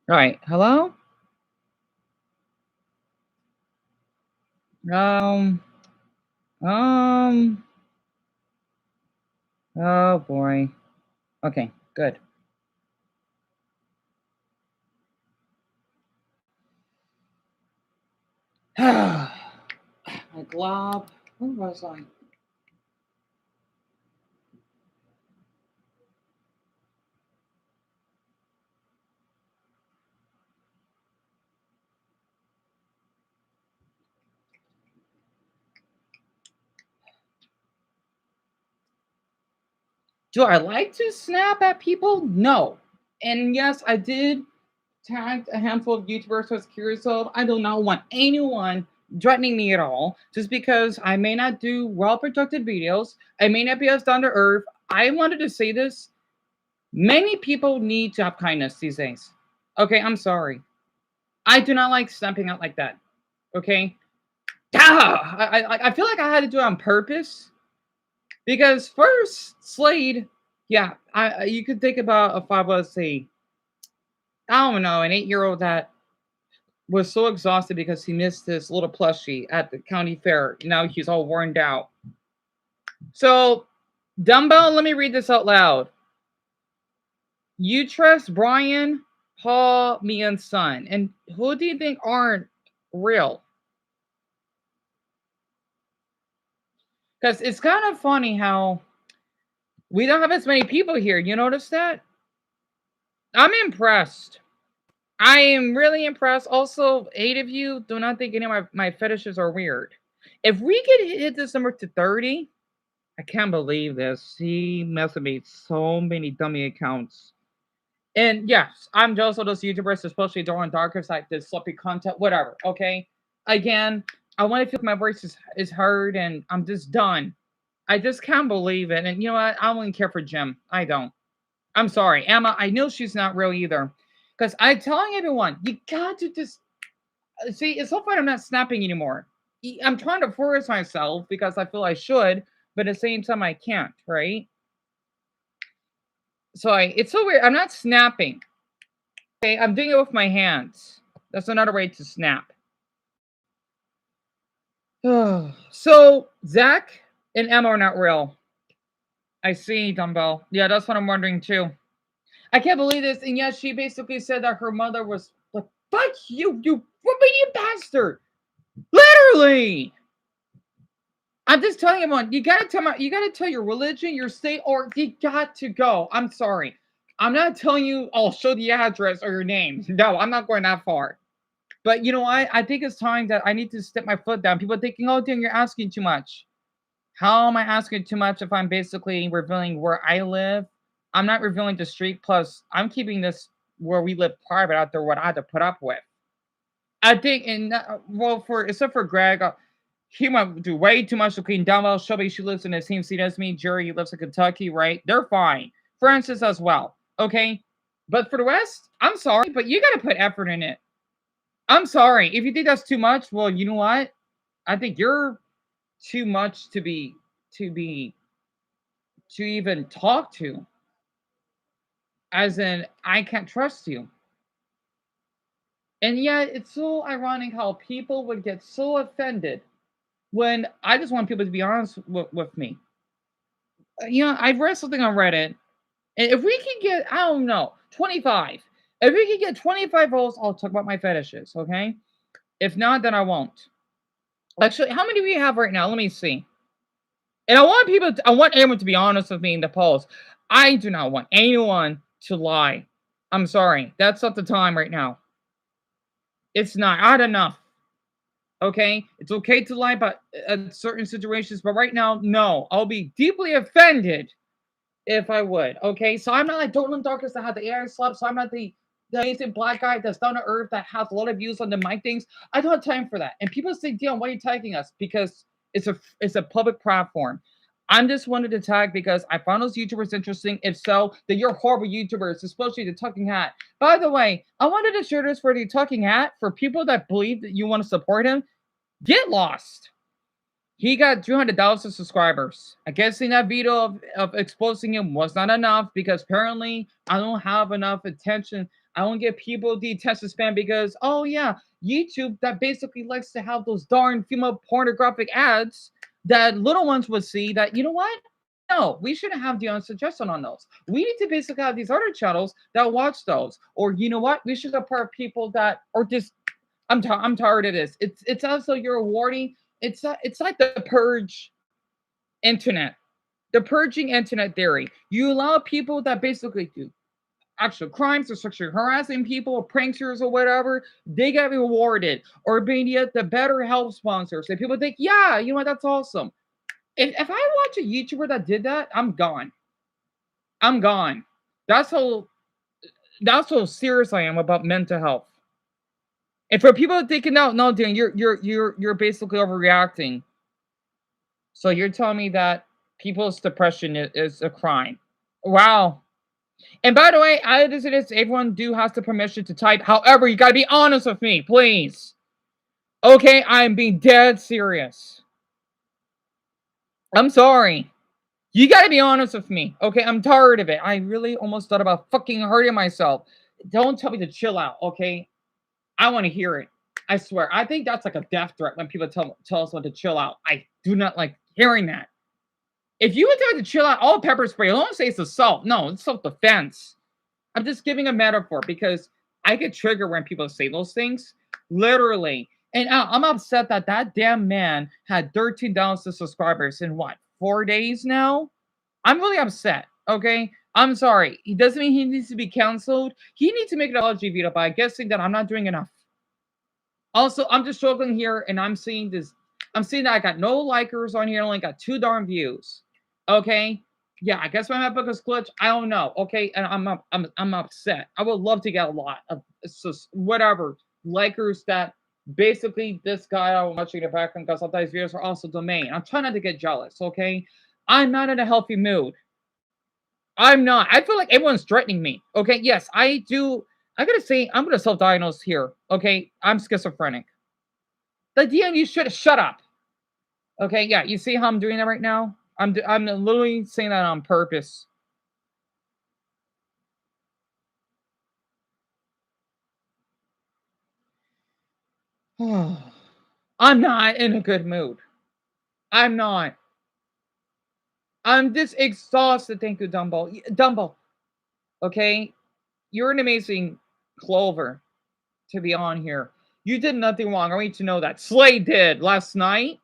Right. Hello? Um, um, oh boy. Okay, good. My glob. Where was I? Do I like to snap at people? No. And yes, I did tag a handful of YouTubers I was curious of. I do not want anyone threatening me at all just because I may not do well productive videos. I may not be as down to earth. I wanted to say this. Many people need to have kindness these days. Okay, I'm sorry. I do not like snapping out like that. Okay. I feel like I had to do it on purpose because first Slade, yeah, you could think about if I was I don't know, an 8-year-old that was so exhausted because he missed this little plushie at the county fair. Now he's all worn out. So, Dumbo, let me read this out loud. You trust Brian, Paul, me, and Son, and who do you think aren't real? Because it's kind of funny how we don't have as many people here. You notice that? I'm impressed. I am really impressed. Also, 8 of you do not think any of my fetishes are weird. If we could hit this number to 30, I can't believe this. He must have made so many dummy accounts. And yes, I'm jealous of those YouTubers, especially during darker side, this sloppy content, whatever. Okay. Again, I want to feel like my voice is heard and I'm just done. I just can't believe it. And you know what? I don't even care for Jim. I don't. I'm sorry. Emma, I know she's not real either. Because I'm telling everyone, you got to just see, it's so funny I'm not snapping anymore. I'm trying to force myself because I feel I should, but at the same time I can't, right? So it's so weird. I'm not snapping. Okay, I'm doing it with my hands. That's another way to snap. So Zach and Emma are not real. I see, Dumbbell. Yeah, that's what I'm wondering too. I can't believe this. And yet she basically said that her mother was like, fuck you, you Romanian bastard. Literally. I'm just telling everyone, you gotta tell your religion, your state, or you got to go. I'm sorry. I'm not telling you, oh, show the address or your name. No, I'm not going that far. But you know what? I think it's time that I need to step my foot down. People are thinking, oh, Dan, you're asking too much. How am I asking too much if I'm basically revealing where I live? I'm not revealing the street. Plus, I'm keeping this where we live private out there, what I had to put up with. I think, and well, for except for Greg, he might do way too much to clean down. Well, Shelby, she lives in the same state as me. Jerry lives in Kentucky, right? They're fine. Francis as well. Okay. But for the rest, I'm sorry, but you got to put effort in it. I'm sorry. If you think that's too much, well, you know what? I think you're too much to be to even talk to. As in, I can't trust you. And yet, it's so ironic how people would get so offended when I just want people to be honest with me. You know, I read something on Reddit, and if we can get, I don't know, 25. If we can get 25 votes, I'll talk about my fetishes, okay? If not, then I won't. Actually, how many do we have right now? Let me see. And I want everyone to be honest with me in the polls. I do not want anyone to lie. I'm sorry. That's not the time right now. It's not. I had enough. Okay? It's okay to lie about certain situations, but right now, no. I'll be deeply offended if I would. Okay? So I'm not like Dortmund Darkest that had the AI slap. So I'm not the amazing black guy that's down to earth that has a lot of views on the mic things. I don't have time for that. And people say, Dion, why are you tagging us? Because it's a public platform. I'm just wanted to tag because I found those YouTubers interesting. If so, then you're horrible YouTubers, especially the Tucking Hat. By the way, I wanted to share this for the Tucking Hat for people that believe that you want to support him. Get lost. He got 200,000 subscribers. I guess in that video of exposing him was not enough because apparently I don't have enough attention. I don't get people the attention span because, oh yeah, YouTube that basically likes to have those darn female pornographic ads that little ones would see that, you know what? No, we shouldn't have the unsuggestion on those. We need to basically have these other channels that watch those. Or you know what? We should have part people that are just I'm tired of this. It's also you're awarding it's like the purge internet. The purging internet theory. You allow people that basically do actual crimes or sexually harassing people, or pranksters or whatever, they get rewarded. Or being the better health sponsors. And people think, yeah, you know what, that's awesome. If I watch a YouTuber that did that, I'm gone. I'm gone. That's how that's how serious I am about mental health. And for people thinking, no, Dan, you're basically overreacting. So you're telling me that people's depression is a crime. Wow. And by the way, I listen this, everyone do has the permission to type. However, you gotta be honest with me, please. Okay, I'm being dead serious. I'm sorry. You gotta be honest with me. Okay, I'm tired of it. I really almost thought about fucking hurting myself. Don't tell me to chill out, okay? I want to hear it. I swear. I think that's like a death threat when people tell us when to chill out. I do not like hearing that. If you would tell me to chill out, all pepper spray, don't say it's assault. No, it's self-defense. I'm just giving a metaphor because I get triggered when people say those things. Literally. And I'm upset that that damn man had 13,000 subscribers in what, 4 days now? I'm really upset. Okay. I'm sorry. He doesn't mean he needs to be canceled. He needs to make an apology video by guessing that I'm not doing enough. Also, I'm just struggling here and I'm seeing this. I'm seeing that I got no likers on here, I only got 2 darn views. Okay. Yeah, I guess my MacBook is glitch. I don't know. Okay, and I'm upset. I would love to get a lot of whatever likers that basically this guy I'm watching in the background because sometimes videos are also domain. I'm trying not to get jealous. Okay, I'm not in a healthy mood. I'm not. I feel like everyone's threatening me. Okay, yes, I do. I gotta say, I'm gonna self-diagnose here. Okay, I'm schizophrenic. The DM, you should shut up. Okay, yeah, you see how I'm doing that right now? I'm literally saying that on purpose. I'm not in a good mood. I'm not. I'm just exhausted. Thank you, Dumbo. Dumbo, okay? You're an amazing Clover to be on here. You did nothing wrong. I need to know that. Slay did last night.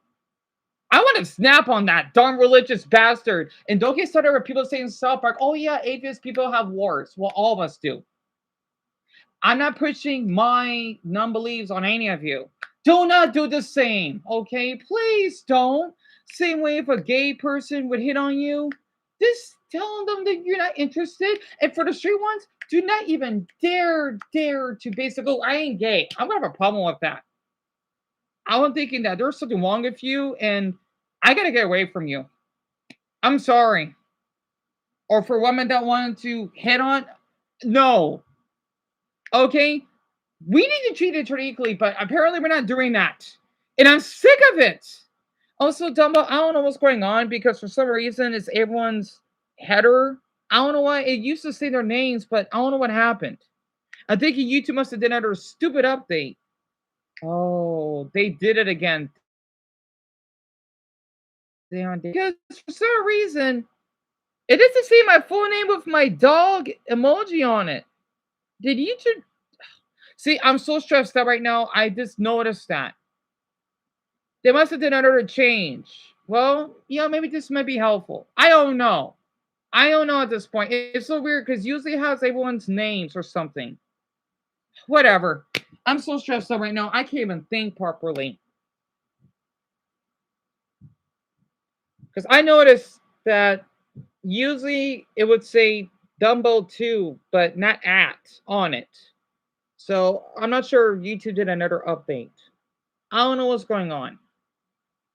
I want to snap on that darn religious bastard. And don't get started with people saying South Park, oh yeah, atheist people have wars. Well, all of us do. I'm not pushing my non-beliefs on any of you. Do not do the same, okay? Please don't. Same way if a gay person would hit on you, just tell them that you're not interested. And for the straight ones, do not even dare to basically, oh, I ain't gay. I'm gonna have a problem with that. I'm thinking that there's something wrong with you and I gotta get away from you. I'm sorry. Or for women that wanted to hit on, no. Okay? We need to treat each other equally, but apparently we're not doing that. And I'm sick of it. Also, Dumbo, I don't know what's going on because for some reason it's everyone's header. I don't know why. It used to say their names, but I don't know what happened. I think YouTube must have done another stupid update. Oh, they did it again. Because for some reason, it doesn't say my full name with my dog emoji on it. Did YouTube? See, I'm so stressed out right now. I just noticed that. They must have done another change. Well, yeah, maybe this might be helpful. I don't know. I don't know at this point. It's so weird because usually it has everyone's names or something. Whatever. I'm so stressed out right now. I can't even think properly. Because I noticed that usually it would say Dumbo 2, but not at on it. So I'm not sure YouTube did another update. I don't know what's going on.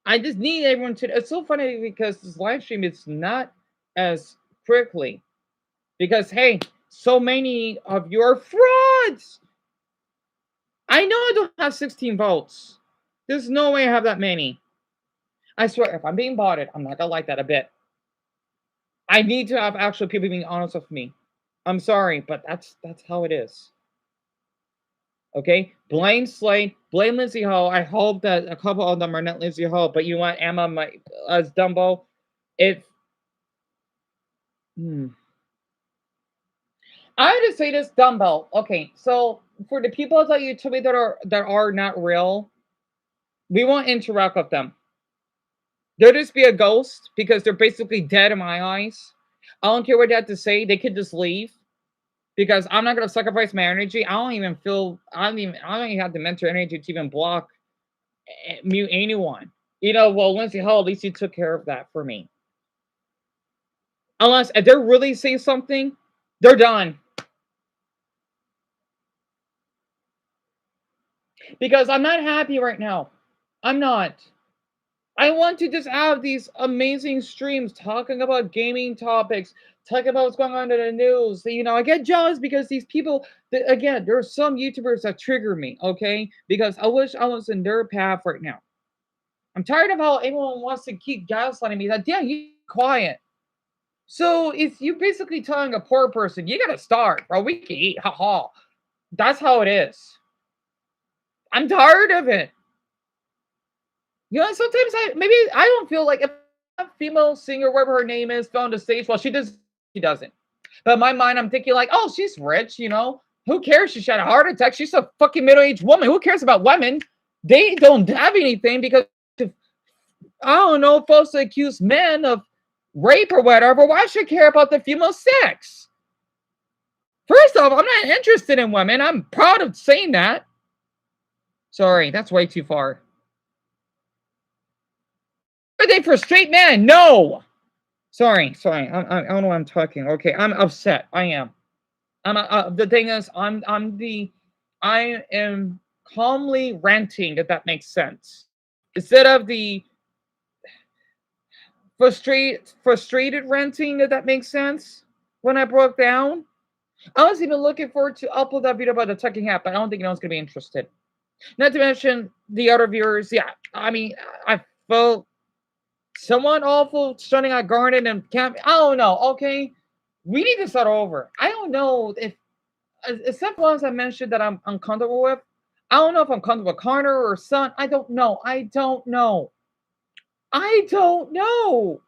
I just need everyone to. It's so funny because this live stream is not as quickly because hey, so many of you are frauds. I know I don't have 16 votes. There's no way I have that many. I swear, if I'm being botted, I'm not gonna like that a bit. I need to have actual people being honest with me. I'm sorry, but that's how it is. Okay, blame Slade, blame Lindsey Ho. I hope that a couple of them are not Lindsey Ho, but you want Emma as Dumbo. If hmm, I had to say this, Dumbo. Okay, so for the people that you told me that are not real, we won't interact with them. They'll just be a ghost because they're basically dead in my eyes. I don't care what they have to say. They could just leave because I'm not gonna sacrifice my energy. I don't even have the mental energy to even block mute anyone. Well, Lindsay Hall, at least you took care of that for me. Unless if they're really saying something, they're done. Because I'm not happy right now. I'm not. I want to just have these amazing streams talking about gaming topics, talking about what's going on in the news. I get jealous because these people, again, there are some YouTubers that trigger me, okay? Because I wish I was in their path right now. I'm tired of how everyone wants to keep gaslighting me that, yeah, you quiet. So it's you basically telling a poor person, you gotta starve, bro. We can eat, haha. That's how it is. I'm tired of it. Sometimes I don't feel like if a female singer, whatever her name is, fell on the stage, well, she doesn't. But in my mind, I'm thinking like, oh, she's rich. Who cares? She had a heart attack. She's a fucking middle-aged woman. Who cares about women? They don't have anything because I don't know, folks accuse men of rape or whatever. Why should I care about the female sex? First off, I'm not interested in women. I'm proud of saying that. Sorry, that's way too far. Are they for straight men? No. Sorry. I don't know why I'm talking. Okay, I'm upset. I am. The thing is, I am calmly ranting, if that makes sense, instead of the frustrated ranting, if that makes sense. When I broke down, I was even looking forward to upload that video about the tucking hat, but I don't think anyone's gonna be interested. Not to mention the other viewers. Yeah, I mean, I felt somewhat awful starting at Garden and Camp. I don't know. Okay, we need to start over. I don't know if, except ones I mentioned that I'm uncomfortable with. I don't know if I'm comfortable with Connor or Son. I don't know. I don't know. I don't know.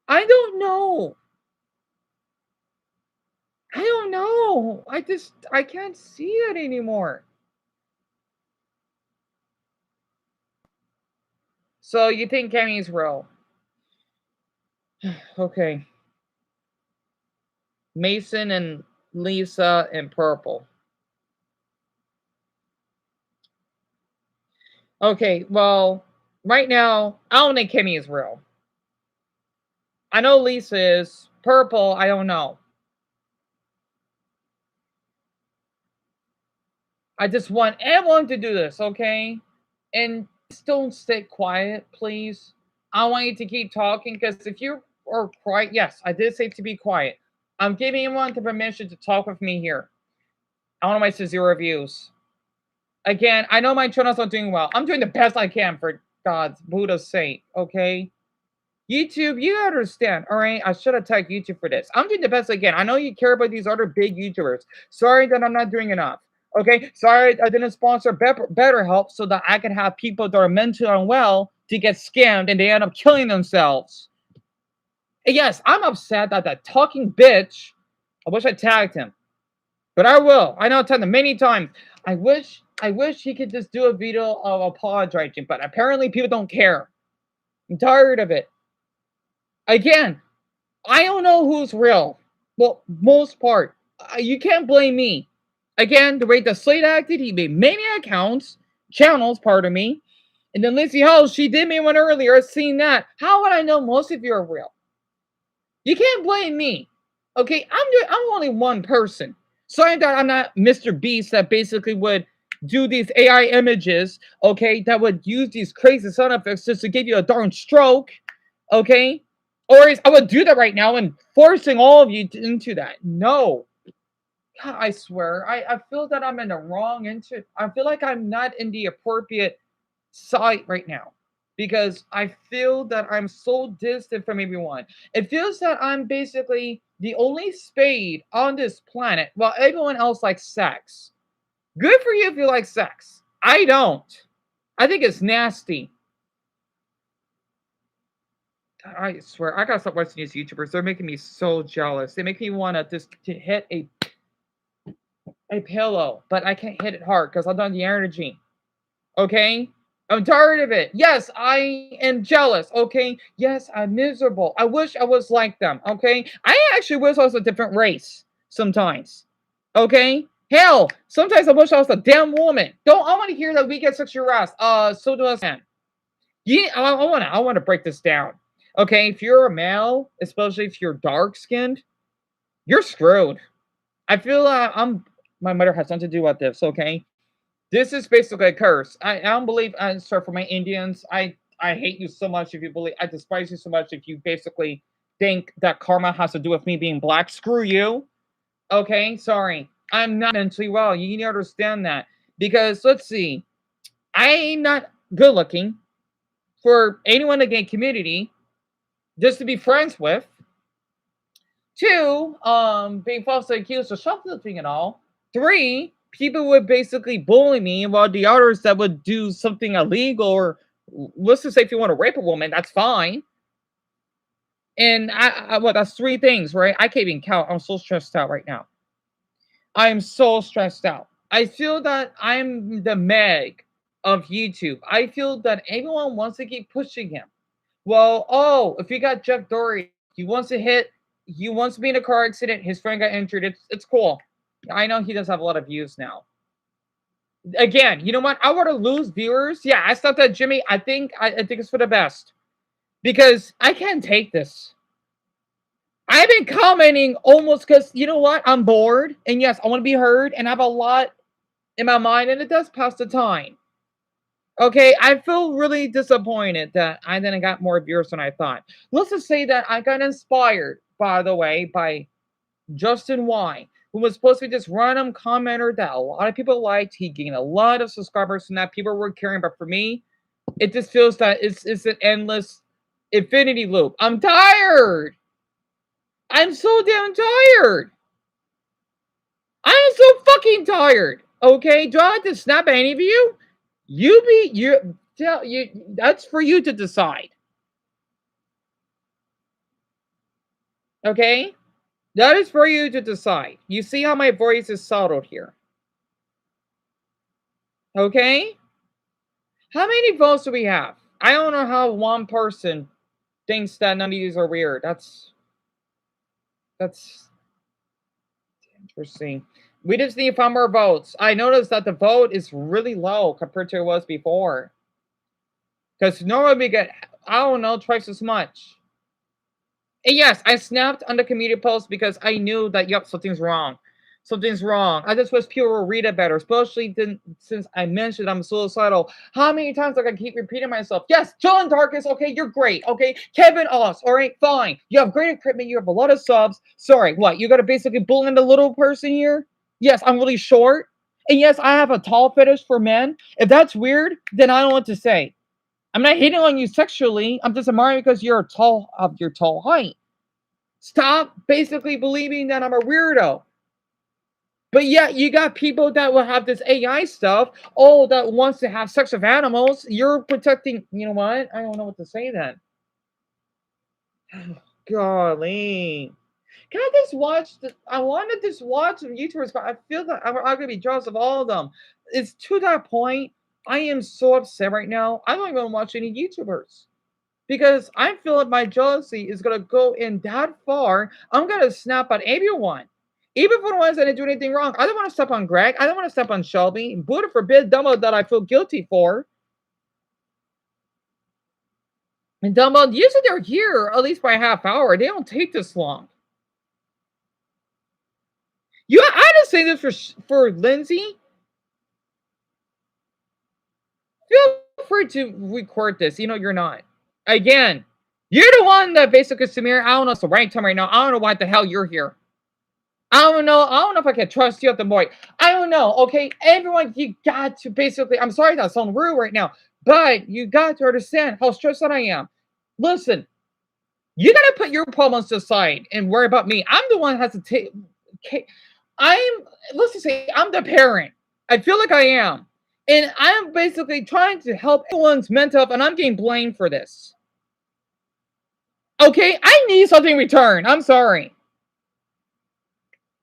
I don't know. I don't know. I can't see it anymore. So you think Kemi's real? Okay. Mason and Lisa in purple. Okay, well, right now, I don't think Kimmy is real. I know Lisa is. Purple, I don't know. I just want everyone to do this, okay? And just don't stay quiet, please. I want you to keep talking because if you are quiet, yes, I did say to be quiet. I'm giving everyone the permission to talk with me here. I want to waste 0 views. Again, I know my channel's not doing well. I'm doing the best I can for God's Buddha's sake, okay? YouTube, you understand, all right? I should attack YouTube for this. I'm doing the best I can. I know you care about these other big YouTubers. Sorry that I'm not doing enough. Okay, sorry I didn't sponsor BetterHelp so that I can have people that are mentally unwell to get scammed and they end up killing themselves. And yes, I'm upset that that talking bitch. I wish I tagged him, but I will. I know I tagged him many times. I wish he could just do a video of apologizing, but apparently people don't care. I'm tired of it. Again, I don't know who's real. Well, most part. You can't blame me. Again, the way the Slate acted, he made many channels, pardon me. And then Lindsey Ho, she did me one earlier, seen that. How would I know most of you are real? You can't blame me. Okay, I'm only one person. Sorry that I'm not Mr. Beast that basically would do these AI images, okay, that would use these crazy sound effects just to give you a darn stroke, okay? Or I would do that right now and forcing all of you into that. No. God, I swear, I feel that I'm in the wrong I feel like I'm not in the appropriate site right now because I feel that I'm so distant from everyone. It feels that I'm basically the only spade on this planet while everyone else likes sex. Good for you if you like sex. I don't. I think it's nasty. I swear, I gotta stop watching these YouTubers. They're making me so jealous. They make me want to just to hit a pillow, but I can't hit it hard because I don't have the energy. Okay? I'm tired of it. Yes, I am jealous. Okay? Yes, I'm miserable. I wish I was like them. Okay? I actually wish I was a different race sometimes. Okay? Hell, sometimes I wish I was a damn woman. Don't I want to hear that we get sexual harassed? So do us men. Yeah, I want to break this down. Okay, if you're a male, especially if you're dark skinned, you're screwed. I feel I'm my mother has something to do with this. Okay, this is basically a curse. I don't believe. Sorry for my Indians. I hate you so much if you believe. I despise you so much if you basically think that karma has to do with me being black. Screw you. Okay, sorry. I'm not mentally well. You need to understand that because let's see. I'm not good looking for anyone in the gay community just to be friends with. Two, being falsely accused of shoplifting and all. Three, people would basically bully me, while the others that would do something illegal or let's just say if you want to rape a woman, that's fine. And well, that's three things, right? I can't even count. I'm so stressed out right now. I am so stressed out. I feel that I'm the Meg of YouTube. I feel that everyone wants to keep pushing him. Well, oh, if you got Jeff Dory, he wants to be in a car accident, his friend got injured. It's cool. I know he does have a lot of views now. Again, you know what? I want to lose viewers. Yeah, I stopped at Jimmy. I think it's for the best. Because I can't take this. I've been commenting almost because you know what? I'm bored. And yes, I want to be heard and I have a lot in my mind, and it does pass the time. Okay, I feel really disappointed that I didn't got more viewers than I thought. Let's just say that I got inspired, by the way, by Justin Y, who was supposed to be this random commenter that a lot of people liked. He gained a lot of subscribers and that people were caring. But for me, it just feels that it's an endless infinity loop. I'm tired. I'm so damn tired. I am so fucking tired. Okay, do I have to snap at any of you? You tell you that's for you to decide. Okay? That is for you to decide. You see how my voice is subtle here. Okay? How many votes do we have? I don't know how one person thinks that none of these are weird. That's interesting. We just need 5 more votes. I noticed that the vote is really low compared to it was before. Because normally we get, I don't know, twice as much. And yes, I snapped on the community post because I knew that, yep, something's wrong. Something's wrong. I just wish people would read it better, especially since I mentioned I'm suicidal. How many times I keep repeating myself? Yes, John Darkest, okay, you're great. Okay, Kevin Oss, all right, fine. You have great equipment. You have a lot of subs. Sorry, what? You got to basically bully the little person here? Yes, I'm really short. And yes, I have a tall fetish for men. If that's weird, then I don't know what to say. I'm not hitting on you sexually. I'm just admiring because you're tall of your tall height. Stop basically believing that I'm a weirdo. But yet you got people that will have this AI stuff, oh, that wants to have sex with animals. You're protecting, you know what? I don't know what to say then. Golly. Can I just watch I want to just watch some YouTubers, but I feel that I'm gonna be jealous of all of them. It's to that point. I am so upset right now. I don't even watch any YouTubers. Because I feel like my jealousy is gonna go in that far. I'm gonna snap at everyone, even for the ones that didn't do anything wrong. I don't want to step on Greg. I don't want to step on Shelby. Buddha forbid Dumbo that I feel guilty for. And Dumbo, usually they're here at least by a half hour. They don't take this long. I just say this for Lindsey. Feel free to record this. You know you're not. Again, you're the one that basically Samir. I don't know. It's the right time right now. I don't know why the hell you're here. I don't know. I don't know if I can trust you at the point. I don't know. Okay, everyone, you got to basically. I'm sorry that sounds rude right now, but you got to understand how stressed out I am. Listen, you got to put your problems aside and worry about me. I'm the one that has to take. I'm. Let's just say I'm the parent. I feel like I am. And I'm basically trying to help everyone's mental health, and I'm getting blamed for this. Okay, I need something in return. I'm sorry.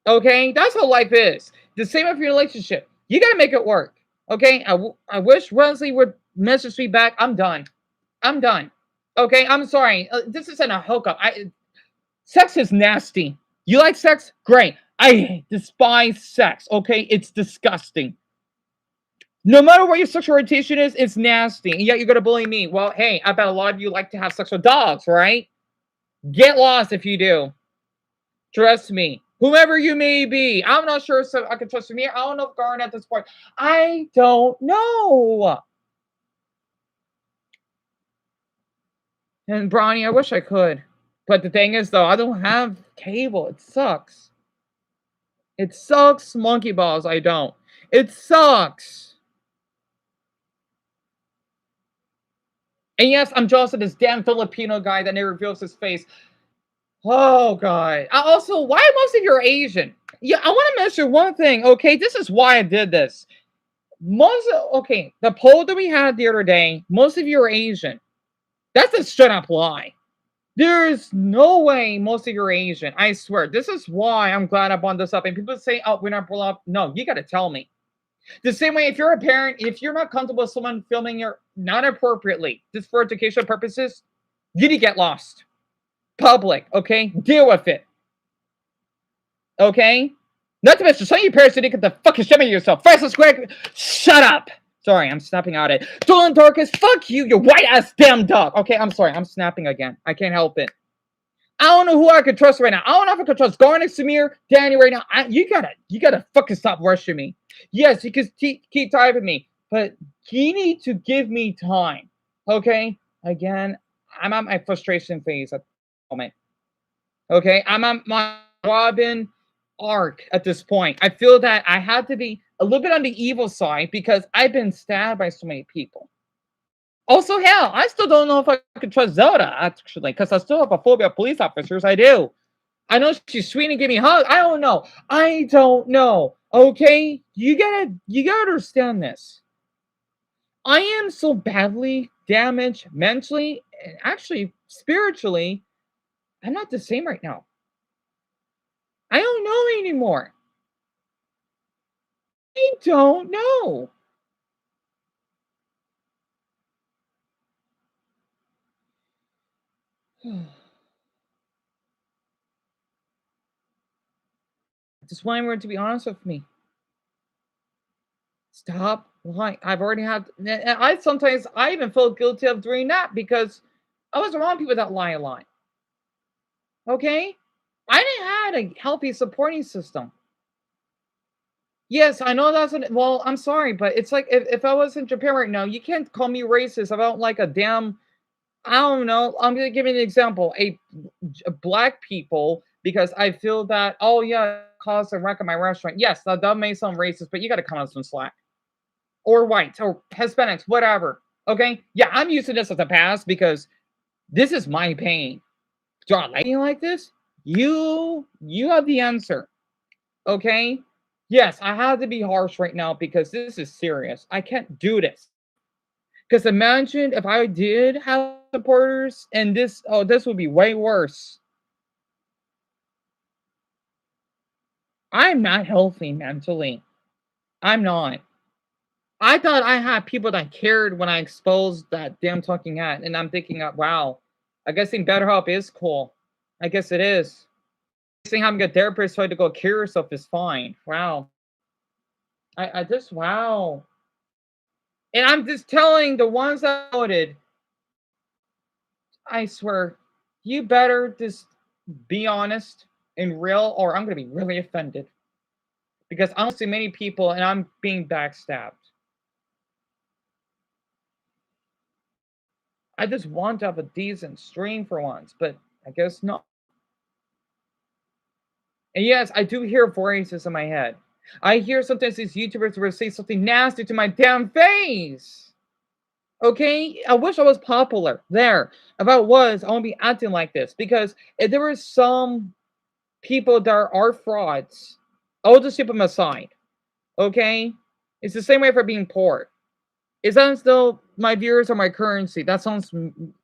Okay, that's how life is. The same with your relationship. You gotta make it work. Okay, I wish Wesley would message me back. I'm done. I'm done. Okay, I'm sorry. This isn't a hookup. Sex is nasty. You like sex? Great. I despise sex. Okay, it's disgusting. No matter what your sexual orientation is, it's nasty. And yet you're gonna bully me. Well, hey, I bet a lot of you like to have sex with dogs, right? Get lost if you do. Trust me. Whomever you may be. I'm not sure so I can trust me. I don't know if Garn at this point. I don't know. And Bronny, I wish I could. But the thing is though, I don't have cable. It sucks. It sucks, monkey balls. I don't. It sucks. And yes, I'm jealous of this damn Filipino guy that never reveals his face. Oh god. Also, why most of you are Asian? Yeah, I want to mention one thing. Okay, this is why I did this. Okay, the poll that we had the other day, most of you are Asian. That's a straight up lie. There's no way most of you are Asian. I swear. This is why I'm glad I brought this up. And people say, oh, we're not brought up. No, you got to tell me. The same way, if you're a parent, if you're not comfortable with someone filming your not appropriately, just for educational purposes, you need to get lost. Public, okay? Deal with it. Okay? Not to mention, some of your parents didn't get the fucking shit out of yourself. Francis Greg, shut up! Sorry, I'm snapping at it. Dolan Dorcas, fuck you, you white ass damn dog. Okay, I'm sorry, I'm snapping again. I can't help it. I don't know who I can trust right now. I don't know if I can trust Garnet, Samir, Danny right now. You gotta fucking stop rushing me. Yes, you can keep typing me, but you need to give me time. Okay? Again, I'm at my frustration phase at the moment. Okay, I'm on my Robin arc at this point. I feel that I had to be a little bit on the evil side because I've been stabbed by so many people. Also, hell, I still don't know if I can trust Zelda, actually, because I still have a phobia of police officers. I do. I know she's sweet and give me hugs. I don't know. I don't know. Okay? You gotta understand this. I am so badly damaged mentally and actually spiritually. I'm not the same right now. I don't know anymore. I don't know. I just want everyone to be honest with me. Stop lying. I've already had. I sometimes I even feel guilty of doing that because I was around people that lie a lot. Okay, I didn't have a healthy supporting system. Yes, I know that's an. Well, I'm sorry, but it's like if I was in Japan right now, you can't call me racist about like a damn. I don't know. I'm gonna give you an example. Black people because I feel that oh yeah, cause a wreck at my restaurant. Yes, that may sound racist, but you got to come on some slack. Or whites or Hispanics, whatever. Okay, yeah, I'm using this as a pass because this is my pain. John, like this, you have the answer. Okay, yes, I have to be harsh right now because this is serious. I can't do this. Because imagine if I did have supporters and this would be way worse. I'm not healthy mentally. I'm not. I thought I had people that cared when I exposed that damn talking hat, and I'm thinking, wow, I guess being BetterHelp is cool. I guess it is. Saying having a therapist try to go cure yourself is fine. Wow. I just wow. And I'm just telling the ones that voted, I swear, you better just be honest and real, or I'm gonna be really offended. Because I don't see many people and I'm being backstabbed. I just want to have a decent stream for once, but I guess not. And yes, I do hear voices in my head. I hear sometimes these YouTubers will say something nasty to my damn face. Okay? I wish I was popular. There. If I was, I won't be acting like this. Because if there were some people that are frauds, I'll just keep them aside. Okay? It's the same way for being poor. It sounds though my viewers are my currency. That sounds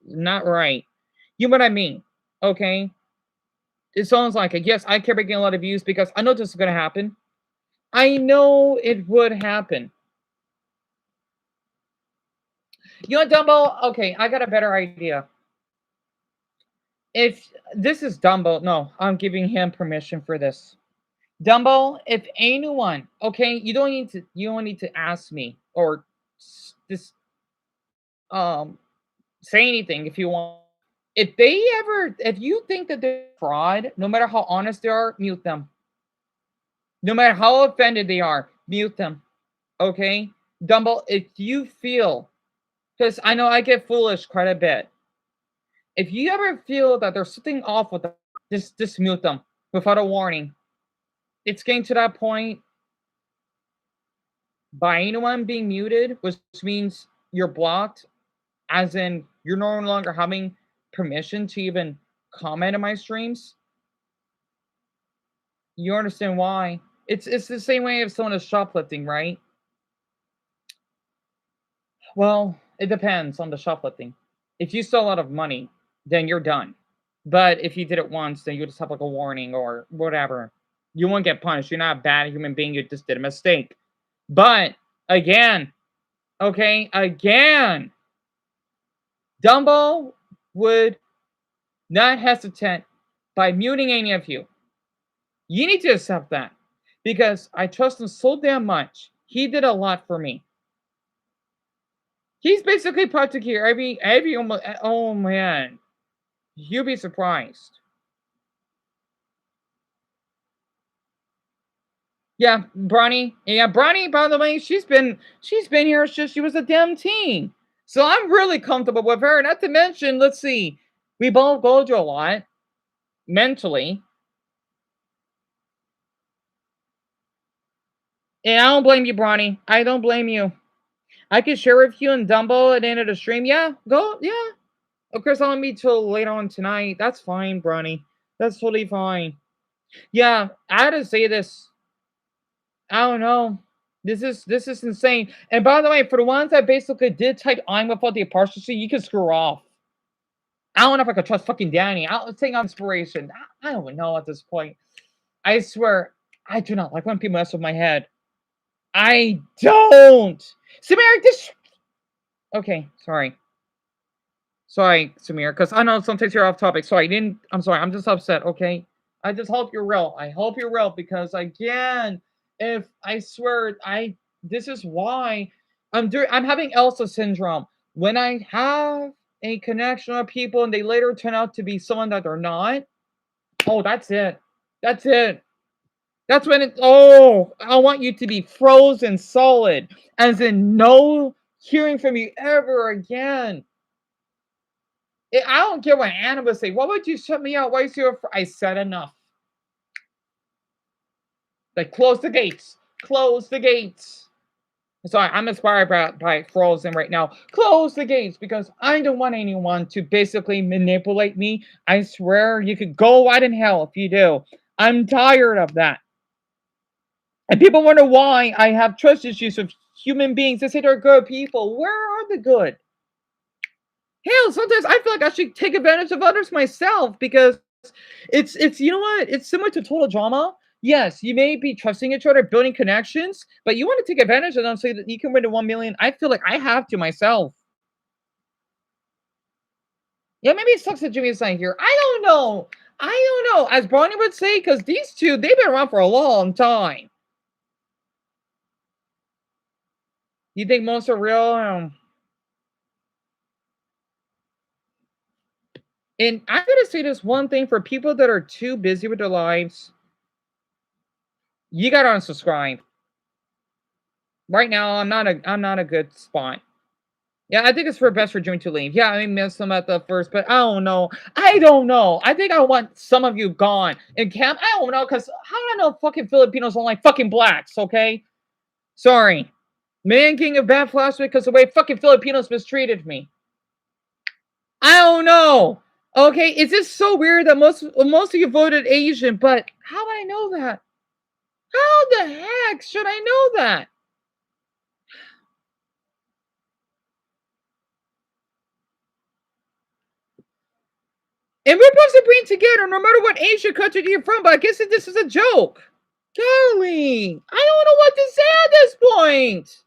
not right. You know what I mean? Okay. It sounds like it. Yes, I care about getting a lot of views because I know this is gonna happen. I know it would happen. You know, Dumbo. Okay, I got a better idea. If this is Dumbo, no, I'm giving him permission for this. Dumbo, if anyone, okay, you don't need to ask me or just say anything if you want. If you think that they're fraud, no matter how honest they are, mute them. No matter how offended they are, mute them. Okay? Dumbo, if you feel, because I know I get foolish quite a bit. If you ever feel that there's something off with them, just mute them without a warning. It's getting to that point by anyone being muted, which means you're blocked, as in you're no longer having permission to even comment on my streams. You understand why? It's the same way if someone is shoplifting, right? Well, it depends on the shoplifting. If you stole a lot of money, then you're done. But if you did it once, then you just have like a warning or whatever. You won't get punished. You're not a bad human being. You just did a mistake. But again, okay, again, Dumbo would not hesitate by muting any of you. You need to accept that because I trust him so damn much. He did a lot for me. He's basically practically every almost. Oh man, you'll be surprised. Yeah, Bronny. Yeah, Bronny. By the way, she's been here since she was a damn teen. So I'm really comfortable with her. Not to mention, let's see, we both go through a lot mentally. And I don't blame you, Bronny. I don't blame you. I can share with you and Dumbo at the end of the stream. Yeah, go. Yeah. Of course, I'll meet till later on tonight. That's fine, Bronny. That's totally fine. Yeah, I had to say this. I don't know. This is insane. And by the way, for the ones that basically did type I'm without the apostrophe, you can screw off. I don't know if I could trust fucking Danny. I'll take on inspiration. I don't know at this point. I swear, I do not like when people mess with my head. I don't. Samir, this. Okay, sorry. Sorry, Samir, because I know sometimes you're off topic. So I didn't. I'm sorry. I'm just upset. Okay. I just hope you're real. I hope you're real because again, if I swear, this is why I'm having Elsa syndrome. When I have a connection with people and they later turn out to be someone that they're not, oh, that's it. That's it. That's when it. Oh, I want you to be frozen solid, as in no hearing from you ever again. I don't care what Anna would say. What would you shut me out? Why is you? I said enough. Like close the gates. Close the gates. Sorry, I'm inspired by Frozen right now. Close the gates because I don't want anyone to basically manipulate me. I swear you could go right in hell if you do. I'm tired of that. And people wonder why I have trust issues with human beings. They say they're good people. Where are the good? Hell, sometimes I feel like I should take advantage of others myself because it's you know what? It's similar to total drama. Yes, you may be trusting each other, building connections, but you want to take advantage of them so that you can win the 1 million. I feel like I have to myself. Yeah, maybe it sucks that Jimmy's not here. I don't know. I don't know. As Bonnie would say, because these two, they've been around for a long time. You think most are real? And I'm gonna say this one thing for people that are too busy with their lives. You gotta unsubscribe. Right now, I'm not a good spot. Yeah, I think it's for best for June to leave. Yeah, I miss them at the first, but I don't know. I don't know. I think I want some of you gone in camp. I don't know, because how do I know fucking Filipinos don't like fucking blacks, okay? Sorry. Man getting a bad flashback because the way fucking Filipinos mistreated me. I don't know. Okay, it's just so weird that most of you voted Asian, but how would I know that? How the heck should I know that? And we're supposed to bring together no matter what Asian country you're from, but I guess this is a joke. Golly, I don't know what to say at this point.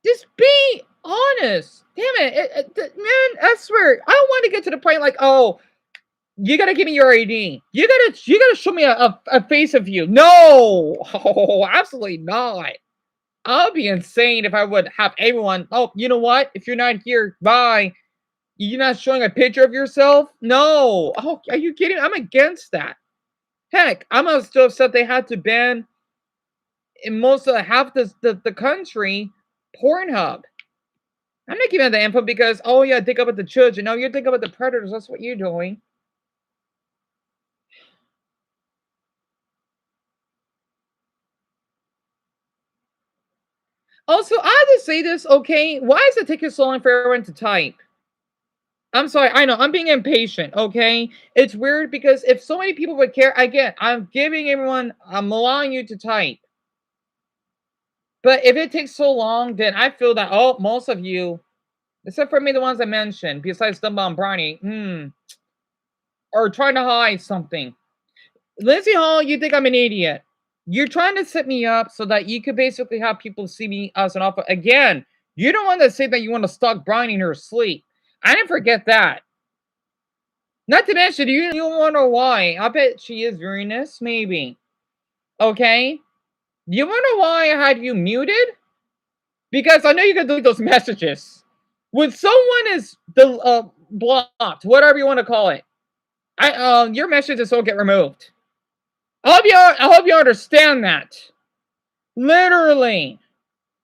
Just be honest. Damn man, I swear, I don't want to get to the point like, oh, you gotta give me your ID. You gotta show me a face of you. No, oh, absolutely not. I'll be insane if I would have everyone. Oh, you know what? If you're not here, bye. You're not showing a picture of yourself? No. Oh, are you kidding? I'm against that. Heck, I'm still upset they had to ban in most of half the country Pornhub. I'm not giving the info because, oh yeah, think about the children. No, you're thinking about the predators. That's what you're doing. Also, I have to say this, okay? Why is it taking so long for everyone to type? I'm sorry. I know I'm being impatient. Okay, it's weird because if so many people would care, again, I'm giving everyone, I'm allowing you to type. But if it takes so long, then I feel that most of you, except for me, the ones I mentioned, besides Dumbo and Brownie, are trying to hide something. Lindsey Ho, you think I'm an idiot? You're trying to set me up so that you could basically have people see me as an alpha. Again, you're the one that say that you want to stalk Brownie in her sleep. I didn't forget that. Not to mention, you wonder why. I bet she is Uranus, maybe. Okay? You wonder why I had you muted? Because I know you can delete those messages. When someone is blocked, whatever you want to call it, your messages will get removed. I hope you understand that. Literally.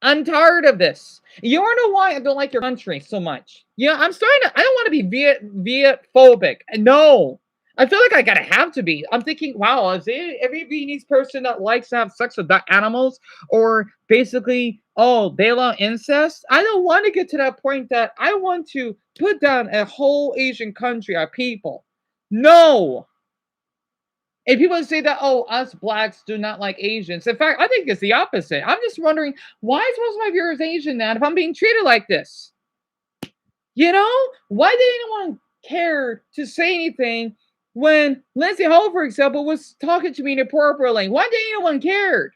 I'm tired of this. You wanna know why I don't like your country so much? Yeah, I'm starting to. I don't want to be Viet phobic. No, I feel like I gotta have to be. I'm thinking, wow, is it every Vietnamese person that likes to have sex with the animals, or basically, oh, they love incest? I don't want to get to that point that I want to put down a whole Asian country of people. No, and people say that, oh, us blacks do not like Asians. In fact, I think it's the opposite. I'm just wondering why is most of my viewers Asian now if I'm being treated like this? You know? Why did anyone care to say anything when Lindsey Ho, for example, was talking to me inappropriately? Why did anyone care?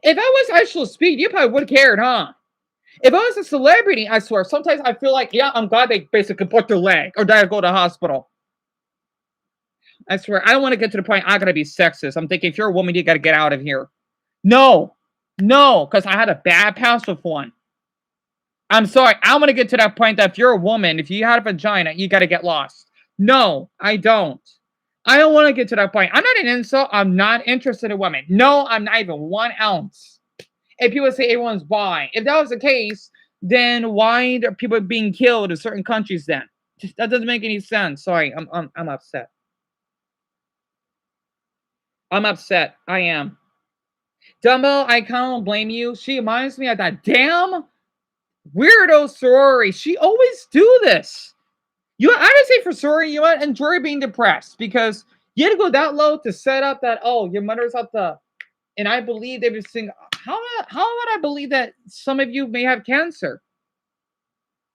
If I was actual speed, you probably would have cared, huh? If I was a celebrity, I swear, sometimes I feel like, yeah, I'm glad they basically put their leg or did I go to the hospital. I swear, I don't want to get to the point I gotta be sexist. I'm thinking if you're a woman, you gotta get out of here. No, no, because I had a bad past with one. I'm sorry, I want to get to that point that if you're a woman, if you had a vagina, you gotta get lost. No, I don't. I don't want to get to that point. I'm not an insult. I'm not interested in women. No, I'm not even 1 ounce. If people say everyone's bi, if that was the case, then why are people being killed in certain countries then? That doesn't make any sense. Sorry, I'm upset. I'm upset. I am. Dumbo, I can't blame you. She reminds me of that damn weirdo sorority. She always do this. I would say for sorority, you might enjoy being depressed because you had to go that low to set up that, oh, your mother's at the, and I believe they were saying, how would I believe that some of you may have cancer?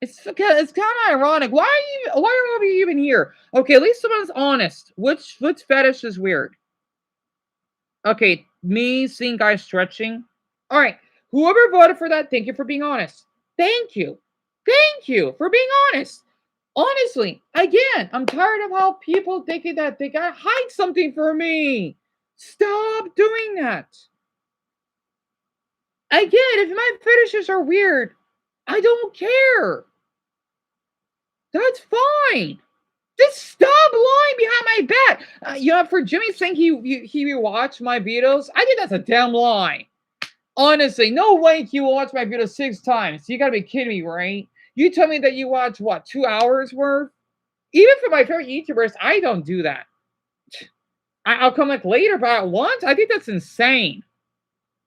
It's kind of ironic. Why are you even here? Okay, at least someone's honest. Which fetish is weird? Okay, me seeing guys stretching. All right, whoever voted for that, thank you for being honest. Thank you. Thank you for being honest. Honestly, again, I'm tired of how people thinking that they gotta hide something for me. Stop doing that. Again, if my fetishes are weird, I don't care. That's fine. Just stop lying behind my back. For Jimmy saying he rewatched my videos, I think that's a damn lie. Honestly, no way you watch my videos 6 times. You gotta be kidding me, right? You tell me that you watch what 2 hours worth? Even for my favorite YouTubers, I don't do that. I'll come like later, but at once, I think that's insane.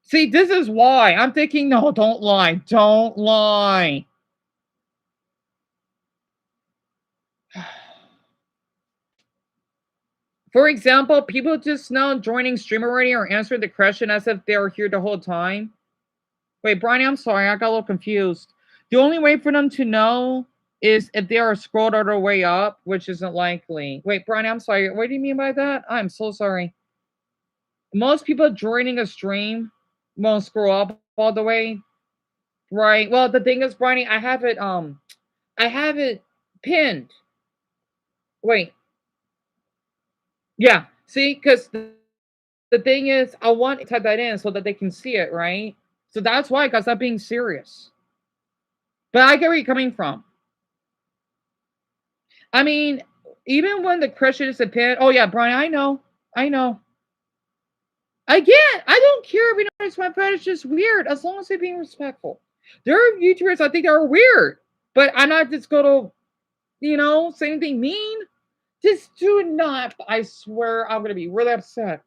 See, this is why I'm thinking. No, don't lie. Don't lie. For example, people just now joining stream already or answering the question as if they were here the whole time. Wait, Brian, I'm sorry, I got a little confused. The only way for them to know is if they are scrolled all the way up, which isn't likely. Wait, Brian, I'm sorry. What do you mean by that? I'm so sorry. Most people joining a stream won't scroll up all the way. Right. Well, the thing is, Brian, I have it pinned. Wait. Yeah. See, because the thing is, I want to type that in so that they can see it, right? So that's why, because I'm being serious. But I get where you're coming from. I mean, even when the Christian is a pin, oh yeah, Brian, I know. Again, I don't care if you notice my friend is just weird, as long as they're being respectful. There are YouTubers I think are weird, but I'm not just gonna, say anything mean. Just do not. I swear, I'm gonna be really upset.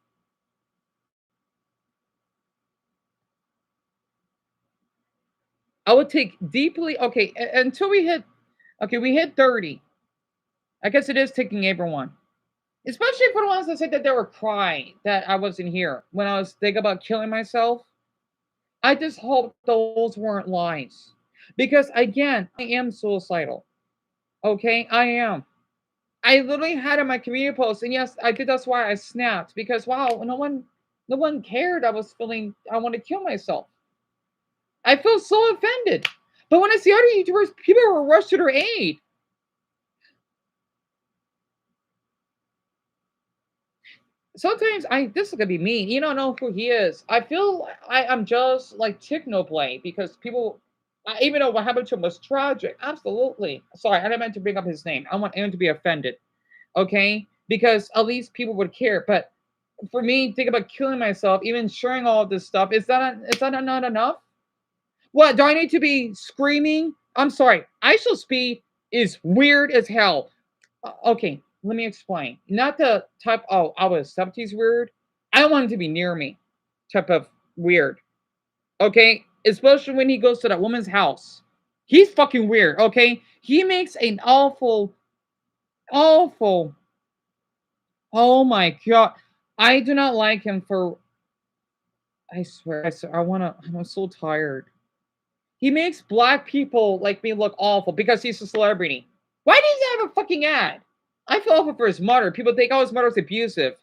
I would take deeply. Okay, until we hit. Okay, we hit 30. I guess it is taking everyone. Especially for the ones that said that they were crying that I wasn't here when I was thinking about killing myself. I just hope those weren't lies. Because again, I am suicidal. Okay, I am. I literally had in my community post, and yes, I did. That's why I snapped because wow, no one cared. I want to kill myself. I feel so offended. But when I see other YouTubers, people were rushed to their aid. Sometimes this is gonna be mean. You don't know who he is. I feel I'm just like Technoplay because people, even though what happened to him was tragic, absolutely. Sorry, I didn't meant to bring up his name. I want him to be offended, okay? Because at least people would care. But for me, think about killing myself, even sharing all of this stuff. Is that not enough? What do I need to be screaming? I'm sorry. ISO speed is weird as hell. Okay, let me explain. Not the type, oh, I was 70s weird. I don't want him to be near me type of weird. Okay? Especially when he goes to that woman's house. He's fucking weird, okay? He makes an awful, awful, oh my god. I do not like him for, I'm so tired. He makes black people like me look awful because he's a celebrity. Why does he have a fucking ad? I feel awful for his mother. People think, oh, his mother's abusive.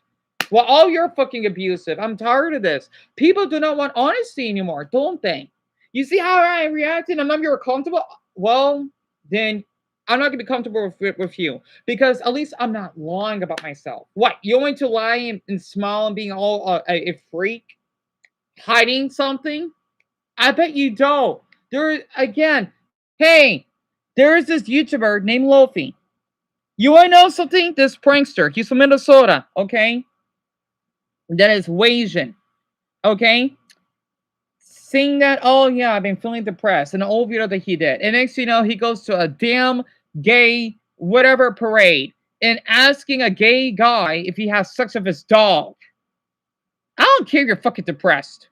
Well, oh, you're fucking abusive. I'm tired of this. People do not want honesty anymore, don't they? You see how I reacted and none of you are comfortable? Well, then I'm not going to be comfortable with you because at least I'm not lying about myself. What? You're going to lie and smile and being all a freak? Hiding something? I bet you don't. There again. Hey, there is this YouTuber named Lofi. You want to know something? This prankster. He's from Minnesota. Okay, that is Asian. Okay, saying that. Oh yeah, I've been feeling depressed. An old video that he did, and next you know, he goes to a damn gay whatever parade and asking a gay guy if he has sex with his dog. I don't care if you're fucking depressed.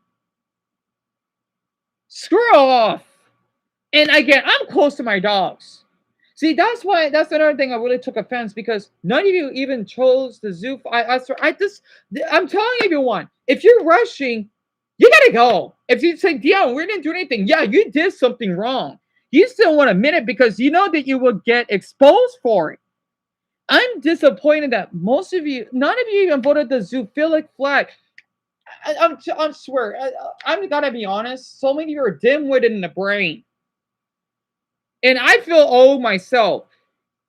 Screw off. And again, I'm close to my dogs. See, that's another thing I really took offense because none of you even chose the zoo. I'm telling everyone, if you're rushing, you gotta go. If you say, yeah, we didn't do anything, yeah, you did something wrong. You still want to admit it because you know that you will get exposed for it. I'm disappointed that none of you even voted the zoophilic flag. I swear, I'm gotta be honest. So many of you are dim-witted in the brain. And I feel old myself.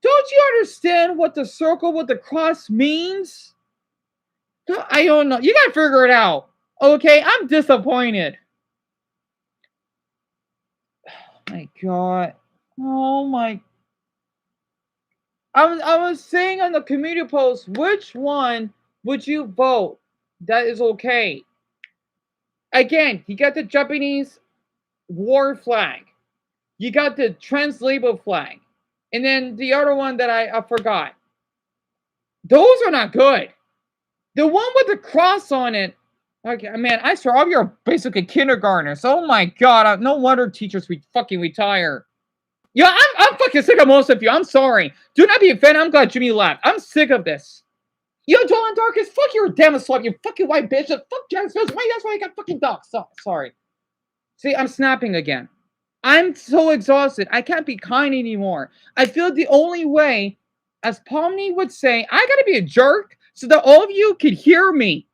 Don't you understand what the circle with the cross means? I don't know. You gotta figure it out. Okay, I'm disappointed. Oh my god. Oh my. I was saying on the community post, which one would you vote? That is okay. Again, you got the Japanese war flag. You got the translable flag. And then the other one that I forgot. Those are not good. The one with the cross on it. Okay, man, I swear, all you're basically kindergartners. Oh my god, no wonder teachers fucking retire. Yeah, I'm fucking sick of most of you. I'm sorry. Do not be offended. I'm glad Jimmy left. I'm sick of this. Yo, Joel Darkest, fuck your damn slut, you fucking white bitch. Fuck Jack's Why? That's why you got fucking dogs. Sorry. See, I'm snapping again. I'm so exhausted. I can't be kind anymore. I feel the only way, as Pomni would say, I gotta be a jerk so that all of you could hear me.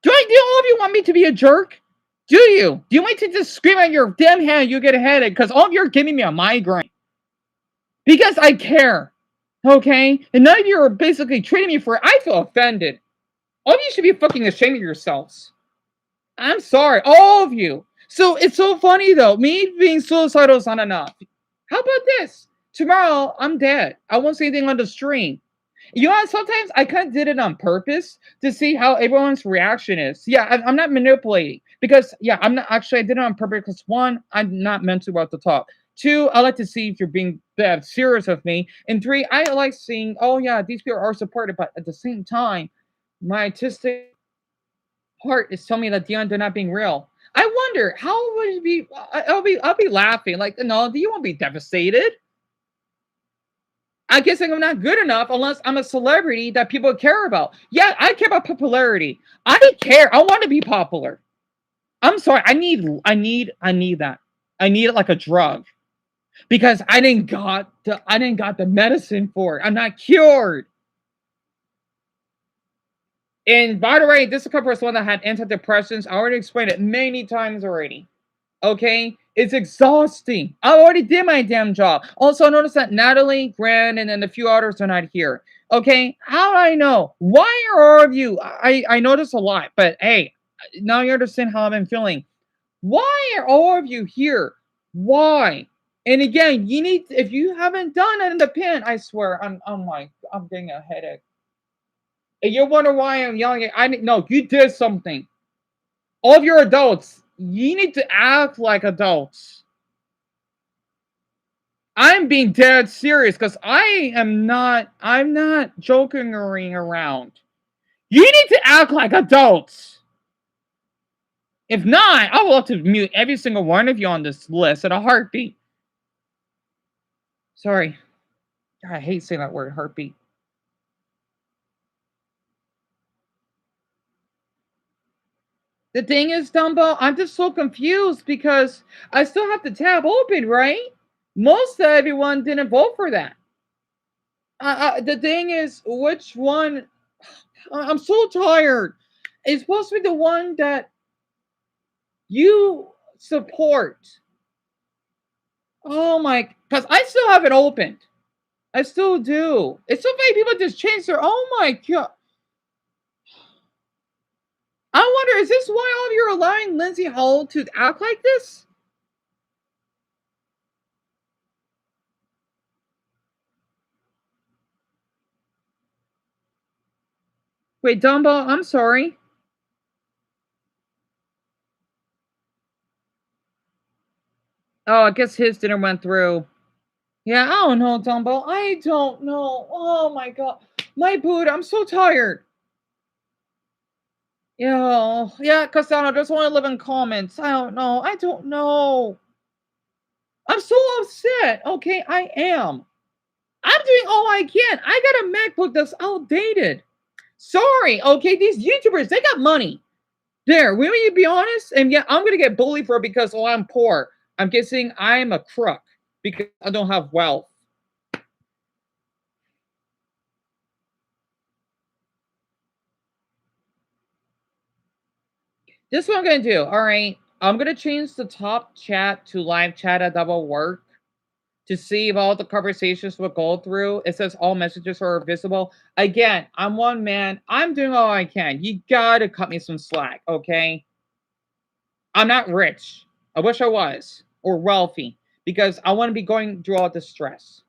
Do all of you want me to be a jerk? Do you? Do you want me to just scream at your damn hand you get a headache? Because all of you are giving me a migraine. Because I care. Okay? And none of you are basically treating me for it. I feel offended. All of you should be fucking ashamed of yourselves. I'm sorry. All of you. So it's so funny though. Me being suicidal is not enough. How about this? Tomorrow I'm dead. I won't say anything on the stream. You know what? Sometimes I kind of did it on purpose to see how everyone's reaction is. Yeah, I'm not manipulating because yeah, I'm not actually. I did it on purpose because one, I'm not mentally well to talk. Two, I like to see if you're being serious with me. And three, I like seeing, oh yeah, these people are supported, but at the same time, my autistic heart is telling me that Dion, they're not being real. I wonder how would it be? I'll be laughing like, no, you won't be devastated. I guess I'm not good enough unless I'm a celebrity that people care about. Yeah, I care about popularity. I care. I want to be popular. I'm sorry. I need that. I need it like a drug because I didn't got the medicine for it. I'm not cured. And by the way, this is a one that had antidepressants. I already explained it many times already. Okay? It's exhausting. I already did my damn job. Also, notice that Natalie, Grant, and then a few others are not here. Okay? How do I know? Why are all of you? I notice a lot, but hey, now you understand how I've been feeling. Why are all of you here? Why? And again, you need if you haven't done it in the pin, I swear, I'm getting a headache. And you wonder why I'm yelling. No, you did something. All of your adults, you need to act like adults. I'm being dead serious because I'm not joking around. You need to act like adults. If not, I will have to mute every single one of you on this list at a heartbeat. Sorry. I hate saying that word, heartbeat. The thing is, Dumbo, I'm just so confused because I still have the tab open, right? Most of everyone didn't vote for that. The thing is, which one? I'm so tired. It's supposed to be the one that you support. Oh my, because I still have it opened. I still do. It's so many people just change their. Oh my god. I wonder, is this why all of you are allowing Lindsey Ho to act like this? Wait, Dumbo, I'm sorry. Oh, I guess his didn't went through. Yeah, I don't know, Dumbo. I don't know. Oh my god. My boot, I'm so tired. Yeah, Cassandra, just want to live in comments. I don't know. I don't know. I'm so upset. Okay, I am. I'm doing all I can. I got a MacBook that's outdated. Sorry, okay, these YouTubers, they got money. There, will you be honest? And yeah, I'm gonna get bullied for it because I'm poor. I'm guessing I'm a crook because I don't have wealth. This is what I'm gonna do. All right, I'm gonna change the top chat to live chat at double work to see if all the conversations will go through. It says all messages are visible. Again, I'm one man. I'm doing all I can. You gotta cut me some slack, okay? I'm not rich. I wish I was, or wealthy, because I want to be going through all this stress.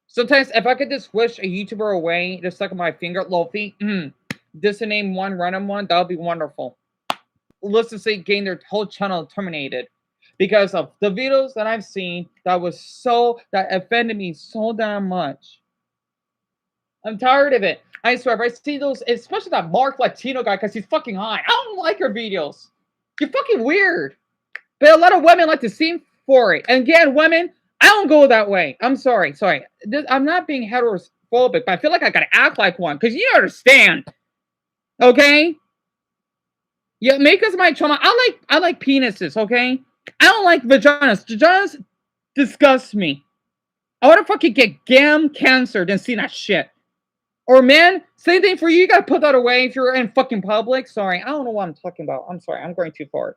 Sometimes, if I could just wish a YouTuber away, just stuck on my finger, Lofi, just to name one random one, that would be wonderful. Let's just say, gain their whole channel terminated because of the videos that I've seen that offended me so damn much. I'm tired of it. I swear, if I see those, especially that Mark Latino guy, because he's fucking high. I don't like your videos. You're fucking weird. But a lot of women like to see for it. And again, women, I don't go that way. I'm sorry. I'm not being heterophobic, but I feel like I gotta act like one because you understand. Okay? Yeah, make us my trauma. I like penises, okay? I don't like vaginas. Vaginas disgust me. I want to fucking get gam cancer than see that shit. Or man, same thing for you. You gotta put that away if you're in fucking public. Sorry, I don't know what I'm talking about. I'm sorry, I'm going too far.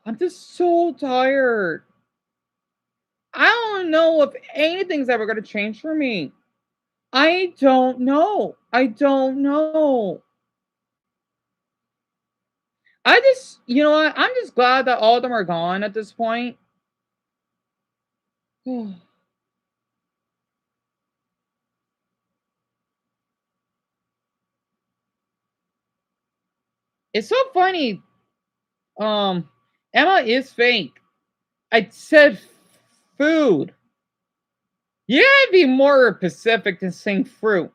I'm just so tired. I don't know if anything's ever gonna change for me. I don't know. I don't know. I just, you know what? I'm just glad that all of them are gone at this point. It's so funny. Um, Emma is fake. I said food. You gotta be more specific than saying fruit.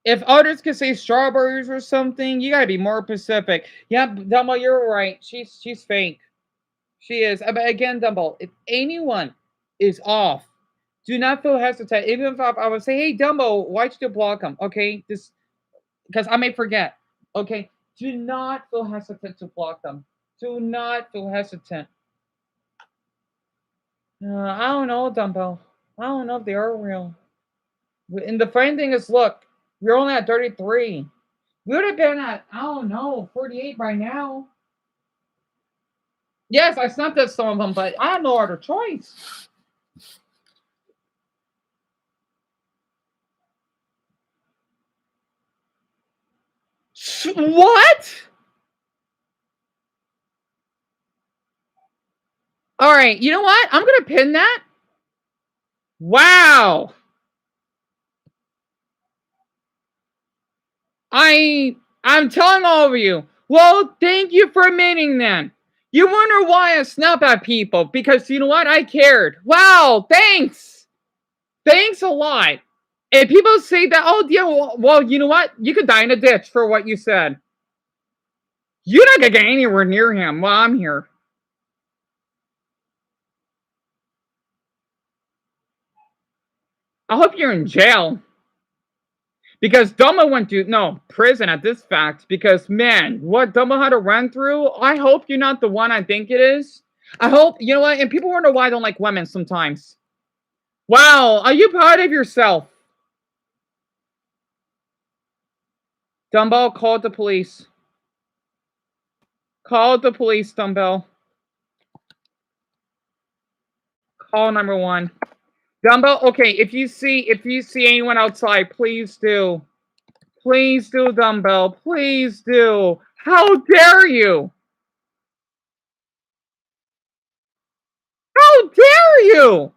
If others could say strawberries or something, you gotta be more specific. Yeah, Dumbo, you're right. She's fake. She is. But again, Dumbo, if anyone is off, do not feel hesitant. Even if I would say, "Hey, Dumbo, why'd you block him?" Okay, this because I may forget. Okay, do not feel hesitant to block them. Do not feel hesitant. I don't know, Dumbo. I don't know if they are real. And the funny thing is, look, we're only at 33. We would have been at, I don't know, 48 by now. Yes, I snapped at some of them, but I have no other choice. What? All right, you know what? I'm gonna pin that. Wow. I'm telling all of you. Well, thank you for admitting then. You wonder why I snap at people because you know what? I cared. Wow, thanks. Thanks a lot. And people say that, oh, yeah, well, you know what? You could die in a ditch for what you said. You're not gonna get anywhere near him while I'm here. I hope you're in jail. Because Dumbo went to no prison at this fact. Because man, what Dumbo had to run through, I hope you're not the one I think it is. I hope you know what, and people wonder why I don't like women sometimes. Wow, are you proud of yourself? Dumbo, call the police. Call the police, Dumbo. Call number one. Dumbo, okay, if you see anyone outside, please do. Please do, Dumbo. Please do. How dare you? How dare you?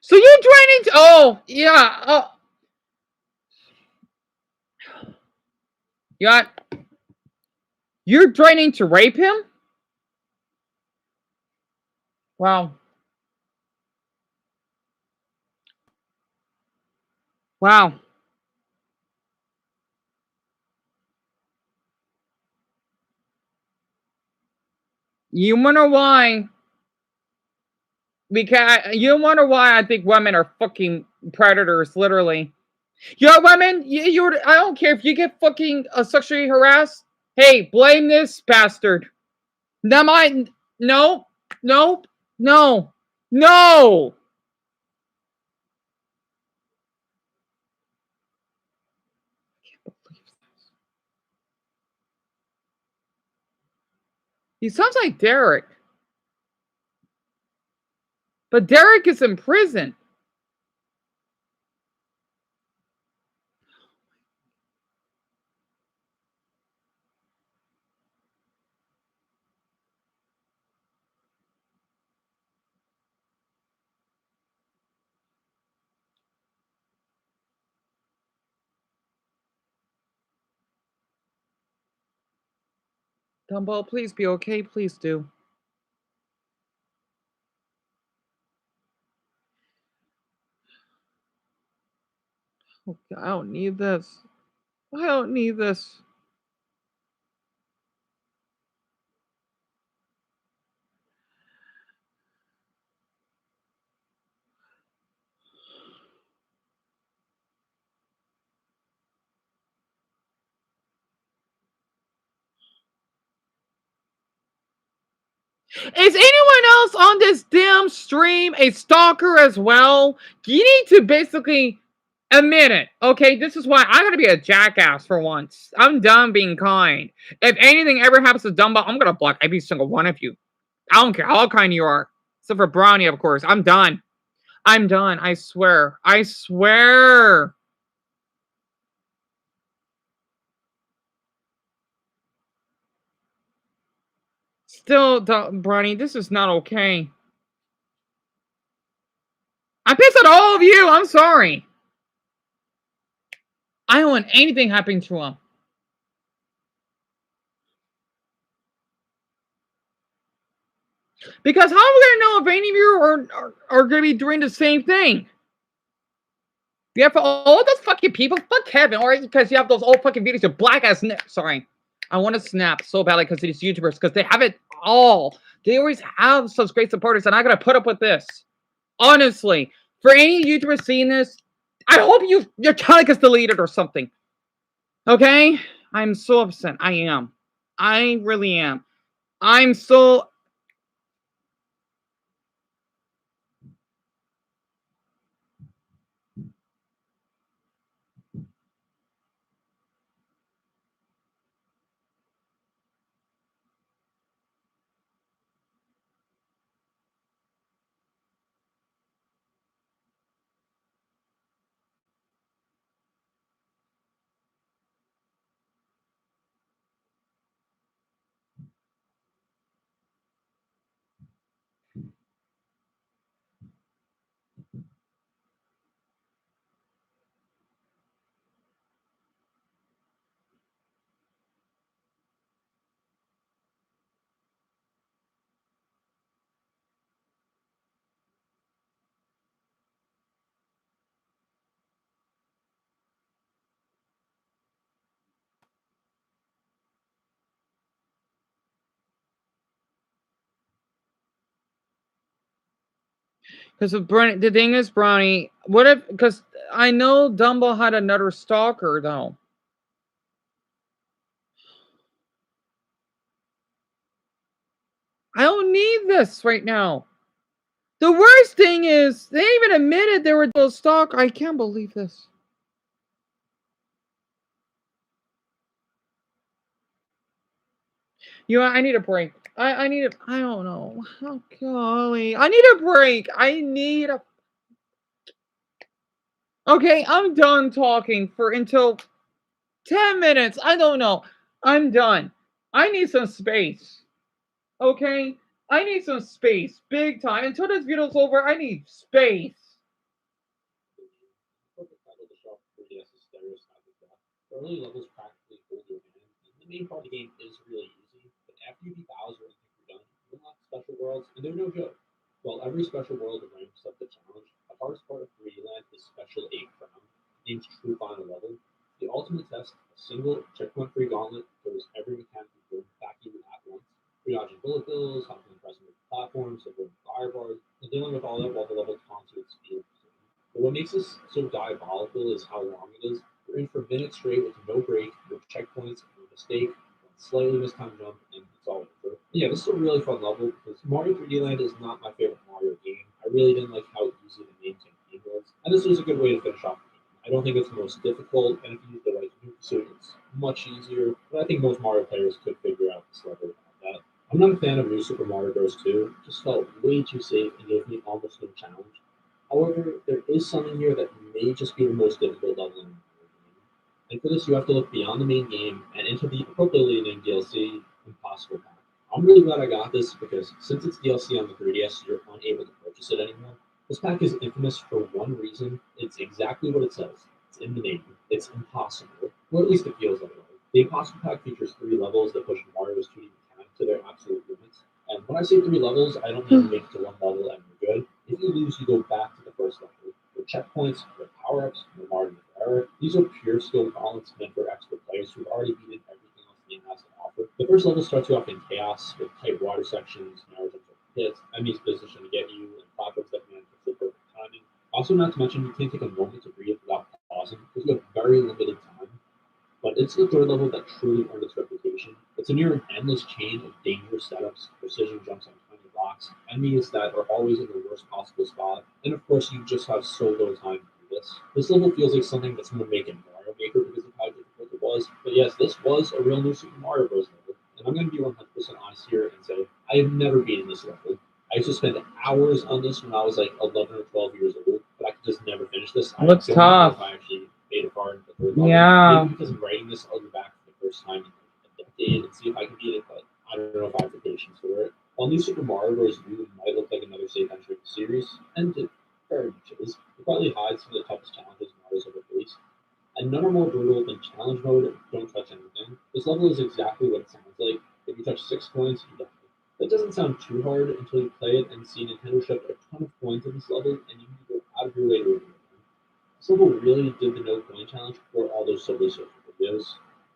So you're trying to oh yeah. Yeah. You're trying to rape him? Wow. Wow. You wonder why because you wonder why I think women are fucking predators, literally. You know, women, I don't care if you get fucking sexually harassed. Hey, blame this bastard. That might no, no, no, no. He sounds like Derek, but Derek is in prison. Dumbo, please be okay. Please do. Oh, I don't need this. I don't need this. Is anyone else on this damn stream a stalker as well? You need to basically admit it. Okay, this is why I gotta be a jackass for once. I'm done being kind. If anything ever happens to Dumbo, I'm gonna block every single one of you. I don't care how kind you are. Except for Brownie, of course. I'm done. I'm done. I swear. I swear. Still, Brownie, this is not okay. I'm pissed at all of you. I'm sorry. I don't want anything happening to him. Because how are we going to know if any of you are going to be doing the same thing? Yeah, for all those fucking people, fuck Kevin, or because you have those old fucking videos of black ass. Sorry, I want to snap so badly because these YouTubers, because they have it all. They always have such great supporters, and I gotta put up with this. Honestly, for any YouTuber seeing this, I hope your account gets deleted or something. Okay, I'm so upset. I am. I really am. I'm so. Because the thing is, Brownie, what if? Because I know Dumbo had another stalker though. I don't need this right now. The worst thing is, they even admitted there were those stalk. I can't believe this. You know, I need a break. I need a. I don't know. Oh golly, I need a break. I need a. Okay, I'm done talking for until 10 minutes. I don't know. I'm done. I need some space. Okay, I need some space, big time. Until this video's over, I need space. Early levels practically hold your hand, and the main part of the game is really easy, but after you beat Bowser and think you're done, you unlock special worlds, and they're no joke. While every special world ramps up the challenge, the hardest part of 3D Land is Special 8 Crown, named True Final Level. The ultimate test, a single checkpoint-free gauntlet, throws every mechanic you back even at once. You're dodging bullet bills, hopping across platforms, avoiding firebars, and dealing with all that while the level taunts you at speed. But what makes this so diabolical is how long it is. You're in for minutes straight with no break, no checkpoints, no mistake, one slightly mistimed jump, and it's all over. Yeah, this is a really fun level because Mario 3D Land is not my favorite Mario game. I really didn't like how easy the main campaign was, and this was a good way to finish off the game. I don't think it's the most difficult, and if you use the right nuke suit, it's much easier. But I think most Mario players could figure out this level without that. I'm not a fan of New Super Mario Bros. 2. It just felt way too safe and gave me almost no challenge. However, there is something here that may just be the most difficult level in the game. And for this, you have to look beyond the main game and into the appropriately named DLC, Impossible Pack. I'm really glad I got this because since it's DLC on the 3DS, you're unable to purchase it anymore. This pack is infamous for one reason. It's exactly what it says. It's in the name. It's impossible. Or at least it feels that way. The Impossible Pack features 3 levels that push Mario's 2D mechanics to their absolute limits. And when I say 3 levels, I don't mean make it to one level and you're good. If you lose, you go back to the first level. No checkpoints, no power ups, no Mario These are pure skill balance meant for expert players who've already beaten everything else the game has to offer. The first level starts you off in chaos with tight water sections, narrow jumps over pits, enemies positioned to get you, and platforms that man for perfect timing. Also, not to mention, you can't take a moment to breathe without pausing because you have very limited time. But it's the third level that truly earned its reputation. It's a near endless chain of dangerous setups, precision jumps on tiny rocks, enemies that are always in the worst possible spot, and of course you just have so little time to do this. This level feels like something that someone made in Mario Maker because of how difficult it was. But yes, this was a real new Super Mario Bros. Level, and I'm going to be 100% honest here and say I have never beaten this level. I used to spend hours on this when I was like 11 or 12 years old, but I could just never finish this. It looks don't know tough. if I actually made it far in the third level. Yeah. Maybe because I'm writing this, I'll go back for the first time in like a decade and see if I can beat it, but I don't know if I have the patience for it. While New Super Mario Bros. U might look like another safe entry in the series, and it very much is, it probably hides some of the toughest challenges Mario's ever faced. And none are more brutal than challenge mode and don't touch anything. This level is exactly what it sounds like. If you touch 6 coins, you die. That doesn't sound too hard until you play it and see Nintendo shove a ton of coins in this level, and you need to go out of your way to avoid them. This level really did the no coin challenge before all those Subway Surfer videos.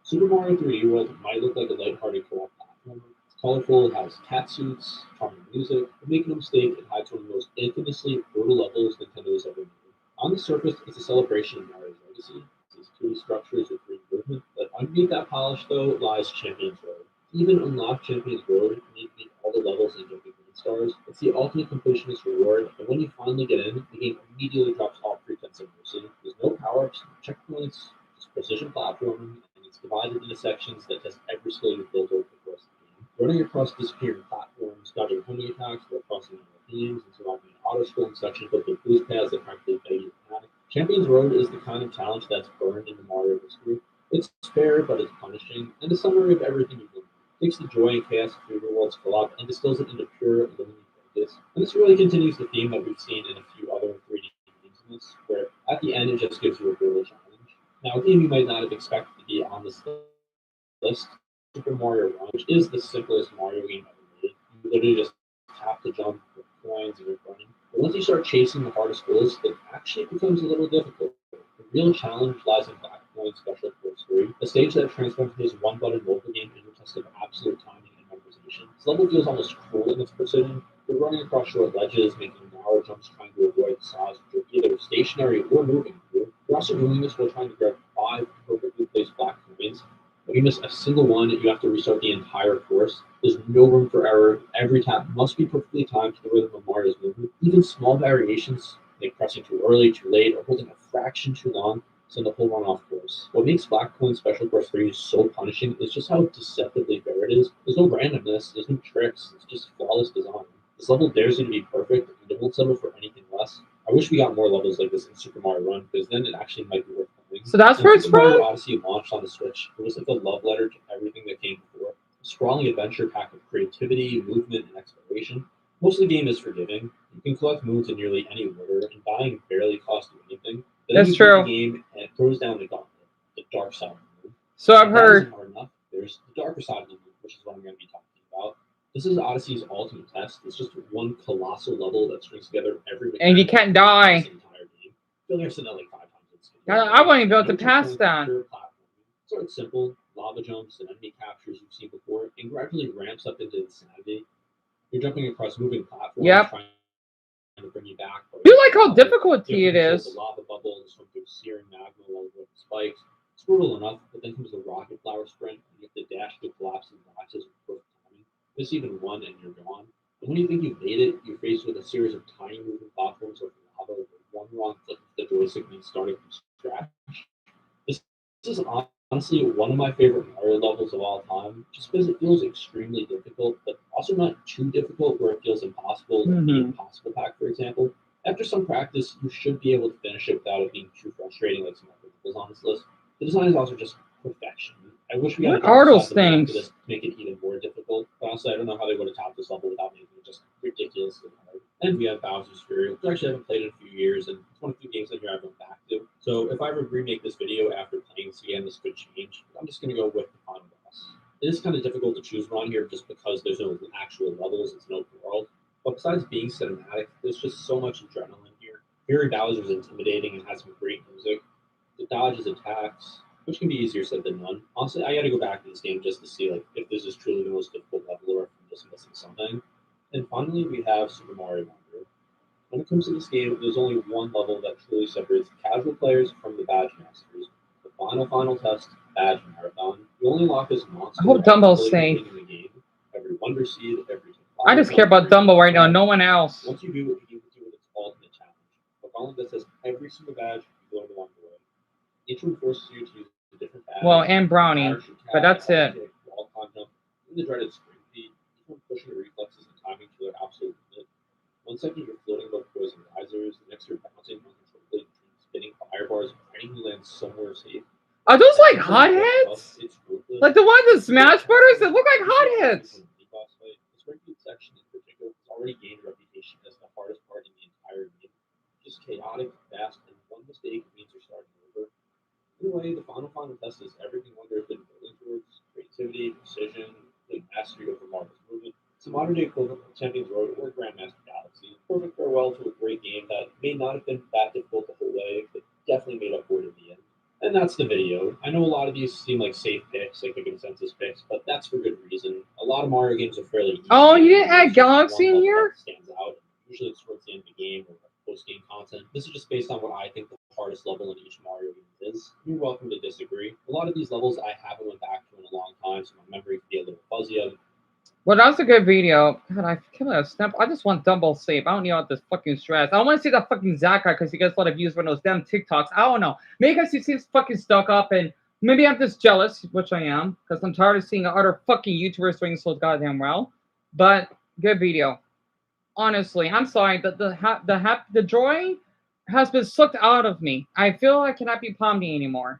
Super Mario 3D World might look like a lighthearted co-op platformer. It's colorful, it has cat suits, charming music, but make no mistake, it hides one of the most infamously brutal levels Nintendo has ever made. On the surface, it's a celebration of Mario's legacy. These 2D structures with free movement, but underneath that polish, though, lies Champions Road. Even unlock Champions Road, you need to beat all the levels and get the green stars. It's the ultimate completionist reward, and when you finally get in, the game immediately drops all pretense of mercy. There's no power-ups, no checkpoints, just precision platforming, and it's divided into sections that test every skill you've built over the course of the game. Running across disappearing platforms, dodging homing attacks, or crossing enemy teams, and surviving an auto-scrolling section built with boost paths that practically beg you to panic. Champions Road is the kind of challenge that's burned into Mario history. It's fair, but it's punishing, and a summary of everything you've learned. It takes the joy and chaos of 3D worlds collab and distills it into pure, illuminating focus. And this really continues the theme that we've seen in a few other 3D games in this, where at the end it just gives you a brutal challenge. Now, a game you might not have expected to be on this list, Super Mario Run, which is the simplest Mario game ever made. You literally just tap to jump with coins and you're running. But once you start chasing the hardest goals, it actually becomes a little difficult. The real challenge lies in Black Coin Special Force 3, a stage that transforms his one-button mobile game into a test of absolute timing and memorization. This level feels almost cruel in its precision. You're running across short ledges, making narrow jumps, trying to avoid saws which are either stationary or moving. You're also doing this while trying to grab 5 perfectly placed black coins. If you miss a single one, you have to restart the entire course. There's no room for error. Every tap must be perfectly timed to the rhythm of Mario's movement. Even small variations, like pressing too early, too late, or holding a fraction too long, send the whole run off course. What makes Black Coin Special Course 3 so punishing is just how deceptively fair it is. There's no randomness, there's no tricks, it's just flawless design. This level dares you to be perfect, and it won't settle for anything less. I wish we got more levels like this in Super Mario Run, because then it actually might be worth playing. So that's where it's Super Mario from? Odyssey launched on the Switch. It was like a love letter to everything that came before. A sprawling adventure packed with creativity, movement, and exploration. Most of the game is forgiving. You can collect moons in nearly any order, and dying barely costs you anything. But then That's you beat true. the game, and it throws down the gauntlet, the dark side of the moon. So I've If that heard. isn't hard enough, there's the darker side of the moon, which is what I'm going to be talking about. This is Odyssey's ultimate test. It's just one colossal level that strings together every mechanic And you can't across die. the entire game. I feel like I've said that like 5 times. It's I wouldn't even be able no to pass checkpoints, that. pure platforming. Starts simple, lava jumps and enemy captures you've seen before, and gradually ramps up into insanity. You're jumping across moving platforms, Yep. trying to bring you back. I do like how difficult it is. The lava bubbles, swim through searing magma along with spikes. It's brutal enough, but then comes the rocket flower sprint, and you have to dash through collapsing boxes with perfect timing. Miss even one, and you're gone. And when you think you've made it, you're faced with a series of tiny moving platforms of lava where one wrong click of the joystick means starting from scratch. This is honestly one of my favorite Mario levels of all time, just because it feels extremely difficult, but also not too difficult where it feels impossible, like the Impossible Pack, for example. After some practice, you should be able to finish it without it being too frustrating like some other levels on this list. The design is also just perfection. I wish we had a What are dark those side to things? this to make it even more difficult. But honestly, I don't know how they would have topped this level without making it just ridiculously hard. And we have Bowser's Fury, which I actually haven't played in a few years, and it's one of the few games that I went back to. So if I were to remake this video after playing this again, this could change. I'm just going to go with the final boss. It is kind of difficult to choose one here just because there's no actual levels, it's an open world. But besides being cinematic, there's just so much adrenaline here. Fury Bowser is intimidating and has some great music. The It dodges attacks, which can be easier said than done. Honestly, I gotta go back to this game just to see like if this is truly the most difficult level or if I'm just missing something. And finally, we have Super Mario Wonder. When it comes to this game, there's only one level that truly separates casual players from the badge masters. The final test, Badge Marathon. You only unlock this monster I hope after Dumbo's fully safe. completing the game. Every Wonder Seed, every I just care about Dumbo right now, no one else. Once you do it, you can do its ultimate challenge. A gauntlet that says every single badge you learn along the way. Each one forces you to use a different badge. Well, and Brownie, but that's it. Wall climb jump, and the dreaded spring feet. Each one pushing your reflexes and timing to their absolute limit. 1 second you're floating above poison risers, the next you're bouncing uncontrollably, spinning fire bars, praying you land somewhere safe. Are those like hotheads? Like the ones in Smash Brothers that look like hotheads? The spring feet section in particular has already gained a reputation as the hardest part in the entire game. Just chaotic, fast, and one mistake means you're starting over. Anyway, the final test is everything Wonder has been building towards: creativity, precision, the mastery over Marvel's movement. It's a modern day equivalent of Champions Road or Grandmaster Galaxy. Perfect farewell to a great game that may not have been that difficult the whole way, but definitely made up for it in the end. And that's the video. I know a lot of these seem like safe picks, like the consensus picks, but that's for good reason. A lot of Mario games are fairly easy. Oh, you didn't add Galaxy in here? Stands out. Usually it's towards the end of the game or post-game content. This is just based on what I think the hardest level in each Mario game is. You're welcome to disagree. A lot of these levels I haven't went back to in a long time, so my memory could be a little fuzzy of. Well, that was a good video. God, I can't believe snap. I just want Dumbo safe. I don't need all this fucking stress. I want to see that fucking Zach guy because he gets a lot of views from those damn TikToks. I don't know. Maybe because he seems fucking stuck up and maybe I'm just jealous, which I am, because I'm tired of seeing other fucking YouTubers doing so goddamn well. But good video. Honestly, I'm sorry that the joy has been sucked out of me. I feel I cannot be Pomni anymore.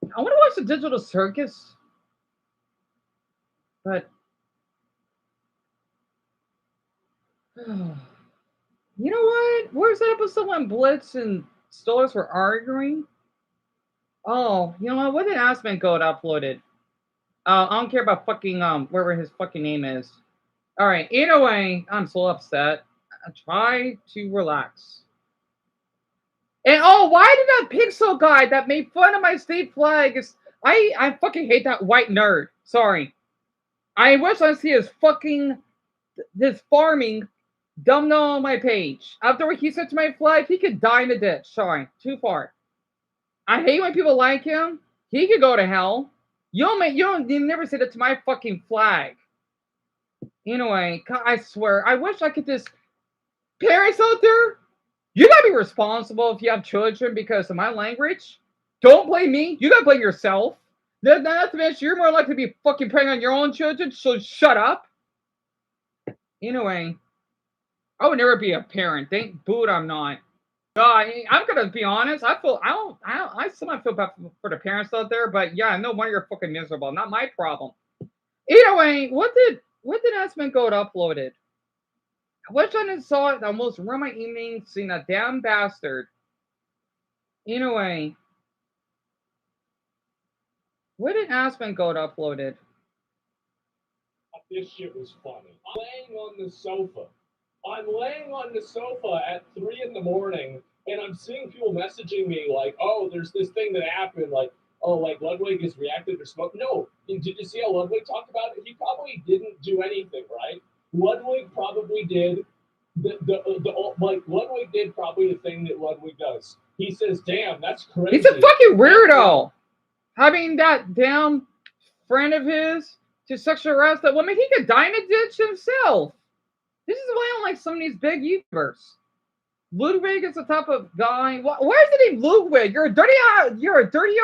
I want to watch the Digital Circus. But you know what? Where's that episode when Blitz and Stolas were arguing? Oh, you know what? What did Aspen Gold uploaded? I don't care about fucking whatever his fucking name is. All right. Anyway, I'm so upset. I try to relax. And oh, why did that Pixel guy that made fun of my state flag is I fucking hate that white nerd. Sorry. I wish I see his fucking this farming dumb on my page. After what he said to my flag, he could die in a ditch. Sorry, too far. I hate when people like him. He could go to hell. You never say that to my fucking flag. Anyway, I swear, I wish I could just parents out there. You gotta be responsible if you have children because of my language. Don't blame me. You gotta blame yourself. Not to mention, you're more likely to be fucking preying on your own children, so shut up. Anyway, I would never be a parent. Thank Buddha I'm not. I'm gonna be honest. I somewhat feel bad for the parents out there, but yeah, no wonder you're fucking miserable. Not my problem. Anyway, what did Aspen Gold uploaded? I wish I didn't saw it. I almost ruined my evening seeing that damn bastard. Anyway. What did Aspen Gold uploaded? This shit was funny. I'm laying on the sofa at 3 in the morning, and I'm seeing people messaging me like, "Oh, there's this thing that happened." Like, "Oh, like Ludwig has reacted to smoke." No, did you see how Ludwig talked about it? He probably didn't do anything, right? Ludwig probably did Ludwig did probably the thing that Ludwig does. He says, "Damn, that's crazy." He's a fucking weirdo. Having that damn friend of his to sexually harass that woman, he could die in a ditch himself. This is why I don't like some of these big YouTubers. Ludwig is the type of guy. Why is the name Ludwig? You're a dirty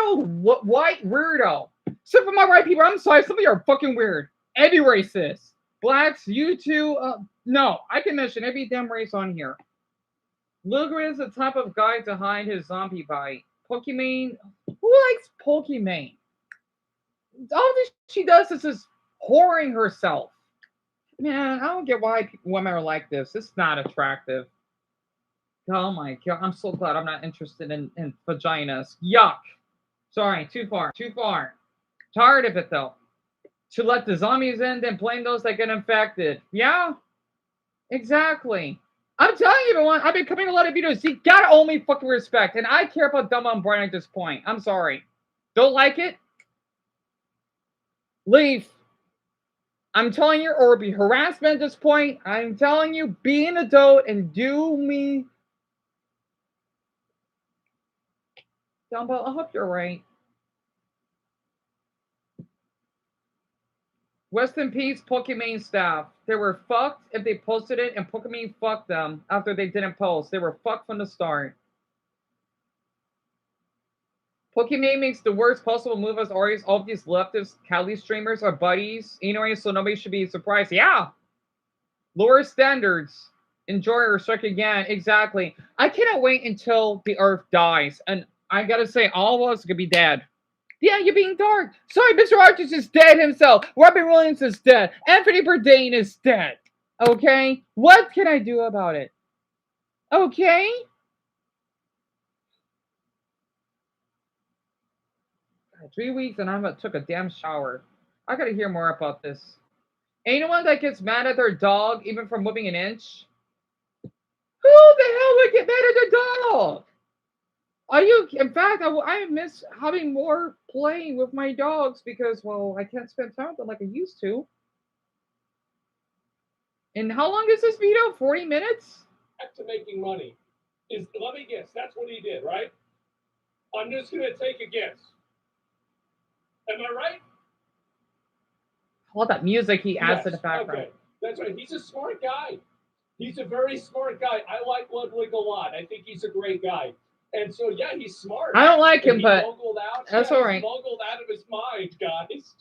old white weirdo. Except for my white people, I'm sorry, some of you are fucking weird. Every racist. Blacks, you too. No, I can mention every damn race on here. Ludwig is the type of guy to hide his zombie bite. Pokimane. Who likes Pokimane? All this she does is just whoring herself. Man, I don't get why women are like this. It's not attractive. Oh my god, I'm so glad I'm not interested in vaginas. Yuck. Sorry, too far. Tired of it though. To let the zombies in, then blame those that get infected. Yeah, exactly. I'm telling you, everyone, I've been coming to a lot of videos. You gotta owe me fucking respect. And I care about Dumbo and Brian at this point. I'm sorry. Don't like it? Leave. I'm telling you, or be harassment at this point. I'm telling you, be an adult and do me. Dumbo, I hope you're right. Rest in peace, Pokimane staff. They were fucked if they posted it, and Pokimane fucked them after they didn't post. They were fucked from the start. Pokimane makes the worst possible move as always. All of these leftist Cali streamers are buddies. Anyway, so nobody should be surprised. Yeah! Lower standards. Enjoy or strike again. Exactly. I cannot wait until the Earth dies. And I gotta say, all of us could be dead. Yeah, you're being dark. Sorry, Mr. Archers is dead himself. Robin Williams is dead. Anthony Bourdain is dead. Okay? What can I do about it? Okay? God, 3 weeks and I took a damn shower. I gotta hear more about this. Anyone that gets mad at their dog, even for moving an inch? Who the hell would get mad at their dog? Are you? In fact, I miss having more playing with my dogs because, well, I can't spend time with them like I used to. And how long is this video? 40 minutes? Back to making money. Let me guess. That's what he did, right? I'm just gonna take a guess. Am I right? All that music he adds to Yes, the background. Okay. That's right. He's a smart guy. He's a very smart guy. I like Ludwig a lot. I think he's a great guy. And so, yeah, he's smart. I don't like him, but that's all right. He's bungled out of his mind, guys.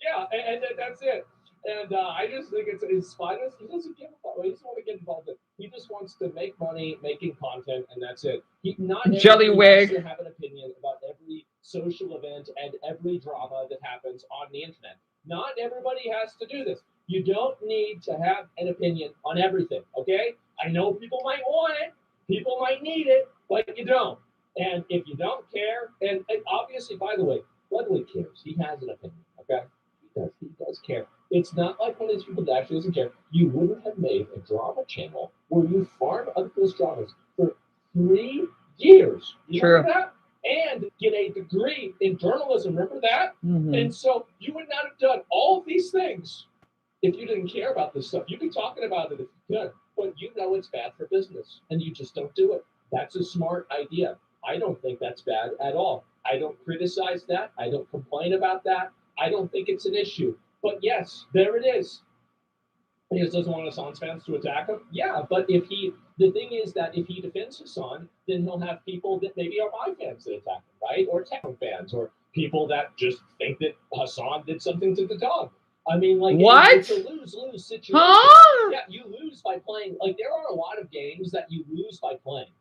Yeah, and that's it. And I just think it's fine. He doesn't give a fuck. He doesn't want to get involved in it. He just wants to make money, making content, and that's it. Not Jellywig has to have an opinion about every social event and every drama that happens on the internet. Not everybody has to do this. You don't need to have an opinion on everything, okay? I know people might want it, people might need it, but you don't. And if you don't care, and obviously, by the way, Ludwig cares. He has an opinion, okay? He does care. It's not like one of these people that actually doesn't care. You wouldn't have made a drama channel where you farm other people's dramas for 3 years. You remember that? And get a degree in journalism. Remember that? Mm-hmm. And so you would not have done all of these things if you didn't care about this stuff. You'd be talking about it if you could, but you know it's bad for business, and you just don't do it. That's a smart idea. I don't think that's bad at all. I don't criticize that. I don't complain about that. I don't think it's an issue. But yes, there it is. He just doesn't want Hassan's fans to attack him. Yeah, but the thing is that if he defends Hassan, then he'll have people that maybe are my fans that attack him, right? Or Techno fans, or people that just think that Hassan did something to the dog. I mean, like, what? It's a lose-lose situation. Huh? Yeah, you lose by playing. Like, there are a lot of games that you lose by playing.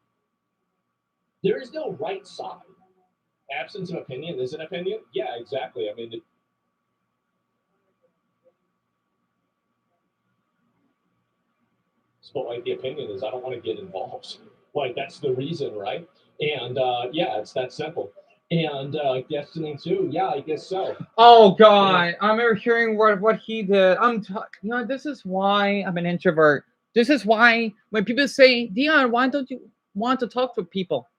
There is no right side. Absence of opinion is an opinion? Yeah, exactly. I mean, but like the opinion is I don't want to get involved. Like that's the reason, right? And yeah, it's that simple. And Destiny 2, yeah, I guess so. Oh God, I'm hearing what he did. This is why I'm an introvert. This is why when people say, Dion, why don't you want to talk to people?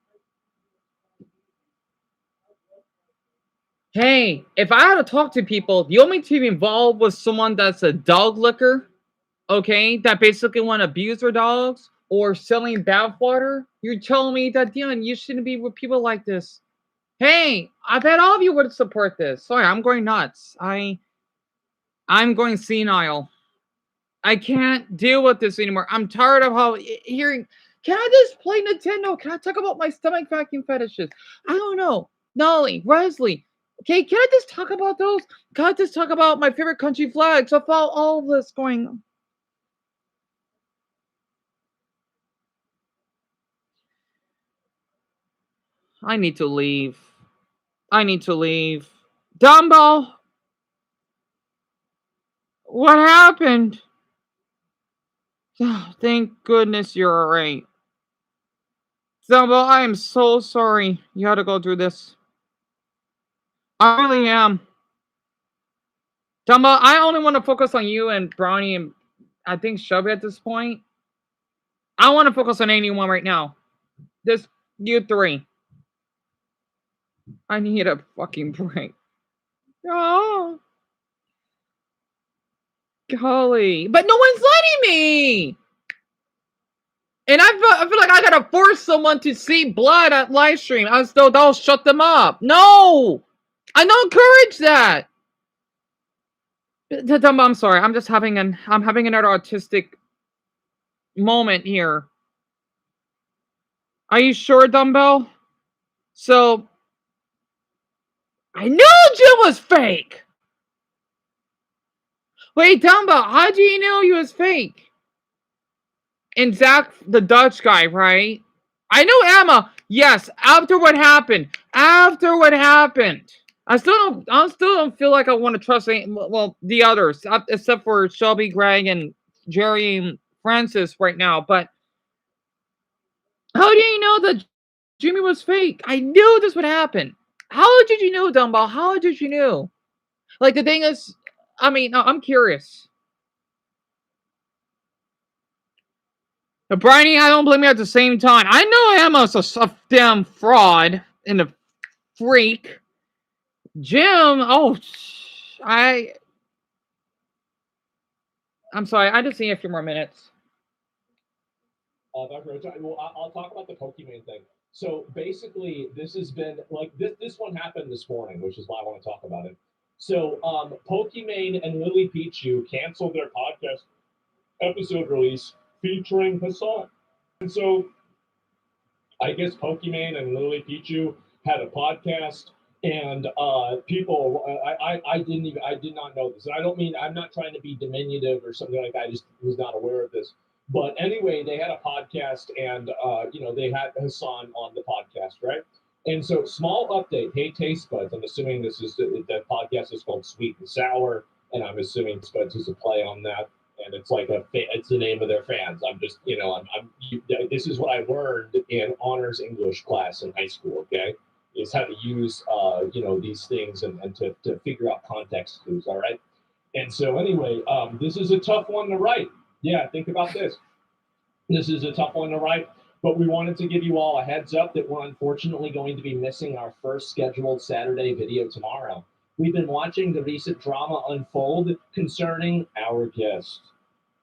Hey, if I had to talk to people, the only to be involved was someone that's a dog licker, okay, that basically want to abuse their dogs or selling bathwater. You're telling me that, Dion, you shouldn't be with people like this. Hey, I bet all of you would support this. Sorry, I'm going nuts. I'm going senile. I can't deal with this anymore. I'm tired of hearing, can I just play Nintendo? Can I talk about my stomach vacuum fetishes? I don't know. Nolly, Wesley. Okay, can I just talk about those? Can I just talk about my favorite country flags? About all of this going on? I need to leave. Dumbo! What happened? Oh, thank goodness you're alright. Dumbo, I am so sorry you had to go through this. I really am. Dumbo, I only want to focus on you and Brownie and I think Shelby at this point. I want to focus on anyone right now. Just you three. I need a fucking break. Oh, golly. But no one's letting me. And I feel like I gotta force someone to see blood at live stream. I still don't shut them up. No, I don't encourage that. I'm sorry. I'm having another autistic moment here. Are you sure, Dumbbell? So I knew Jim was fake. Wait, Dumbbell, how do you know he was fake? And Zach, the Dutch guy, right? I know Emma. Yes, after what happened. After what happened. I still don't feel like I want to trust the others, except for Shelby, Greg, and Jerry and Francis right now. But how do you know that Jimmy was fake? I knew this would happen. How did you know, Dumbbell? How did you know? Like, the thing is, I mean, I'm curious. But Bryony, I don't blame you at the same time. I know Emma's a damn fraud and a freak. Jim, I'm sorry, I just need a few more minutes. Dr. Well, I'll talk about the Pokemon thing. So basically, this has been like this one happened this morning, which is why I want to talk about it. So Pokemon and Lily Pichu canceled their podcast episode release featuring Hassan. And so I guess Pokemon and Lily Pichu had a podcast, and people I did not know this. And I don't mean, I'm not trying to be diminutive or something like that. I just was not aware of this. But anyway, they had a podcast, and they had Hassan on the podcast, right? And so, small update. Hey, Taste Buds. I'm assuming this is the podcast is called Sweet and Sour, and I'm assuming Spuds is a play on that. And it's like it's the name of their fans. I'm just, this is what I learned in honors English class in high school. Okay, is how to use these things and to figure out context clues. All right. And so anyway, this is a tough one to write. Yeah, think about this. This is a tough one to write, but we wanted to give you all a heads up that we're unfortunately going to be missing our first scheduled Saturday video tomorrow. We've been watching the recent drama unfold concerning our guest,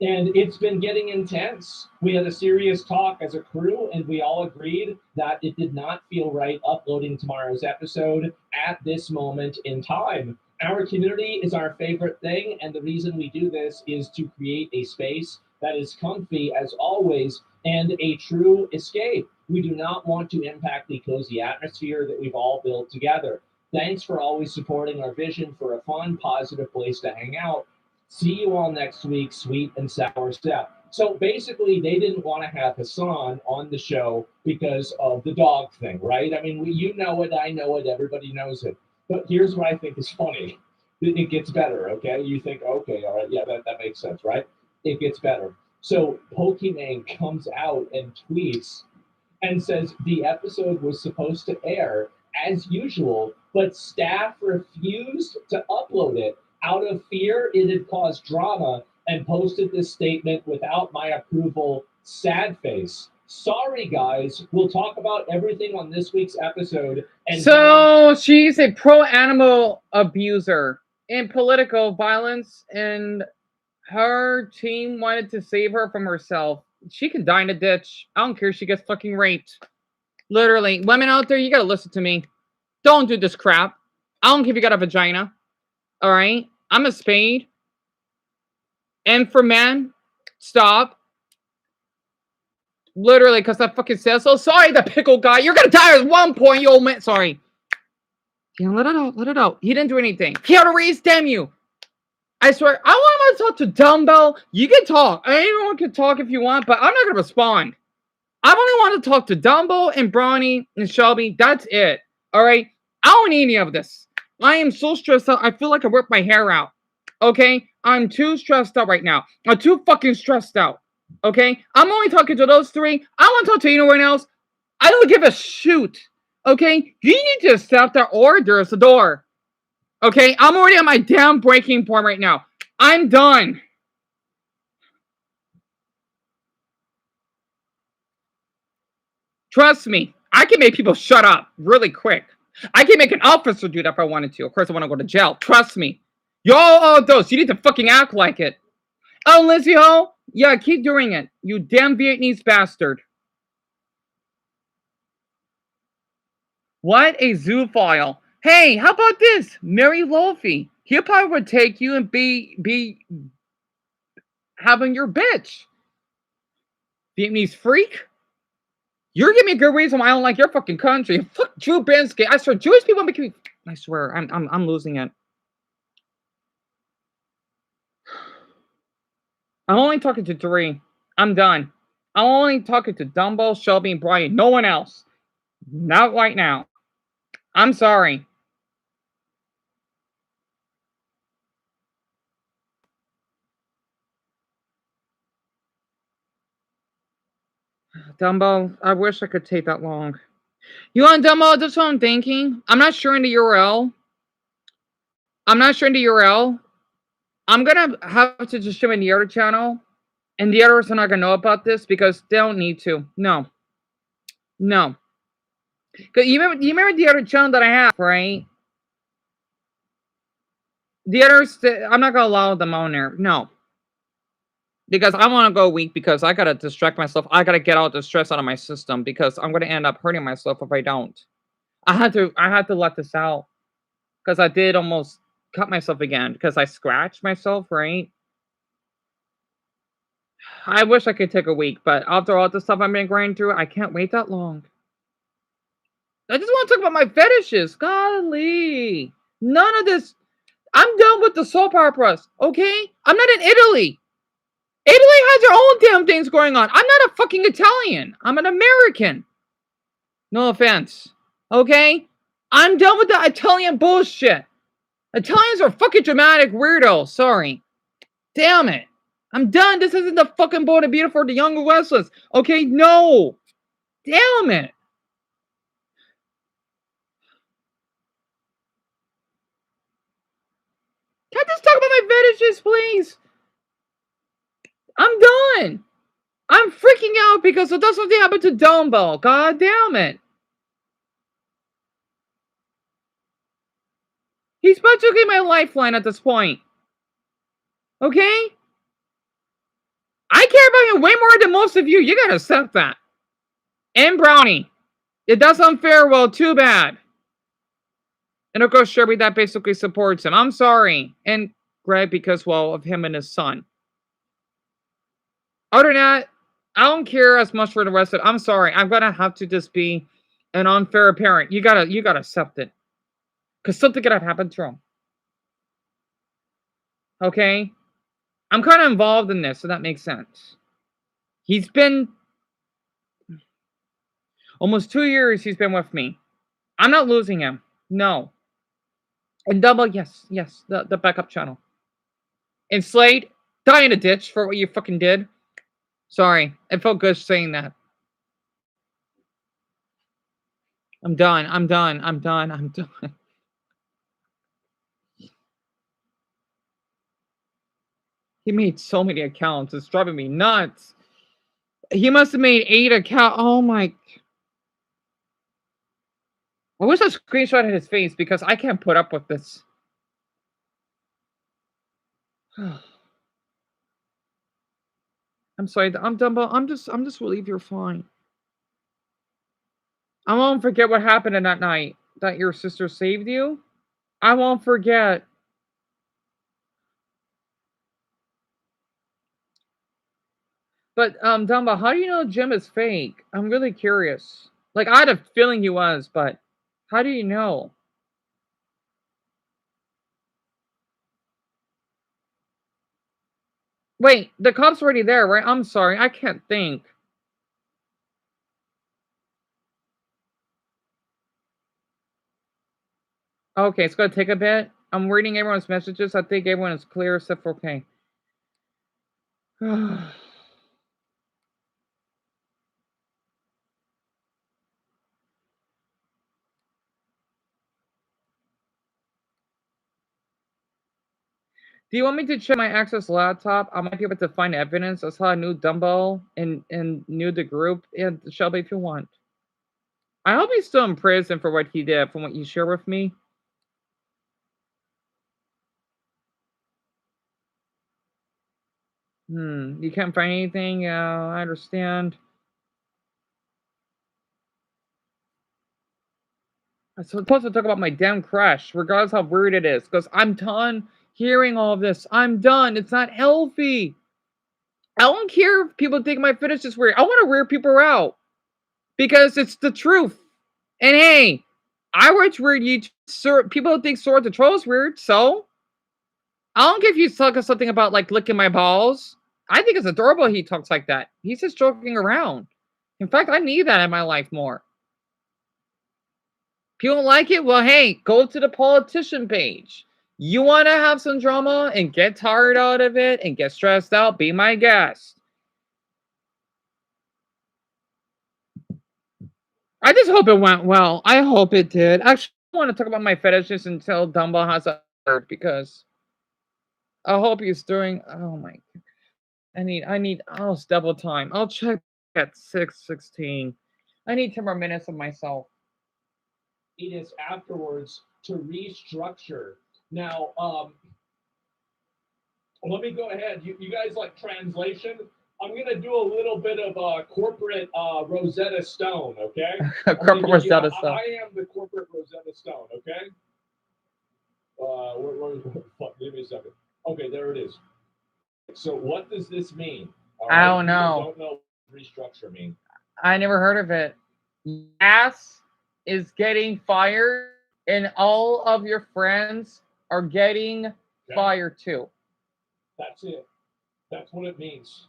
and it's been getting intense. We had a serious talk as a crew, and we all agreed that it did not feel right uploading tomorrow's episode at this moment in time. Our community is our favorite thing, and the reason we do this is to create a space that is comfy as always and a true escape. We do not want to impact the cozy atmosphere that we've all built together. Thanks for always supporting our vision for a fun, positive place to hang out. See you all next week, Sweet and Sour Step. So basically, they didn't want to have Hassan on the show because of the dog thing, right? I mean, you know it, I know it, everybody knows it. But here's what I think is funny. It gets better, okay? You think, okay, all right, yeah, that makes sense, right? It gets better. So Pokemon comes out and tweets and says the episode was supposed to air as usual, but staff refused to upload it out of fear it had caused drama, and posted this statement without my approval, sad face. Sorry, guys. We'll talk about everything on this week's episode. And so she's a pro-animal abuser in political violence, and her team wanted to save her from herself. She can die in a ditch. I don't care if she gets fucking raped. Literally. Women out there, you gotta listen to me. Don't do this crap. I don't care if you got a vagina. Alright? I'm a spade. And for men, stop. Literally, because that fucking says so. Sorry, the pickle guy. You're gonna die at one point, you old man. Sorry. Yeah, let it out. Let it out. He didn't do anything. He had a raise, damn you. I swear, I want to talk to Dumbbell. You can talk. Anyone can talk if you want, but I'm not going to respond. I only want to talk to Dumbbell and Bronny and Shelby. That's it. All right? I don't need any of this. I am so stressed out. I feel like I ripped my hair out. Okay? I'm too stressed out right now. I'm too fucking stressed out. Okay? I'm only talking to those three. I don't want to talk to anyone else. I don't give a shoot. Okay? You need to stop that or there's the door. Okay, I'm already at my damn breaking point right now. I'm done. Trust me, I can make people shut up really quick. I can make an officer do that if I wanted to. Of course, I want to go to jail. Trust me. Y'all adults, you need to fucking act like it. Oh, Lindsey Ho? Yeah, keep doing it. You damn Vietnamese bastard. What a zoophile. Hey, how about this? Mary Lofi. He probably would take you and be having your bitch. Vietnamese freak? You're giving me a good reason why I don't like your fucking country. Fuck Drew Binsky. I swear, Jewish people make me. I swear, I'm losing it. I'm only talking to 3. I'm done. I'm only talking to Dumbo, Shelby, and Brian. No one else. Not right now. I'm sorry. Dumbo, I wish I could take that long. You want Dumbo? That's what I'm thinking. I'm not sure in the URL. I'm gonna have to just show in the other channel, and the others are not gonna know about this because they don't need to. No. Cause you remember the other channel that I have, right? The others, I'm not gonna allow them on there. No. Because I want to go weak because I gotta distract myself. I gotta get all the stress out of my system because I'm gonna end up hurting myself if I don't. I had to let this out because I did almost cut myself again because I scratched myself, right? I wish I could take a week, but after all the stuff I've been going through, I can't wait that long. I just want to talk about my fetishes. Golly. None of this. I'm done with the soap operas, okay? I'm not in Italy. Italy has their own damn things going on. I'm not a fucking Italian. I'm an American. No offense. Okay? I'm done with the Italian bullshit. Italians are fucking dramatic weirdos. Sorry. Damn it. I'm done. This isn't the fucking Bold and Beautiful for the Young and Restless. Okay? No. Damn it. Can I just talk about my fetishes, please? I'm done. I'm freaking out because that's what happened to Dumbo. God damn it. He's basically my lifeline at this point. Okay? I care about him way more than most of you. You gotta accept that. And Brownie. It does unfair, well, too bad. And of course, Sherby, that basically supports him. I'm sorry. And Greg, because, well, of him and his son. Other than that, I don't care as much for the rest of it. I'm sorry. I'm gonna have to just be an unfair parent. You gotta accept it. Because something could have happened to him. Okay? I'm kind of involved in this, so that makes sense. He's been almost 2 years he's been with me. I'm not losing him. No. And Double, yes, the backup channel. And Slade, die in a ditch for what you fucking did. Sorry, it felt good saying that. I'm done. He made so many accounts. It's driving me nuts. He must have made 8 accounts. Oh my. I wish I screenshotted his face because I can't put up with this. I'm sorry. I'm Dumbo. I'm just relieved you're fine. I won't forget what happened in that night that your sister saved you. I won't forget. But Dumbo, how do you know Jim is fake? I'm really curious. Like I had a feeling he was, but how do you know? Wait, the cop's already there, right? I'm sorry, I can't think. Okay, it's gonna take a bit. I'm reading everyone's messages. I think everyone is clear except for okay. Do you want me to check my Access laptop? I might be able to find evidence. I saw a new Dumbo and knew the group. And Shelby, if you want. I hope he's still in prison for what he did, from what you share with me. You can't find anything? Yeah, I understand. I'm supposed to talk about my damn crush, regardless how weird it is, because I'm done hearing all of this. I'm done. It's not healthy. I don't care if people think my fetish is weird. I want to weird people out because it's the truth. And hey, I watch weird YouTube. People think Sword the Troll is weird, so I don't care if you talk something about like licking my balls. I think it's adorable he talks like that. He's just joking around. In fact, I need that in my life more. If you don't like it, well, hey, go to the politician page. You want to have some drama and get tired out of it and get stressed out, be my guest. I just hope it went well. I hope it did. Actually, I want to talk about my fetishes until Dumbo has a word because I hope he's doing. Oh my! I need. Oh, it's double time. I'll check at 6:16. I need 10 more minutes of myself. It is afterwards to restructure. Now, let me go ahead. You guys like translation? I'm gonna do a little bit of corporate Rosetta Stone, okay? Corporate Rosetta Stone. I am the corporate Rosetta Stone, okay? Give me a second. Okay, there it is. So what does this mean? I don't know. I don't know what restructure mean. I never heard of it. Ass is getting fired, and all of your friends are getting fired too. That's it. That's what it means.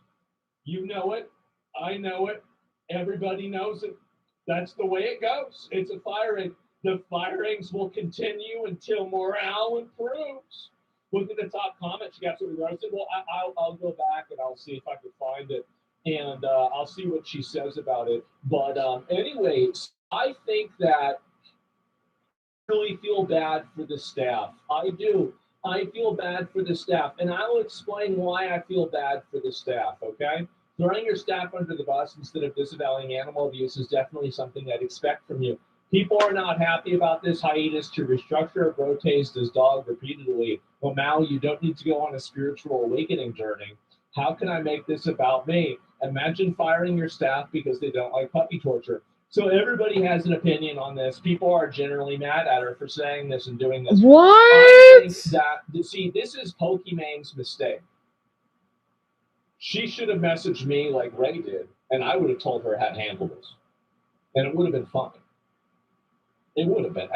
You know it. I know it. Everybody knows it. That's the way it goes. It's a firing. The firings will continue until morale improves. Look at the top comment. She got something roasted. Well, I'll go back and I'll see if I can find it, and I'll see what she says about it. But anyways, I think that I really feel bad for the staff. I do. I feel bad for the staff, and I'll explain why I feel bad for the staff, okay? Throwing your staff under the bus instead of disavowing animal abuse is definitely something I'd expect from you. People are not happy about this hiatus to restructure. Bro tased his dog repeatedly. Well, Mal, you don't need to go on a spiritual awakening journey. How can I make this about me? Imagine firing your staff because they don't like puppy torture. So everybody has an opinion on this. People are generally mad at her for saying this and doing this. What? I think that, see, this is Pokimang's mistake. She should have messaged me like Ray did, and I would have told her how to handle this. And it would have been fine. It would have been.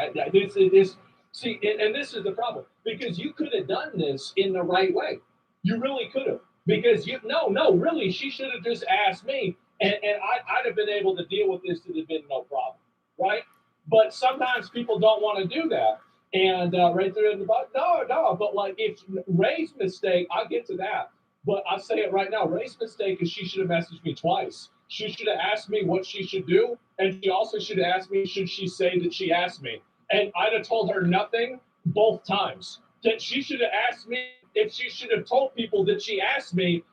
See, and this is the problem. Because you could have done this in the right way. You really could have. Because really, she should have just asked me, and I'd have been able to deal with this. It would have been no problem, right? But sometimes people don't want to do that. And right there in the butt, no. But like, if Ray's mistake, I'll get to that. But I'll say it right now. Ray's mistake is she should have messaged me twice. She should have asked me what she should do, and she also should have asked me, should she say that she asked me? And I'd have told her nothing both times. That she should have asked me if she should have told people that she asked me,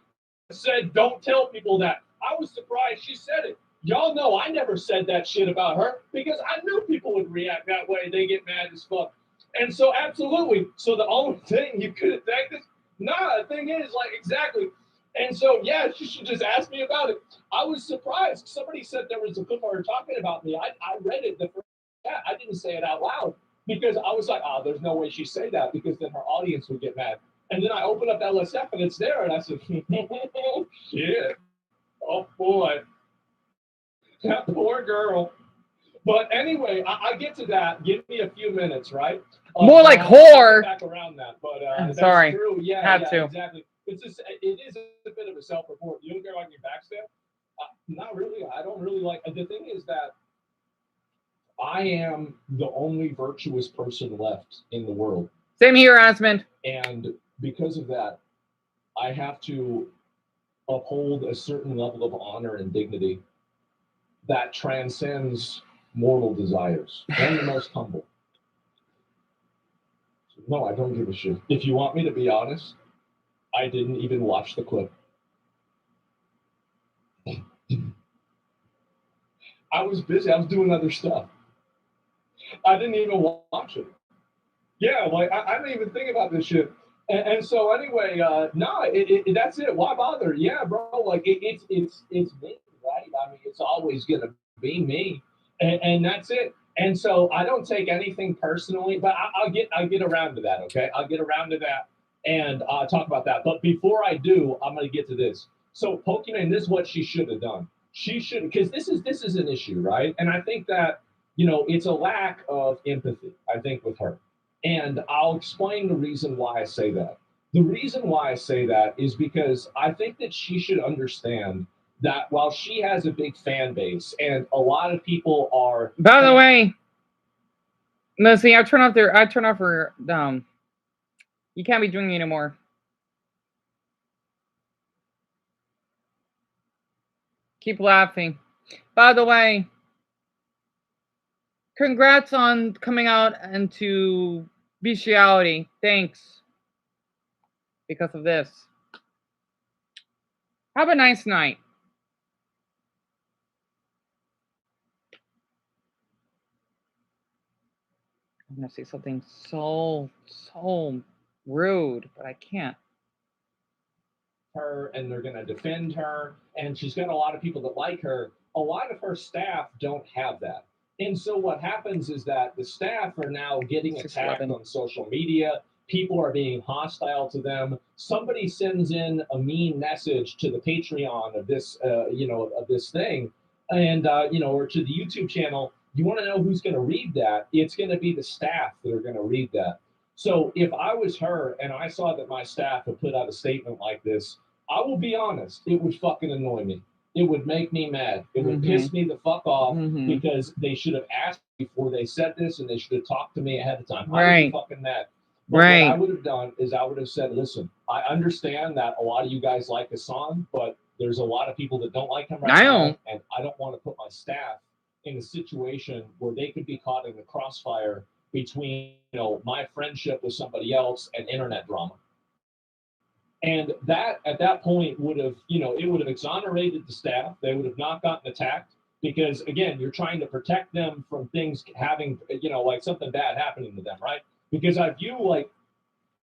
said, don't tell people that. I was surprised she said it. Y'all know I never said that shit about her because I knew people would react that way. They get mad as fuck. And so, absolutely. So the only thing you could have thanked us, the thing is, like, exactly. And so, yeah, she should just ask me about it. I was surprised. Somebody said there was a clip of her talking about me. I read it the first time. I didn't say it out loud because I was like, there's no way she'd say that because then her audience would get mad. And then I opened up LSF and it's there. And I said, shit. Oh, boy. That poor girl. But anyway, I get to that. Give me a few minutes, right? More like whore. Back around that, but I'm sorry. True. Yeah, Had to. Exactly. It is a bit of a self-report. You don't care about your backstab? Not really. I don't really like. The thing is that I am the only virtuous person left in the world. Same here, Asmund. And because of that, I have to uphold a certain level of honor and dignity that transcends mortal desires. I'm the most humble. No, I don't give a shit. If you want me to be honest, I didn't even watch the clip. I was busy. I was doing other stuff. I didn't even watch it. Yeah, like I didn't even think about this shit. And so anyway, that's it. Why bother? Yeah, bro. Like it's me, right? I mean, it's always gonna be me, and that's it. And so I don't take anything personally, but I'll get around to that. Okay, I'll get around to that and talk about that. But before I do, I'm gonna get to this. So Pokemon, this is what she should have done. She should, because this is an issue, right? And I think that it's a lack of empathy. I think with her. And I'll explain the reason why I say that. The reason why I say that is because I think that she should understand that while she has a big fan base and a lot of people are. By the way, Leslie, I turn off her. You can't be drinking anymore. Keep laughing. By the way, congrats on coming out into bestiality. Thanks. Because of this. Have a nice night. I'm going to say something so rude, but I can't. Her, and they're going to defend her, and she's got a lot of people that like her. A lot of her staff don't have that. And so what happens is that the staff are now getting attacked on social media. People are being hostile to them. Somebody sends in a mean message to the Patreon of this, of this thing, and or to the YouTube channel. You want to know who's going to read that? It's going to be the staff that are going to read that. So if I was her and I saw that my staff had put out a statement like this, I will be honest, it would fucking annoy me. It would make me mad. It would piss me the fuck off because they should have asked before they said this, and they should have talked to me ahead of time. I would be fucking mad. But what I would have done is I would have said, listen, I understand that a lot of you guys like Hassan, but there's a lot of people that don't like him right now, and I don't want to put my staff in a situation where they could be caught in the crossfire between my friendship with somebody else and internet drama. And that at that point would have it would have exonerated the staff. They would have not gotten attacked because again, you're trying to protect them from things having like something bad happening to them, right? Because I view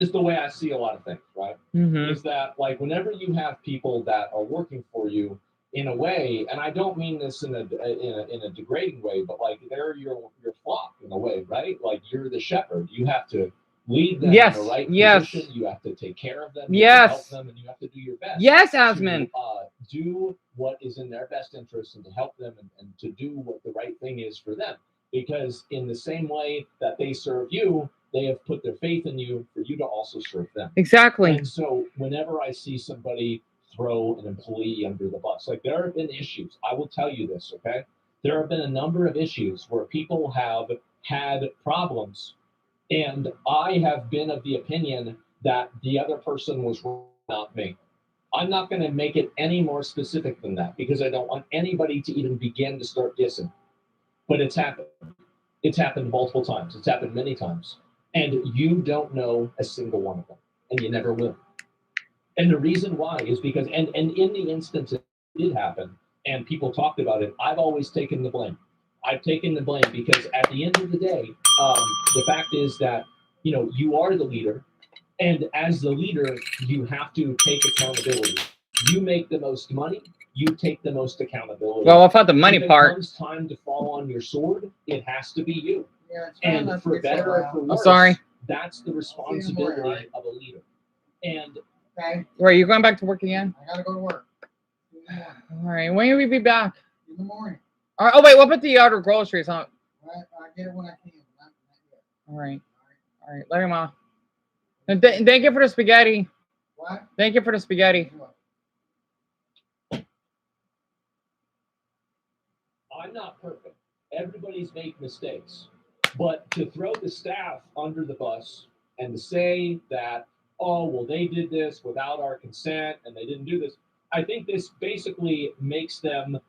just the way I see a lot of things, right? Is that like whenever you have people that are working for you in a way, and I don't mean this in a degrading way, but like they're your flock in a way, right? Like you're the shepherd. You have to lead them in the right position. You have to take care of them. You have to help them, and you have to do your best. Yes, Asmund. To do what is in their best interest and to help them and to do what the right thing is for them. Because in the same way that they serve you, they have put their faith in you for you to also serve them. Exactly. And so whenever I see somebody throw an employee under the bus, like there have been issues. I will tell you this, okay? There have been a number of issues where people have had problems. And I have been of the opinion that the other person was wrong, not me. I'm not going to make it any more specific than that because I don't want anybody to even begin to start dissing. But it's happened. It's happened multiple times. It's happened many times. And you don't know a single one of them. And you never will. And the reason why is because, and in the instance it did happen, and people talked about it, I've always taken the blame. I've taken the blame because at the end of the day, the fact is that, you are the leader. And as the leader, you have to take accountability. You make the most money, you take the most accountability. Well, about the money part. When it comes time to fall on your sword, it has to be you. Yeah, and for better or for worse, that's the responsibility of a leader. And Wait, you going back to work again? I gotta go to work. All right, when will we be back? In the morning. All right. Oh wait, what about the other groceries? Huh? I get it when I can. Not yet. All right. Love you, Ma. And thank you for the spaghetti. What? Thank you for the spaghetti. I'm not perfect. Everybody's made mistakes. But to throw the staff under the bus and to say that, oh, well, they did this without our consent and they didn't do this, I think this basically makes them,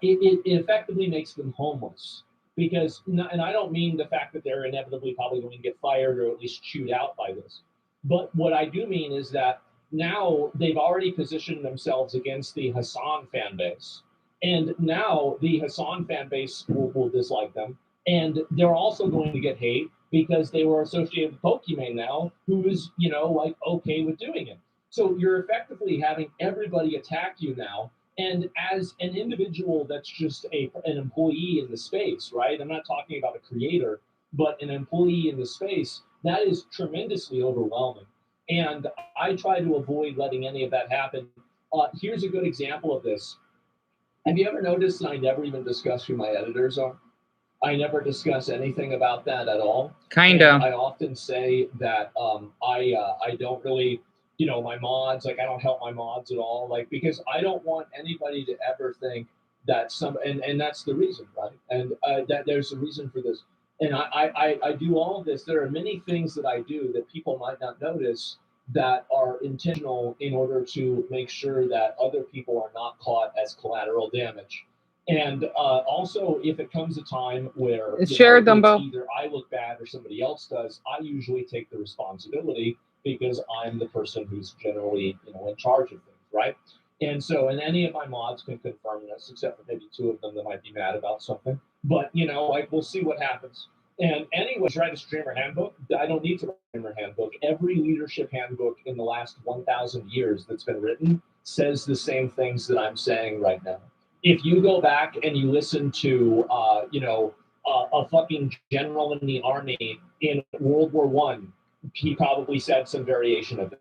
it effectively makes them homeless. Because, and I don't mean the fact that they're inevitably probably going to get fired or at least chewed out by this. But what I do mean is that now they've already positioned themselves against the Hassan fan base. And now the Hassan fan base will dislike them. And they're also going to get hate because they were associated with Pokimane now, who is, like okay with doing it. So you're effectively having everybody attack you now. And as an individual that's just an employee in the space, right? I'm not talking about a creator, but an employee in the space, that is tremendously overwhelming. And I try to avoid letting any of that happen. Here's a good example of this. Have you ever noticed that I never even discuss who my editors are? I never discuss anything about that at all. Kinda. And I often say that I don't really, my mods, like I don't help my mods at all, like because I don't want anybody to ever think that and that's the reason, right? And that there's a reason for this. And I do all of this. There are many things that I do that people might not notice that are intentional in order to make sure that other people are not caught as collateral damage. And also, if it comes a time where It's shared, Dumbo. either I look bad or somebody else does, I usually take the responsibility because I'm the person who's generally, in charge of things, right? And so, and any of my mods can confirm this, except for maybe two of them that might be mad about something. But like we'll see what happens. And anyways, write a streamer handbook. I don't need to write a streamer handbook. Every leadership handbook in the last 1,000 years that's been written says the same things that I'm saying right now. If you go back and you listen to, a fucking general in the army in World War One, he probably said some variation of it.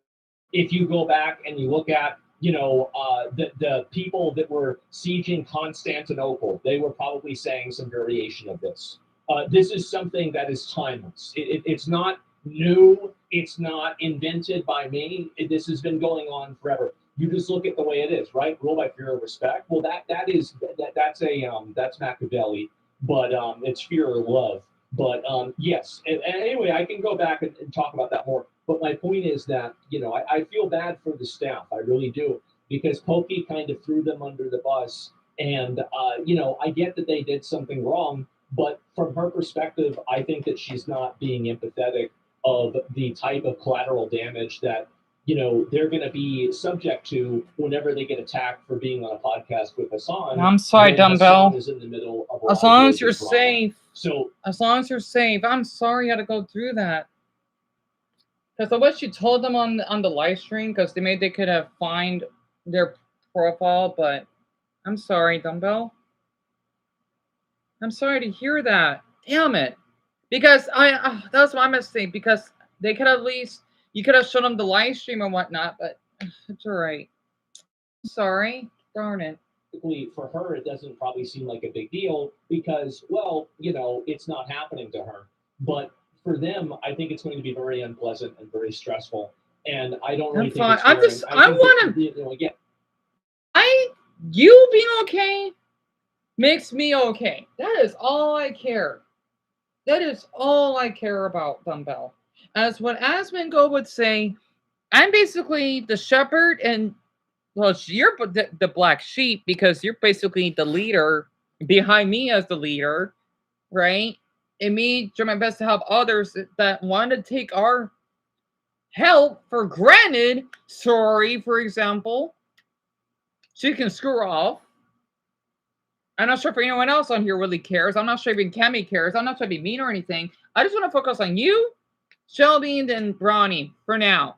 If you go back and you look at, the people that were sieging Constantinople, they were probably saying some variation of this. This is something that is timeless. It's not new. It's not invented by me. This has been going on forever. You just look at the way it is, right? Rule by fear of respect. Well, that's Machiavelli, but it's fear or love. But yes. And anyway, I can go back and talk about that more. But my point is that I feel bad for the staff. I really do, because Pokey kind of threw them under the bus. And I get that they did something wrong, but from her perspective, I think that she's not being empathetic of the type of collateral damage that they're going to be subject to whenever they get attacked for being on a podcast with Hassan. I'm sorry, Dumbbell. Is in the middle of as long as you're drama. safe. So as long as you're safe, I'm sorry you had to go through that. Because what you told them on the live stream, because they could have find their profile, but I'm sorry, Dumbbell. I'm sorry to hear that. Damn it. Because that was my mistake. Because they could at least, you could have shown them the live stream and whatnot, but it's all right. I'm sorry. Darn it. For her, it doesn't probably seem like a big deal because, well, it's not happening to her. But for them, I think it's going to be very unpleasant and very stressful. And I don't really think it's fair. I want to. You being okay makes me okay. That is all I care. That is all I care about, Dumbbell. As what Asmongo would say, I'm basically the shepherd, and well, you're the black sheep because you're basically the leader behind me as the leader, right? And me try my best to help others that want to take our help for granted. Sorry, for example, she can screw off. I'm not sure if anyone else on here really cares. I'm not sure even Cammy cares. I'm not trying to be mean or anything. I just want to focus on you, Shelby, and then Bronny for now.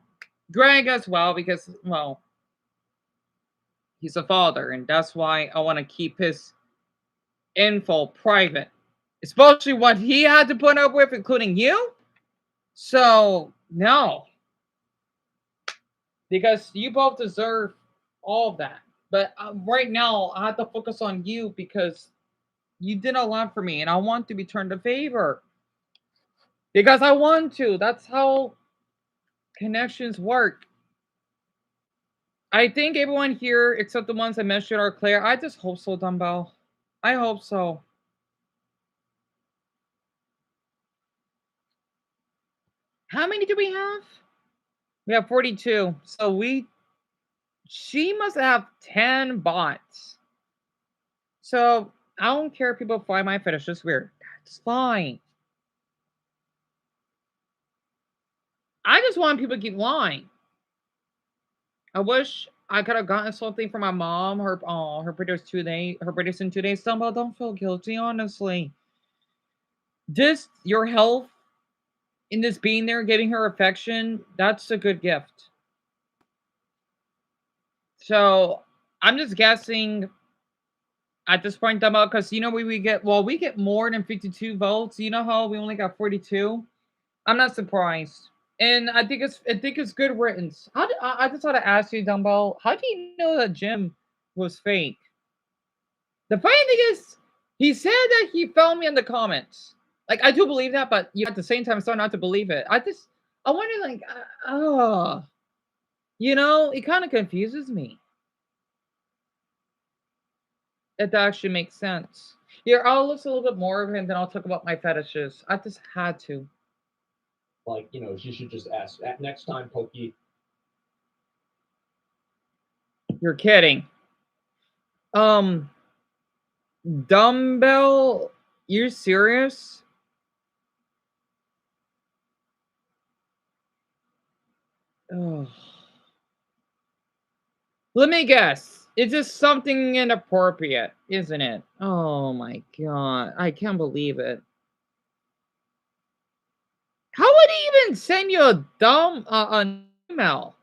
Greg as well, because, well, he's a father, and that's why I want to keep his info private. Especially what he had to put up with, including you. So, no. Because you both deserve all of that. But right now, I have to focus on you because you did a lot for me, and I want to return the favor. Because I want to. That's how connections work. I think everyone here, except the ones I mentioned, are clear. I just hope so, Dumbbell. I hope so. How many do we have? We have 42. So she must have 10 bots. So I don't care if people find my fetish is weird. That's fine. I just want people to keep lying. I wish I could have gotten something from my mom. Her producing 2 days. Somehow don't feel guilty, honestly. Just your health in this being there, giving her affection, that's a good gift. So I'm just guessing at this point, Dumbo, because we get more than 52 votes. You know how we only got 42? I'm not surprised. And I think it's good riddance. I just want to ask you, Dumbo, how do you know that Jim was fake? The funny thing is, he said that he found me in the comments. Like, I do believe that, but at the same time, I start not to believe it. I wonder, like, it kind of confuses me. It actually makes sense. Here, I'll list a little bit more of him, then I'll talk about my fetishes. I just had to. Like, she should just ask next time, Pokey. You're kidding. Dumbbell, you serious? Oh. Let me guess. It's just something inappropriate, isn't it? Oh my god. I can't believe it. How would he even send you an email?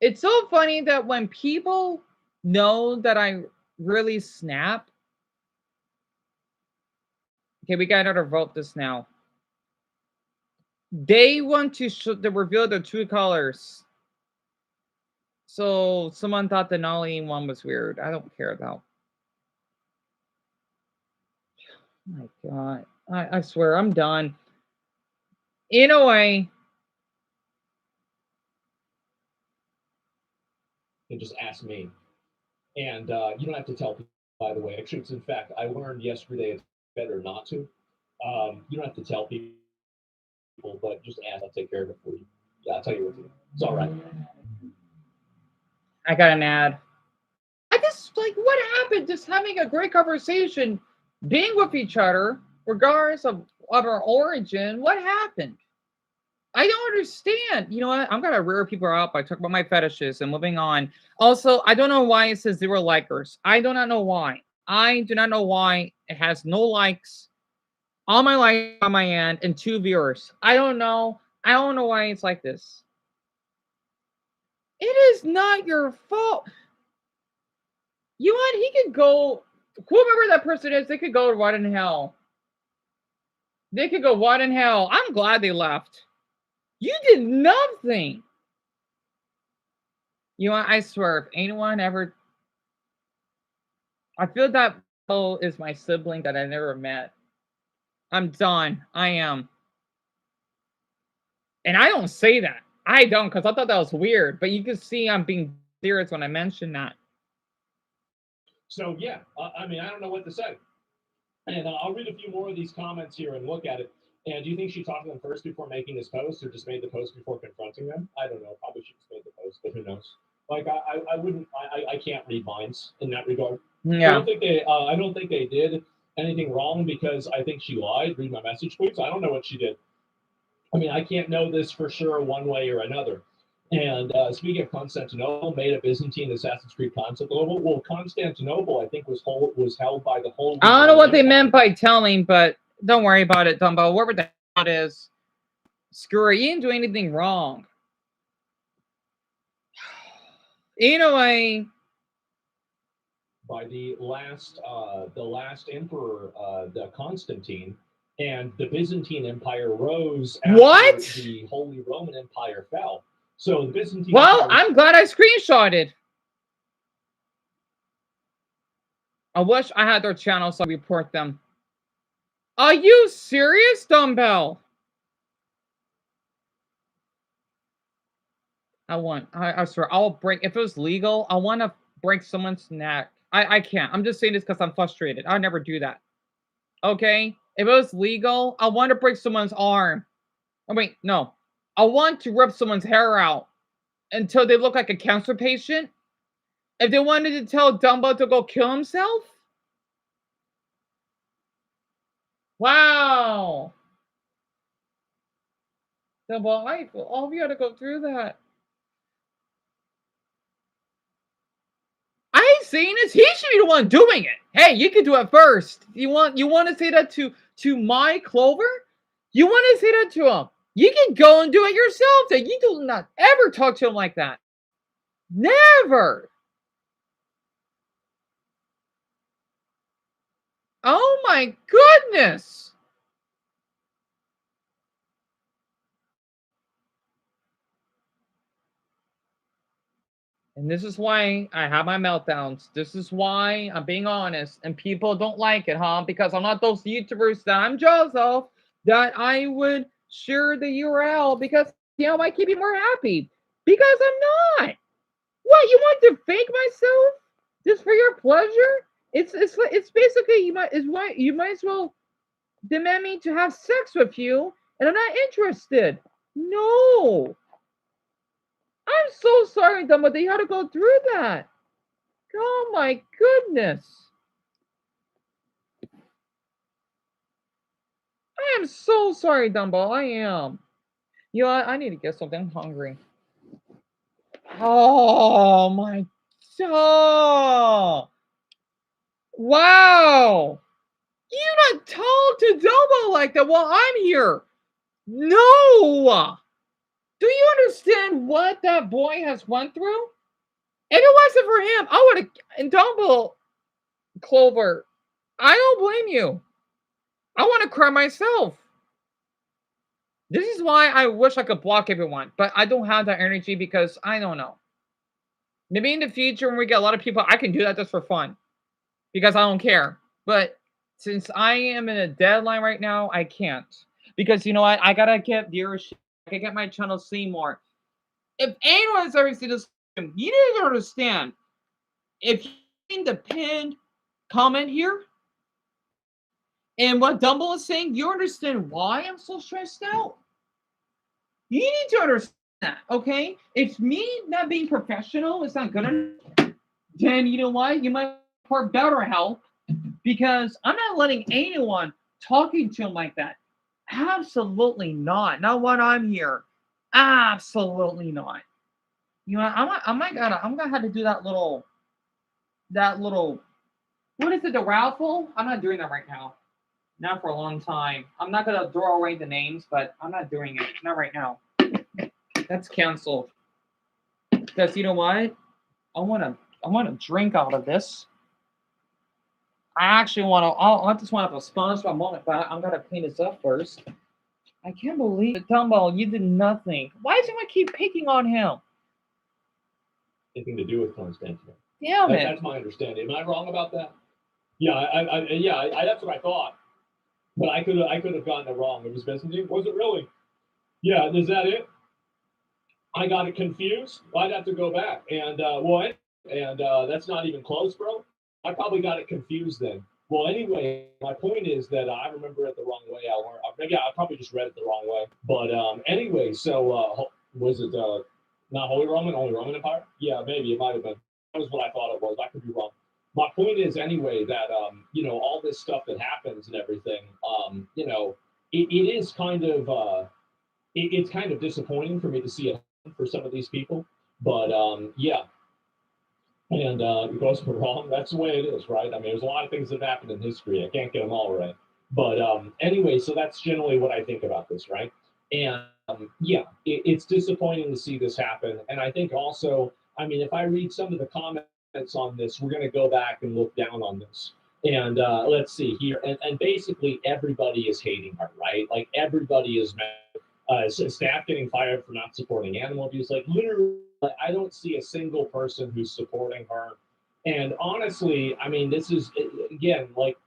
It's so funny that when people know that I really snap. Okay, we gotta vote this now. They want to reveal the true colors. So someone thought the Nolly one was weird. I don't care though. Oh my god. I swear I'm done. In a way. And just ask me. And you don't have to tell people, by the way. Actually, in fact, I learned yesterday it's better not to. You don't have to tell people, but just ask. I'll take care of it for you. Yeah, I'll tell you what to do. It's all right. I got an ad. I just like what happened? Just having a great conversation, being with each other, regardless of our origin. What happened? I don't understand. You know what? I'm gonna rear people out by talking about my fetishes and moving on. Also, I don't know why it says 0 likers. I do not know why. I do not know why it has no likes on my life on my end and 2 viewers. I don't know. I don't know why it's like this. It is not your fault. You know what? He could go. Whoever that person is, they could go right in hell. They could go right in hell. I'm glad they left. You did nothing. You know what? I swear, if anyone ever. I feel that Bo is my sibling that I never met. I'm done. I am. And I don't say that. I don't, because I thought that was weird. But you can see I'm being serious when I mention that. So, yeah, I mean, I don't know what to say. And I'll read a few more of these comments here and look at it. And do you think she talked to them first before making this post, or just made the post before confronting them? I don't know. Probably she just made the post, but who knows? Like I wouldn't. I can't read minds in that regard. Yeah. I don't think they did anything wrong because I think she lied. Read my message, please. I don't know what she did. I mean, I can't know this for sure one way or another. And speaking of Constantinople, made a Byzantine Assassin's Creed concept global. Well, Constantinople, I think, was held by the whole. I don't know what they meant by telling, but don't worry about it, Dumbo. Whatever the hell it is, screw it. You didn't do anything wrong. Anyway. By the last emperor, the Constantine, and the Byzantine Empire rose after the Holy Roman Empire fell. So the Byzantine. Well, I'm glad I screenshotted. I wish I had their channel so I report them. Are you serious, Dumbbell? I swear, I'll break. If it was legal, I want to break someone's neck. I can't. I'm just saying this because I'm frustrated. I'll never do that. Okay? If it was legal, I want to break someone's arm. Oh, wait, no. I want to rip someone's hair out until they look like a cancer patient. If they wanted to tell Dumbo to go kill himself, wow. Dumbo, all of you had to go through that. I ain't saying this. He should be the one doing it. Hey, you can do it first. You want to say that to my Clover? You want to say that to him? You can go and do it yourself. That you do not ever talk to him like that. Never. Oh my goodness. And this is why I have my meltdowns. This is why I'm being honest. And people don't like it, huh? Because I'm not those YouTubers that I'm jealous of, that I would share the URL because, I keep you more happy. Because I'm not. What, you want to fake myself just for your pleasure? It's basically you might as well demand me to have sex with you, and I'm not interested. No. I'm so sorry, Dumbo, that you had to go through that. Oh my goodness. I am so sorry, Dumbo. I am. I need to get something. I'm hungry. Oh my god. Wow. You not talk to Dumbo like that while I'm here. No. Do you understand what that boy has went through? If it wasn't for him, I would have. And Dumbo, Clover, I don't blame you. I want to cry myself. This is why I wish I could block everyone, but I don't have that energy because I don't know. Maybe in the future when we get a lot of people, I can do that just for fun because I don't care. But since I am in a deadline right now, I can't. Because you know what? I gotta get viewership. I can get my channel seen more. If anyone has ever seen this, you need to understand. If you in the pinned comment here, and what Dumbo is saying, you understand why I'm so stressed out? You need to understand that, okay? It's me not being professional. It's not good enough. Then you know what? You might report better help because I'm not letting anyone talking to him like that. Absolutely not. Not when I'm here. Absolutely not. I'm gonna have to do that little. What is it? The raffle? I'm not doing that right now. Not for a long time. I'm not gonna throw away the names, but I'm not doing it. Not right now. That's canceled. Because you know what? I wanna drink out of this. I actually I just want to have a sponge for a moment, but I'm gonna clean this up first. I can't believe it, Dumbo, you did nothing. Why does anyone keep picking on him? Anything to do with Constantine. Damn it. That's my understanding. Am I wrong about that? Yeah, I that's what I thought. But I could have gotten it wrong. It was Byzantine. Was it really? Yeah, is that it? I got it confused. I'd have to go back and that's not even close, bro. I probably got it confused then. Well, anyway, my point is that I remember it the wrong way. I probably just read it the wrong way. But anyway, so was it not Holy Roman, only Roman Empire? Yeah, maybe it might have been. That was what I thought it was. I could be wrong. My point is anyway that all this stuff that happens and everything, it is kind of it's kind of disappointing for me to see it for some of these people. But yeah. And it goes wrong. That's the way it is, right? I mean, there's a lot of things that happen in history. I can't get them all right. But anyway, so that's generally what I think about this, right? And yeah, it's disappointing to see this happen. And I think also, I mean, if I read some of the comments on this, we're going to go back and look down on this. And let's see here. And basically, everybody is hating her, right? Like, everybody is mad. Staff getting fired for not supporting animal abuse. Like, literally, I don't see a single person who's supporting her. And honestly, I mean, this is, again, like,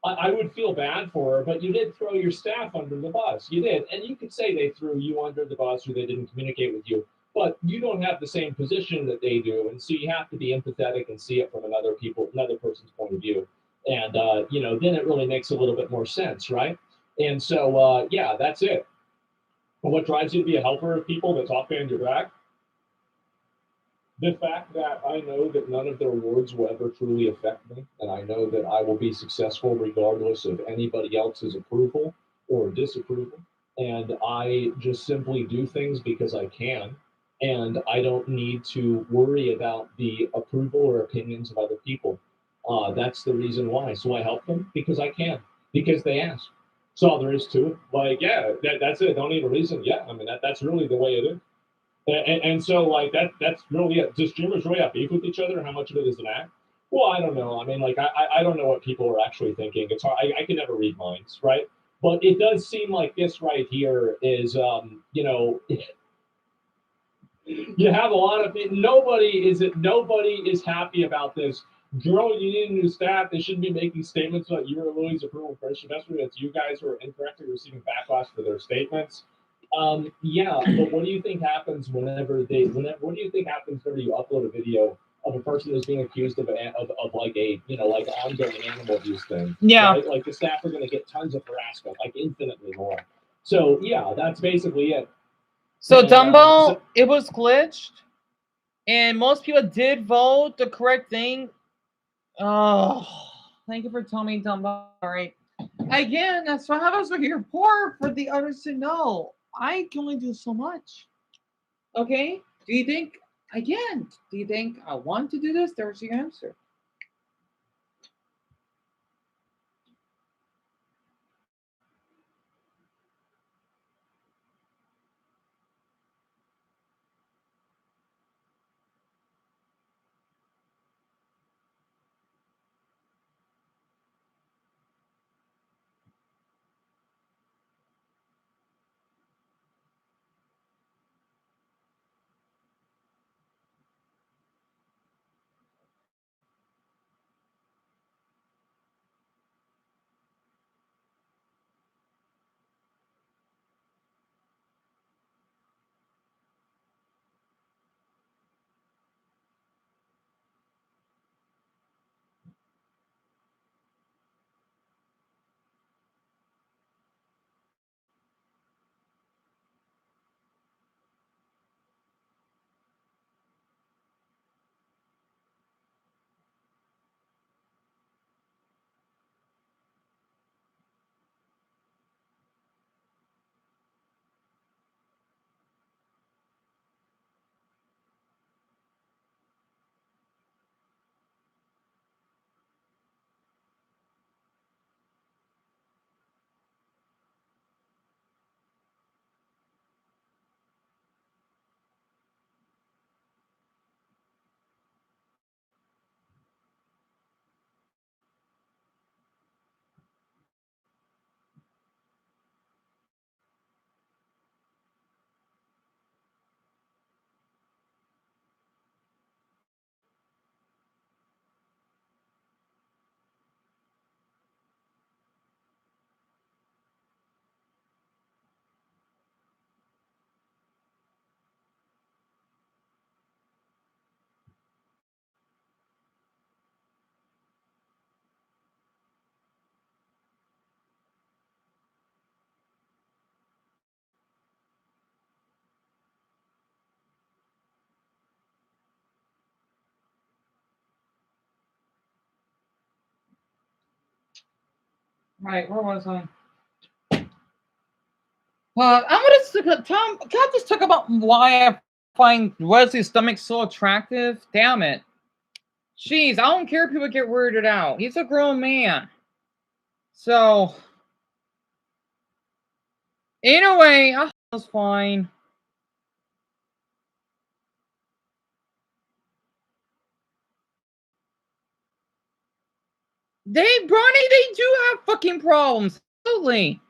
I would feel bad for her, but you did throw your staff under the bus. You did. And you could say they threw you under the bus or they didn't communicate with you, but you don't have the same position that they do. And so you have to be empathetic and see it from another person's point of view. And, then it really makes a little bit more sense, right? And so, yeah, that's it. And what drives you to be a helper of people that talk behind your back? The fact that I know that none of their words will ever truly affect me, and I know that I will be successful regardless of anybody else's approval or disapproval. And I just simply do things because I can, and I don't need to worry about the approval or opinions of other people. That's the reason why. So I help them because I can, because they ask. That's all there is to it. Like, yeah, that's it. Don't need a reason. Yeah, I mean, that's really the way it is. And so like that's really it. Do streamers really have beef with each other? How much of it is an act? Well, I don't know. I mean, like I don't know what people are actually thinking. It's hard. I can never read minds, right? But it does seem like this right here is, you have a lot of nobody is happy about this. Girl, you need a new staff. They shouldn't be making statements about you or Louis approval first investment. It's you guys who are incorrectly receiving backlash for their statements. Yeah, but what do you think happens what do you think happens whenever you upload a video of a person who's being accused of like a like ongoing animal abuse thing? Yeah. Right? Like the staff are going to get tons of harassment, like infinitely more. So yeah, that's basically it. So And, Dumbo, it was glitched, and most people did vote the correct thing. Oh, thank you for telling me, Dumbo. All right. Again, that's what happens when you're poor for the others to know. I can only do so much. Okay? Do you think I want to do this? There's the answer. Right, where was I? I'm gonna Tom. Can I just talk about why I find Wesley's stomach so attractive? Damn it! Jeez, I don't care if people get weirded out. He's a grown man. So, anyway, I was fine. Bronny, they do have fucking problems. Absolutely.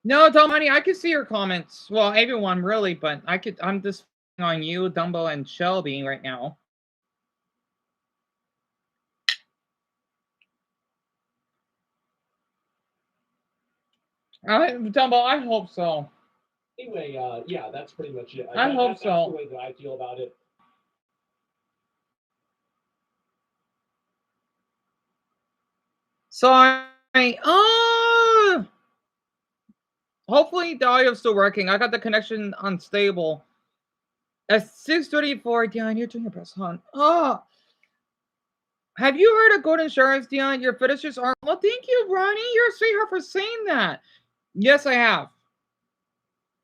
No, Domani, I can see your comments. Well, everyone really, but I'm just on you, Dumbo, and Shelby right now. Dumbo, I hope so. Anyway, yeah, that's pretty much it. I hope that's so. the way that I feel about it. Sorry. Hopefully the audio's still working. I got the connection unstable. At 6:34, Dion, you're doing your best, hon. Oh, have you heard of Golden Showers, Dion? Your fetishes are. Well, thank you, Ronnie. You're a sweetheart for saying that. Yes, I have.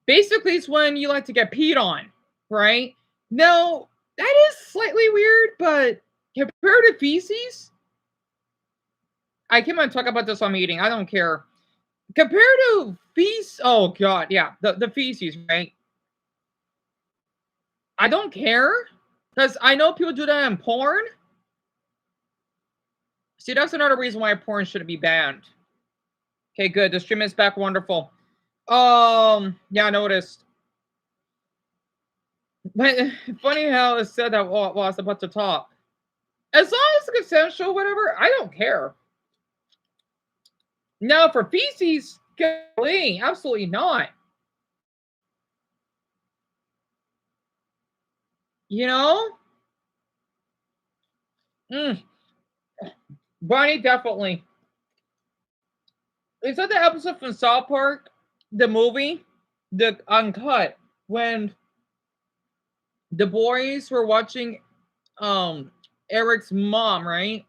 Basically, it's when you like to get peed on, right? No, that is slightly weird, but compared to feces, I can't even talk about this on meeting. I don't care. Compared to feces, oh god, yeah, the feces, right? I don't care because I know people do that in porn. See, that's another reason why porn shouldn't be banned. Okay, good. The stream is back. Wonderful. Yeah, I noticed. But funny how it said that while I was about to talk. As long as it's consensual, whatever, I don't care. No, for feces, golly, absolutely not. You know? Bonnie, definitely. Is that the episode from South Park? The movie? The uncut. When the boys were watching Eric's mom, right?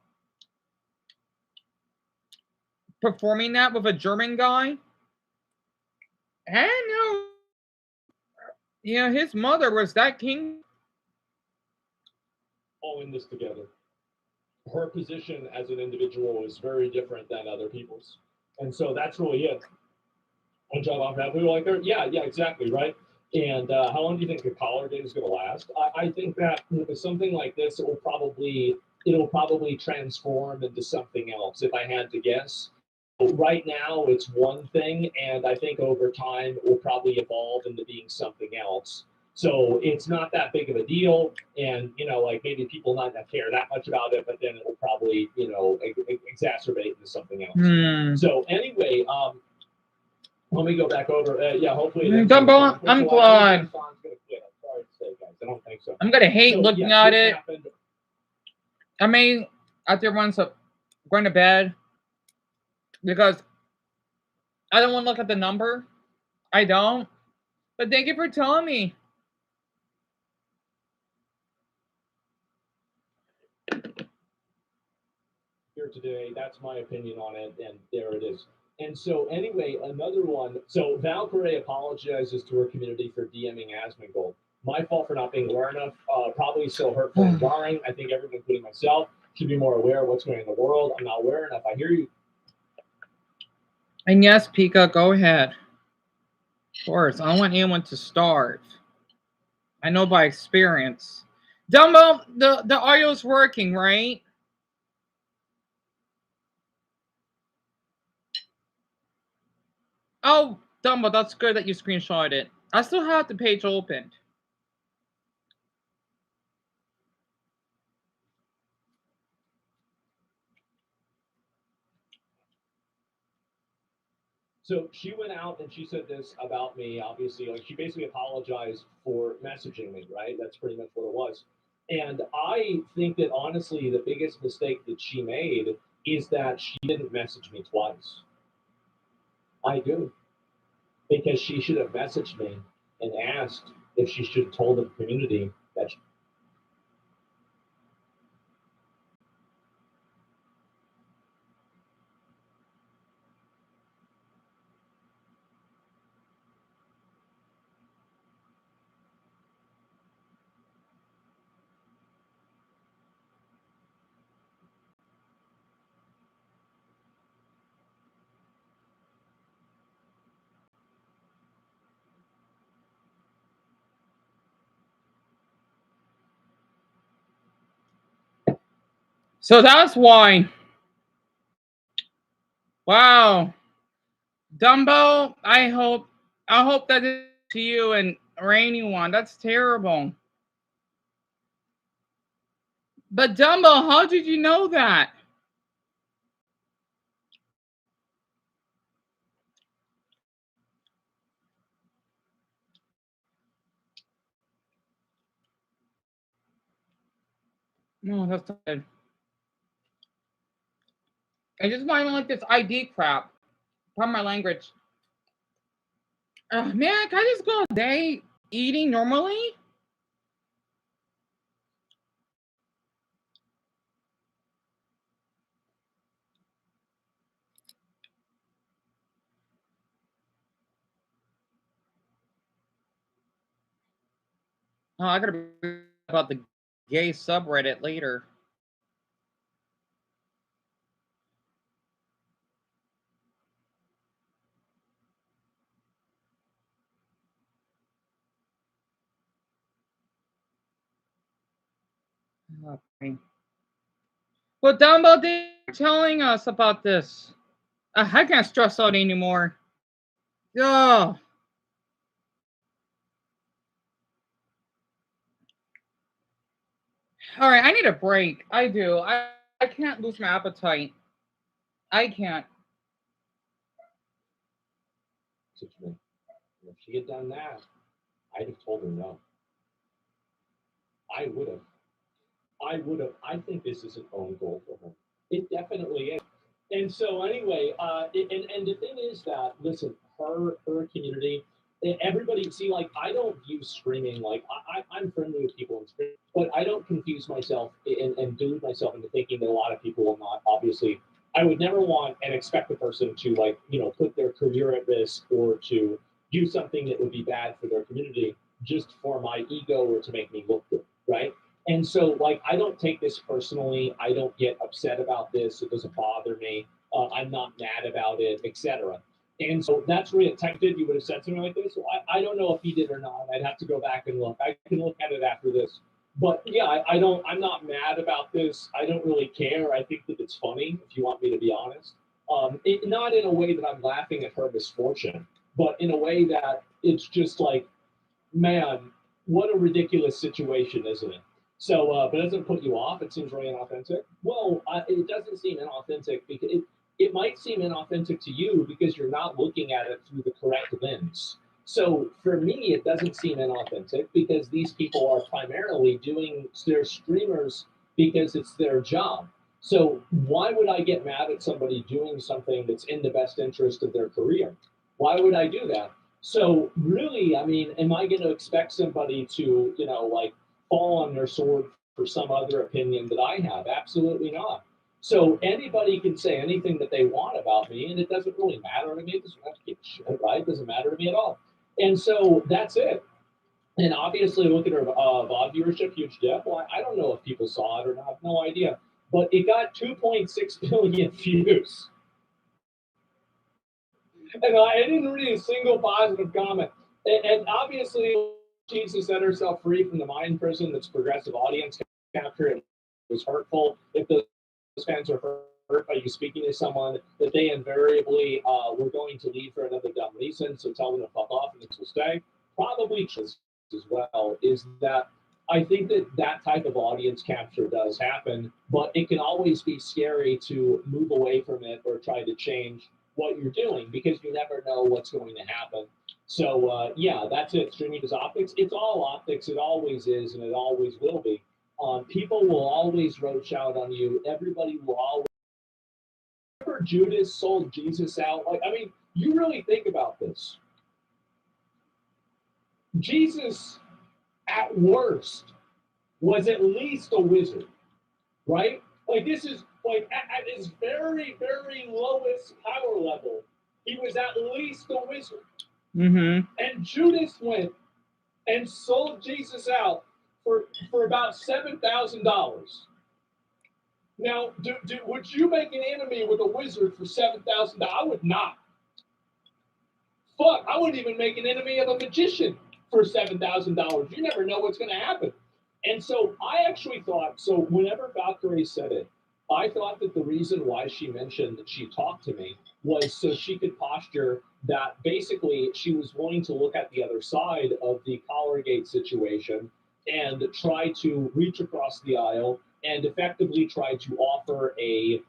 Performing that with a German guy. And yeah, his mother was that king. All in this together. Her position as an individual is very different than other people's. And so that's really it. And John off that, we were like, yeah, exactly, right? And how long do you think the collar game is going to last? I think that with something like this, it'll probably transform into something else, if I had to guess. But right now, it's one thing, and I think over time, it will probably evolve into being something else. So it's not that big of a deal, and like maybe people not care that much about it, but then it will probably exacerbate into something else. So anyway, let me go back over. Yeah, hopefully. Dumbo, I'm glad. I'm sorry to say, guys. I don't think so. I'm gonna hate looking at it. Happened. I mean, after everyone's going to bed, because I don't want to look at the number. I don't. But thank you for telling me. Here today, that's my opinion on it, and there it is. And so, anyway, another one. So, Valkyrie apologizes to her community for DMing Asmongold. My fault for not being aware enough. Probably so hurtful and jarring. I think everyone, including myself, should be more aware of what's going on in the world. I'm not aware enough. I hear you. And yes, Pika, go ahead. Of course, I don't want anyone to starve. I know by experience. Dumbo, the audio's working, right? Oh, Dumbo, that's good that you screenshot it. I still have the page opened. So she went out and she said this about me, obviously. Like, she basically apologized for messaging me, right? That's pretty much what it was. And I think that, honestly, the biggest mistake that she made is that she didn't message me twice. I do. Because she should have messaged me and asked if she should have told the community that she, So that's why. Wow. Dumbo, I hope that is to you and or anyone. That's terrible. But Dumbo, how did you know that? No, that's not good. I just find like this ID crap. Pardon my language. Man, can I just go a day eating normally? Oh, I gotta be about the gay subreddit later. Okay. But down about they telling us about this. I can't stress out anymore. Yeah. All right, I need a break. I do. I can't lose my appetite. I can't. Situation. If she had done that, I'd have told her no. I would have. I think this is an own goal for her. It definitely is. And so anyway, and the thing is that listen, her community, everybody see like I don't view streaming like I'm friendly with people in streaming, but I don't confuse myself and delude myself into thinking that a lot of people will not. Obviously, I would never want and expect a person to like put their career at risk or to do something that would be bad for their community just for my ego or to make me look good, right? And so, like, I don't take this personally. I don't get upset about this. It doesn't bother me. I'm not mad about it, etc. And so that's where Tech did. You would have said something like this. So I don't know if he did or not. I'd have to go back and look. I can look at it after this. But yeah, I don't. I'm not mad about this. I don't really care. I think that it's funny, if you want me to be honest. Not in a way that I'm laughing at her misfortune, but in a way that it's just like, man, what a ridiculous situation, isn't it? So, but it doesn't put you off. It seems really inauthentic. Well, it doesn't seem inauthentic because it might seem inauthentic to you because you're not looking at it through the correct lens. So for me, it doesn't seem inauthentic because these people are primarily doing their streamers because it's their job. So why would I get mad at somebody doing something that's in the best interest of their career? Why would I do that? So really, I mean, am I going to expect somebody to, like fall on their sword for some other opinion that I have? Absolutely not. So anybody can say anything that they want about me, and it doesn't really matter to me. It doesn't have to give a shit, right? It doesn't matter to me at all. And so that's it. And obviously, look at her VOD viewership, huge dip. Well, I don't know if people saw it or not. I have no idea. But it got 2.6 billion views. And I didn't read a single positive comment. And obviously, she needs to set herself free from the mind prison that's progressive audience capture. It was hurtful. If those fans are hurt by you speaking to someone, that they invariably were going to leave for another dumb reason, so tell them to fuck off and this will stay. Probably true as well is that I think that that type of audience capture does happen, but it can always be scary to move away from it or try to change what you're doing because you never know what's going to happen. So yeah, that's it. Streaming is optics. It's all optics. It always is, and it always will be. People will always roach out on you. Everybody will always. Remember Judas sold Jesus out? Like, I mean, you really think about this. Jesus, at worst, was at least a wizard, right? Like, this is like at his very, very lowest power level, he was at least a wizard. Mm-hmm. And Judas went and sold Jesus out for about $7,000. Now, would you make an enemy with a wizard for $7,000? I would not. Fuck, I wouldn't even make an enemy of a magician for $7,000. You never know what's going to happen. And so I actually thought, so whenever Valkyrie said it, I thought that the reason why she mentioned that she talked to me was so she could posture that basically she was willing to look at the other side of the Collargate situation and try to reach across the aisle and effectively try to offer a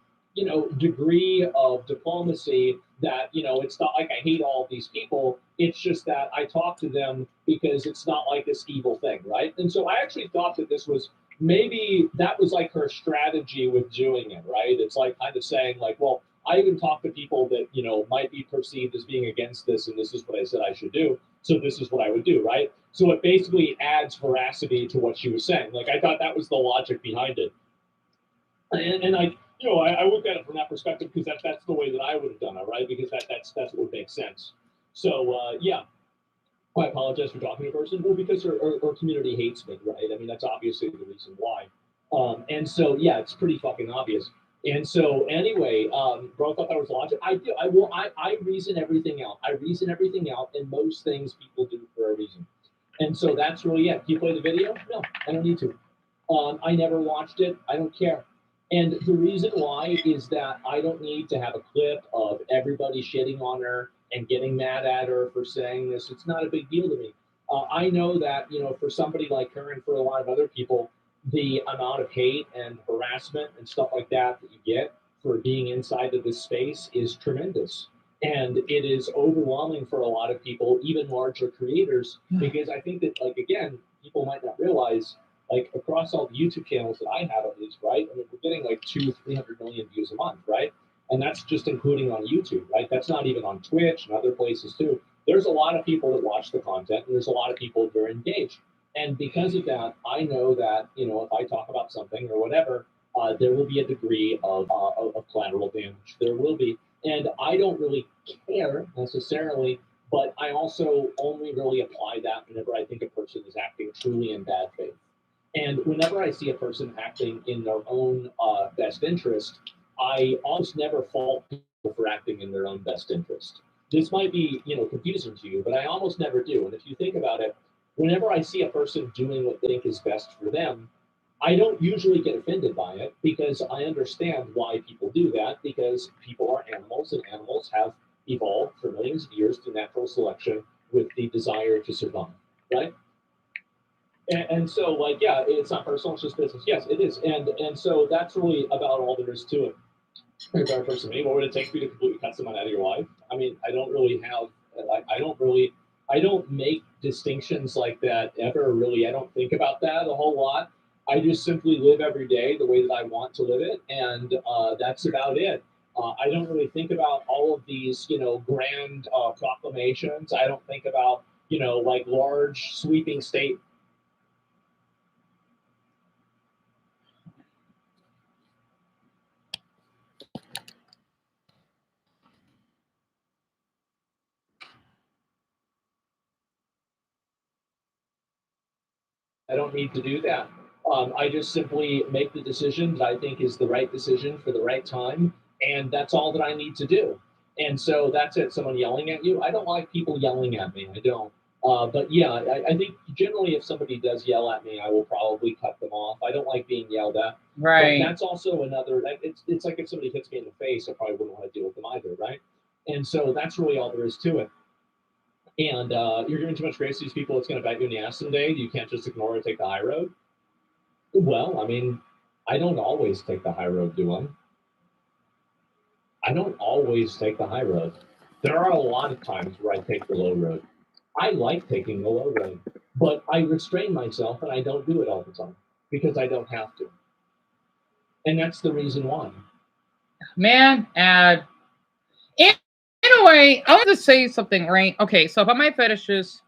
degree of diplomacy that, it's not like I hate all of these people. It's just that I talk to them because it's not like this evil thing, right? And so I actually thought that this was maybe that was like her strategy with doing it, right? It's like kind of saying like, well, I even talk to people that might be perceived as being against this, and this is what I said I should do. So this is what I would do, right? So it basically adds veracity to what she was saying. Like I thought that was the logic behind it, and I look at it from that perspective because that's the way that I would have done it, right? Because that's what would make sense. So yeah, I apologize for talking to a person. Well, because her community hates me, right? I mean, that's obviously the reason why. And so, yeah, it's pretty fucking obvious. And so, anyway, bro, I thought that was logic. I do. I reason everything out. I reason everything out, and most things people do for a reason. And so that's really it. Can you play the video? No, I don't need to. I never watched it. I don't care. And the reason why is that I don't need to have a clip of everybody shitting on her and getting mad at her for saying this. It's not a big deal to me. I know that, for somebody like her and for a lot of other people, the amount of hate and harassment and stuff like that you get for being inside of this space is tremendous. And it is overwhelming for a lot of people, even larger creators, because I think that, like, again, people might not realize, like, across all the YouTube channels that I have, at least, right? I mean, we're getting like 300 million views a month, right? And that's just including on YouTube, right? That's not even on Twitch and other places too. There's a lot of people that watch the content, and there's a lot of people that are engaged. And because of that, I know that, if I talk about something or whatever, there will be a degree of collateral damage. There will be. And I don't really care necessarily, but I also only really apply that whenever I think a person is acting truly in bad faith. And whenever I see a person acting in their own best interest, I almost never fault people for acting in their own best interest. This might be, confusing to you, but I almost never do. And if you think about it, whenever I see a person doing what they think is best for them, I don't usually get offended by it because I understand why people do that, because people are animals and animals have evolved for millions of years through natural selection with the desire to survive, right? And so, like, yeah, it's not personal; it's just business. Yes, it is, and so that's really about all there is to it. If I person me, what would it take for you to completely cut someone out of your life? I mean, I don't really have, I don't make distinctions like that ever. Really, I don't think about that a whole lot. I just simply live every day the way that I want to live it, and that's about it. I don't really think about all of these, grand proclamations. I don't think about, like large sweeping state. I don't need to do that. I just simply make the decision that I think is the right decision for the right time, and that's all that I need to do. And so that's it. Someone yelling at you, I don't like people yelling at me. I don't. But yeah, I think generally if somebody does yell at me, I will probably cut them off. I don't like being yelled at. Right. But that's also another. It's like if somebody hits me in the face, I probably wouldn't want to deal with them either, right? And so that's really all there is to it. And you're giving too much grace to these people, it's going to bite you in the ass someday. You can't just ignore it and take the high road. Well, I mean, I don't always take the high road, do I? I don't always take the high road. There are a lot of times where I take the low road. I like taking the low road, but I restrain myself and I don't do it all the time because I don't have to. And that's the reason why. Man, and anyway, I want to say something, right? Okay, so about my fetishes,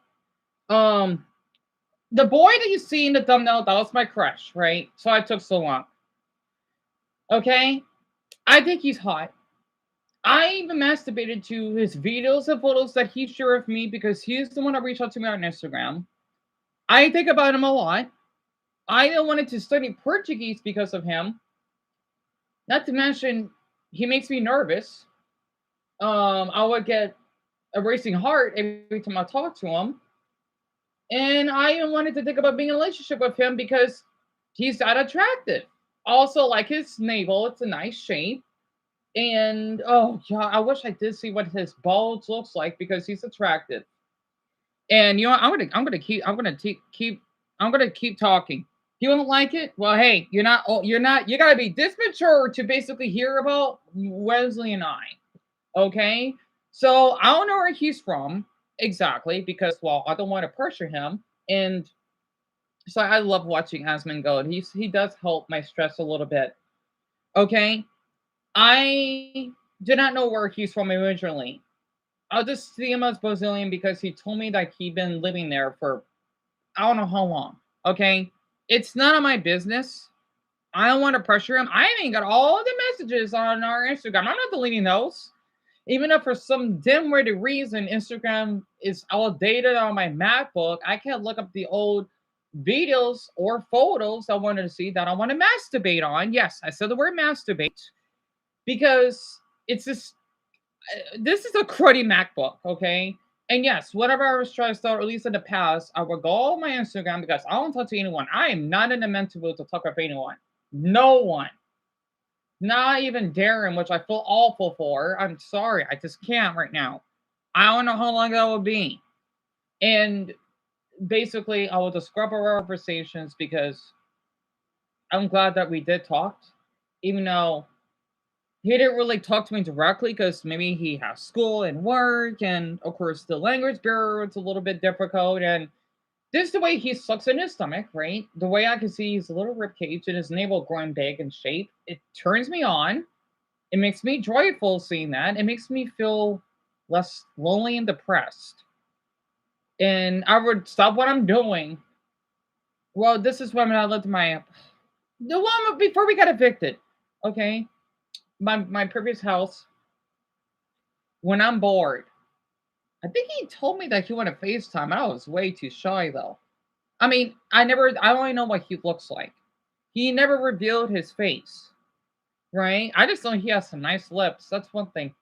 the boy that you see in the thumbnail, that was my crush, right? So I took so long. Okay, I think he's hot. I even masturbated to his videos and photos that he shared with me because he's the one that reached out to me on Instagram. I think about him a lot. I wanted to study Portuguese because of him. Not to mention, he makes me nervous. I would get a racing heart every time I talk to him. And I even wanted to think about being in a relationship with him because he's that attractive. Also, like his navel, it's a nice shape. And oh yeah, I wish I did see what his bulge looks like because he's attractive. And I'm gonna keep talking. You don't like it? Well, hey, you gotta be this mature to basically hear about Wesley and I. Okay. So I don't know where he's from exactly because, well, I don't want to pressure him. And So I love watching Asmund go. And he does help my stress a little bit. Okay. I did not know where he's from originally. I'll just see him as Brazilian because he told me that he'd been living there for I don't know how long. Okay. It's none of my business. I don't want to pressure him. I even got all the messages on our Instagram. I'm not deleting those. Even if for some dim-witted reason Instagram is outdated on my MacBook, I can't look up the old videos or photos I wanted to see that I want to masturbate on. Yes, I said the word masturbate because it's just this is a cruddy MacBook, okay? And yes, whatever I was trying to start, at least in the past, I would go on my Instagram because I don't talk to anyone. I am not in the mental mood to talk with anyone. No one. Not even Darren, which I feel awful for. I'm sorry. I just can't right now. I don't know how long that will be. And basically, I will just scrub our conversations because I'm glad that we did talk, even though he didn't really talk to me directly because maybe he has school and work, and of course the language barrier is a little bit difficult. And this is the way he sucks in his stomach, right? The way I can see his little rib cage and his navel growing big and shape. It turns me on. It makes me joyful seeing that. It makes me feel less lonely and depressed. And I would stop what I'm doing. Well, this is when I lived in my the one before we got evicted. Okay, my previous house. When I'm bored, I think he told me that he wanted FaceTime, and I was way too shy though. I mean, I only know what he looks like. He never revealed his face, right? I just know he has some nice lips. That's one thing.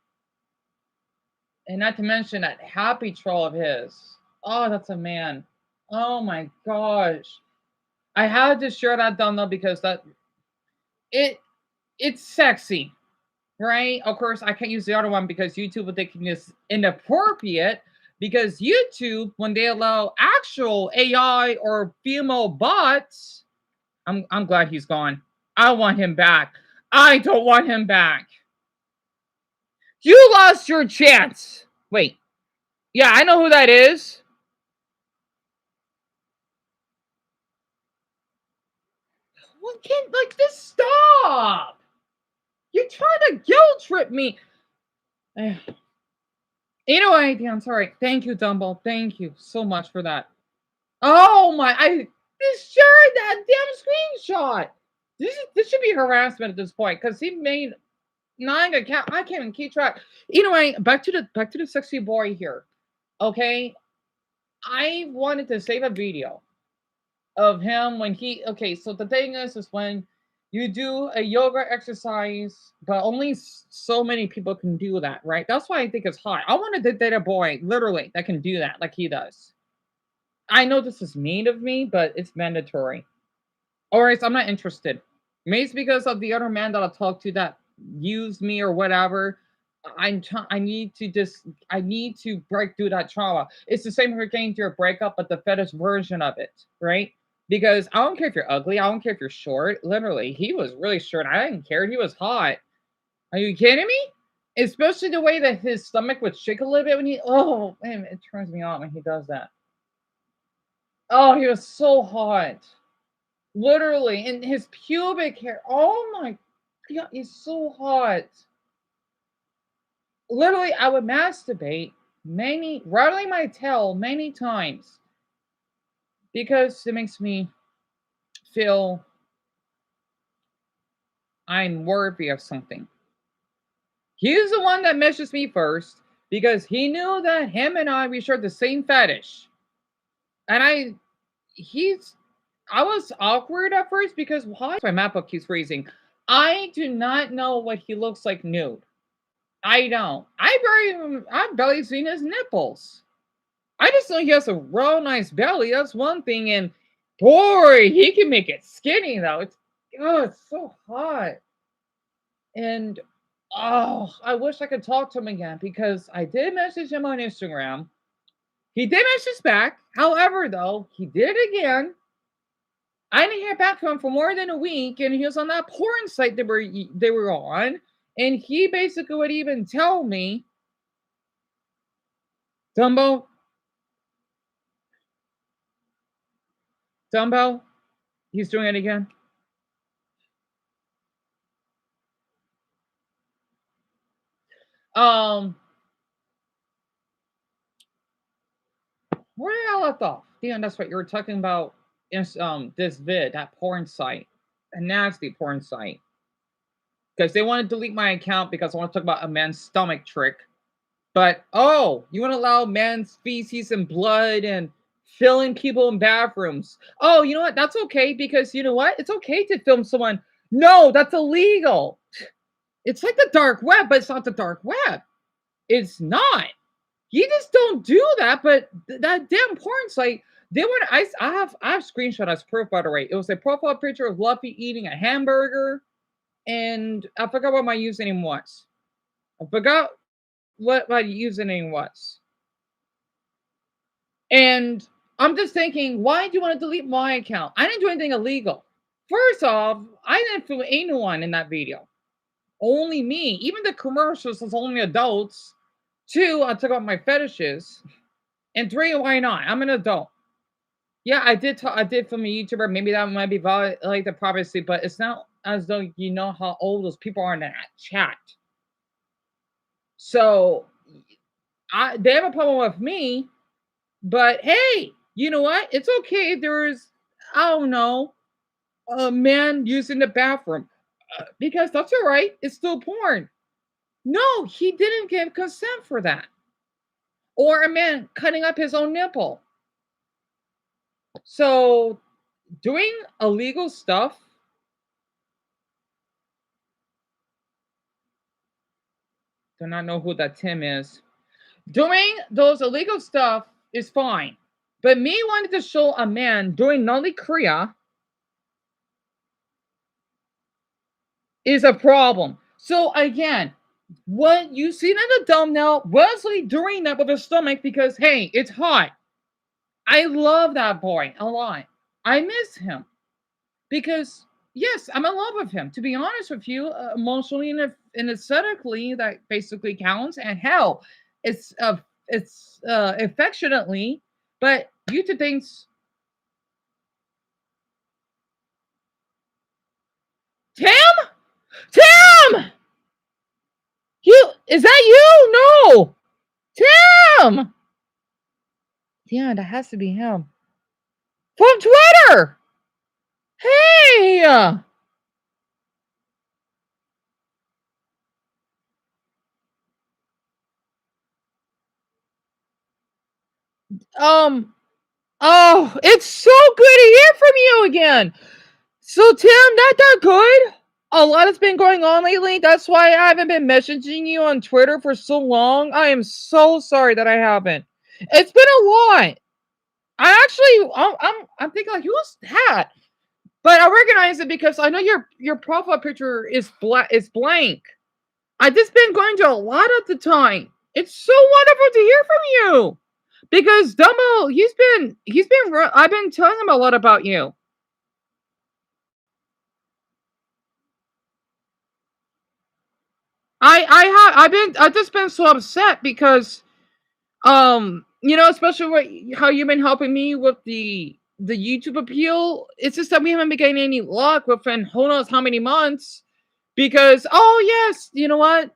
And not to mention that happy troll of his. Oh, that's a man. Oh my gosh. I had to share that down though because that it it's sexy, right? Of course, I can't use the other one because YouTube would think it's inappropriate. Because YouTube, when they allow actual AI or female bots, I'm glad he's gone. I want him back. I don't want him back. You lost your chance. Wait. Yeah, I know who that is. What can't like this stop? You're trying to guilt trip me. Anyway, I'm sorry. Thank you, Dumbo. Thank you so much for that. Oh my! I just shared that damn screenshot. This should be harassment at this point because he made 9 accounts. I can't even keep track. Anyway, back to the sexy boy here. Okay, I wanted to save a video of him when he. Okay, so the thing is when you do a yoga exercise, but only so many people can do that, right? That's why I think it's hot. I wanted to date a boy literally that can do that, like he does. I know this is mean of me, but it's mandatory. Or else I'm not interested. Maybe it's because of the other man that I talk to that used me or whatever. I need to break through that trauma. It's the same for getting through a breakup, but the fetish version of it, right? Because I don't care if you're ugly, I don't care if you're short. Literally, he was really short. I didn't care. He was hot. Are you kidding me? Especially the way that his stomach would shake a little bit when he oh man, it turns me on when he does that. Oh, he was so hot. Literally, and his pubic hair. Oh my god, he's so hot. Literally, I would masturbate rattling my tail many times because it makes me feel I'm worthy of something. He's the one that messaged me first because he knew that him and we shared the same fetish. And I was awkward at first because why? My MacBook keeps freezing. I do not know what he looks like nude. I don't. I've barely seen his nipples. I just know he has a real nice belly. That's one thing. And boy, he can make it skinny though. It's so hot. And oh, I wish I could talk to him again because I did message him on Instagram. He did message back. However, though, he did again. I didn't hear back from him for more than a week, and he was on that porn site they were on, and he basically would even tell me, Dumbo, Dumbo, he's doing it again. Um, where did I left off? Yeah, that's what you were talking about. This vid, that porn site, a nasty porn site, because they want to delete my account because I want to talk about a man's stomach trick. But oh, you want to allow man's feces and blood and filling people in bathrooms? Oh, you know what? That's okay because you know what? It's okay to film someone. No, that's illegal. It's like the dark web, but it's not the dark web. It's not. You just don't do that. But that damn porn site, they want. I have screenshot as proof, by the way. It was a profile picture of Luffy eating a hamburger, and I forgot what my username was. I forgot what my username was. And I'm just thinking, why do you want to delete my account? I didn't do anything illegal. First off, I didn't film anyone in that video. Only me. Even the commercials was only adults. 2, I took out my fetishes. And 3, why not? I'm an adult. Yeah, I did film a YouTuber. Maybe that might be violate the privacy, but it's not as though you know how old those people are in that chat. So they have a problem with me, but hey, you know what? It's okay. There's, I don't know, a man using the bathroom because that's all right. It's still porn. No, he didn't give consent for that. Or a man cutting up his own nipple. So doing illegal stuff. Do not know who that Tim is. Doing those illegal stuff is fine. But me wanting to show a man doing Nolly Kriya is a problem. So again, what you see in the thumbnail, Wesley doing that with his stomach because hey, it's hot. I love that boy a lot. I miss him because yes, I'm in love with him. To be honest with you, emotionally and aesthetically, that basically counts. And hell, it's affectionately, but YouTube thinks Tim. You is that you? No, Tim. Yeah, that has to be him from Twitter. Hey. Oh, it's so good to hear from you again. So Tim, not that good. A lot has been going on lately. That's why I haven't been messaging you on Twitter for so long. I am so sorry that I haven't. It's been a lot. I actually, I'm thinking like, who's that? But I recognize it because I know your profile picture is blank. I just been going to a lot at the time. It's so wonderful to hear from you because Dumbo, I've been telling him a lot about you. I've just been so upset because especially how you've been helping me with the YouTube appeal. It's just that we haven't been getting any luck within who knows how many months because oh yes, you know what?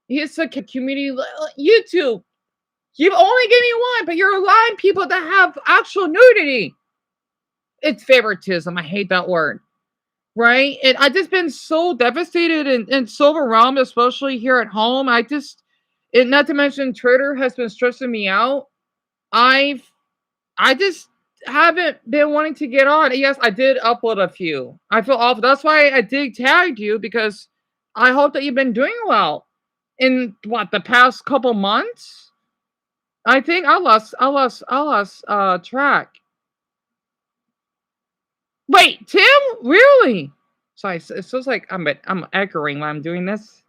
It's a community YouTube. You've only getting one, but you're allowing people that have actual nudity. It's favoritism. I hate that word. Right? And I just been so devastated and so overwhelmed, especially here at home. Not to mention Twitter has been stressing me out. I just haven't been wanting to get on. Yes, I did upload a few. I feel awful. That's why I did tag you because I hope that you've been doing well. In what the past couple months? I think I lost track. Wait, Tim? Really? Sorry, it feels like I'm echoing when I'm doing this.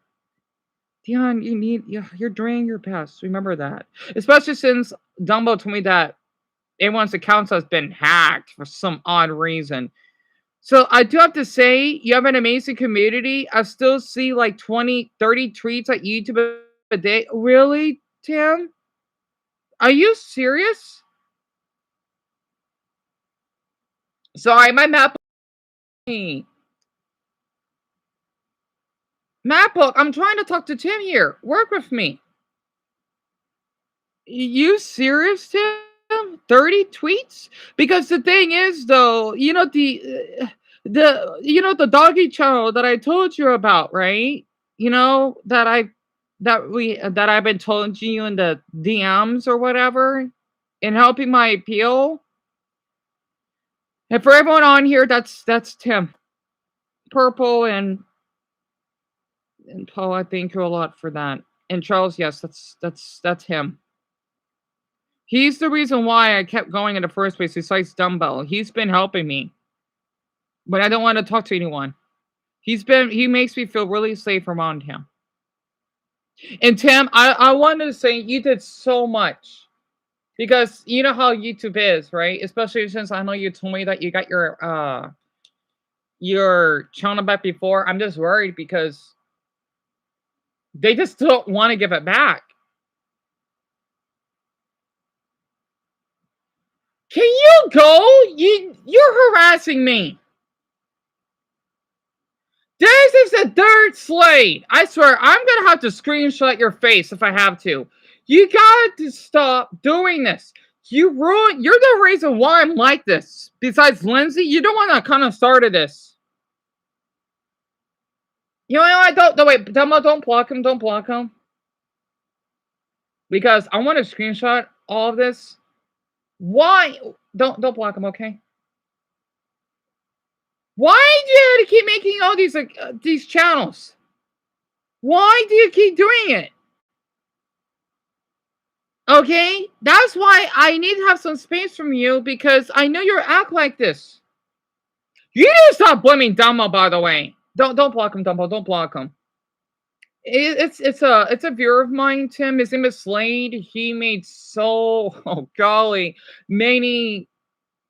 Dion, you're draining your past. Remember that. Especially since Dumbo told me that everyone's accounts has been hacked for some odd reason. So I do have to say, you have an amazing community. I still see like 20, 30 tweets at YouTube a day. Really, Tim? Are you serious? Sorry, my MacBook. I'm trying to talk to Tim here. Work with me. You serious, Tim? 30 tweets? Because the thing is, though, the doggy channel that I told you about, right? That I've been telling you in the DMs or whatever, and helping my appeal. And for everyone on here, that's Tim. Purple and Paul, I thank you a lot for that. And Charles, yes, that's him. He's the reason why I kept going in the first place, besides Dumbbell. He's been helping me. But I don't want to talk to anyone. He makes me feel really safe around him. And Tim, I wanted to say you did so much. Because you know how YouTube is, right? Especially since I know you told me that you got your channel back before. I'm just worried because they just don't want to give it back. Can you go? You're harassing me. This is the third Slade. I swear, I'm gonna have to screenshot your face if I have to. You got to stop doing this. You're the reason why I'm like this. Besides Lindsey, you don't want to kind of started this. You know, I don't. No, wait, don't block him. Don't block him. Because I want to screenshot all of this. Why? Don't block him, okay? Why do you have to keep making all these channels? Why do you keep doing it? Okay, that's why I need to have some space from you, because I know you act like this. You need to stop blaming Dumbo, by the way. Don't block him, Dumbo. Don't block him. It's a viewer of mine, Tim. His name is Slade. He made many.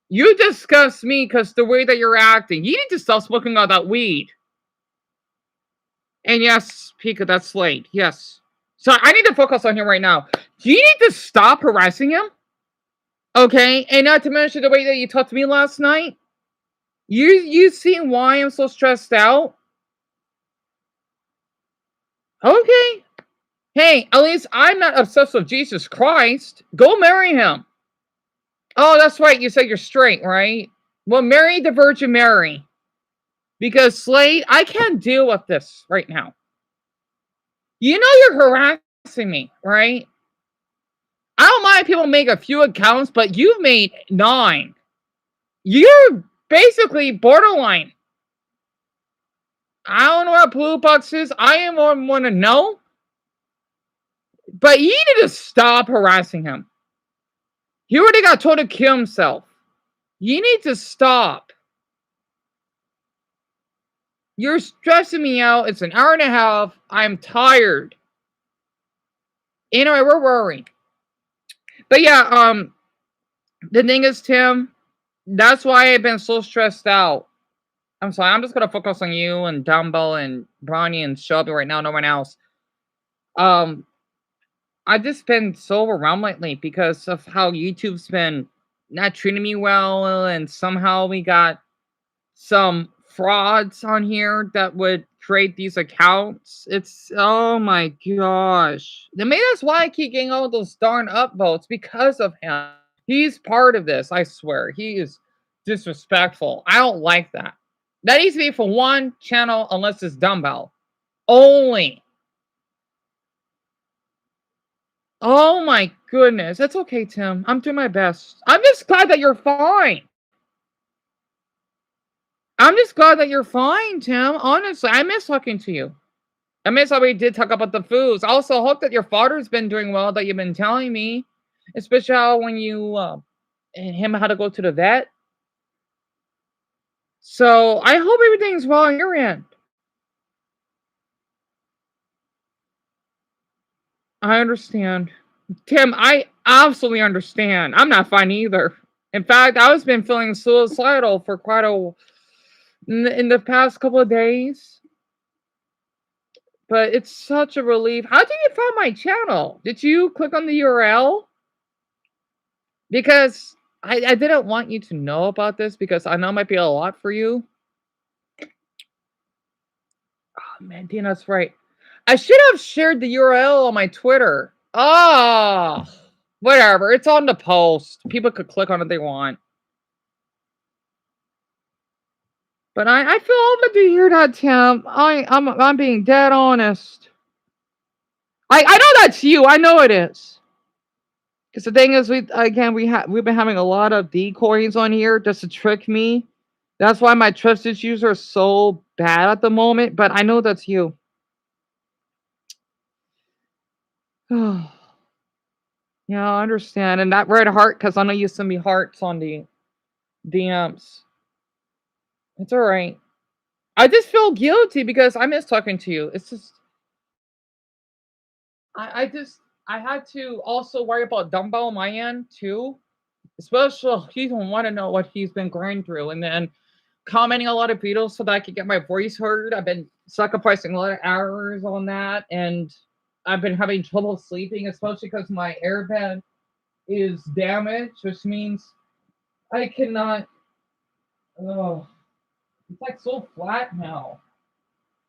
You disgust me because the way that you're acting. You need to stop smoking all that weed. And yes, Pika, that's Slade. Yes. So I need to focus on him right now. You need to stop harassing him. Okay? And not to mention the way that you talked to me last night. You see why I'm so stressed out? Okay. Hey, at least I'm not obsessed with Jesus Christ. Go marry him. Oh, that's right. You said you're straight, right? Well, marry the Virgin Mary. Because, Slade, I can't deal with this right now. You know you're harassing me, right? I don't mind if people make a few accounts, but you've made 9. You're basically borderline. I don't know what Blue Box is. I am want to know. But you need to stop harassing him. He already got told to kill himself. You need to stop. You're stressing me out. It's an hour and a half. I'm tired. Anyway, we're worried. But yeah, the thing is, Tim, that's why I've been so stressed out. I'm sorry, I'm just gonna focus on you and Dumbo and Bronny and Shelby right now, no one else. I've just been so overwhelmed lately because of how YouTube's been not treating me well, and somehow we got some frauds on here that would create these accounts. It's, oh my gosh. Maybe that's why I keep getting all those darn upvotes, because of him. He's part of this, I swear. He is disrespectful. I don't like that. That needs to be for one channel, unless it's Dumbbell. Only. Oh my goodness. That's okay, Tim. I'm doing my best. I'm just glad that you're fine. I'm just glad that you're fine, Tim. Honestly, I miss talking to you. I miss how we did talk about the foods. I also hope that your father's been doing well, that you've been telling me. Especially how when you and him had to go to the vet. So I hope everything's well on your end. I understand. Tim, I absolutely understand. I'm not fine either. In fact, I was been feeling suicidal for quite a in the past couple of days. But it's such a relief. How did you find my channel? Did you click on the URL? Because I didn't want you to know about this because I know it might be a lot for you. Oh man, Dina's right. I should have shared the URL on my Twitter. Oh, whatever. It's on the post. People could click on it if they want. But I feel honored to hear that, Tim. I'm being dead honest. I know that's you. I know it is. Because the thing is, we've been having a lot of decoys on here just to trick me. That's why my trust issues are so bad at the moment. But I know that's you. Yeah, I understand. And that red heart, because I know you send me hearts on the DMs. It's all right. I just feel guilty because I miss talking to you. It's just I had to also worry about Dumbo on my end too. Especially he don't want to know what he's been going through. And then commenting a lot of videos so that I could get my voice heard. I've been sacrificing a lot of hours on that, and I've been having trouble sleeping, especially because my airbed is damaged, which means I cannot. Oh, it's like so flat now.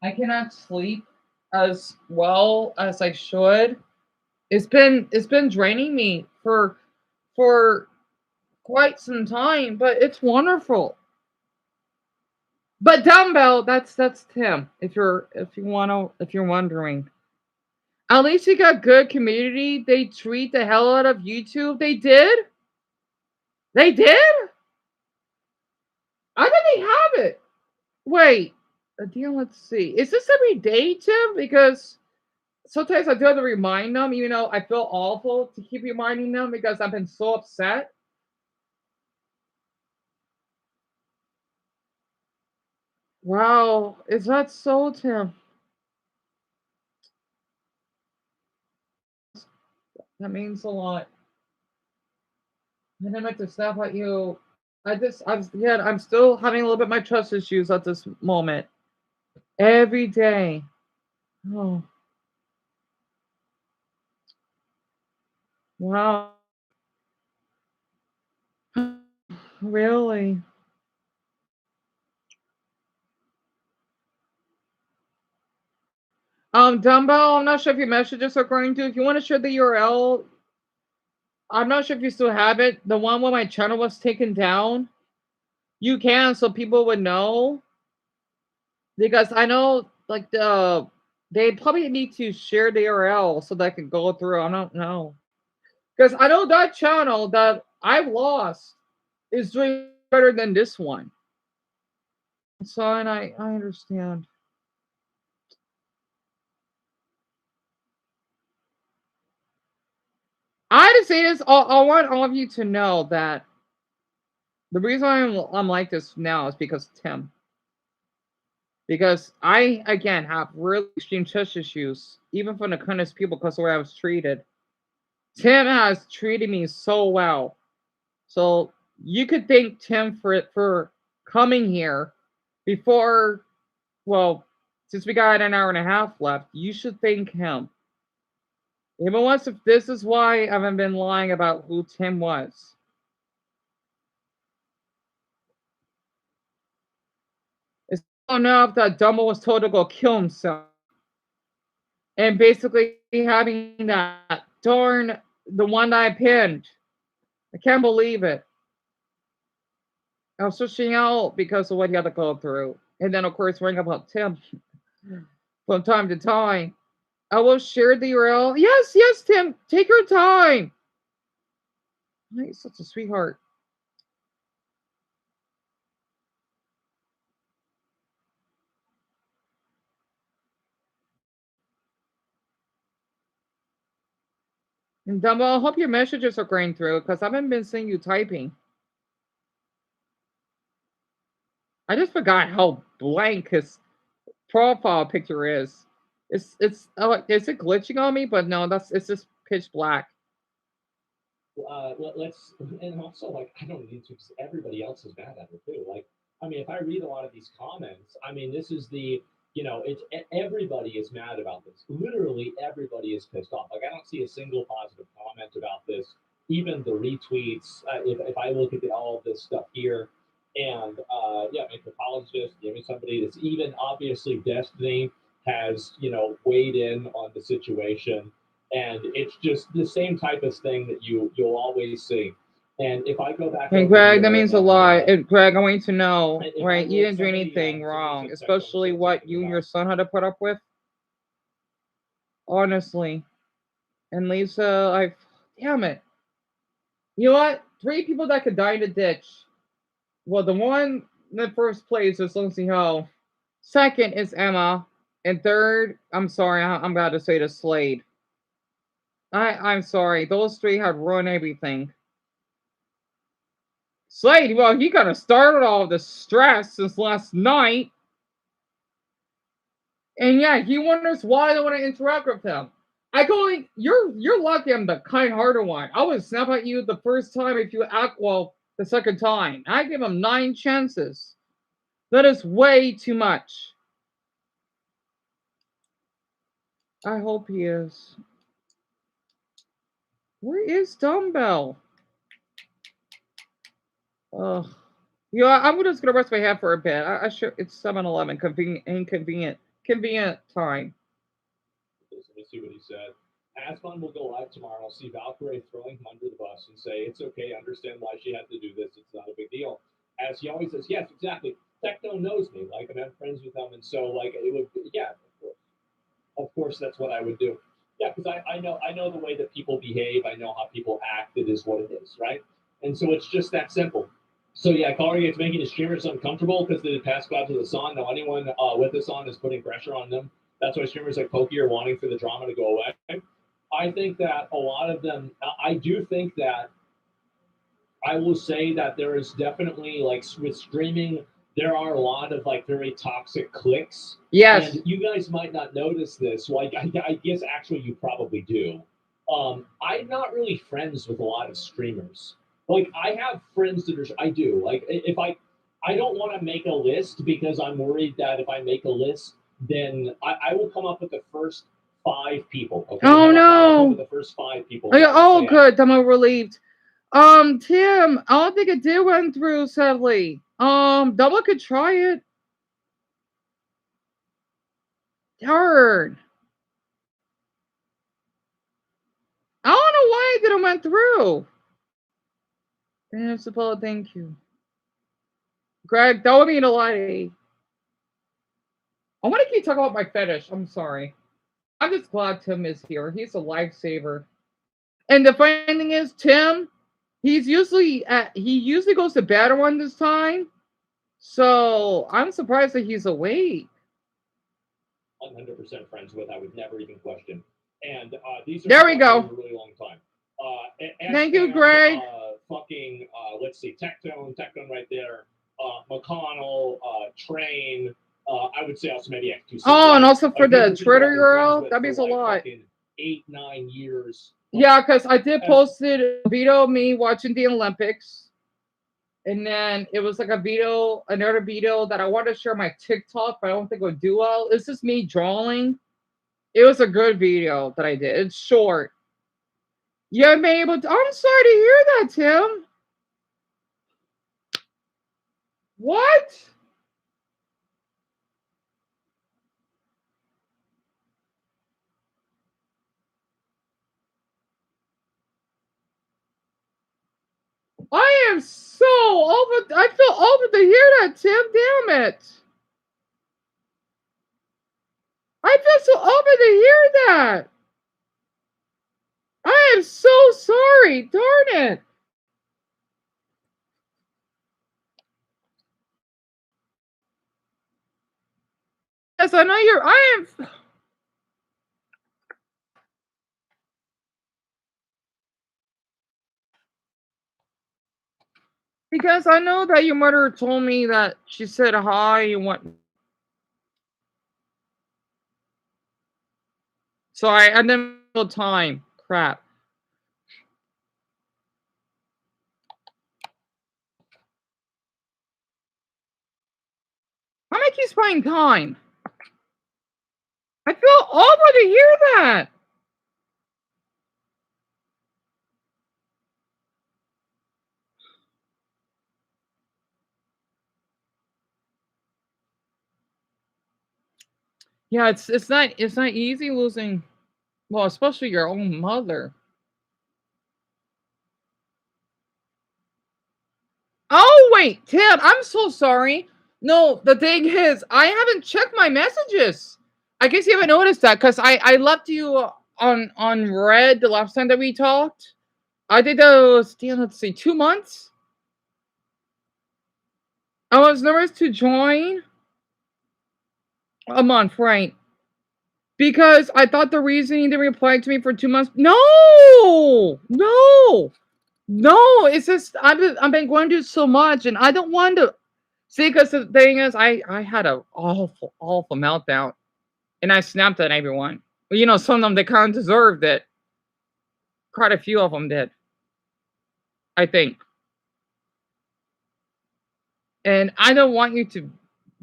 I cannot sleep as well as I should. It's been draining me for quite some time, but it's wonderful. But dumbbell, that's Tim. If you're wondering, at least you got good community. They treat the hell out of YouTube. They did. They did. I think they have it. Wait, deal. Let's see. Is this every day, Tim? Because sometimes I do have to remind them. You know, I feel awful to keep reminding them because I've been so upset. Wow, is that so, Tim? That means a lot. I didn't meant to snap at you. I'm still having a little bit of my trust issues at this moment. Every day. Oh, wow. Really? Dumbbell, I'm not sure if your messages are going to. If you want to share the URL, I'm not sure if you still have it. The one where my channel was taken down. You can, so people would know. Because I know, like, they probably need to share the URL so that I can go through. I don't know. Because I know that channel that I've lost is doing better than this one. So, and I understand. I had to say this. I want all of you to know that the reason I'm like this now is because of Tim. Because I again have really extreme trust issues, even from the kindest people, because of the way I was treated. Tim has treated me so well. So you could thank Tim for coming here before. Well, since we got an hour and a half left, you should thank him. Even once, if this is why I haven't been lying about who Tim was. It's enough that Dumbo was told to go kill himself. And basically having that darn the one that I pinned. I can't believe it. I was switching out because of what he had to go through. And then of course worrying about Tim from time to time. I will share the URL. Yes, yes, Tim. Take your time. He's such a sweetheart. And Dumbo, I hope your messages are going through because I haven't been seeing you typing. I just forgot how blank his profile picture is. It's oh, is it glitching on me? But no, it's just pitch black. Let's and also like I don't need to because everybody else is mad at her too. Like I mean, if I read a lot of these comments, I mean, this is the it's everybody is mad about this. Literally everybody is pissed off. Like I don't see a single positive comment about this. even the retweets. If I look at all of this stuff here, and yeah, anthropologist, giving somebody that's even obviously Destiny has weighed in on the situation, and it's just the same type of thing that you'll always see. And if I go back, Hey, over Greg, that here means a and, lot. And Greg, I want you to know, if I right? You look, didn't do somebody, anything somebody wrong, said Secto especially said what something you and your about son had to put up with. Honestly. And Lisa, damn it. You know what? 3 people that could die in a ditch. Well, the one in the first place is Lindsey Ho. Second is Emma. And third, I'm sorry, I'm about to say the Slade. I'm sorry. Those 3 have ruined everything. Slade, well, he kind of started all the stress since last night. And yeah, he wonders why I don't want to interact with him. I go, you're lucky I'm the kind-hearted one. I would snap at you the first time if you act well the second time. I give him 9 chances. That is way too much. I hope he is. Where is Dumbbell? Ugh. You know, I'm just gonna rest my head for a bit. I sure it's 7-Eleven. Convenient time. Let me see what he said. Asmon will go live tomorrow. See Valkyrie throwing him under the bus and say, it's okay, understand why she had to do this. It's not a big deal. As he always says, yes, exactly. Techno knows me. Like, I'm friends with him. And so, like, it would, yeah, of course, that's what I would do. Yeah, because I know the way that people behave. I know how people act. It is what it is, right? And so it's just that simple. So yeah, Collier making his streamers uncomfortable because they pass God to the Sun. Now anyone with the Sun is putting pressure on them. That's why streamers like Pokey are wanting for the drama to go away. I think that a lot of them. I do think that I will say that there is definitely, like, with streaming, there are a lot of, like, very toxic cliques. Yes. And you guys might not notice this. Like, I guess actually you probably do. I'm not really friends with a lot of streamers. Like, I have friends that are, I do. Like, if I don't want to make a list because I'm worried that if I make a list, then I will come up with the first 5 people. Okay? Oh I'll come up no. with the first 5 people. Oh, good. I'm relieved. Tim, I don't think it did went through, sadly. Double could try it. Darn. I don't know why it didn't went through. Municipal, thank you. Greg, that would mean a lot. I want to keep talking about my fetish. I'm sorry. I'm just glad Tim is here. He's a lifesaver. And the funny thing is, Tim, he usually goes to bed around this time. So I'm surprised that he's awake. 100% friends with. I would never even question. And these are there we go. A really long time. Thank you, Greg. Let's see, Tectone right there. McConnell, Train. I would say also maybe X2. Oh, and also for the Twitter girl, that means a lot. 8-9 years. Yeah, because I did posted a video of me watching the Olympics. And then it was like another video that I wanted to share my TikTok, but I don't think it would do well. It's just me drawing. It was a good video that I did. It's short. You haven't been able to. I'm sorry to hear that, Tim. What? I am so over. I feel over to hear that, Tim. Damn it. I feel so over to hear that. I am so sorry. Darn it. Yes, I know I am. Because I know that your mother told me that she said hi and what. Sorry, I didn't feel time. Crap. How many keeps playing time? I feel awful to hear that. Yeah, it's not easy losing, well, especially your own mother. Oh wait, Tim, I'm so sorry. No, the thing is, I haven't checked my messages. I guess you haven't noticed that because I left you on red the last time that we talked. I think that was, damn, let's see, 2 months. I was nervous to join a month, right? Because I thought the reason you didn't reply to me for 2 months. No, no, no. It's just I've been going through so much, and I don't want to see. Because the thing is, I had a awful meltdown, and I snapped at everyone. Well, some of them they kind of deserved it. Quite a few of them did, I think. And I don't want you to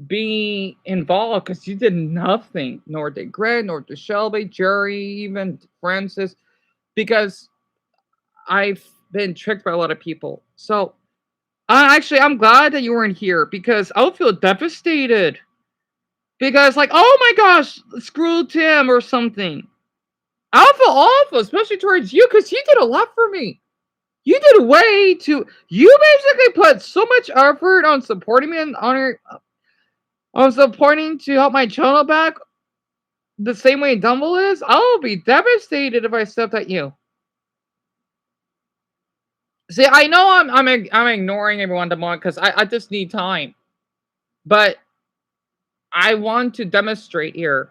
be involved because you did nothing, nor did Greg, nor did Shelby, Jerry, even Francis, because I've been tricked by a lot of people. So, I'm glad that you weren't here because I would feel devastated. Because, like, oh my gosh, screw Tim or something. I would feel awful, especially towards you, because you did a lot for me. You did way too. You basically put so much effort on supporting me and on supporting to help my channel back the same way Dumble is. I will be devastated if I stepped at you. See, I know I'm ignoring everyone tomorrow because I just need time. But I want to demonstrate here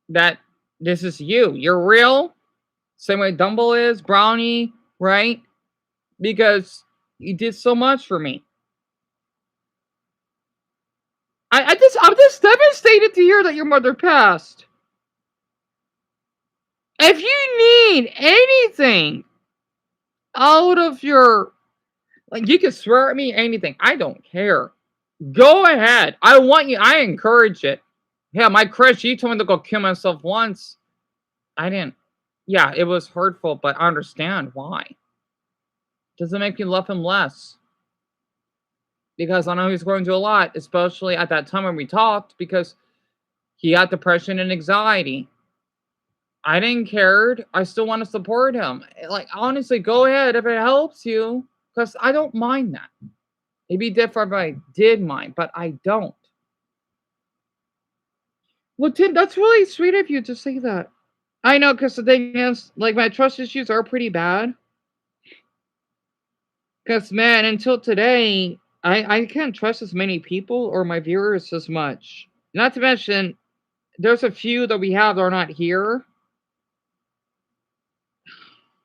that this is you. You're real. Same way Dumble is, Brownie, right? Because you did so much for me. I'm just devastated to hear that your mother passed. If you need anything out of your, like, you can swear at me anything. I don't care. Go ahead. I want you. I encourage it. Yeah, my crush, he told me to go kill myself once. I didn't. Yeah, it was hurtful, but I understand why. Doesn't make me love him less. Because I know he's going through a lot, especially at that time when we talked, because he had depression and anxiety. I didn't care. I still want to support him. Like, honestly, go ahead if it helps you, because I don't mind that. It'd be different if I did mind, but I don't. Well, Tim, that's really sweet of you to say that. I know, because the thing is, like, my trust issues are pretty bad. Because, man, until today, I can't trust as many people or my viewers as much. Not to mention, there's a few that we have that are not here.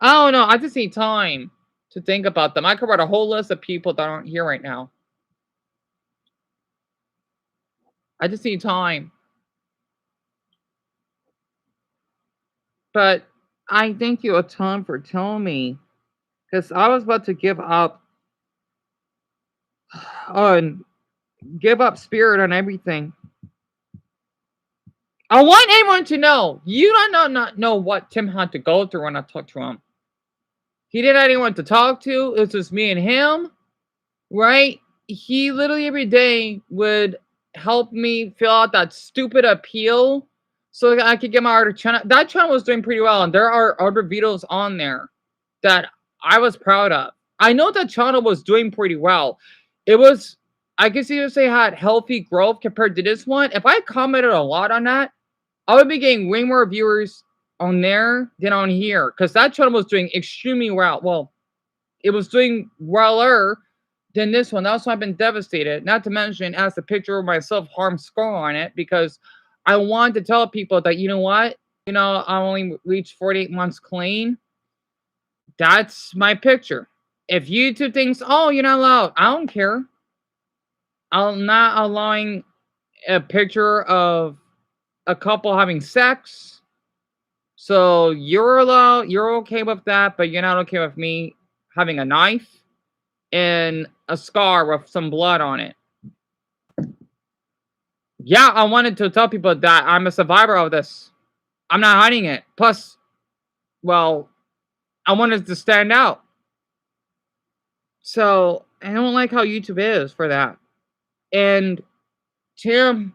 I don't know. I just need time to think about them. I could write a whole list of people that aren't here right now. I just need time. But I thank you a ton for telling me. Because I was about to give up on spirit on everything. I want anyone to know. You don't not know what Tim had to go through when I talked to him. He didn't have anyone to talk to. It was just me and him, right? He literally every day would help me fill out that stupid appeal so that I could get my other channel. That channel was doing pretty well, and there are other videos on there that I was proud of. I know that channel was doing pretty well. It was, I guess you would say, had healthy growth compared to this one. If I commented a lot on that, I would be getting way more viewers on there than on here, because that channel was doing extremely well. Well, it was doing weller than this one. That's why I've been devastated. Not to mention, it has a picture of my self-harm scar on it, because I wanted to tell people that, you know what? I only reached 48 months clean. That's my picture. If YouTube thinks, oh, you're not allowed, I don't care. I'm not allowing a picture of a couple having sex. So you're allowed, you're okay with that, but you're not okay with me having a knife and a scar with some blood on it. Yeah, I wanted to tell people that I'm a survivor of this. I'm not hiding it. Plus, well, I wanted to stand out. So I don't like how YouTube is for that. And Tim,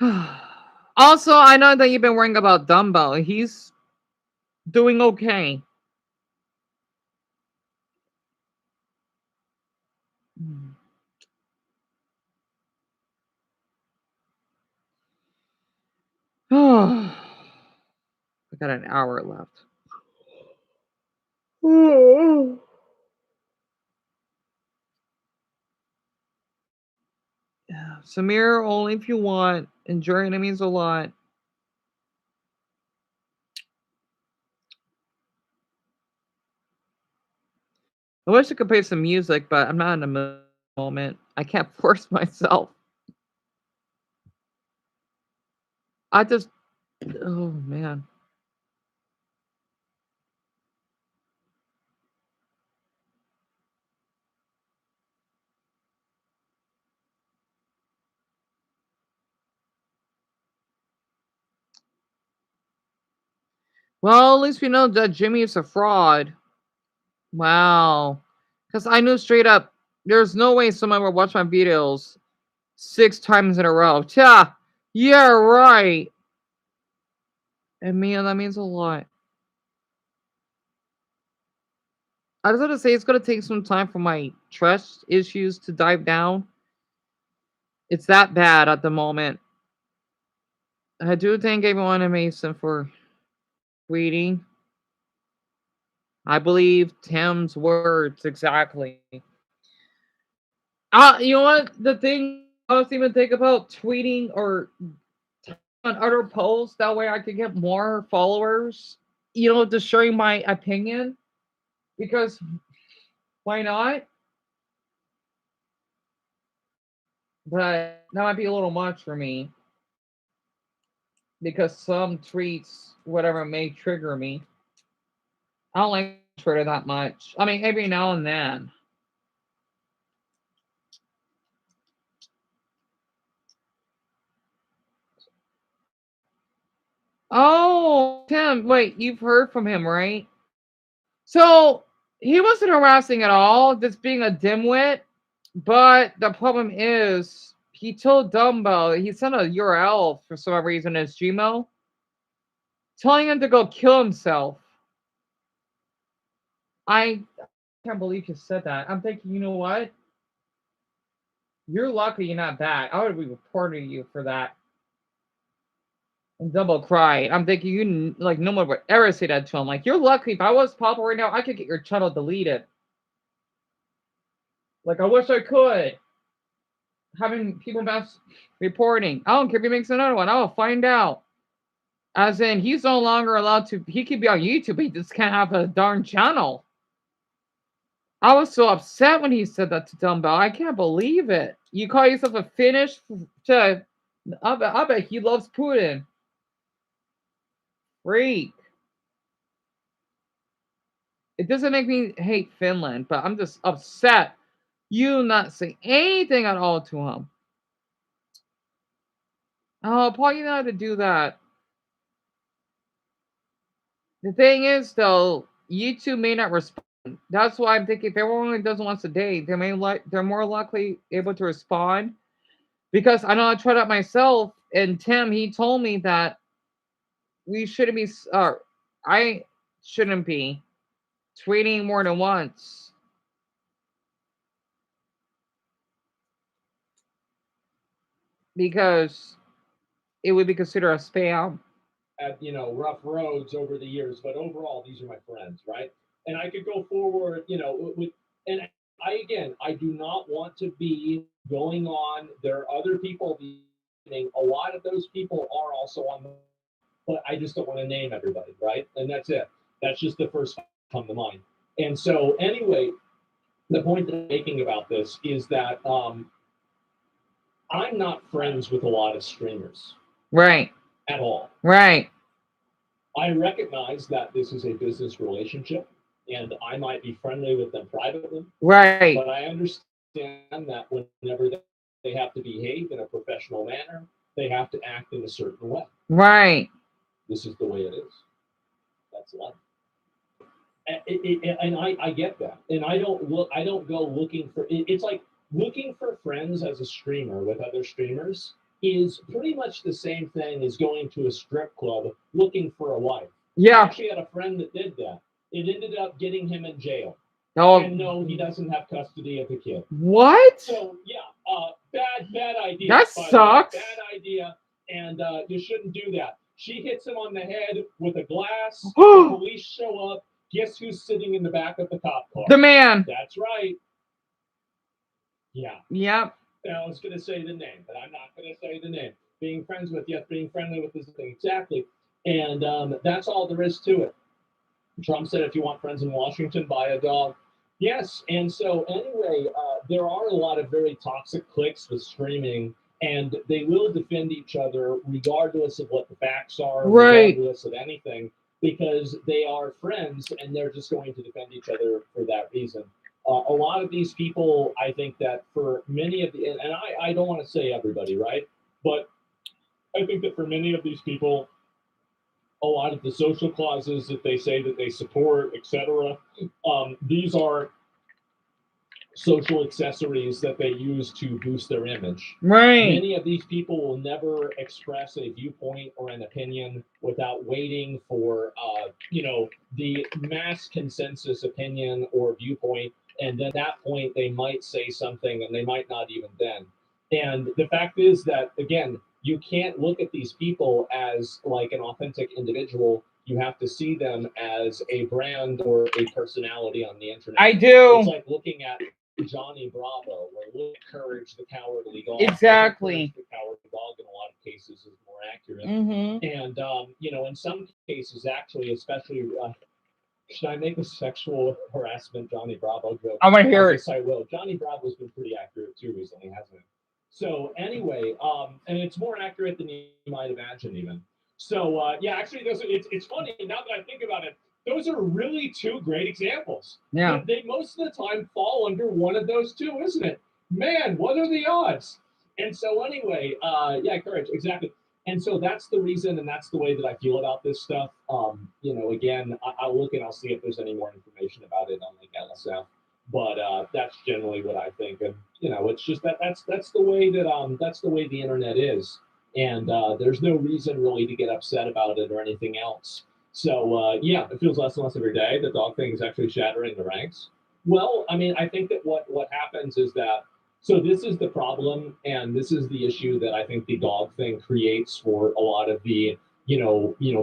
Also, I know that you've been worrying about Dumbo. He's doing okay. I got an hour left. Samir, only if you want. Enjoying it means a lot. I wish I could play some music, but I'm not in a moment. I can't force myself. I just, oh man. Well, at least we know that Jimmy is a fraud. Wow. Because I knew straight up, there's no way someone would watch my videos 6 times in a row. Yeah, right. And man, that means a lot. I was going to say it's going to take some time for my trust issues to dive down. It's that bad at the moment. I do thank everyone in Mason for tweeting. I believe Tim's words exactly. You know what? The thing I was even think about tweeting or on other posts. That way I could get more followers. Just sharing my opinion. Because why not? But that might be a little much for me. Because some tweets, whatever, may trigger me. I don't like Twitter that much. I mean, every now and then. Oh, Tim, wait, you've heard from him, right? So he wasn't harassing at all, just being a dimwit. But the problem is, he told Dumbo he sent a URL for some reason in his Gmail, telling him to go kill himself. I can't believe you said that. I'm thinking, you know what? You're lucky you're not back. I would be reporting you for that. And Dumbo cried. I'm thinking, no one would ever say that to him. Like, you're lucky. If I was popular right now, I could get your channel deleted. Like, I wish I could. Having people mass reporting. I don't care if he makes another one. I will find out. As in, he's no longer allowed to. He could be on YouTube, but he just can't have a darn channel. I was so upset when he said that to Dumbo. I can't believe it. You call yourself a Finnish? I bet he loves Putin. Freak. It doesn't make me hate Finland, but I'm just upset. You not say anything at all to him. Oh, Paul, you know how to do that. The thing is, though, YouTube may not respond. That's why I'm thinking if everyone only does once a day, they're more likely able to respond. Because I know I tried it myself, and Tim, he told me that we shouldn't be, I shouldn't be tweeting more than once. Because it would be considered a spam. At rough roads over the years, but overall these are my friends, right? And I could go forward, with, and I do not want to be going on. There are other people. A lot of those people are also on, but I just don't want to name everybody, right? And that's it. That's just the first come to mind. And so anyway, the point that I'm making about this is that I'm not friends with a lot of streamers. Right. At all. Right. I recognize that this is a business relationship and I might be friendly with them privately. Right. But I understand that whenever they have to behave in a professional manner, they have to act in a certain way. Right. This is the way it is. That's life. And I get that. And I don't go looking for, it's like looking for friends as a streamer with other streamers is pretty much the same thing as going to a strip club looking for a wife. I Yeah. actually had a friend that did that. It ended up getting him in jail. Oh, And no, he doesn't have custody of the kid. what? So yeah, bad idea. That by the way. sucks. Bad idea, and you shouldn't do that. She hits him on the head with a glass. The police show up. Guess who's sitting in the back of the cop car? The man. That's right. Yeah. Yep. And I was going to say the name, but I'm not going to say the name. Being friends with, yes, being friendly with is the thing. Exactly. And that's all there is to it. Trump said, if you want friends in Washington, buy a dog. Yes. And so anyway, there are a lot of very toxic cliques with streaming, and they will defend each other regardless of what the facts are, Right. regardless of anything, because they are friends and they're just going to defend each other for that reason. A lot of these people, I think that for many of the, and I don't want to say everybody, right? But I think that for many of these people, a lot of the social causes that they say that they support, etc., these are social accessories that they use to boost their image. Right. Many of these people will never express a viewpoint or an opinion without waiting for, the mass consensus opinion or viewpoint. And then at that point, they might say something and they might not even then. And the fact is that, again, you can't look at these people as like an authentic individual. You have to see them as a brand or a personality on the internet. I do. It's like looking at Johnny Bravo or look at Courage the Cowardly Dog. Exactly. Courage the Cowardly Dog in a lot of cases is more accurate. Mm-hmm. And, in some cases, actually, especially, should I make a sexual harassment Johnny Bravo joke? I want to hear it. Yes, I will. Johnny Bravo's been pretty accurate too recently, hasn't it? So anyway, and it's more accurate than you might imagine even. So actually, it's funny now that I think about it. Those are really two great examples. Yeah. But they most of the time fall under one of those two, isn't it? Man, what are the odds? And so anyway, courage, exactly. And so that's the reason, and that's the way that I feel about this stuff. Again, I'll look and I'll see if there's any more information about it on like LSF. But that's generally what I think, and it's just that's the way that that's the way the internet is, and there's no reason really to get upset about it or anything else. So it feels less and less every day. The dog thing is actually shattering the ranks. Well, I mean, I think that what happens is that, so this is the problem, and this is the issue that I think the dog thing creates for a lot of the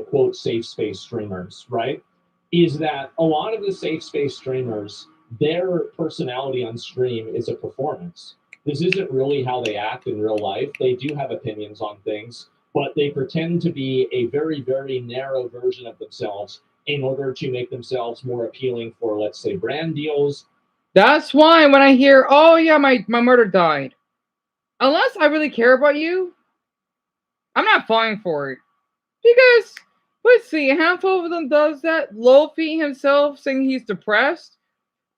quote safe space streamers, right? Is that a lot of the safe space streamers, their personality on stream is a performance. This isn't really how they act in real life. They do have opinions on things, but they pretend to be a very, very narrow version of themselves in order to make themselves more appealing for, let's say, brand deals. That's why when I hear, oh yeah, my murder died, unless I really care about you, I'm not falling for it. Because, let's see, a handful of them does that. Lofi himself saying he's depressed.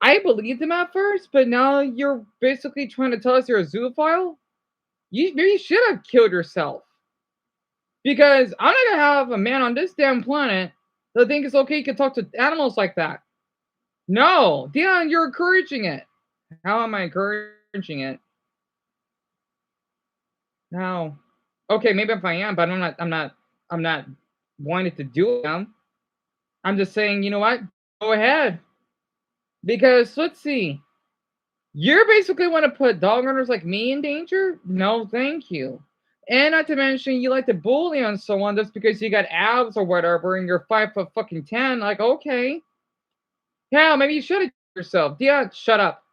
I believed him at first, but now you're basically trying to tell us you're a zoophile? You should have killed yourself. Because I'm not going to have a man on this damn planet that thinks it's okay to talk to animals like that. No, Dion, you're encouraging it. How am I encouraging it? No. Okay, maybe if I am, but I'm not wanting to do it. I'm just saying, you know what? Go ahead. Because let's see. You're basically want to put dog owners like me in danger? No, thank you. And not to mention, you like to bully on someone just because you got abs or whatever, and you're 5'10". Like, okay, yeah, maybe you should have yourself. Yeah, shut up.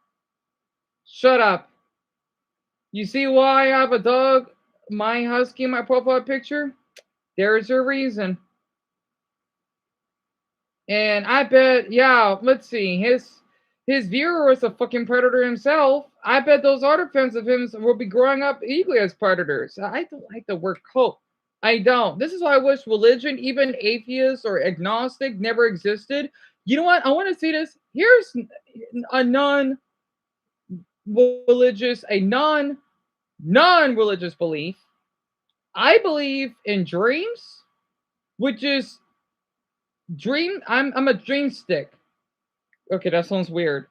Shut up. You see why I have a dog, my husky, in my profile picture? There's a reason. And I bet, yeah, let's see, his viewer was a fucking predator himself. I bet those other fans of him will be growing up equally as predators. I don't like the word cult. I don't. This is why I wish religion, even atheist or agnostic, never existed. You know what? I want to see this. Here's a non-religious belief. I believe in dreams, which is dream. I'm a dream stick. Okay, that sounds weird.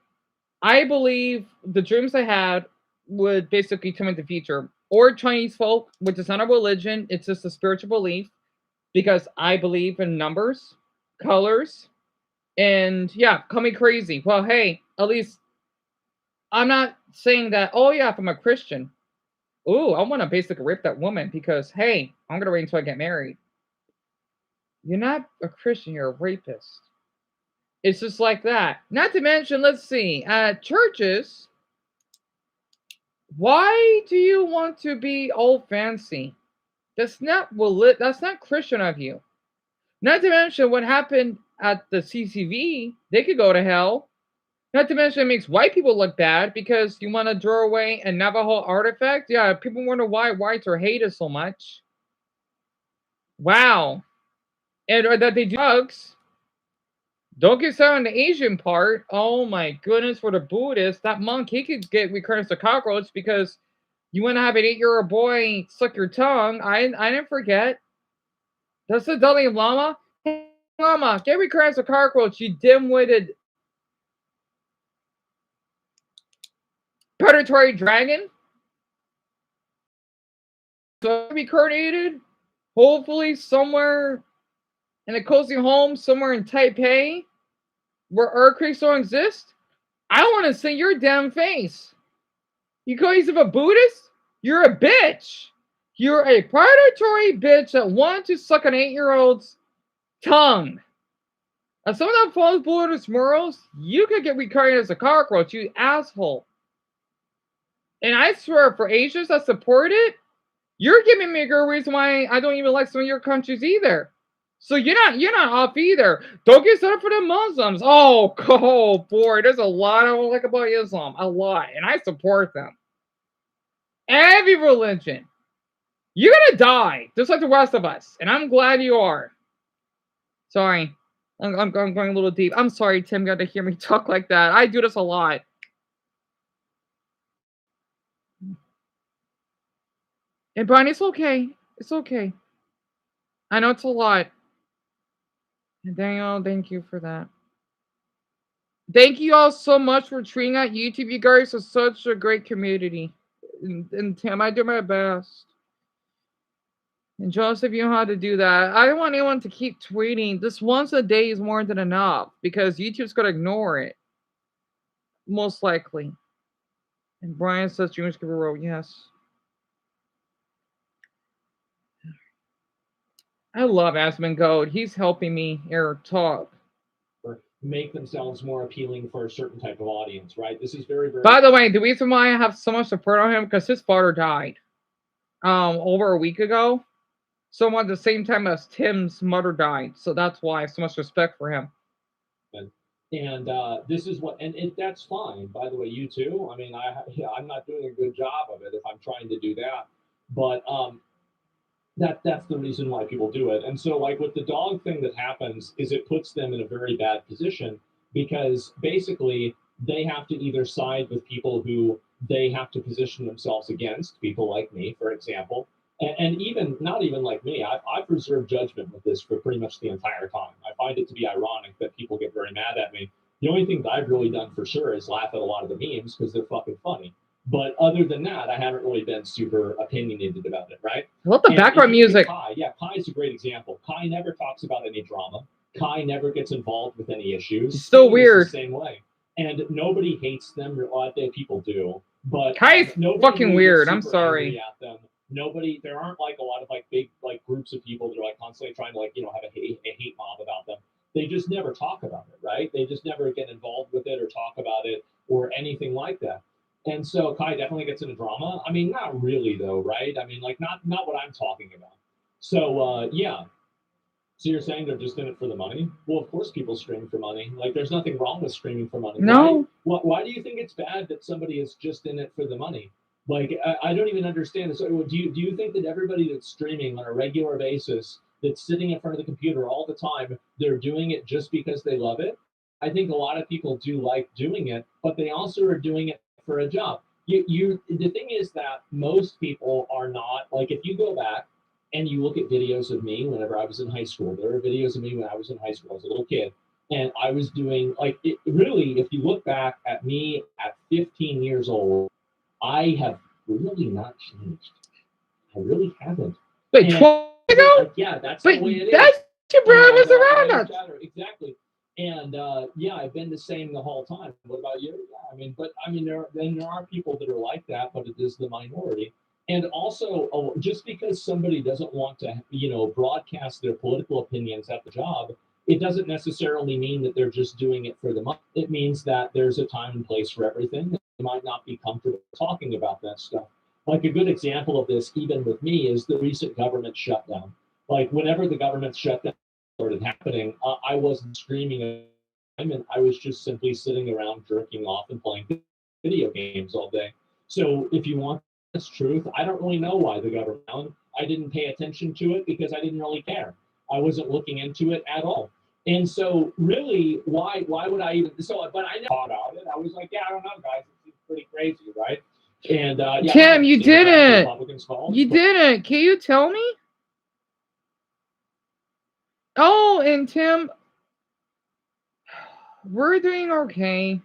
I believe the dreams I had would basically come into the future. or Chinese folk, which is not a religion, it's just a spiritual belief, because I believe in numbers, colors, and yeah, call me crazy. Well, hey, at least I'm not saying that, oh yeah, if I'm a Christian, ooh, I want to basically rape that woman because, hey, I'm going to wait until I get married. You're not a Christian, you're a rapist. It's just like that. Not to mention, let's see, at churches, why do you want to be all fancy? That's not that's not Christian of you. Not to mention what happened at the CCV, they could go to hell. Not to mention it makes white people look bad because you want to throw away a Navajo artifact. Yeah, people wonder why whites are hated so much. Wow. And or that they do drugs. Don't get started on the Asian part. Oh my goodness, for the Buddhists, that monk, he could get recurrence to cockroach because you want to have an 8-year-old boy suck your tongue. I didn't forget. That's the Dalai Lama. Hey, Lama, get recurrence to cockroach, you dim-witted predatory dragon. So reincarnated, hopefully somewhere in a cozy home, somewhere in Taipei, where earthquakes don't exist. I want to see your damn face. You call yourself a Buddhist? You're a bitch. You're a predatory bitch that wants to suck an 8-year-old's tongue. As someone that follows Buddhist morals, you could get reincarnated as a cockroach, you asshole. And I swear, for Asians that support it, you're giving me a good reason why I don't even like some of your countries either. So you're not off either. Don't get set up for the Muslims. Oh boy, there's a lot I don't like about Islam. A lot. And I support them. Every religion. You're gonna die, just like the rest of us. And I'm glad you are. Sorry. I'm going a little deep. I'm sorry, Tim, you got to hear me talk like that. I do this a lot. And Brian, it's okay. It's okay. I know it's a lot. And Daniel, thank you for that. Thank you all so much for treating out YouTube. You guys are such a great community. And Tim, I do my best. And Joseph, you know how to do that. I don't want anyone to keep tweeting. This once a day is more than enough because YouTube's going to ignore it. Most likely. And Brian says Junior Skipper Road. Yes. I love Asmongold. He's helping me here talk. Make themselves more appealing for a certain type of audience, right? This is very, very. By the way, the reason why I have so much support on him because his father died over a week ago. So at the same time as Tim's mother died. So that's why I have so much respect for him. And this is what, and that's fine. By the way, you too. I mean, I'm not doing a good job of it if I'm trying to do that, but that's the reason why people do it. And so, like with the dog thing that happens, is it puts them in a very bad position because basically they have to either side with people who they have to position themselves against, people like me, for example. And even not even like me, I've reserved judgment with this for pretty much the entire time. I find it to be ironic that people get very mad at me. The only thing that I've really done for sure is laugh at a lot of the memes because they're fucking funny. But other than that, I haven't really been super opinionated about it, right? I love the background music. Kai, yeah, Kai is a great example. Kai never talks about any drama. Kai never gets involved with any issues. It's so weird. The same way. And nobody hates them. A lot of people do. But Kai's fucking weird. I'm sorry. At them. Nobody, there aren't like a lot of like big like groups of people that are like constantly trying to like, you know, have a hate mob about them. They just never talk about it, right? They just never get involved with it or talk about it or anything like that. And so Kai definitely gets into drama. I mean, not really though, right? I mean, like not what I'm talking about. So yeah. So you're saying they're just in it for the money? Well, of course people stream for money. Like there's nothing wrong with streaming for money. No. Why do you think it's bad that somebody is just in it for the money? Like, I don't even understand this. Do you think that everybody that's streaming on a regular basis, that's sitting in front of the computer all the time, they're doing it just because they love it? I think a lot of people do like doing it, but they also are doing it for a job. The thing is that most people are not, like if you go back and you look at videos of me whenever I was in high school, there are videos of me when I was in high school, I was a little kid, and I was doing, like, it really, if you look back at me at 15 years old, I have really not changed. I really haven't. Wait, And 12 ago? like, yeah, that's But the way it that's is. your brother was And, around no us. chatter, exactly. And yeah, I've been the same the whole time. What about you? Yeah, I mean, but I mean, there are people that are like that, but it is the minority. And also, just because somebody doesn't want to, broadcast their political opinions at the job, it doesn't necessarily mean that they're just doing it for the money. It means that there's a time and place for everything. They might not be comfortable talking about that stuff. Like a good example of this, even with me, is the recent government shutdown. Like whenever the government shutdown started happening, I wasn't screaming. I mean, I was just simply sitting around jerking off and playing video games all day. So if you want this truth, I don't really know why the government. I didn't pay attention to it because I didn't really care. I wasn't looking into it at all. And so, really, why would I even? So, but I never thought about it. I was like, yeah, I don't know, guys. It seems pretty crazy, right? And yeah, Tim, you didn't. Republicans' fault. You didn't. Can you tell me? Oh, and Tim, we're doing okay.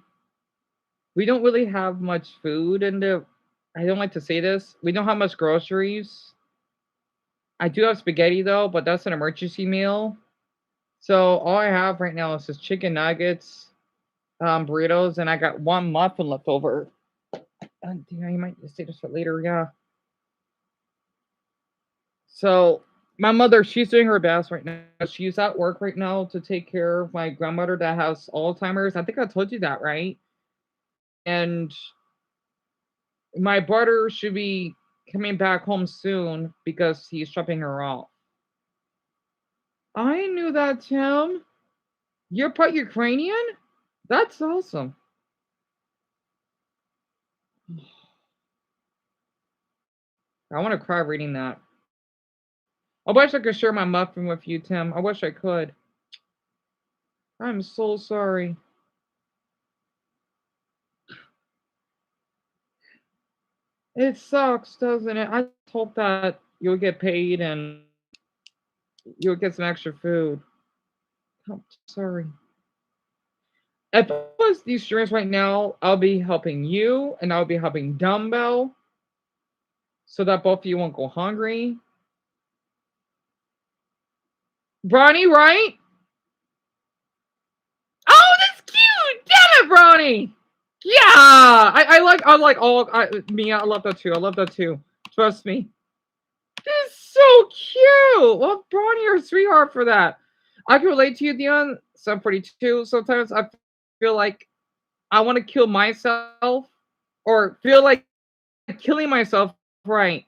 We don't really have much food in the. I don't like to say this. We don't have much groceries. I do have spaghetti though, but that's an emergency meal. So all I have right now is just chicken nuggets, burritos, and I got one muffin left over. Yeah, you might say this for later, yeah. So my mother, she's doing her best right now. She's at work right now to take care of my grandmother that has Alzheimer's. I think I told you that, right? And my brother should be coming back home soon because he's dropping her off. I knew that, Tim. You're part Ukrainian? That's awesome. I want to cry reading that. I wish I could share my muffin with you, Tim. I wish I could. I'm so sorry. It sucks, doesn't it? I hope that you'll get paid and you'll get some extra food. I'm sorry. If I was these streams right now, I'll be helping you and I'll be helping Dumbbell so that both of you won't go hungry. Bronny, right? Oh, that's cute! Damn it, Bronny! Yeah, I like all Mia. I love that too. I love that too. Trust me. It's so cute. Well, Bronny, you're a sweetheart for that. I can relate to you, Dion. So I'm 42. Sometimes I feel like I want to kill myself, or feel like killing myself. Right.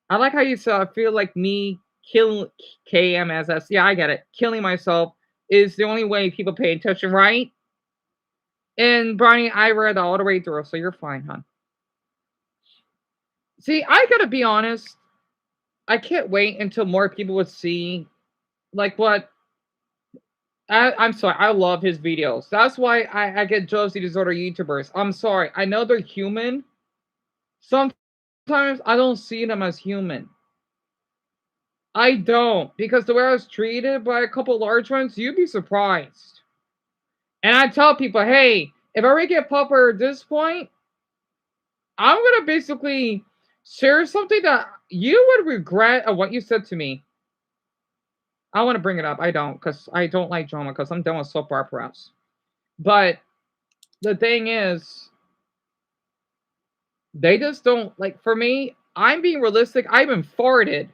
I like how you said. I feel like me kill KMSS. Yeah, I get it. Killing myself is the only way people pay attention, right? And Bronny, I read all the way through, so you're fine, hon. See, I gotta be honest. I can't wait until more people would see, like what. I'm sorry. I love his videos. That's why I get jealousy disorder YouTubers. I'm sorry. I know they're human. Sometimes I don't see them as human. I don't, because the way I was treated by a couple large ones, you'd be surprised. And I tell people, hey, if I ever get popular at this point, I'm gonna basically share something that you would regret of what you said to me. I want to bring it up. I don't, because I don't like drama, because I'm done with soap operas. But the thing is, they just don't, like, for me, I'm being realistic. I even farted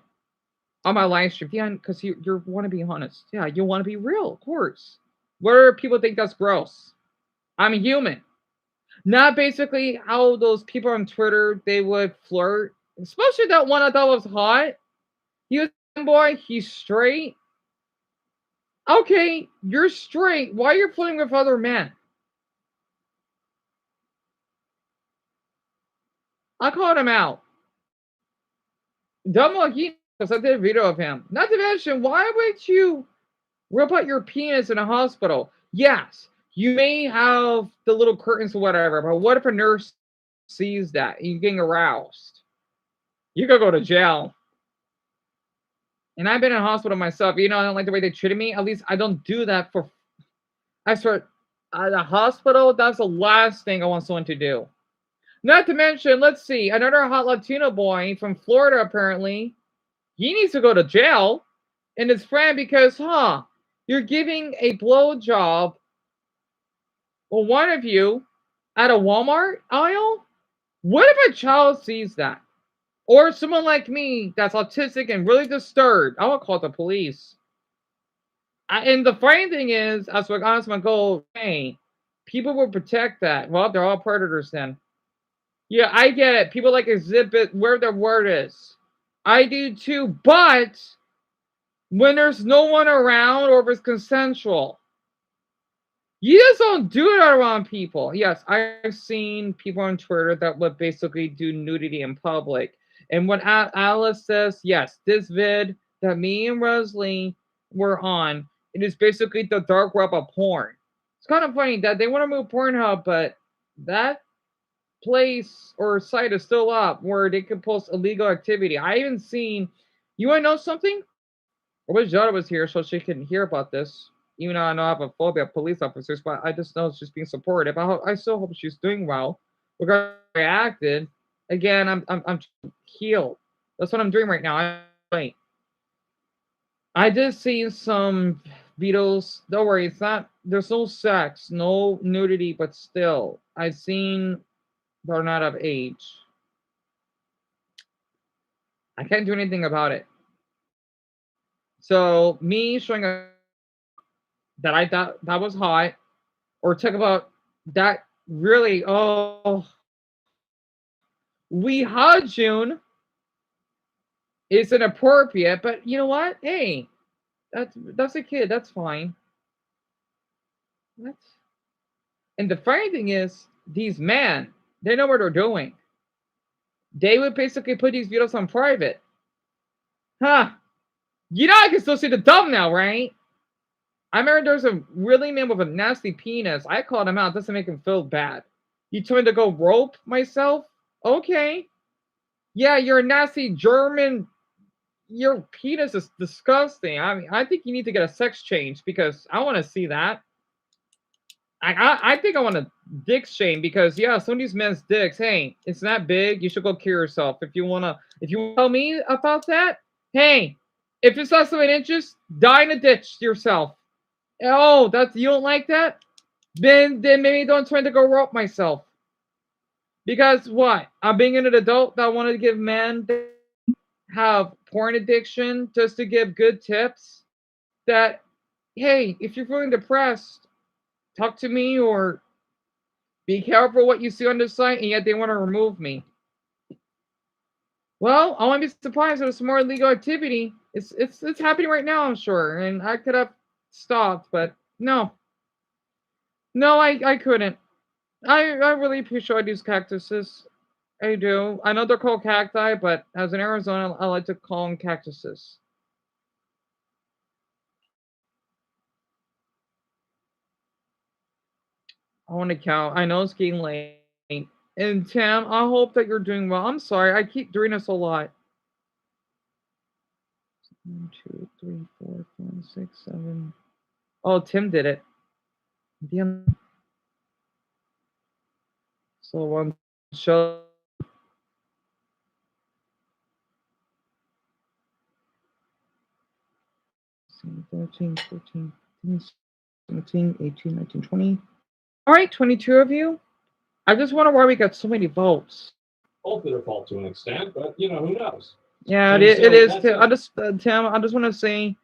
on my live stream. Yeah, because you want to be honest. Yeah, you want to be real, of course. Where people think that's gross. I'm a human. Not basically how those people on Twitter, they would flirt. Especially that one I thought was hot. He was a boy, he's straight. Okay, you're straight. Why are you flirting with other men? I called him out. Dumbo, because I did a video of him. Not to mention, why would you rip out your penis in a hospital? Yes, you may have the little curtains or whatever, but what if a nurse sees that and you're getting aroused? You could go to jail. And I've been in a hospital myself. I don't like the way they treated me. At least I don't do that for. I swear, at a hospital, that's the last thing I want someone to do. Not to mention, let's see, another hot Latino boy from Florida apparently. He needs to go to jail. And his friend because, you're giving a blowjob, well, one of you, at a Walmart aisle? What if a child sees that? Or someone like me that's autistic and really disturbed? I will call the police. And the funny thing is, as what honest my goal, hey, people will protect that. Well, they're all predators then. Yeah, I get it. People like exhibit where their word is. I do too, but when there's no one around or if it's consensual, you just don't do it around people. Yes, I've seen people on Twitter that would basically do nudity in public. And when Alice says, yes, this vid that me and Rosalie were on, it is basically the dark web of porn. It's kind of funny that they want to move Pornhub, but that place or site is still up where they can post illegal activity. I even seen, you want to know something? I wish Jada was here so she can hear about this. Even though I know I have a phobia of police officers, but I just know she's being supportive. I still hope she's doing well. Regardless of how I acted, again, I'm healed. That's what I'm doing right now. I did see some videos. Don't worry, it's not. There's no sex, no nudity, but still, I've seen they're not of age. I can't do anything about it. So me showing that I thought that was hot, or talk about that really, we had June is inappropriate, but you know what? Hey, that's a kid, that's fine. What? And the funny thing is, these men, they know what they're doing. They would basically put these videos on private. Huh. You know I can still see the thumbnail, right? I remember there's a really man with a nasty penis. I called him out. Doesn't make him feel bad. You told me to go rope myself? Okay. Yeah, you're a nasty German. Your penis is disgusting. I mean, I think you need to get a sex change because I want to see that. I think I want to dick shame because yeah, some of these men's dicks. Hey, it's not big. You should go kill yourself if you wanna. If you tell me about that, hey, if it's less than 8 inches, die in a ditch yourself. Oh, that's you don't like that? Then maybe don't try to go rope myself. Because what? I'm being an adult that wanted to give men that have porn addiction just to give good tips that hey, if you're feeling depressed, talk to me or be careful what you see on the site, and yet they want to remove me. Well, I wouldn't be surprised if there's some more illegal activity. It's happening right now, I'm sure, and I could have stopped, but no, I couldn't. I really appreciate these cactuses. I do. I know they're called cacti, but as in Arizona, I like to call them cactuses. I want to count. I know it's getting late. And Tim, I hope that you're doing well. I'm sorry, I keep doing this a lot. 1, 2, 3, 4, 5, 6, 7. Oh, Tim did it. Damn. So one show 13, 14, 15, 17, 18, 19, 20. All right, 22 of you. I just wonder why we got so many votes. Both their fault to an extent, but you know who knows. Yeah, And it so is. that's Tim. it. Tim, I just want to say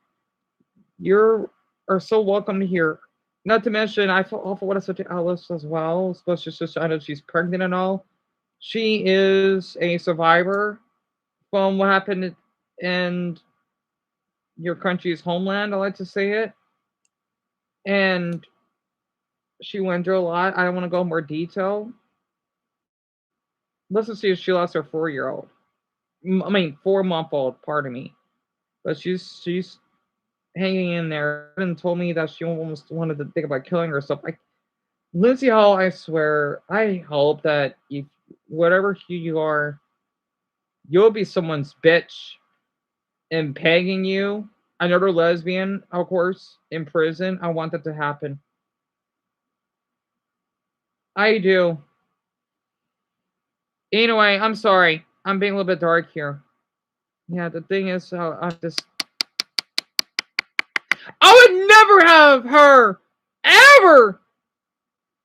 you are so welcome here. Not to mention, I feel awful what I said to Alice as well, especially since I know she's pregnant and all. She is a survivor from what happened in your country's homeland. I like to say it, and she went through a lot. I don't want to go in more detail. Let's just see if she lost her 4-year-old. I mean, 4-month-old. Pardon me, but she's hanging in there and told me that she almost wanted to think about killing herself. Lindsey Ho, I swear, I hope that if whatever you are, you'll be someone's bitch and pegging you. Another lesbian, of course, in prison. I want that to happen. I do. Anyway, I'm sorry. I'm being a little bit dark here. Yeah, the thing is, I just... I would never have her ever.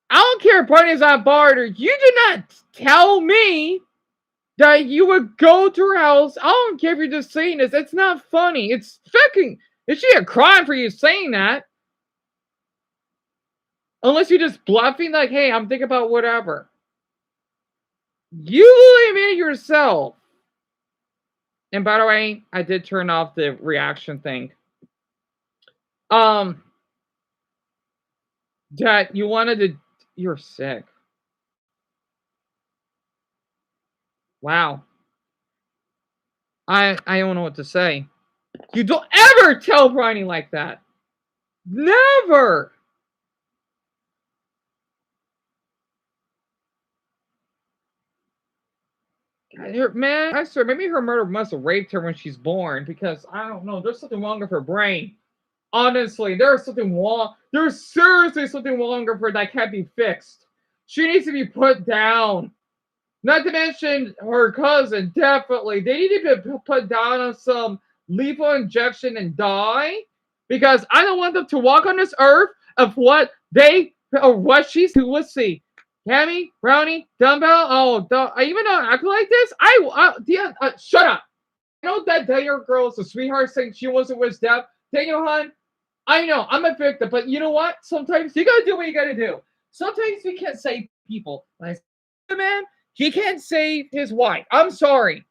I don't care if Barney's on barter. You did not tell me that you would go to her house. I don't care if you're just saying this. It's not funny. It's fucking... It should be a crime for you saying that. Unless you're just bluffing, like, hey, I'm thinking about whatever. You literally made it yourself. And by the way, I did turn off the reaction thing. That you wanted to... You're sick. Wow. I don't know what to say. You don't ever tell Bronny like that. Never. Man, I swear, maybe her murder must have raped her when she's born, because I don't know. There's something wrong with her brain. Honestly, there's something wrong. There's seriously something wrong with her that can't be fixed. She needs to be put down. Not to mention her cousin, definitely. They need to be put down on some lethal injection and die. Because I don't want them to walk on this earth of what they, or what she's to. Let's see. Cammy, Brownie, Dumbbell. Oh, even though I act like this, shut up. I know that Daniel girl is a sweetheart saying she wasn't with Steph. Daniel Hunt, I know, I'm a victim, but you know what? Sometimes you gotta do what you gotta do. Sometimes you can't save people. Like, man, he can't save his wife. I'm sorry.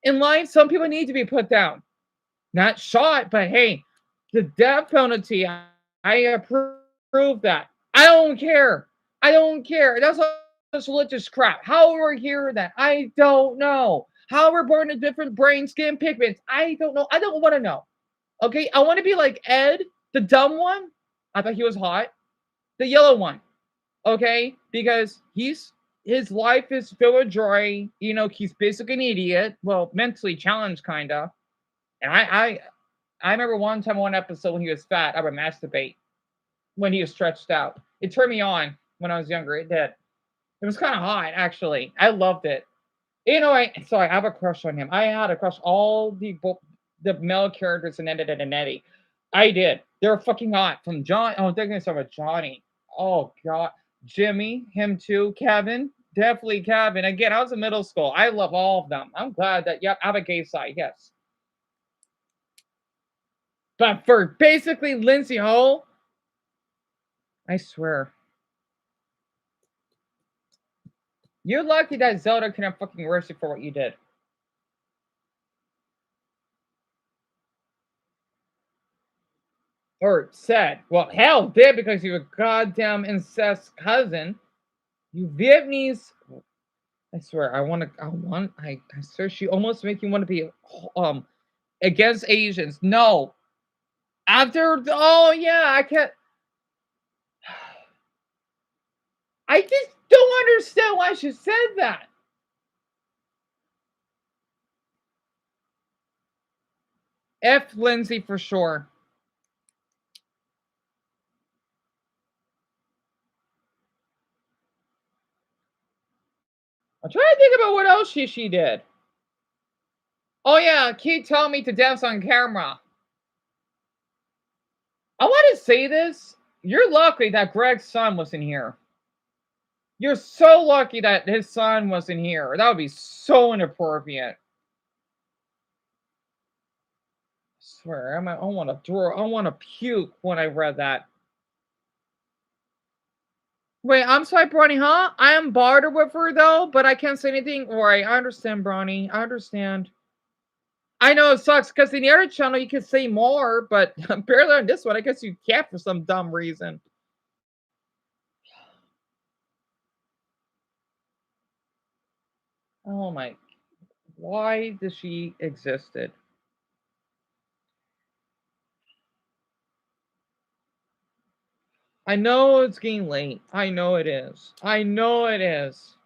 In life, some people need to be put down. Not shot, but hey, the death penalty, I approve that. I don't care. I don't care. That's all this religious crap. How we're here that I don't know. How we're born in different brain skin pigments. I don't know. I don't want to know. Okay, I want to be like Ed, the dumb one. I thought he was hot. The yellow one. Okay, because his life is filled with joy. You know, he's basically an idiot. Well, mentally challenged, kinda. And I remember one time, one episode when he was fat, I would masturbate when he was stretched out. It turned me on when I was younger. It did. It was kind of hot, actually. I loved it. You know, I have a crush on him. I had a crush all the male characters in Ed, Edd n Eddy. I did. They're fucking hot. From John. Oh, they're gonna start with Johnny. Oh God, Jimmy, him too. Kevin, definitely Kevin. Again, I was in middle school. I love all of them. I'm glad that I have a gay side. Yes. But for basically Lindsey Ho, I swear. You're lucky that Zelda couldn't fucking arrest you for what you did. Or said. Well, hell did, because you're a goddamn incest cousin. You Vietnamese. I swear, I swear she almost make you want to be against Asians. No. Oh yeah, I can't. I just don't understand why she said that. F Lindsay for sure. I'm trying to think about what else she did. Oh yeah, keep telling me to dance on camera. I want to say this. You're lucky that Greg's son wasn't here. You're so lucky that his son wasn't here. That would be so inappropriate. I swear, I want to puke when I read that. Wait, I'm sorry, Bronny, huh? I am barter with her though, but I can't say anything. Right, I understand, Bronny. I understand. I know it sucks because in the other channel you can say more, but apparently on this one, I guess you can't for some dumb reason. Oh my, why does she existed? I know it's getting late. I know it is. I know it is.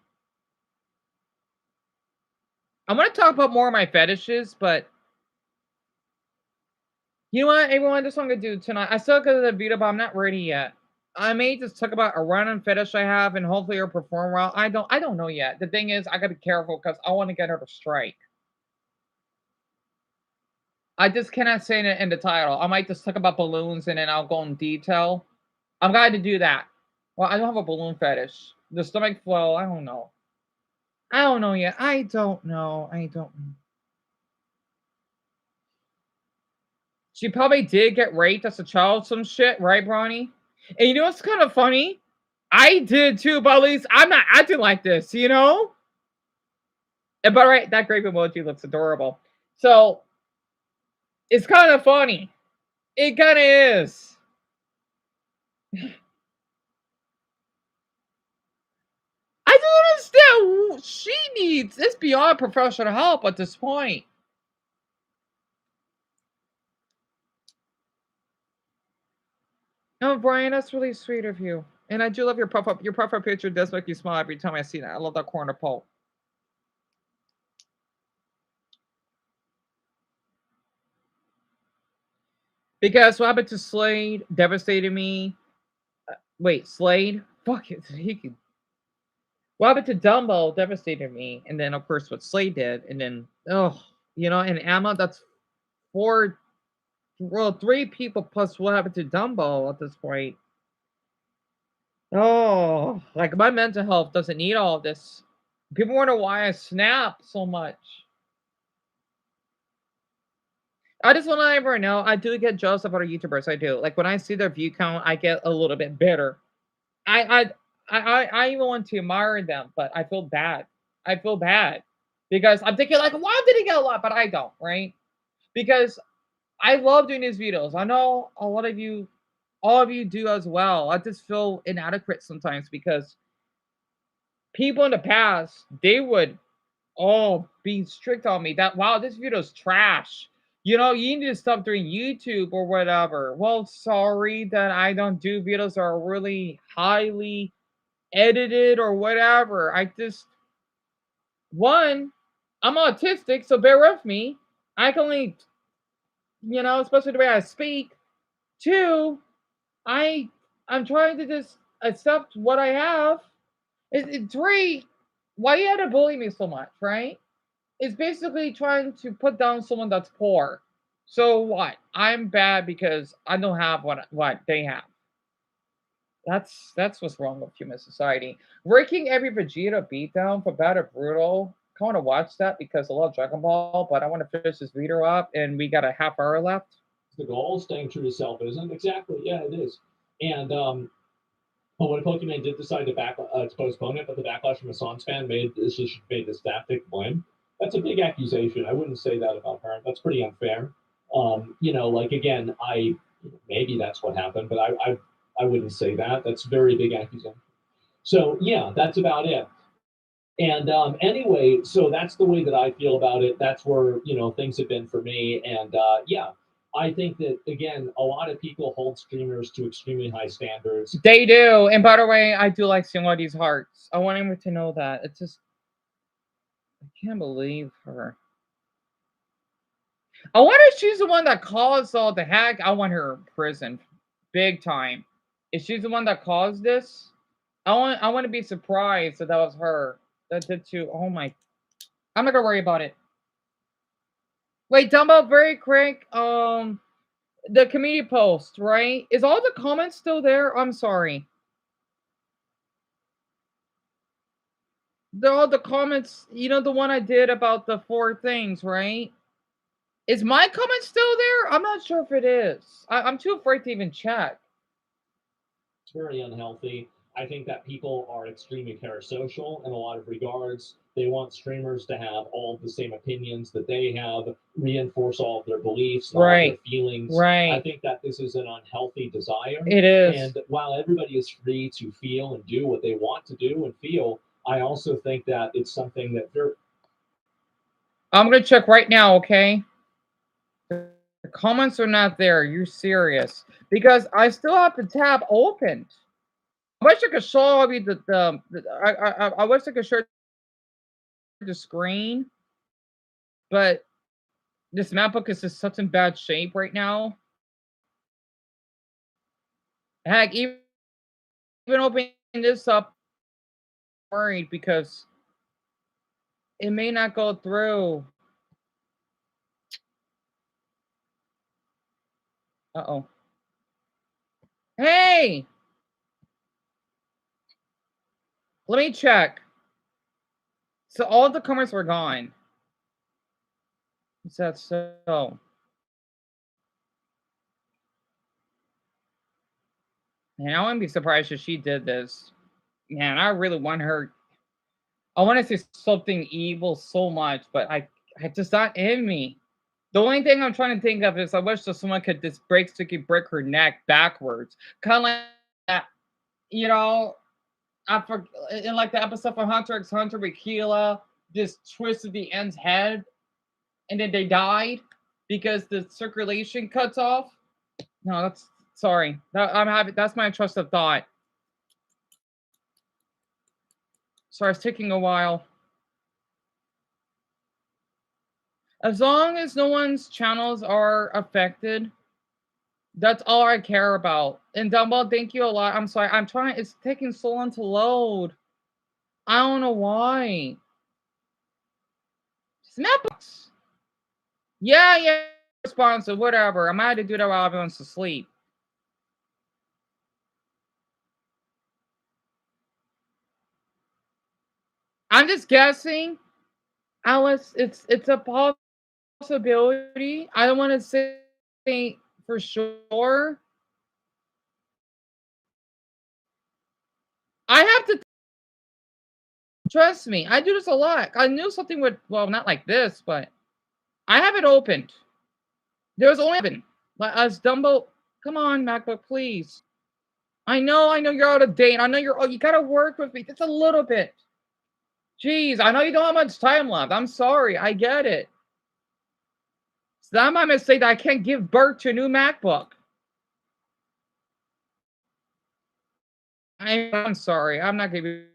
I'm going to talk about more of my fetishes, but you know what, everyone, this is what I'm going to do tonight. I still got the video, but I'm not ready yet. I may just talk about a random fetish I have, and hopefully it'll perform well. I don't know yet. The thing is, I gotta be careful because I want to get her to strike. I just cannot say it in the title. I might just talk about balloons and then I'll go in detail. I'm going to do that. Well, I don't have a balloon fetish. The stomach flow, I don't know. I don't know yet. I don't know. She probably did get raped as a child, some shit, right, Bronny? And you know what's kind of funny? I did too, but at least I'm not acting like this, you know? But right, that grape emoji looks adorable. So it's kind of funny. It kind of is. I don't understand what she needs. It's beyond professional help at this point. Oh, Brian, that's really sweet of you. And I do love your profile. Your profile picture does make you smile every time I see that. I love that corner pole. Because what happened to Slade devastated me. Wait, Slade? Fuck it. He could. What happened to Dumbo devastated me. And then, of course, what Slade did. And then, oh, you know, and Emma, that's four, well, three people plus what happened to Dumbo at this point. Oh, like my mental health doesn't need all of this. People wonder why I snap so much. I just want to let everyone know I do get jealous of other YouTubers. I do. Like when I see their view count, I get a little bit bitter. I even want to admire them, but I feel bad. I feel bad because I'm thinking like, why did he get a lot, but I don't, right? Because I love doing these videos. I know a lot of you, all of you do as well. I just feel inadequate sometimes because people in the past they would all be strict on me that wow, this video's trash. You know, you need to stop doing YouTube or whatever. Well, sorry that I don't do videos that are really highly edited or whatever. I just one, I'm autistic, so bear with me. I can only, you know, especially the way I speak. Two, I I'm trying to just accept what I have. Three, why you had to bully me so much, right? It's basically trying to put down someone that's poor. So what? I'm bad because I don't have what they have. That's what's wrong with human society. Ranking every Vegeta beatdown for bad or brutal. I want to watch that because I love Dragon Ball, but I want to finish this video up, and we got a half hour left. The goal, staying true to self, isn't exactly? Yeah, it is. And when Pokemon did decide to postpone it, but the backlash from a Sans fan made this staff take blame. That's a big accusation. I wouldn't say that about her. That's pretty unfair. You know, like again, maybe that's what happened, but I wouldn't say that. That's very big accusation. So yeah, that's about it. And anyway, so that's the way that I feel about it. That's where things have been for me. And yeah, I think that again, a lot of people hold streamers to extremely high standards. They do. And by the way, I do like seeing one of these hearts. I want everyone to know that. It's just, I can't believe her. I wonder if she's the one that caused all the heck. I want her in prison, big time. If she's the one that caused this, I want to be surprised that was her that did too. Oh my! I'm not gonna worry about it. Wait, Dumbo, very quick. The community post, right? Is all the comments still there? I'm sorry. All the comments, you know, the one I did about the 4 things, right? Is my comment still there? I'm not sure if it is. I'm too afraid to even check. It's very unhealthy. I think that people are extremely parasocial in a lot of regards. They want streamers to have all the same opinions that they have, reinforce all of their beliefs, all of their feelings. Right. I think that this is an unhealthy desire. It is. And while everybody is free to feel and do what they want to do and feel, I also think that it's something that they're. I'm going to check right now, okay? The comments are not there. You're serious. Because I still have the tab opened. I wish I could show you I wish I could show the screen, but this MacBook is just such in bad shape right now. Heck, even even opening this up, worried because it may not go through. Uh-oh. Hey! Let me check. So all the comments were gone. Is that so? Man, I wouldn't be surprised if she did this. Man, I really want her. I want to say something evil so much, but I just not in me. The only thing I'm trying to think of is I wish that someone could just break break her neck backwards, kind of like that. You know, in like the episode for Hunter x Hunter with Keela, just twisted the end's head, and then they died because the circulation cuts off. No, that's sorry. That's my intrusive thought. Sorry, it's taking a while. As long as no one's channels are affected, that's all I care about. And Dumbo, thank you a lot. I'm sorry. I'm trying. It's taking so long to load. I don't know why. Snapbox. Yeah. Responsive, whatever. I might have to do that while everyone's asleep. I'm just guessing. Alice, it's a possibility. I don't want to say for sure. I have to trust me. I do this a lot. I knew something would, well, not like this, but I have it opened. There's only been as Dumbo. Come on, MacBook, please. I know you're out of date. I know you gotta work with me just a little bit. Jeez, I know you don't have much time left. I'm sorry. I get it. It's not my mistake that I can't give birth to a new MacBook. I'm sorry. I'm not gonna be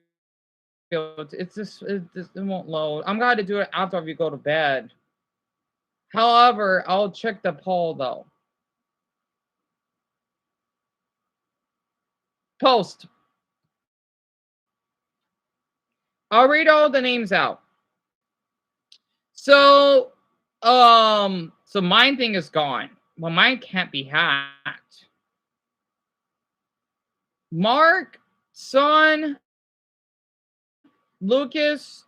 able to. It won't load. I'm gonna do it after we go to bed. However, I'll check the poll though. Post. I'll read all the names out. So mine thing is gone. Well, mine can't be hacked. Mark, Son, Lucas,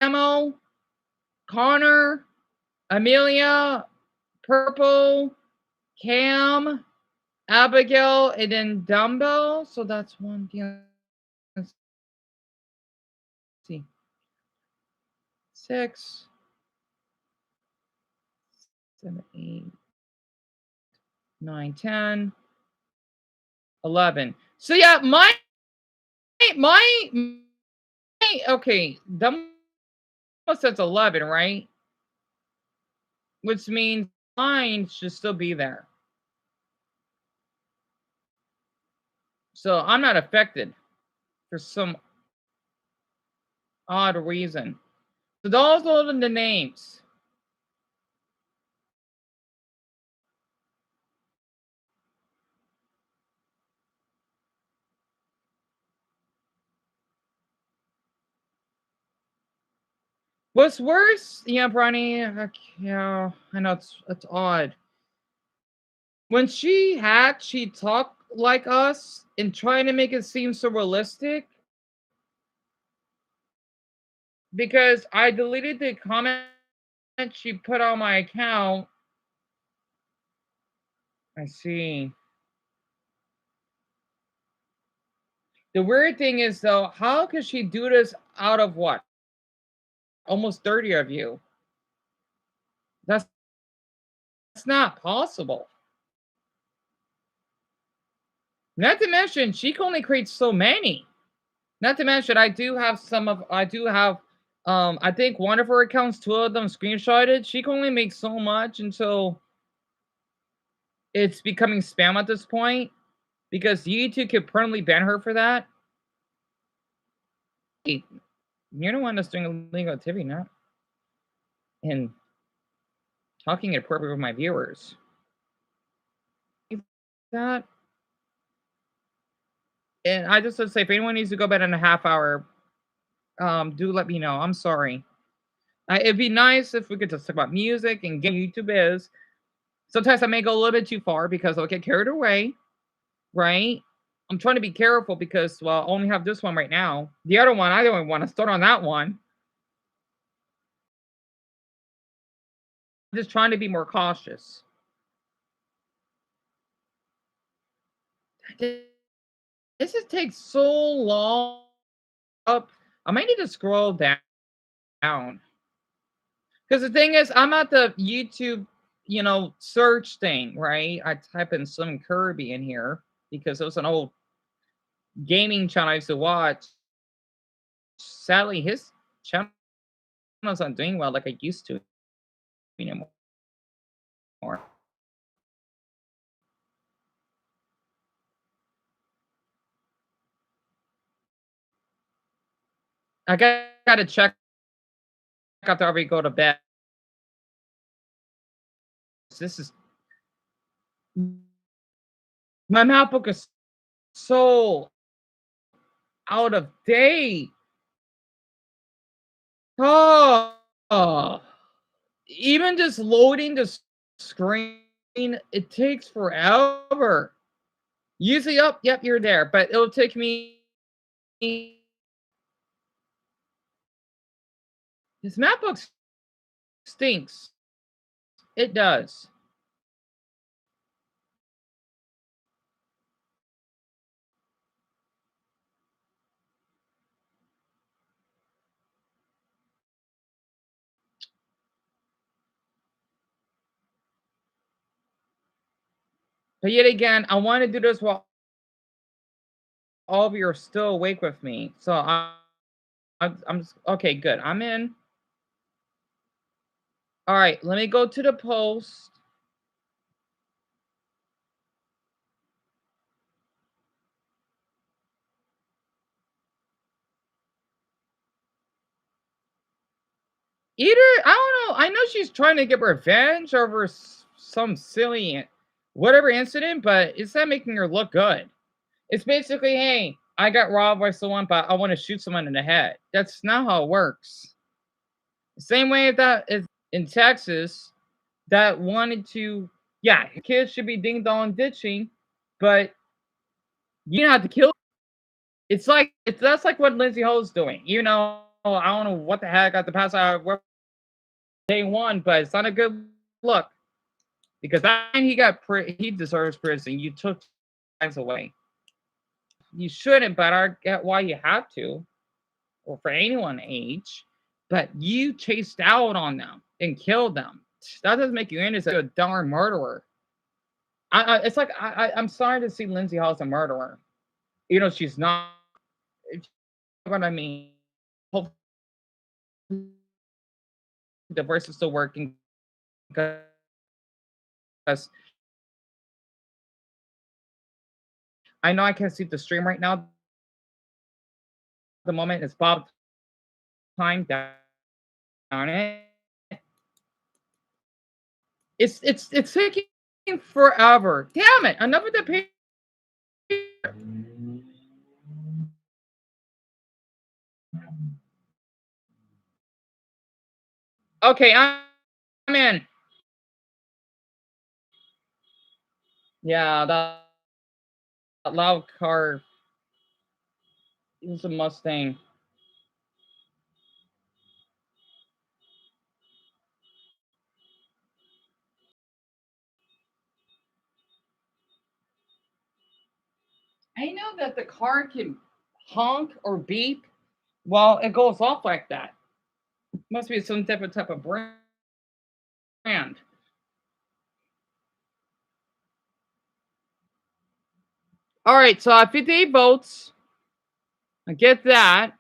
Camo, Connor, Amelia, Purple, Cam, Abigail, and then Dumbo. So that's one thing. Let's see. 6, 7, 8, 9, 10, 11. So yeah, my okay, Dumbo says 11, right? Which means mine should still be there. So I'm not affected for some odd reason. So those are the names. What's worse? Yeah, Bronny. Yeah, I know it's odd. When she hacked, she talked like us and trying to make it seem so realistic. Because I deleted the comment she put on my account. I see. The weird thing is, though, how could she do this out of what? Almost 30 of you. That's not possible. Not to mention, she can only create so many. Not to mention, I think one of her accounts, 2 of them screenshotted. She can only make so much until it's becoming spam at this point. Because YouTube could permanently ban her for that. Hey, you're the one that's doing illegal activity now. And talking inappropriate with my viewers. That And I just would say if anyone needs to go bed in a half hour, do let me know. I'm sorry. It'd be nice if we could just talk about music and game YouTube is. Sometimes I may go a little bit too far because I'll get carried away, right? I'm trying to be careful because, well, I only have this one right now. The other one, I don't want to start on that one. I'm just trying to be more cautious. This just takes so long. Up, I might need to scroll down. Because the thing is, I'm at the YouTube, search thing, right? I type in Slim Kirby in here because it was an old gaming channel I used to watch. Sadly, his channel's not doing well like I used to anymore. I gotta check after we go to bed. This is my MacBook is so out of date. Oh, even just loading the screen, it takes forever. Usually, yep, you're there, but it'll take me. This MacBook stinks. It does. But yet again, I want to do this while all of you are still awake with me. So I'm just, okay, good. I'm in. All right, let me go to the post. Either, I don't know. I know she's trying to get revenge over some silly whatever incident, but it's not making her look good. It's basically, hey, I got robbed by someone, but I want to shoot someone in the head. That's not how it works. The same way that is in Texas that wanted to, yeah, kids should be ding dong ditching, but you don't have to kill. That's like what Lindsey Ho's doing. I don't know what the heck got the pass out day one, but it's not a good look because he deserves prison. You took lives away. You shouldn't, but I get why you have to, or for anyone age. But you chased out on them and killed them. That doesn't make you innocent. You're a darn murderer. It's like I'm sorry to see Lindsey Ho as a murderer. She's not. You know what I mean? Hopefully the voice is still working because I know I can't see the stream right now. The moment it's Bob time down it. It's taking forever. Damn it! Enough of the paper. Okay, I'm in. Yeah, that loud car. It was a Mustang. I know that the car can honk or beep while it goes off like that. Must be some different type of brand. All right, so I have 58 votes. I get that.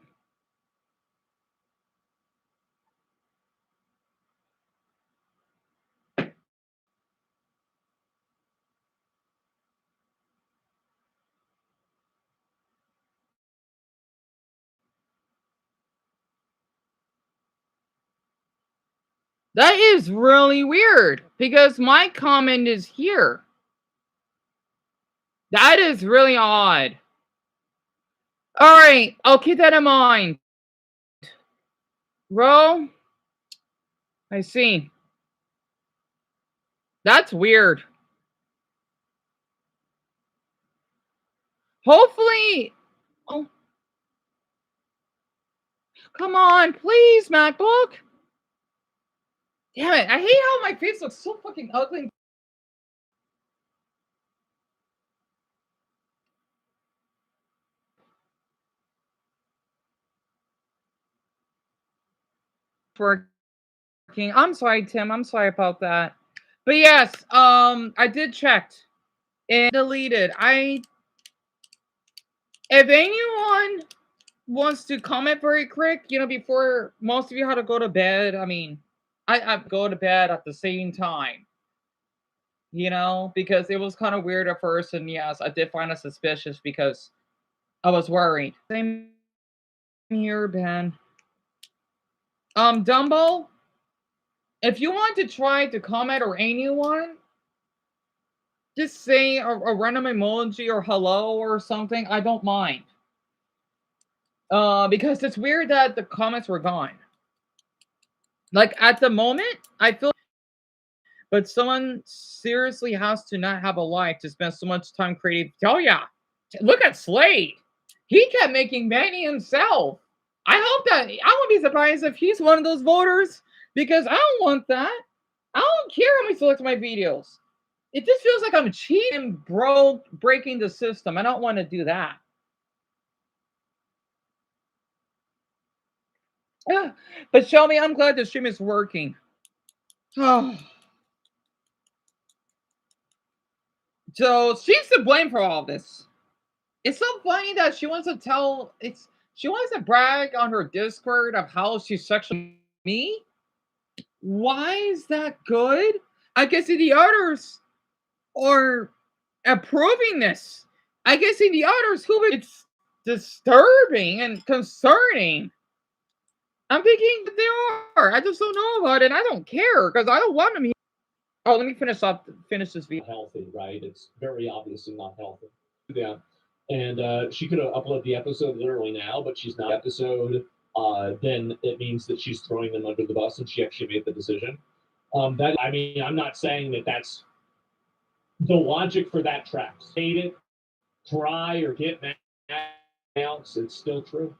That is really weird because my comment is here. That is really odd. All right, I'll keep that in mind. Roll. I see. That's weird. Hopefully. Oh, come on, please, MacBook. Damn it! I hate how my face looks so fucking ugly. Working. I'm sorry, Tim. I'm sorry about that. But yes, I did check and deleted. If anyone wants to comment very quick, before most of you had to go to bed. I mean, I go to bed at the same time, because it was kind of weird at first, and yes, I did find it suspicious because I was worried. Same here, Ben. Dumbo, if you want to try to comment or anyone, just say a random emoji or hello or something. I don't mind. Because it's weird that the comments were gone. Like at the moment, I feel, but someone seriously has to not have a life to spend so much time creating. Oh yeah, look at Slade. He kept making Manny himself. I hope that I won't be surprised if he's one of those voters because I don't want that. I don't care how many select my videos. It just feels like I'm cheating, breaking the system. I don't want to do that. Yeah. But Shelby, I'm glad the stream is working. Oh. So she's to blame for all this. It's so funny that she wants to brag on her Discord of how she's sexually me. Why is that good? I can see the others are approving this. I can see the others who it's disturbing and concerning. I'm thinking that they are. I just don't know about it. I don't care because I don't want them here. Oh, let me finish this video. Healthy, right? It's very obviously not healthy. Yeah. And she could have uploaded the episode literally now, but she's not. Episode, then it means that she's throwing them under the bus, and she actually made the decision. I'm not saying that that's the logic for that tracks. Hate it, cry, or get mad. It's still true.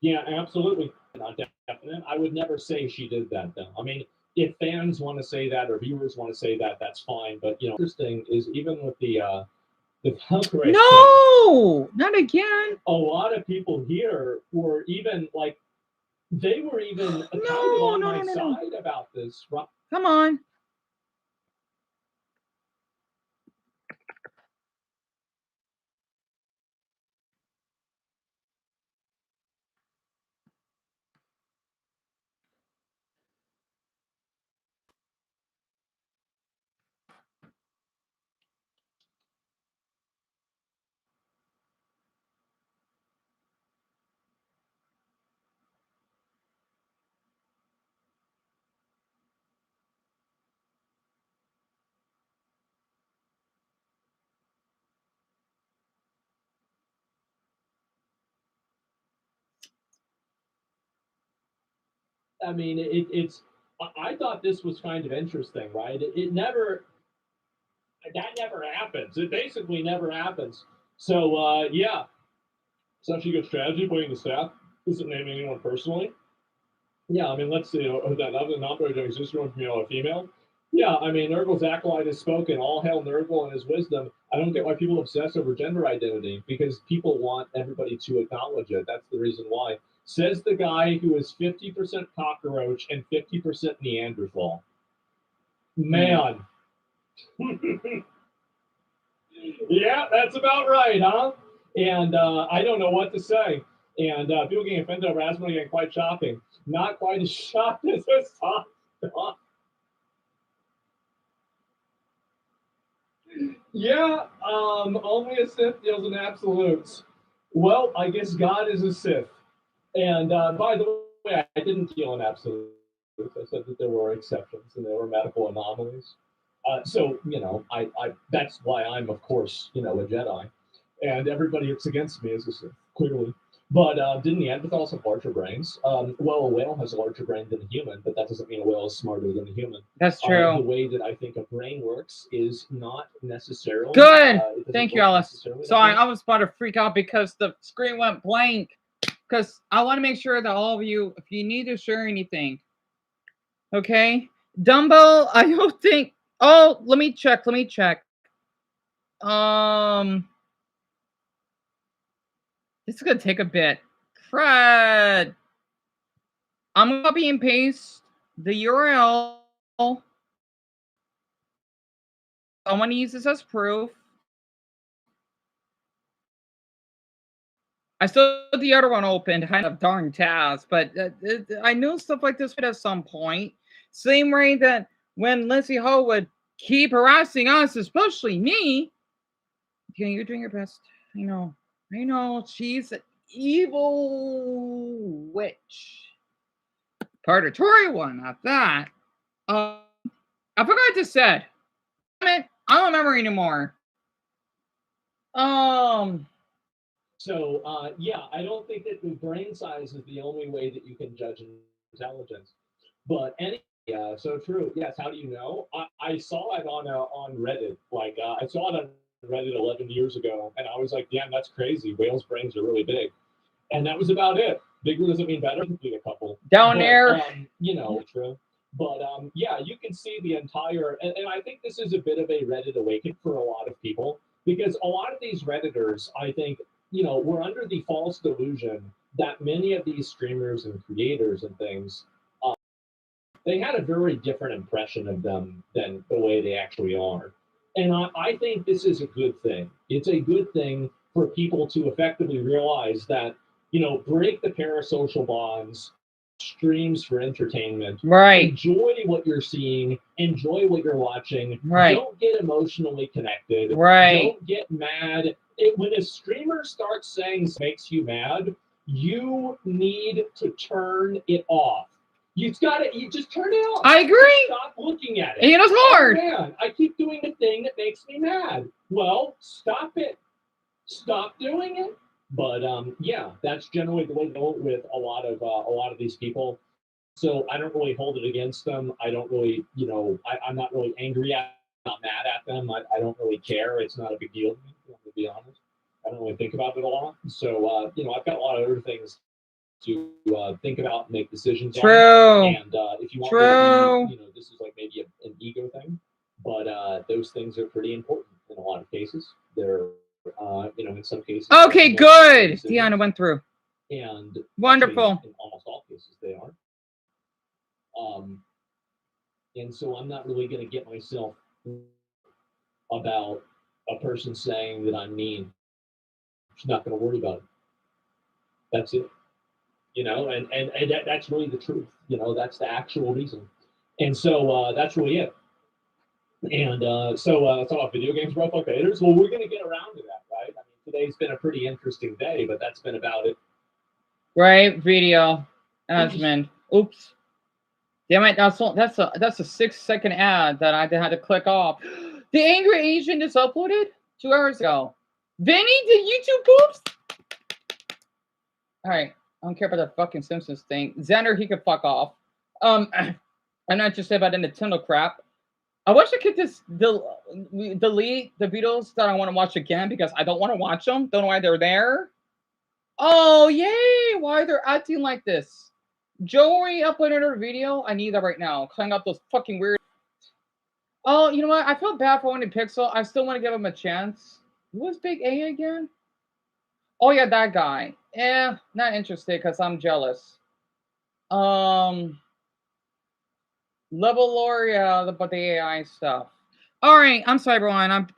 Yeah, absolutely. Not definite. I would never say she did that, though. I mean, if fans want to say that or viewers want to say that, that's fine. But interesting is even with the Valkyrie. No, not again. A lot of people here were even like, they were even kind of on my side about this. Come on. I mean, it's. I thought this was kind of interesting, right? That never happens. It basically never happens. So yeah, it's actually good strategy putting the staff. Isn't naming anyone personally. Yeah, I mean, let's see. That other non-binary exists one from a female. Yeah, I mean, Nurgle's acolyte has spoken. All hail Nurgle and his wisdom. I don't get why people obsess over gender identity because people want everybody to acknowledge it. That's the reason why. Says the guy who is 50% cockroach and 50% Neanderthal. Man. Yeah, that's about right, huh? And I don't know what to say. And people getting offended over asthma getting quite shocking. Not quite as shocked as this talk. Yeah, only a Sith deals in absolutes. Well, I guess God is a Sith. And by the way, I didn't deal in absolutes. I said that there were exceptions and there were medical anomalies. So I that's why I'm, of course, a Jedi, and everybody that's against me is a Sith, clearly. But didn't Neanderthals have larger brains? Well, a whale has a larger brain than a human, but that doesn't mean a whale is smarter than a human. That's The true. way that I think a brain works is not necessarily Good. it doesn't Thank you, work Alice. necessarily that Sorry, way. I was about to freak out because the screen went blank. Because I want to make sure that all of you, if you need to share anything, okay? Dumbbell, I don't think. Oh, let me check. Let me check. This is gonna take a bit. Fred, I'm gonna copy and paste the URL. I want to use this as proof. I still have the other one open, kind of darn task, but I knew stuff like this would at some point. Same way that when Lindsey Ho would keep harassing us, especially me. Okay, you're doing your best. I know. She's an evil witch. Purgatory one, not that. I forgot to say. Damn it, I don't remember anymore. So yeah, I don't think that the brain size is the only way that you can judge intelligence. But so true. Yes. How do you know? I saw it on Reddit. Like I saw it on Reddit 11 years ago, and I was like, damn, that's crazy. Whales' brains are really big, and that was about it. Bigger doesn't mean better. Be a couple down there. True. But yeah, you can see the entire, and I think this is a bit of a Reddit awakening for a lot of people because a lot of these Redditors, I think, we're under the false delusion that many of these streamers and creators and things, they had a very different impression of them than the way they actually are. And I think this is a good thing. It's a good thing for people to effectively realize that, break the parasocial bonds, streams for entertainment. Right. Enjoy what you're seeing. Enjoy what you're watching. Right. Don't get emotionally connected. Right. Don't get mad. When a streamer starts saying makes you mad, you need to turn it off. You just turn it off. I agree. Stop looking at it. And it's hard. Oh, man, I keep doing the thing that makes me mad. Well, stop it. Stop doing it. But yeah, that's generally the way to go with a lot of these people. So I don't really hold it against them. I don't really, I'm not really angry at, not mad at them. I don't really care. It's not a big deal to me, to be honest. I don't really think about it a lot. So I've got a lot of other things to think about and make decisions True. on. And if you want True. me to be, this is like maybe an ego thing, but those things are pretty important in a lot of cases. They're in some cases. Okay, good. Deanna went through. And wonderful. In almost all cases, they are. And so I'm not really going to get myself about a person saying that I'm mean. I'm just not going to worry about it. That's it. And that's really the truth. That's the actual reason. And so that's really it. And so let's talk about video games, bro. Okay, well, we're going to get around to that, right? I mean, today's been a pretty interesting day, but that's been about it. Right, video announcement. Oops. Damn it, that's a 6-second ad that I had to click off. The Angry Asian is uploaded 2 hours ago. Vinny, did YouTube poops? All right, I don't care about the fucking Simpsons thing. Xander, he could fuck off. I'm not just about the Nintendo crap. I wish I could just delete the videos that I want to watch again because I don't want to watch them. Don't know why they're there. Oh, yay! Why they're acting like this? Joey uploaded another video. I need that right now. Clean up those fucking weird. Oh, you know what? I feel bad for Only Pixel. I still want to give him a chance. Who was Big A again? Oh yeah, that guy. Not interested because I'm jealous. Level lore, yeah, but the AI stuff. All right, I'm sorry, everyone.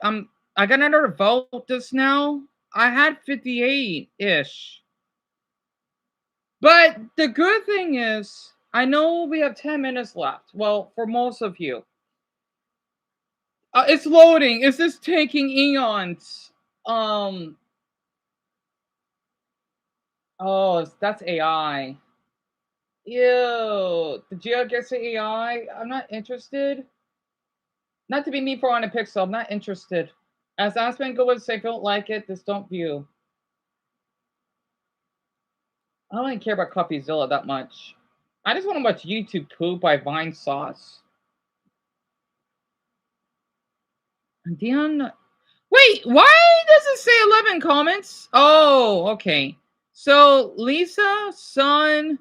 I got another vote just now. I had 58-ish. But the good thing is, I know we have 10 minutes left. Well, for most of you. It's loading. Is this taking eons? Oh, that's AI. Ew. Did you guess the AI? I'm not interested. Not to be mean for on a pixel. I'm not interested. As Aspen go would say, if you don't like it, just don't view. I don't even care about CoffeeZilla that much. I just want to watch YouTube poop by Vine Sauce. Dion, wait, why does it say 11 comments? Oh, okay. So Lisa, son,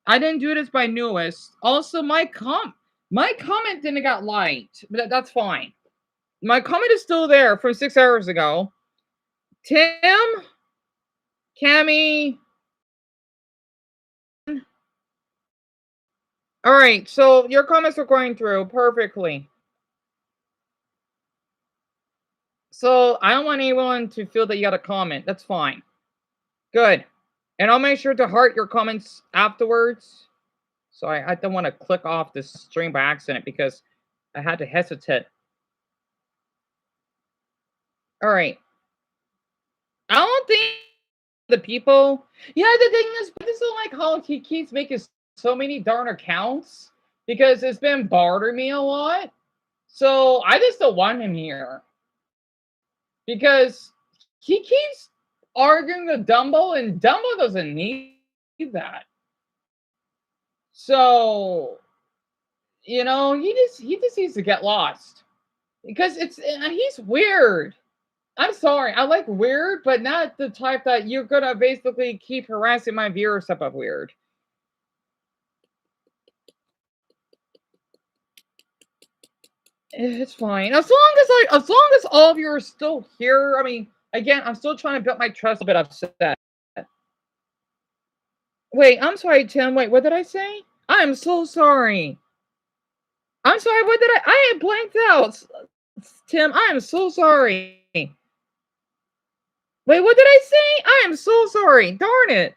I didn't do this by newest. Also, my comment didn't got liked, but that's fine. My comment is still there from 6 hours ago. Tim, Cammy. All right, so your comments are going through perfectly. So I don't want anyone to feel that you got a comment. That's fine. Good. And I'll make sure to heart your comments afterwards. So I don't want to click off this stream by accident because I had to hesitate. All right. I don't think the people. Yeah, the thing is, this is like how he keeps making so many darn accounts because it's been bothering me a lot. So I just don't want him here because he keeps arguing with Dumbo, and Dumbo doesn't need that. So, you know, he just needs to get lost because he's weird. I'm sorry, I like weird, but not the type that you're gonna basically keep harassing my viewers about weird. It's fine as long as all of you are still here. I mean, again, I'm still trying to build my trust. A bit upset. Wait, I'm sorry, Tim. Wait, what did I say? I'm so sorry. I'm sorry. What did I had blanked out. Tim, I am so sorry. Wait, what did I say? I am so sorry. Darn it.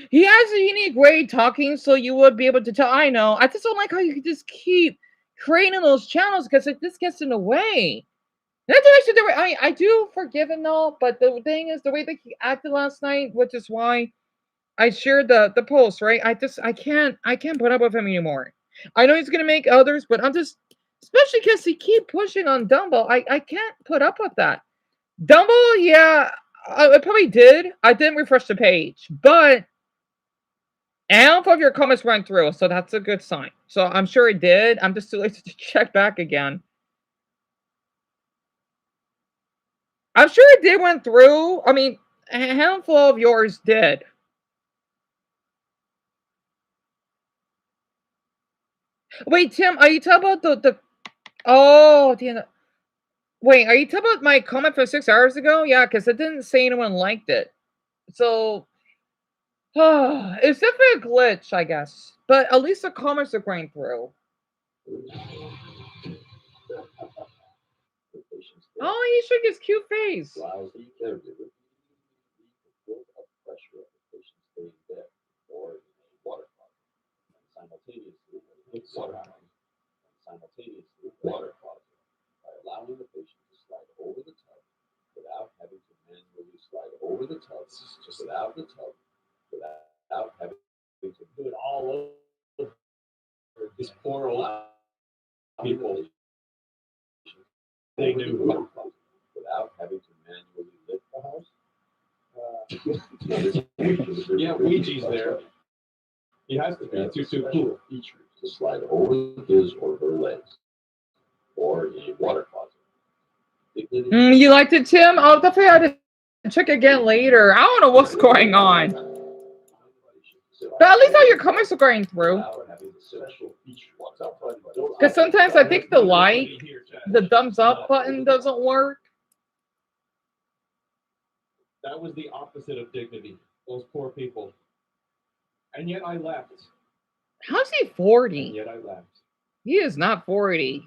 He has a unique way of talking, so you would be able to tell. I know. I just don't like how you can just keep creating those channels because this gets in the way. That's actually the way I do forgive him though, but the thing is the way that he acted last night, which is why I shared the post, right? I can't put up with him anymore. I know he's gonna make others, but I'm just especially because he keep pushing on Dumbo. I can't put up with that. Dumbo, yeah, I probably did. I didn't refresh the page, but half of your comments went through, so that's a good sign. So I'm sure it did. I'm just too lazy to check back again. I'm sure it did went through. I mean, a handful of yours did. Wait, Tim, are you talking about the oh, wait, are you talking about my comment from 6 hours ago? Yeah, because it didn't say anyone liked it. So, it's definitely a glitch, I guess. But at least the comments are going through. Oh, he shook his cute face. Simultaneously water closet by allowing the patient to slide over the tub without having to manually slide over the tub, just without the tub, without having to do it all over. This poor old people. They knew without having to manually lift the house. Yeah, Ouija's there. He has to be too cool. Feature to slide over his or her legs, or a water closet. You liked it, Tim? I'll definitely have to check again later. I don't know what's going on. But at least all your comments are going through. Because sometimes I think the thumbs up button doesn't work. That was the opposite of dignity. Those poor people. And yet I left. How's he 40? And yet I left. He is not 40.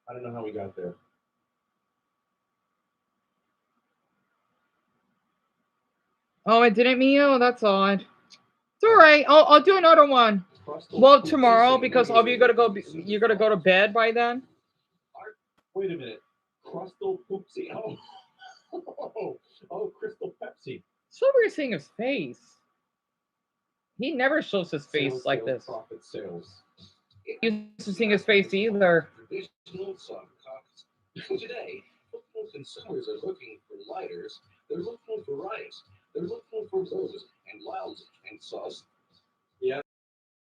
I don't know how we got there. Oh, it didn't mean you? That's odd. It's all right. I'll do another one. Well, tomorrow because all of you you're gonna go to bed by then. Wait a minute. Crustal Poopsie. Oh, Crystal Pepsi. So we're seeing his face. He never shows his face like this. Profit sales. He used to seeing his face either. Today, consumers are looking for lighters. They're looking for rice. They're looking for roses and lounge and sauce. Yeah,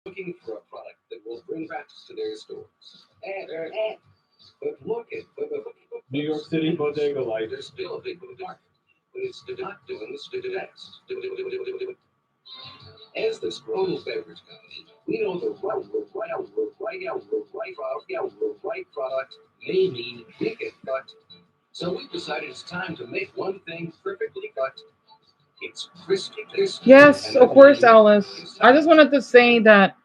looking for a product that will bring bats to their stores. But look at New York City bodega life. there's still a big market, but it's not doing the next. As the strong beverage company, we know the right product may mean we get cut. So we decided it's time to make one thing perfectly cut. It's crispy. Yes, of course, Alice. I just wanted to say that,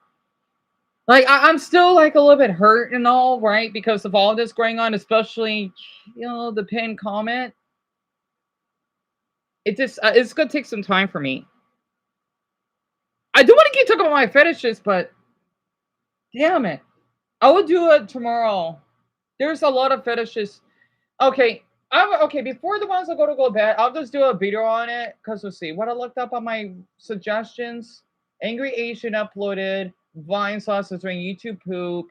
like, I'm still like a little bit hurt and all, right, because of all this going on, especially, the pinned comment. It just it's gonna take some time for me. I do want to keep talking about my fetishes, but damn it, I will do it tomorrow. There's a lot of fetishes. Okay, okay. Before the ones I go to bed, I'll just do a video on it because we'll see what I looked up on my suggestions. Angry Asian uploaded Vine sauces during YouTube poop.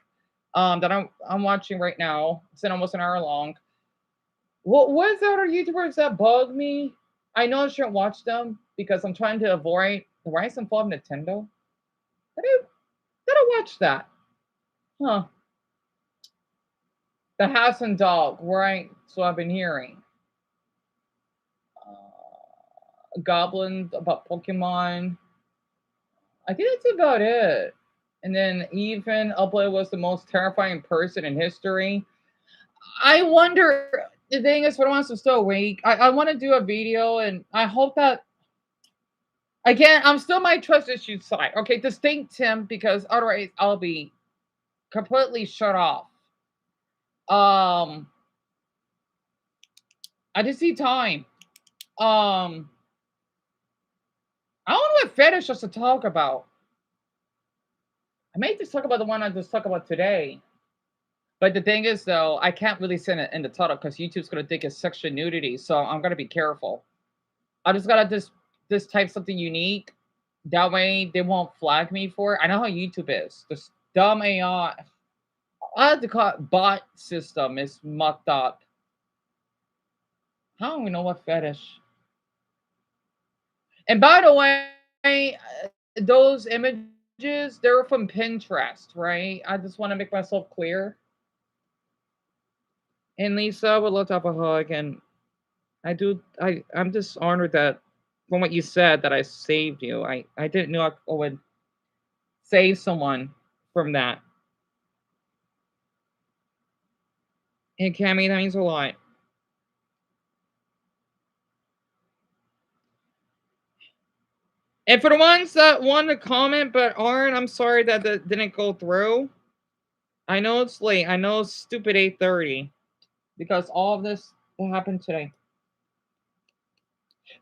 That I'm watching right now. It's almost an hour long. What is the other YouTubers that bug me? I know I shouldn't watch them because I'm trying to avoid the rise and fall of Nintendo. Did I watch that? Huh. The House and Dog, right? So I've been hearing. Goblins about Pokemon. I think that's about it. And then even Upload was the most terrifying person in history. I wonder, the thing is, for the ones who are still awake, I want to do a video, and I hope that, again, I'm still my trust issues side. Okay, distinct Tim, because otherwise I'll be completely shut off. I just see time. I don't know what fetish is to talk about. I may just talk about the one I just talked about today. But the thing is, though, I can't really send it in the title because YouTube's gonna think it's sexual nudity, so I'm gonna be careful. I just gotta just type something unique. That way they won't flag me for it. I know how YouTube is. This dumb AI, I have to call it bot system is mucked up. I don't even know what fetish. And by the way, those images, they're from Pinterest, right? I just want to make myself clear. And Lisa would love to have a hug, and I'm just honored that from what you said that I saved you. I didn't know I would save someone from that. And Cammy, that means a lot. And for the ones that want to comment but aren't, I'm sorry that didn't go through. I know it's late. I know it's stupid 8:30 because all of this happened today.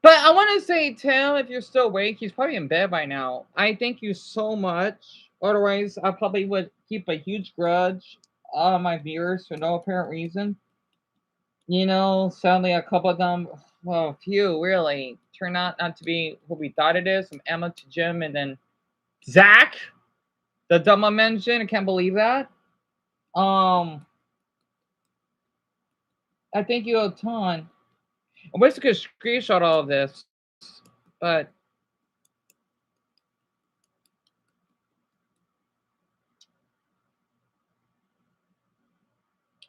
But I want to say, Tim, if you're still awake, he's probably in bed by now. I thank you so much. Otherwise, I probably would keep a huge grudge on my viewers for no apparent reason. Sadly, a couple of them, well, a few really, turned out not to be who we thought it is. From Emma to Jim, and then Zach, the dumb I mentioned. I can't believe that. I thank you a ton. I wish I could screenshot all of this, but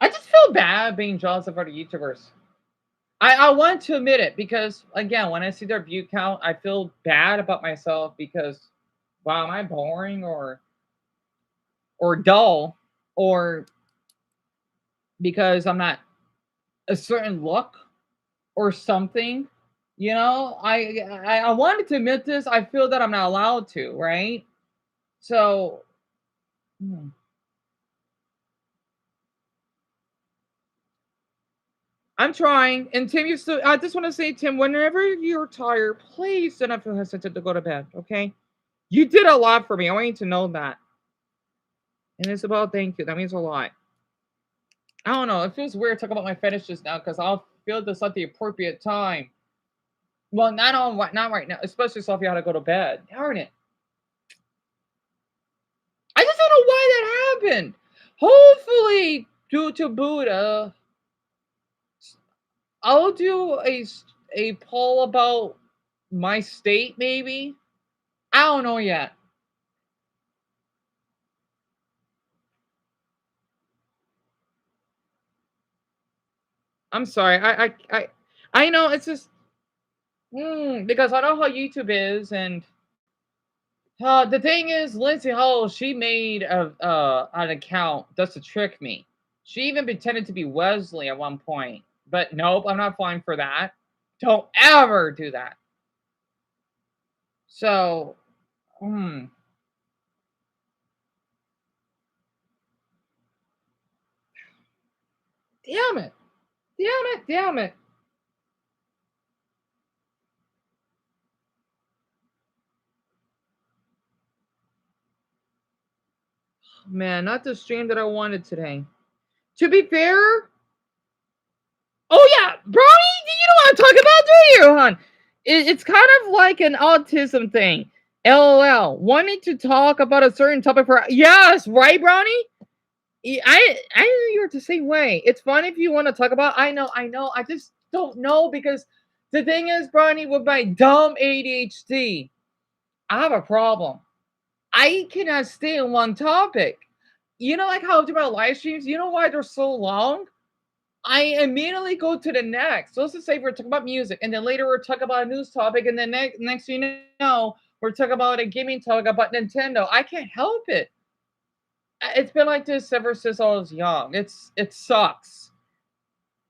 I just feel bad being jealous of other YouTubers. I want to admit it because, again, when I see their view count, I feel bad about myself because, wow, am I boring or dull, or because I'm not a certain look or something? I wanted to admit this. I feel that I'm not allowed to, right? So, I'm trying. And Tim, I just want to say, Tim, whenever you're tired, please do not feel hesitant to go to bed, okay? You did a lot for me. I want you to know that. And Isabel, thank you. That means a lot. I don't know. It feels weird talking about my fetishes now because I'll feel this at the appropriate time. Well, not right now, especially so if you had to go to bed. Darn it. I just don't know why that happened. Hopefully, due to Buddha, I'll do a poll about my state, maybe. I don't know yet. I'm sorry. I know it's just because I know how YouTube is, and the thing is, Lindsey Ho, she made an account just to trick me. She even pretended to be Wesley at one point, but nope, I'm not falling for that. Don't ever do that. So, damn it, damn it, damn it. Man, not the stream that I wanted today. To be fair, oh yeah, Brownie, you don't want to talk about, do you, hon? It's kind of like an autism thing. LOL, wanting to talk about a certain topic for yes, right, Brownie? I knew you were the same way. It's fun if you want to talk about. I know. I just don't know because the thing is, Brownie, with my dumb ADHD, I have a problem. I cannot stay on one topic. You know, like how I do my live streams. You know why they're so long? I immediately go to the next. So let's just say we're talking about music, and then later we're talking about a news topic, and then next you know, we're talking about a gaming topic about Nintendo. I can't help it. It's been like this ever since I was young. It sucks.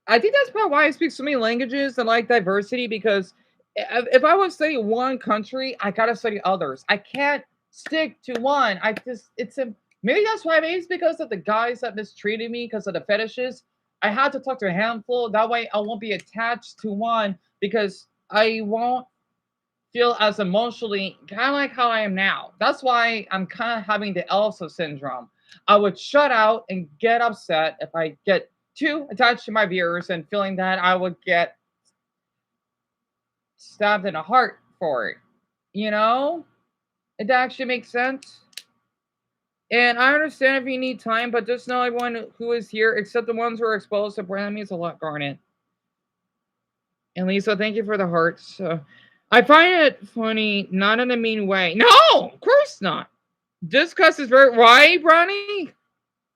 I think that's probably why I speak so many languages and like diversity because if I was studying one country, I gotta study others. I can't stick to one. I just it's a maybe that's why. Maybe it's because of the guys that mistreated me because of the fetishes. I had to talk to a handful. That way, I won't be attached to one because I won't feel as emotionally kind of like how I am now. That's why I'm kind of having the Elsa syndrome. I would shut out and get upset if I get too attached to my viewers and feeling that I would get stabbed in the heart for it. You know? It actually makes sense. And I understand if you need time, but just know everyone who is here, except the ones who are exposed to brand, means a lot, Garnet. And Lisa, thank you for the hearts. I find it funny, not in a mean way. No, of course not. This cuss is very right, Brownie.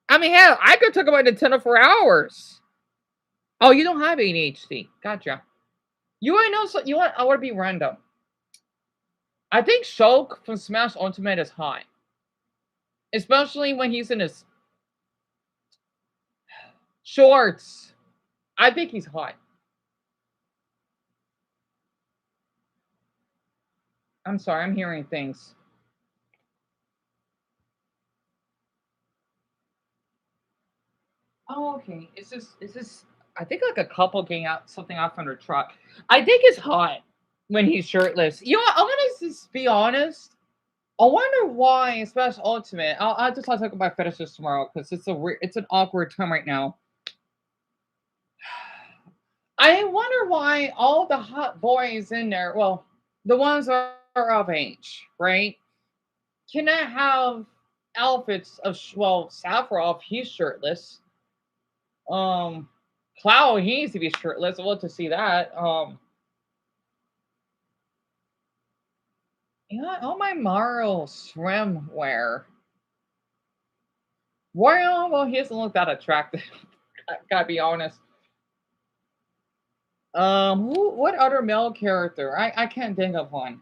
I mean, hell, I could talk about Nintendo for hours. Oh, you don't have ADHD. Gotcha. You want to know? So, you want? I want to be random. I think Shulk from Smash Ultimate is hot, especially when he's in his shorts. I think he's hot. I'm sorry, I'm hearing things. Oh, okay. It's just I think like a couple getting out something off on their truck. I think it's hot when he's shirtless. You know what? I'm gonna just be honest. I wonder why Smash Ultimate. I'll just talk about fetishes tomorrow because it's an awkward time right now. I wonder why all the hot boys in there, well, the ones that are of age, right, cannot have outfits of well, Safarov, he's shirtless. Um, Cloud, he needs to be shirtless. I'd love to see that. You know, all my Mario swimwear. Wario, well, he doesn't look that attractive. I gotta be honest. What other male character? I can't think of one.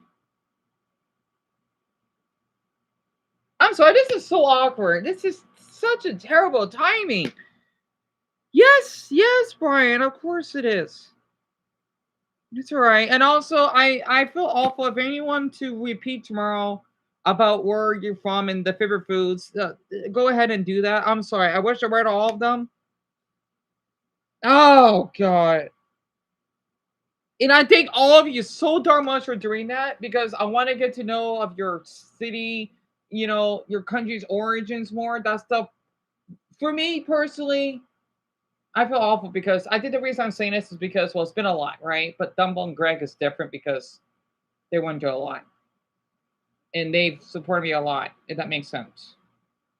I'm sorry, this is so awkward. This is such a terrible timing. Yes, Brian, of course it is. It's all right. And also, I feel awful if anyone to repeat tomorrow about where you're from and the favorite foods. Go ahead and do that. I'm sorry. I wish I read all of them. Oh God. And I thank all of you so darn much for doing that because I want to get to know of your city, you know, your country's origins more. That stuff for me personally, I feel awful because I think the reason I'm saying this is because well, it's been a lot, right? But Dumbo and Greg is different because they went through a lot. And they've supported me a lot, if that makes sense.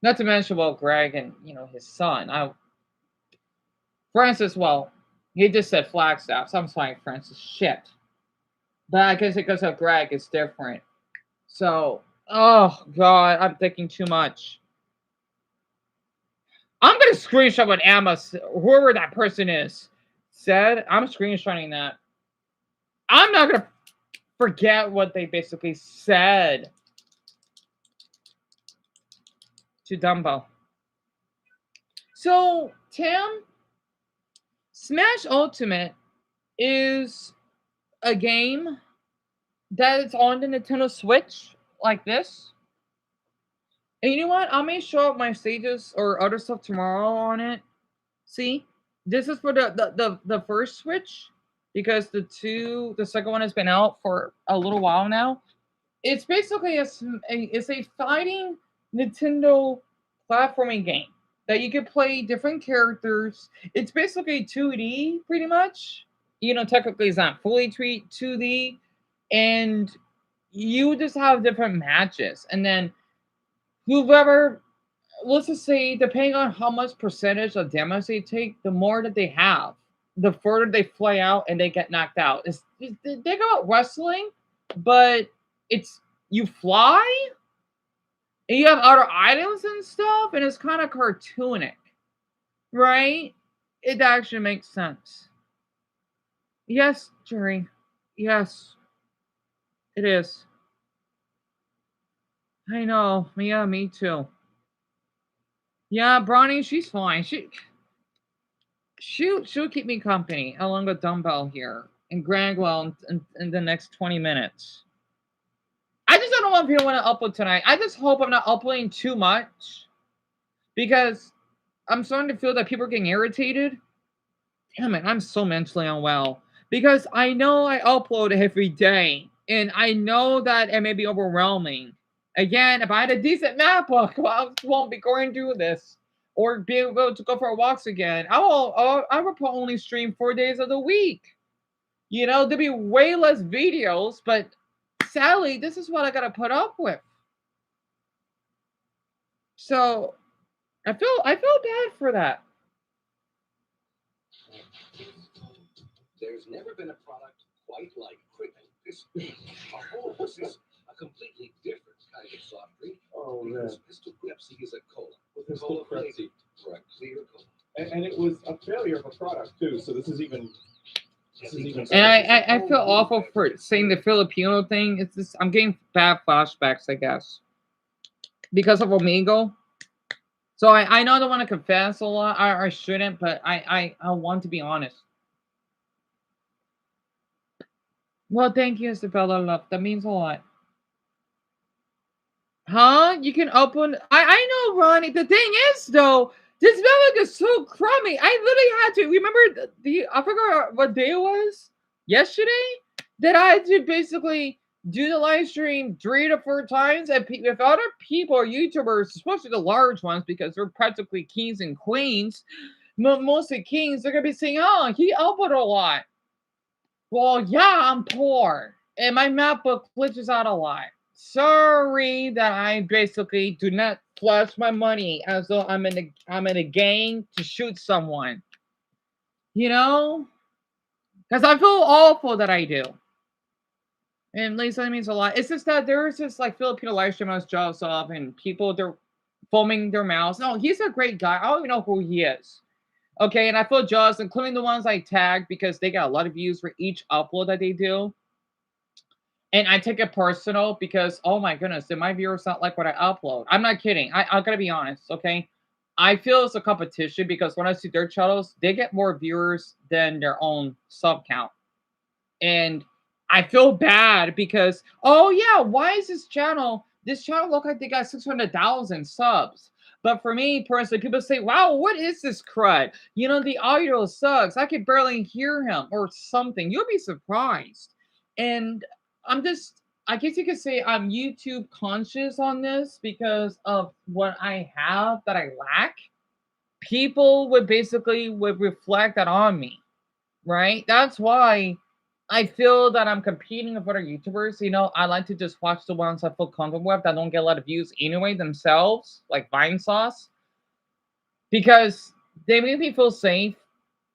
Not to mention well, Greg and you know his son. Francis, well, he just said Flagstaff, so I'm sorry, Francis. Shit. But I guess because of Greg, it's different. So, oh god, I'm thinking too much. I'm gonna screenshot what Emma, whoever that person is, said. I'm screenshotting that. I'm not gonna forget what they basically said to Dumbo. So, Tim, Smash Ultimate is a game that is on the Nintendo Switch like this. And you know what? I may show up my stages or other stuff tomorrow on it. See, this is for the first Switch because the second one has been out for a little while now. It's basically it's a fighting Nintendo platforming game that you can play different characters. It's basically 2D pretty much. You know, technically it's not fully 2D, and you just have different matches, and then whoever, let's just say, depending on how much percentage of damage they take, the more that they have, the further they fly out and they get knocked out. They go out wrestling, but it's you fly and you have other items and stuff, and it's kind of cartoonic, right? It actually makes sense. Yes, Jerry. Yes, it is. I know. Yeah, me too. Yeah, Bronny, she's fine. She'll keep me company along with Dumbbell here and Grangwell in the next 20 minutes. I just don't know if you don't want to upload tonight. I just hope I'm not uploading too much because I'm starting to feel that people are getting irritated. Damn it, I'm so mentally unwell because I know I upload every day and I know that it may be overwhelming. Again, if I had a decent MacBook, I won't be going through this or be able to go for walks again. I will probably only stream 4 days of the week. You know, there'll be way less videos, but sadly, this is what I gotta put up with. So I feel bad for that. There's never been a product quite like Quicken. This is a completely different kind of soft drink. Oh man, Because Pistol Pepsi is a cola. Pistol Cola Pepsi. for a clear cola. And it was a failure of a product too. So this is even. And I feel awful for saying the Filipino thing. It's just I'm getting bad flashbacks, I guess, because of Omegle. So I know I don't want to confess a lot. I shouldn't, but I want to be honest. Well, thank you, Isabella. Love, that means a lot. Huh? You can open. I know, Ronnie. The thing is, though, this milk is so crummy. I literally had to remember the I forgot what day it was. Yesterday, that I had to basically do the live stream 3 to 4 times, and if other people or YouTubers, especially the large ones, because they're practically kings and queens, mostly kings, they're gonna be saying, "Oh, he uploaded a lot." Well, yeah, I'm poor, and my MacBook glitches out a lot. Sorry that I basically do not flash my money as though I'm in a gang to shoot someone. You know? Because I feel awful that I do. And Lisa, that means a lot. It's just that there's this like Filipino live stream I was jealous of, and people they're foaming their mouths. No, he's a great guy. I don't even know who he is. Okay, and I feel jealous, including the ones I tagged because they got a lot of views for each upload that they do. And I take it personal because, oh my goodness, did my viewers not like what I upload? I'm not kidding. I gotta be honest, okay? I feel it's a competition because when I see their channels, they get more viewers than their own sub count. And I feel bad because, oh yeah, why is this channel look like they got 600,000 subs? But for me personally, people say, wow, what is this crud? You know, the audio sucks. I could barely hear him or something. You'll be surprised. And I guess you could say I'm YouTube conscious on this because of what I have that I lack. People would reflect that on me, right? That's why I feel that I'm competing with other YouTubers. You know, I like to just watch the ones I feel comfortable with that don't get a lot of views anyway themselves, like Vine Sauce, because they make me feel safe.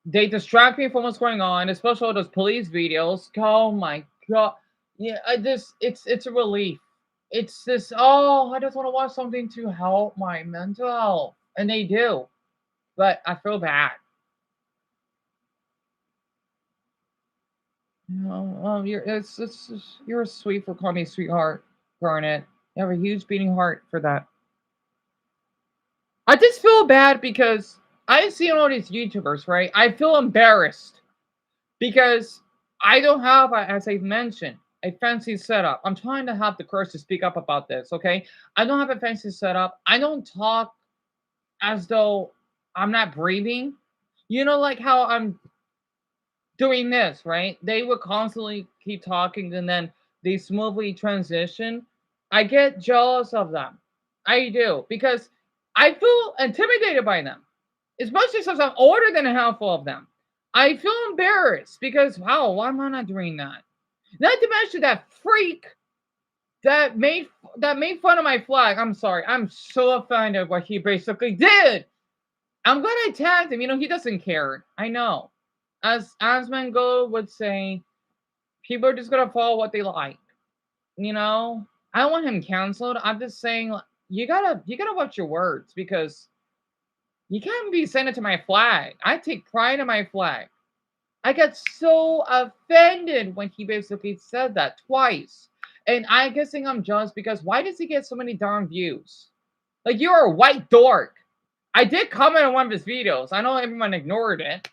They distract me from what's going on, especially those police videos. Oh my god. Yeah, it's a relief. It's this, oh, I just want to watch something to help my mental health. And they do. But I feel bad. No, you're sweet for calling me sweetheart, Garnet. You have a huge beating heart for that. I just feel bad because I see all these YouTubers, right? I feel embarrassed because I don't have, as I've mentioned, a fancy setup. I'm trying to have the courage to speak up about this, okay? I don't have a fancy setup. I don't talk as though I'm not breathing. You know, like how I'm doing this, right? They would constantly keep talking and then they smoothly transition. I get jealous of them. I do because I feel intimidated by them, especially since I'm older than a handful of them. I feel embarrassed because, wow, why am I not doing that? Not to mention that freak that made fun of my flag. I'm sorry. I'm so offended what he basically did. I'm glad I tagged him. You know, he doesn't care. I know. As Asmongold would say, people are just gonna follow what they like. You know? I don't want him canceled. I'm just saying you gotta watch your words because you can't be saying it to my flag. I take pride in my flag. I got so offended when he basically said that twice. And I guessing I'm jealous because why does he get so many darn views? Like, you're a white dork. I did comment on one of his videos. I know everyone ignored it.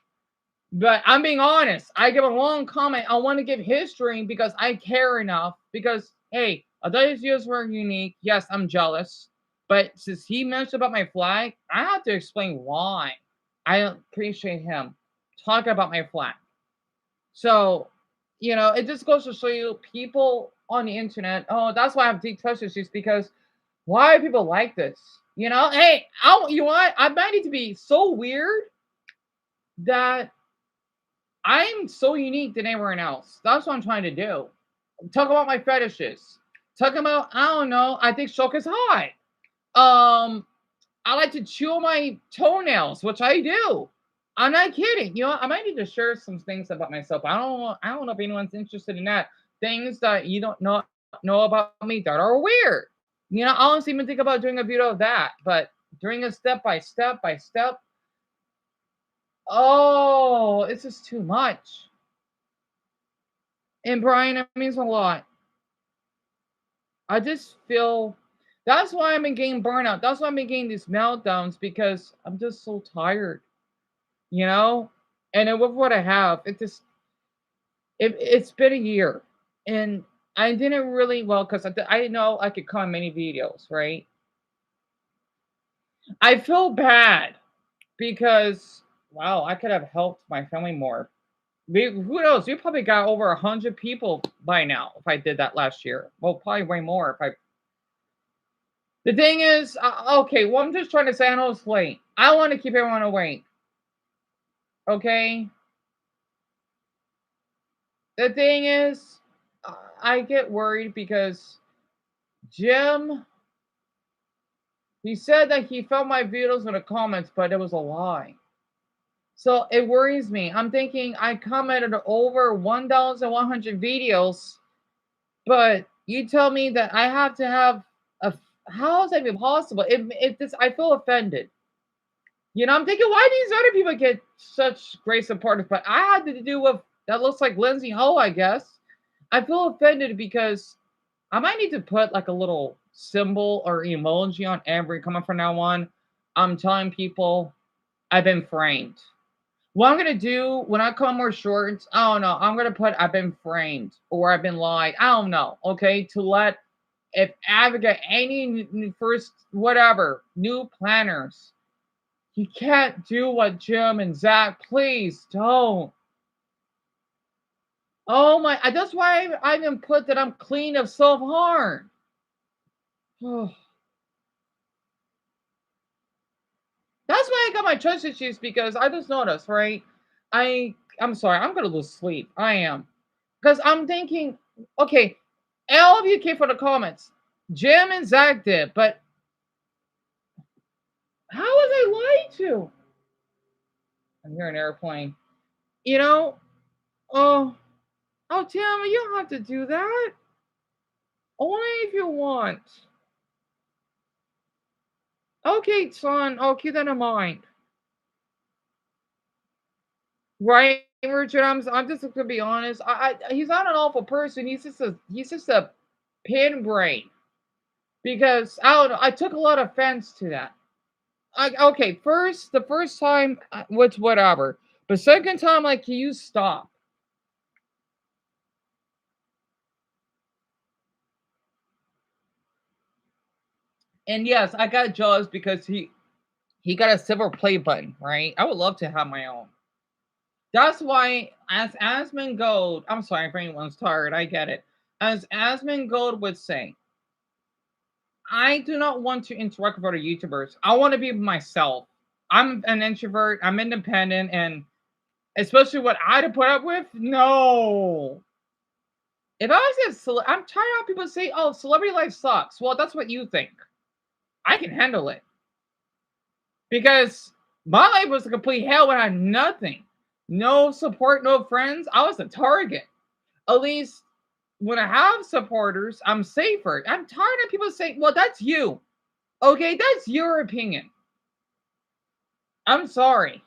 But I'm being honest. I give a long comment. I want to give history because I care enough. Because, hey, I thought his videos were unique. Yes, I'm jealous. But since he mentioned about my flag, I have to explain why. I appreciate him talking about my flag. So, it just goes to show you people on the internet. Oh, that's why I have deep trust issues because why are people like this? Hey, you know what? I might need to be so weird that I'm so unique than everyone else. That's what I'm trying to do. Talk about my fetishes. Talk about, I don't know, I think Shock is hot. I like to chew my toenails, which I do. I'm not kidding. I might need to share some things about myself. I don't know if anyone's interested in that. Things that you don't know about me that are weird. I don't even think about doing a video of that, but doing a step by step by step. Oh, it's just too much. And Brian, it means a lot. I just feel that's why I'm in getting burnout. That's why I'm in getting these meltdowns because I'm just so tired, you know? And then with what I have, it's been a year. And I didn't really, well, because I know I could comment many videos, right? I feel bad because, wow, I could have helped my family more. Who knows? We probably got over 100 people by now if I did that last year. Well, probably way more if I. The thing is, okay, well, I'm just trying to say I know it's late. I want to keep everyone awake. Okay? The thing is, I get worried because Jim, he said that he felt my videos in the comments, but it was a lie. So it worries me. I'm thinking I commented over 1,100 videos, but you tell me that I have to have a. How is that even possible? I feel offended. I'm thinking, why these other people get such great supporters, but I had to do with that looks like Lindsey Ho, I guess. I feel offended because I might need to put like a little symbol or emoji on every comment from now on. I'm telling people I've been framed. What I'm gonna do when I come more shorts, I don't know. I'm gonna put I've been framed or I've been lied. I don't know. Okay, to let if I get any first whatever new planners, you can't do what Jim and Zach. Please don't. Oh my! That's why I even put that I'm clean of self harm. That's why I got my trust issues because I just noticed, right? I'm sorry, I'm gonna lose sleep. I am. Because I'm thinking, okay, all of you came for the comments. Jim and Zach did, but how was I lied to? I'm hearing an airplane. You know, oh, Oh, Tammy, you don't have to do that. Only if you want. Okay, son, I'll keep that in mind. Right, Richard? I'm just gonna be honest. He's not an awful person. He's just a pin brain. Because I don't know, I took a lot of offense to that. Okay, the first time, which whatever, but second time, like, can you stop? And yes, I got jealous because he got a silver play button, right? I would love to have my own. That's why, as Asmongold, I'm sorry if anyone's tired, I get it. As Asmongold would say, I do not want to interact with other YouTubers. I want to be myself. I'm an introvert. I'm independent, and especially what I had to put up with. No, if I was I'm tired of people say, "Oh, celebrity life sucks." Well, that's what you think. I can handle it because my life was a complete hell when I had nothing, no support, no friends. I was a target. At least when I have supporters, I'm safer. I'm tired of people saying, "Well, that's you." Okay, that's your opinion. I'm sorry.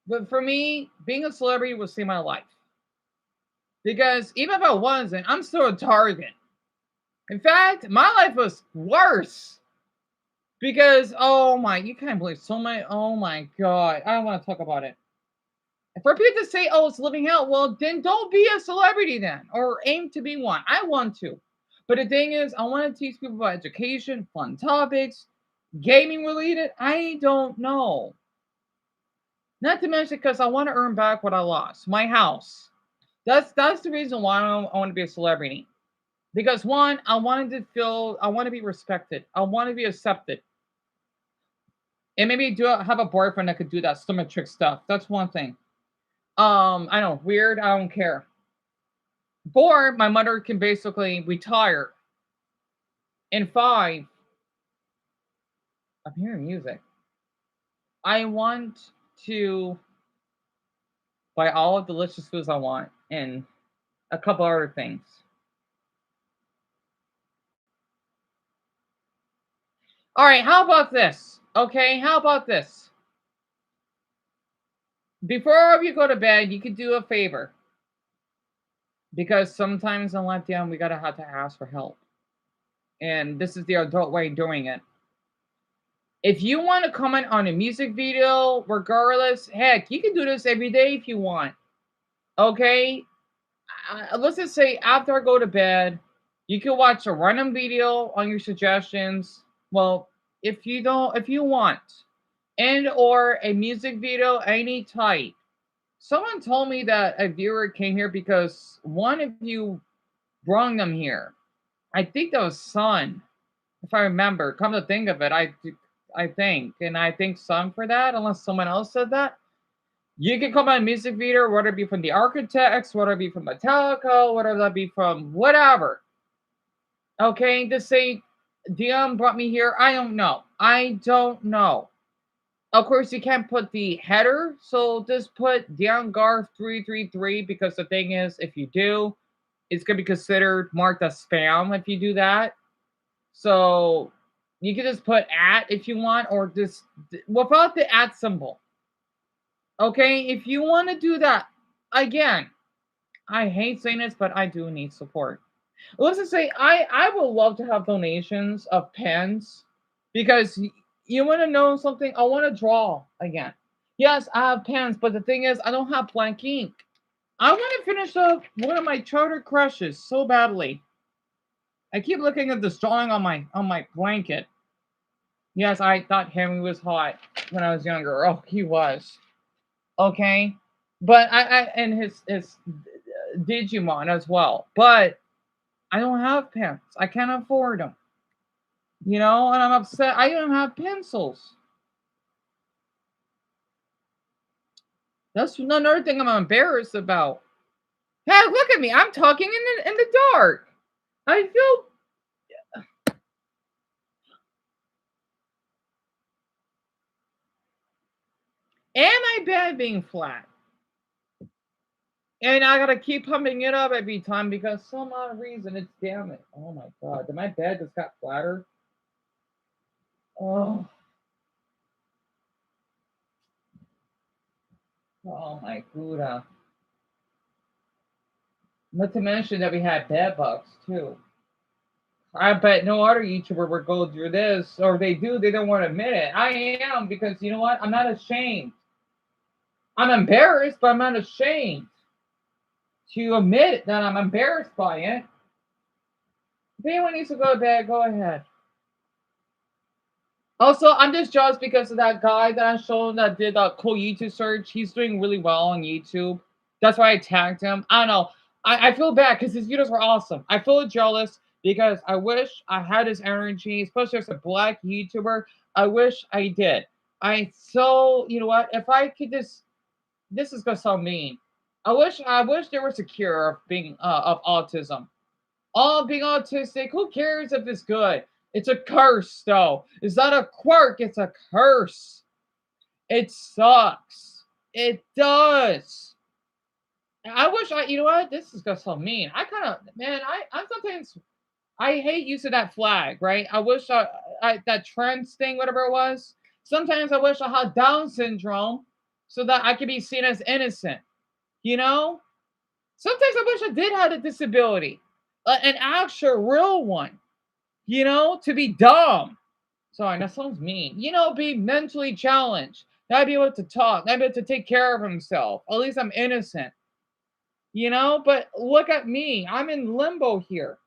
But for me, being a celebrity will save my life. Because even if I wasn't, I'm still a target. In fact, my life was worse. Because, oh my, you can't believe so many. Oh my God. I don't want to talk about it. For people to say, oh, it's living hell, well, then don't be a celebrity then. Or aim to be one. I want to. But the thing is, I want to teach people about education, fun topics, gaming related. I don't know. Not to mention because I want to earn back what I lost. My house. That's the reason why I want to be a celebrity. Because one, I want to be respected. I want to be accepted. And maybe have a boyfriend that could do that stomach trick stuff. That's one thing. I know, weird, I don't care. Four, my mother can basically retire. And five, I'm hearing music. I want to buy all of the delicious foods I want and a couple other things. All right, how about this? Okay, how about this? Before you go to bed, you could do a favor. Because sometimes in letdown, we gotta have to ask for help. And this is the adult way of doing it. If you want to comment on a music video, regardless, heck, you can do this every day if you want. Okay? Let's just say after I go to bed, you can watch a random video on your suggestions. Well, if you want, and or a music video, any type. Someone told me that a viewer came here because one of you brought them here. I think that was Sun, if I remember. Come to think of it, I think, and I think Sun for that, unless someone else said that. You can come on a music video, whether it be from the Architects, whether it be from Metallica, whether that be from whatever. Okay, to say Dion brought me here, I don't know. I don't know. Of course, you can't put the header, so just put Dion Garth 333 because the thing is, if you do, it's gonna be considered marked as spam if you do that. So you can just put at if you want, or just without the at symbol. Okay, if you want to do that, again, I hate saying this, but I do need support. Let's just say I would love to have donations of pens because you want to know something. I want to draw again. Yes, I have pens, but the thing is, I don't have blank ink. I want to finish up one of my charter crushes so badly. I keep looking at this drawing on my blanket. Yes, I thought Henry was hot when I was younger. Oh, he was. Okay, but I and his Digimon as well. But I don't have pens. I can't afford them. You know, and I'm upset. I don't have pencils. That's another thing I'm embarrassed about. Hey, look at me. I'm talking in the dark. I feel. Am I bad being flat? And I gotta keep pumping it up every time because some odd reason it's damaged. Oh my god, did my bed just got flatter? Oh, oh my Buddha. Not to mention that we had bed bugs too. I bet no other YouTuber would go through this, or they do, they don't want to admit it. I am because you know what? I'm not ashamed. I'm embarrassed, but I'm not ashamed to admit that I'm embarrassed by it. If anyone needs to go to bed, go ahead. Also, I'm just jealous because of that guy that I showed that did a cool YouTube search. He's doing really well on YouTube. That's why I tagged him. I don't know. I feel bad because his videos were awesome. I feel jealous because I wish I had his energy, especially as a black YouTuber. I wish I did. You know what? If I could just, this is gonna sound mean. I wish there was a cure of being of autism. Oh, being autistic, who cares if it's good? It's a curse, though. It's not a quirk, it's a curse. It sucks. It does. I wish you know what? This is gonna sound mean. I kind of, man, I sometimes, I hate using that flag, right? I wish that trans thing, whatever it was. Sometimes I wish I had Down syndrome so that I could be seen as innocent, you know? Sometimes I wish I did have a disability, an actual real one, to be dumb. Sorry, that sounds mean. Be mentally challenged, not be able to talk, not be able to take care of himself. At least I'm innocent, But look at me. I'm in limbo here.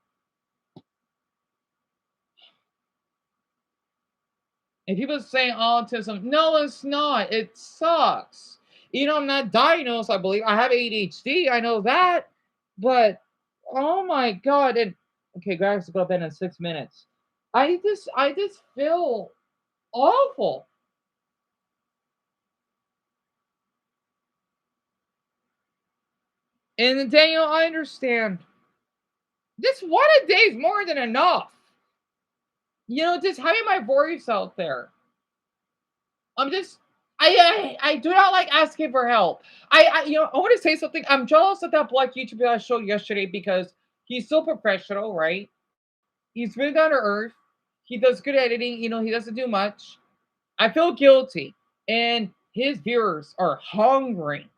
And people saying autism, no, it's not. It sucks. I'm not diagnosed, I believe. I have ADHD, I know that. But oh my god. And okay, guys, go to bed in 6 minutes. I just feel awful. And Daniel, I understand. Just one a day is more than enough. Just having my voice out there. I'm just I do not like asking for help. I want to say something. I'm jealous of that black YouTuber I showed yesterday because he's so professional, right? He's really down to earth. He does good editing. He doesn't do much. I feel guilty, and his viewers are hungry.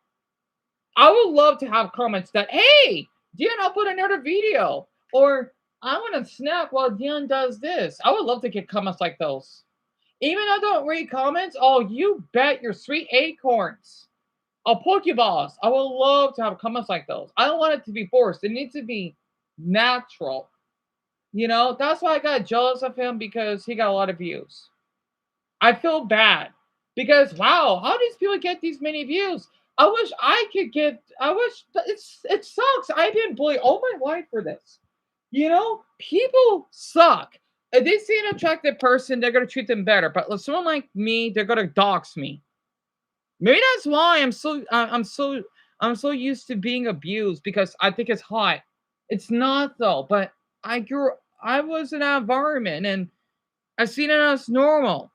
I would love to have comments that, hey, Dion, I'll put another video, or I want to snack while Dion does this. I would love to get comments like those. Even though I don't read comments, oh, you bet your sweet acorns. A Pokeballs. I would love to have comments like those. I don't want it to be forced. It needs to be natural. That's why I got jealous of him because he got a lot of views. I feel bad because wow, how do these people get these many views? I wish I could get. I wish it sucks. I've been bullied all my life for this. People suck. If they see an attractive person, they're gonna treat them better. But someone like me, they're gonna dox me. Maybe that's why I'm so used to being abused because I think it's hot. It's not though. But I was in that environment and I seen it as normal.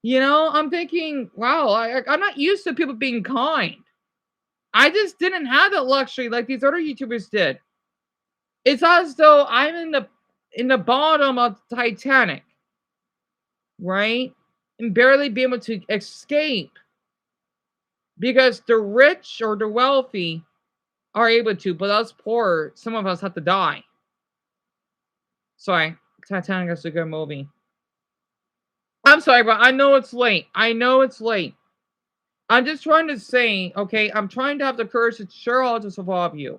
I'm thinking, wow, I'm not used to people being kind. I just didn't have that luxury like these other YouTubers did. It's as though I'm in the bottom of the Titanic, right? And barely be able to escape because the rich or the wealthy are able to, but us poor, some of us have to die. Sorry, Titanic is a good movie. I'm sorry, but I know it's late. I'm just trying to say, okay, I'm trying to have the courage to share all this with all of you.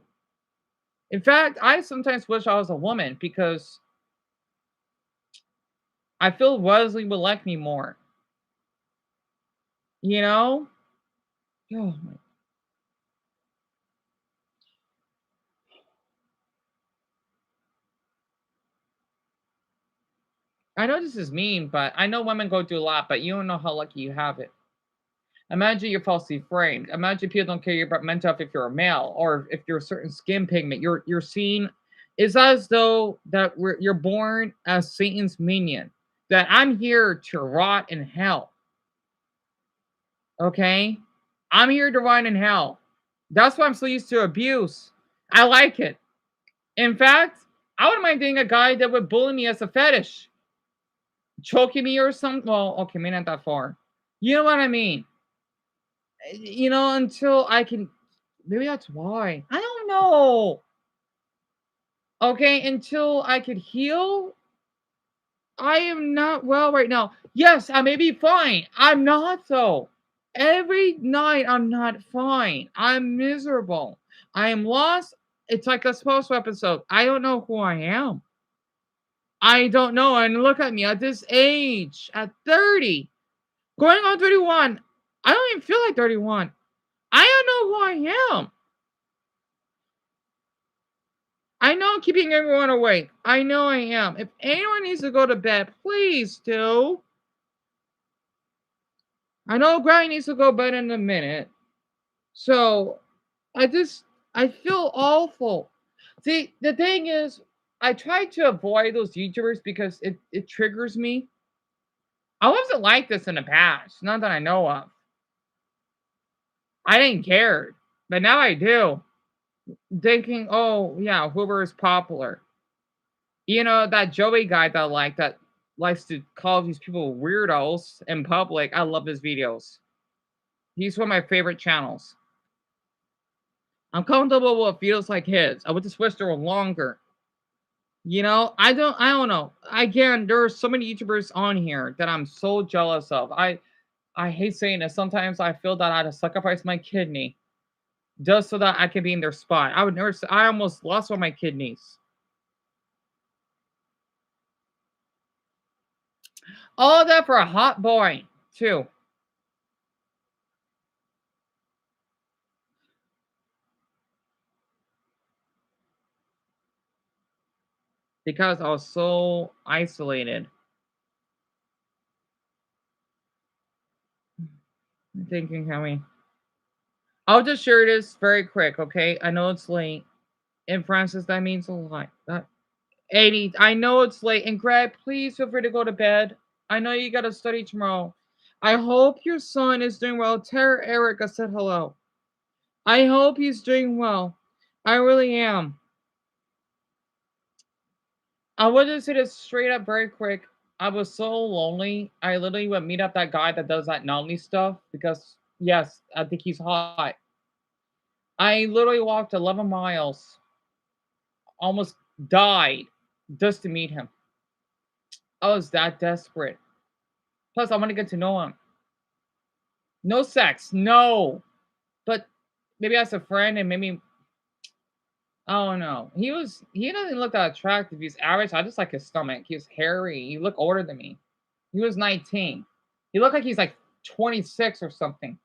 In fact, I sometimes wish I was a woman because I feel Wesley would like me more. You know? Oh my. I know this is mean, but I know women go through a lot, but you don't know how lucky you have it. Imagine you're falsely framed. Imagine people don't care about mental health if you're a male or if you're a certain skin pigment. You're seen. It's as though that you're born as Satan's minion. That I'm here to rot in hell. Okay, I'm here to rot in hell. That's why I'm so used to abuse. I like it. In fact, I wouldn't mind dating a guy that would bully me as a fetish. Choking me or something. Well, okay, maybe not that far. You know what I mean? You know, until I can. Maybe that's why. I don't know. Okay, until I could heal. I am not well right now. Yes, I may be fine. I'm not though. Every night I'm not fine. I'm miserable. I am lost. It's like a supposed episode. I don't know who I am. I don't know. And look at me at this age, at 30, going on 31. I don't even feel like 31. I don't know who I am. I know I'm keeping everyone awake. I know I am. If anyone needs to go to bed, please do. I know Granny needs to go to bed in a minute. So I feel awful. See, the thing is, I try to avoid those YouTubers because it triggers me. I wasn't like this in the past, not that I know of. I didn't care, but now I do. Thinking, oh yeah, Hoover is popular. You know, that Joey guy that likes to call these people weirdos in public. I love his videos. He's one of my favorite channels. I'm comfortable with videos like his. I would just wish they were longer. You know, I don't know. Again, there are so many YouTubers on here that I'm so jealous of. I hate saying this. Sometimes I feel that I had to sacrifice my kidney just so that I can be in their spot. I almost lost one of my kidneys. All that for a hot boy, too. Because I was so isolated. I'm thinking, Howie. I'll just share this very quick, okay? I know it's late. And Francis, that means a lot. 80. I know it's late. And Greg, please feel free to go to bed. I know you got to study tomorrow. I hope your son is doing well. Tara Erica said hello. I hope he's doing well. I really am. I would just say this straight up very quick. I was so lonely. I literally would meet up that guy that does that Nolly stuff because, yes, I think he's hot. I literally walked 11 miles, almost died just to meet him. I was that desperate. Plus, I want to get to know him. No sex, no. But maybe as a friend and maybe I don't know. He doesn't look that attractive. He's average. I just like his stomach. He's hairy. He looked older than me. He was 19. He looked like he's like 26 or something.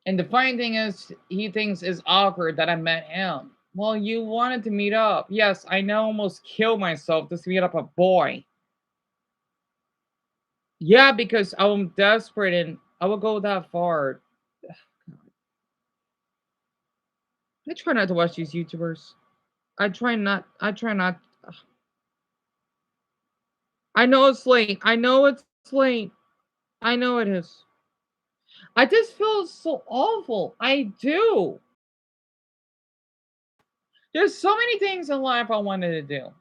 And the funny thing is, he thinks it's awkward that I met him. Well, you wanted to meet up. Yes, I now almost killed myself just to meet up a boy. Yeah, because I'm desperate and I would go that far. I try not to watch these YouTubers. I try not. I know it's late. I know it's late. I know it is. I just feel so awful. I do. There's so many things in life I wanted to do.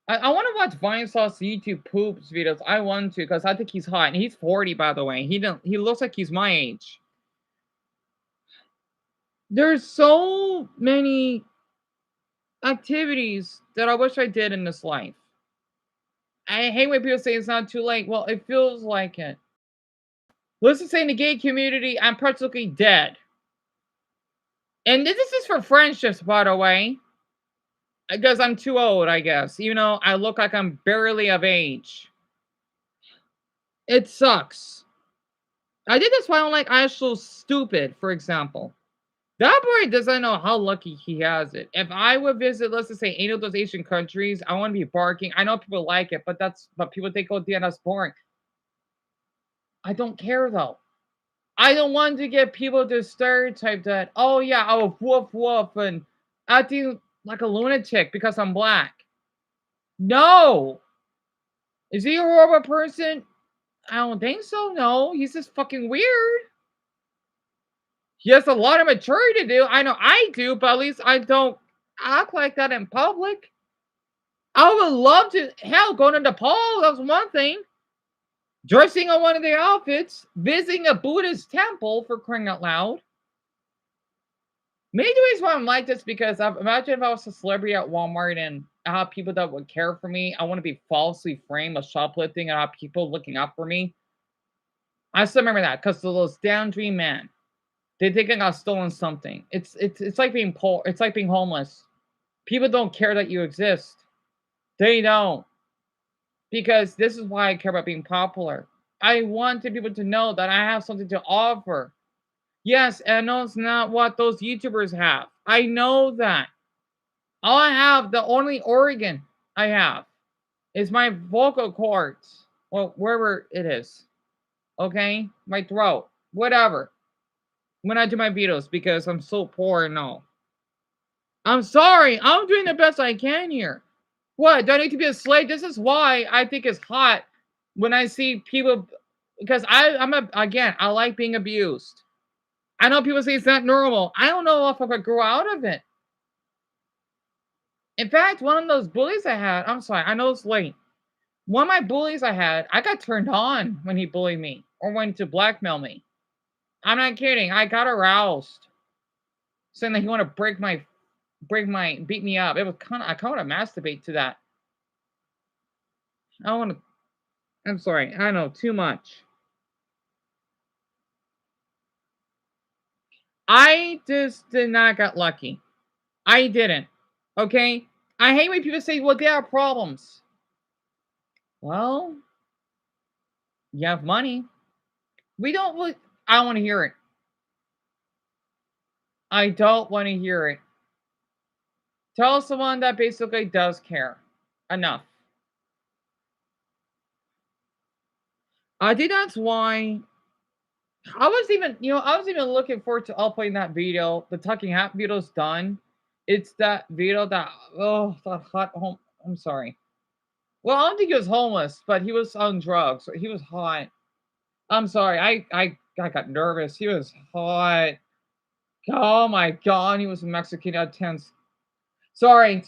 I want to watch Vine Sauce YouTube poops videos. I want to because I think he's hot. And he's 40, by the way. He looks like he's my age. There's so many activities that I wish I did in this life. I hate when people say it's not too late. Well, it feels like it. Let's just say in the gay community, I'm practically dead. And this is for friendships, by the way. Because I'm too old, I guess. Even though I look like I'm barely of age. It sucks. I did this why I don't like I So Stupid, for example. That boy doesn't know how lucky he has it. If I would visit, let's just say, any of those Asian countries, I want to be barking. I know people like it, but people think, oh, damn, that's boring. I don't care though. I don't want to get people to stereotype that, oh yeah, oh woof woof and acting like a lunatic because I'm black. No. Is he a horrible person? I don't think so. No, he's just fucking weird. He has a lot of maturity to do. I know I do, but at least I don't act like that in public. I would love to, hell, going to Nepal, that's one thing. Dressing on one of their outfits, visiting a Buddhist temple, for crying out loud. Maybe the reason why I'm like this because imagine if I was a celebrity at Walmart and I have people that would care for me. I want to be falsely framed of shoplifting and I have people looking out for me. I still remember that because those damn dream men, they think I got stolen something. It's like being poor. It's like being homeless. People don't care that you exist. They don't. Because this is why I care about being popular. I want people to know that I have something to offer. Yes, and I know it's not what those YouTubers have. I know that. All I have, the only organ I have, is my vocal cords. Well, wherever it is. Okay? My throat. Whatever. When I do my videos, because I'm so poor and all. I'm sorry. I'm doing the best I can here. What? Do I need to be a slave? This is why I think it's hot when I see people, because I like being abused. I know people say it's not normal. I don't know if I could grow out of it. In fact, one of those bullies I had, I'm sorry, I know it's late. One of my bullies I got turned on when he bullied me or wanted to blackmail me. I'm not kidding. I got aroused, saying that he wanted to beat me up. It was I kind of masturbate to that. I want to. I'm sorry. I know too much. I just did not get lucky. I didn't. Okay? I hate when people say, well, they have problems. Well, you have money. We don't really, I don't want to hear it. I don't want to hear it. Tell someone that basically does care. Enough. I think that's why I was even looking forward to uploading that video. The Tucking Hat video's done. It's that video that that hot home. I'm sorry. Well, I don't think he was homeless, but he was on drugs. He was hot. I'm sorry. I got nervous. He was hot. Oh my god, he was Mexican at tense. Sorry.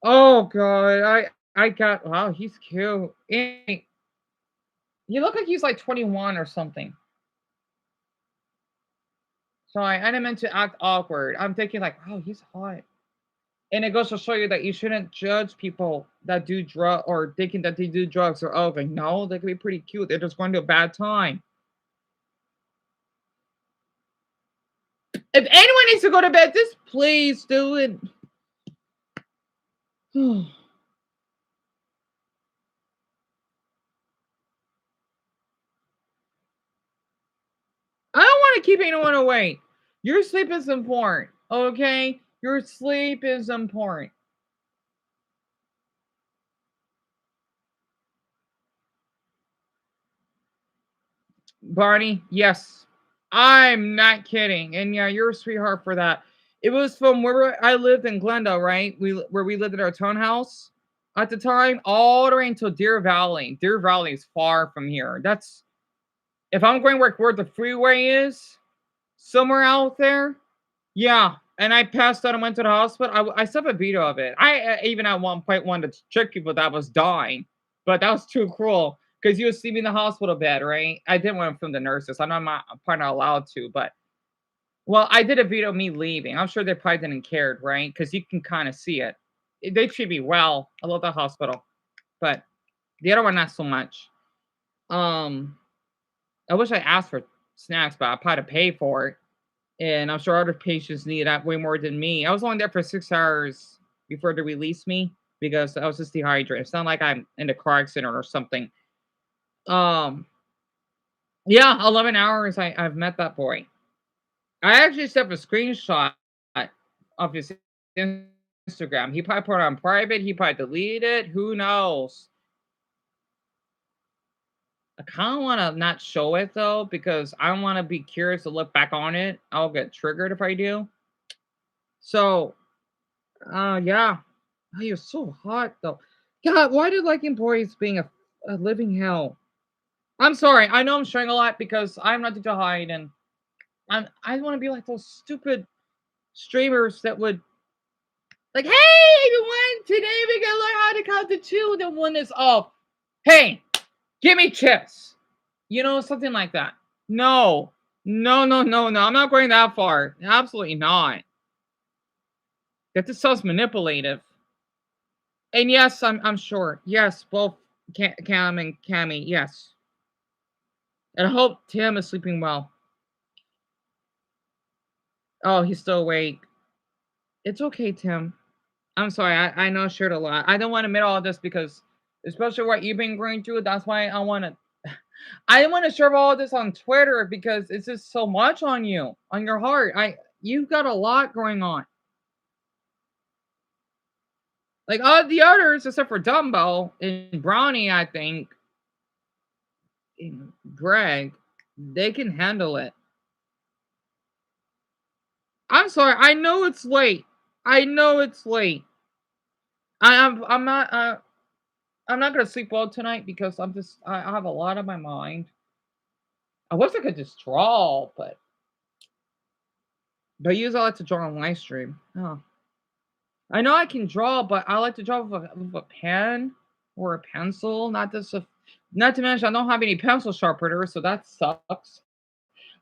Oh god, I got wow, he's cute. He look like he's like 21 or something. Sorry, I didn't mean to act awkward. I'm thinking like, wow, he's hot. And it goes to show you that you shouldn't judge people that do drug or thinking that they do drugs or ugly. No, they can be pretty cute. They're just going to a bad time. If anyone needs to go to bed, just please do it. I don't want to keep anyone awake. Your sleep is important, okay? Your sleep is important. Barney, yes. I'm not kidding. And yeah, you're a sweetheart for that. It was from where I lived in Glendale, right? Where we lived in our townhouse at the time, all the way until Deer Valley. Deer Valley is far from here. That's if I'm going where the freeway is, somewhere out there. Yeah, and I passed out and went to the hospital. I still have a video of it. I even at one point wanted to trick people that I was dying, but that was too cruel because you would see me in the hospital bed, right? I didn't want to film the nurses. I'm probably not allowed to, but well, I did a video of me leaving. I'm sure they probably didn't care, right? Because you can kind of see it. They treat me well. I love the hospital, but the other one not so much. I wish I asked for snacks, but I probably had to pay for it. And I'm sure other patients need that way more than me. I was only there for 6 hours before they released me because I was just dehydrated. It's not like I'm in a car accident or something. Yeah, 11 hours I've met that boy. I actually sent a screenshot of his Instagram. He probably put it on private. He probably deleted it. Who knows? I kind of want to not show it though because I want to be curious to look back on it. I'll get triggered if I do. So, yeah. Oh, you're so hot though. God, why do liking boys being a living hell? I'm sorry. I know I'm showing a lot because I'm nothing to hide, and I want to be like those stupid streamers that would like, hey everyone, today we're gonna learn how to count to 2. Then one is off. Hey, give me chips. You know, something like that. No, no, no, no, no. I'm not going that far. Absolutely not. That just sounds manipulative. And yes, I'm sure. Yes, both Cam and Cammy. Yes. And I hope Tim is sleeping well. Oh, he's still awake. It's okay, Tim. I'm sorry. I know I shared a lot. I don't want to admit all this because, especially what you've been going through, that's why I want to. I didn't want to share all this on Twitter because it's just so much on you, on your heart. You've got a lot going on. Like all the others, except for Dumbo and Brownie, I think, and Greg, they can handle it. I'm sorry. I know it's late. I know it's late. I'm not. I'm not gonna sleep well tonight because I have a lot on my mind. I wish I could just draw, but usually I like to draw on live stream. Oh. I know I can draw, but I like to draw with a pen or a pencil. Not to mention I don't have any pencil sharpeners, so that sucks.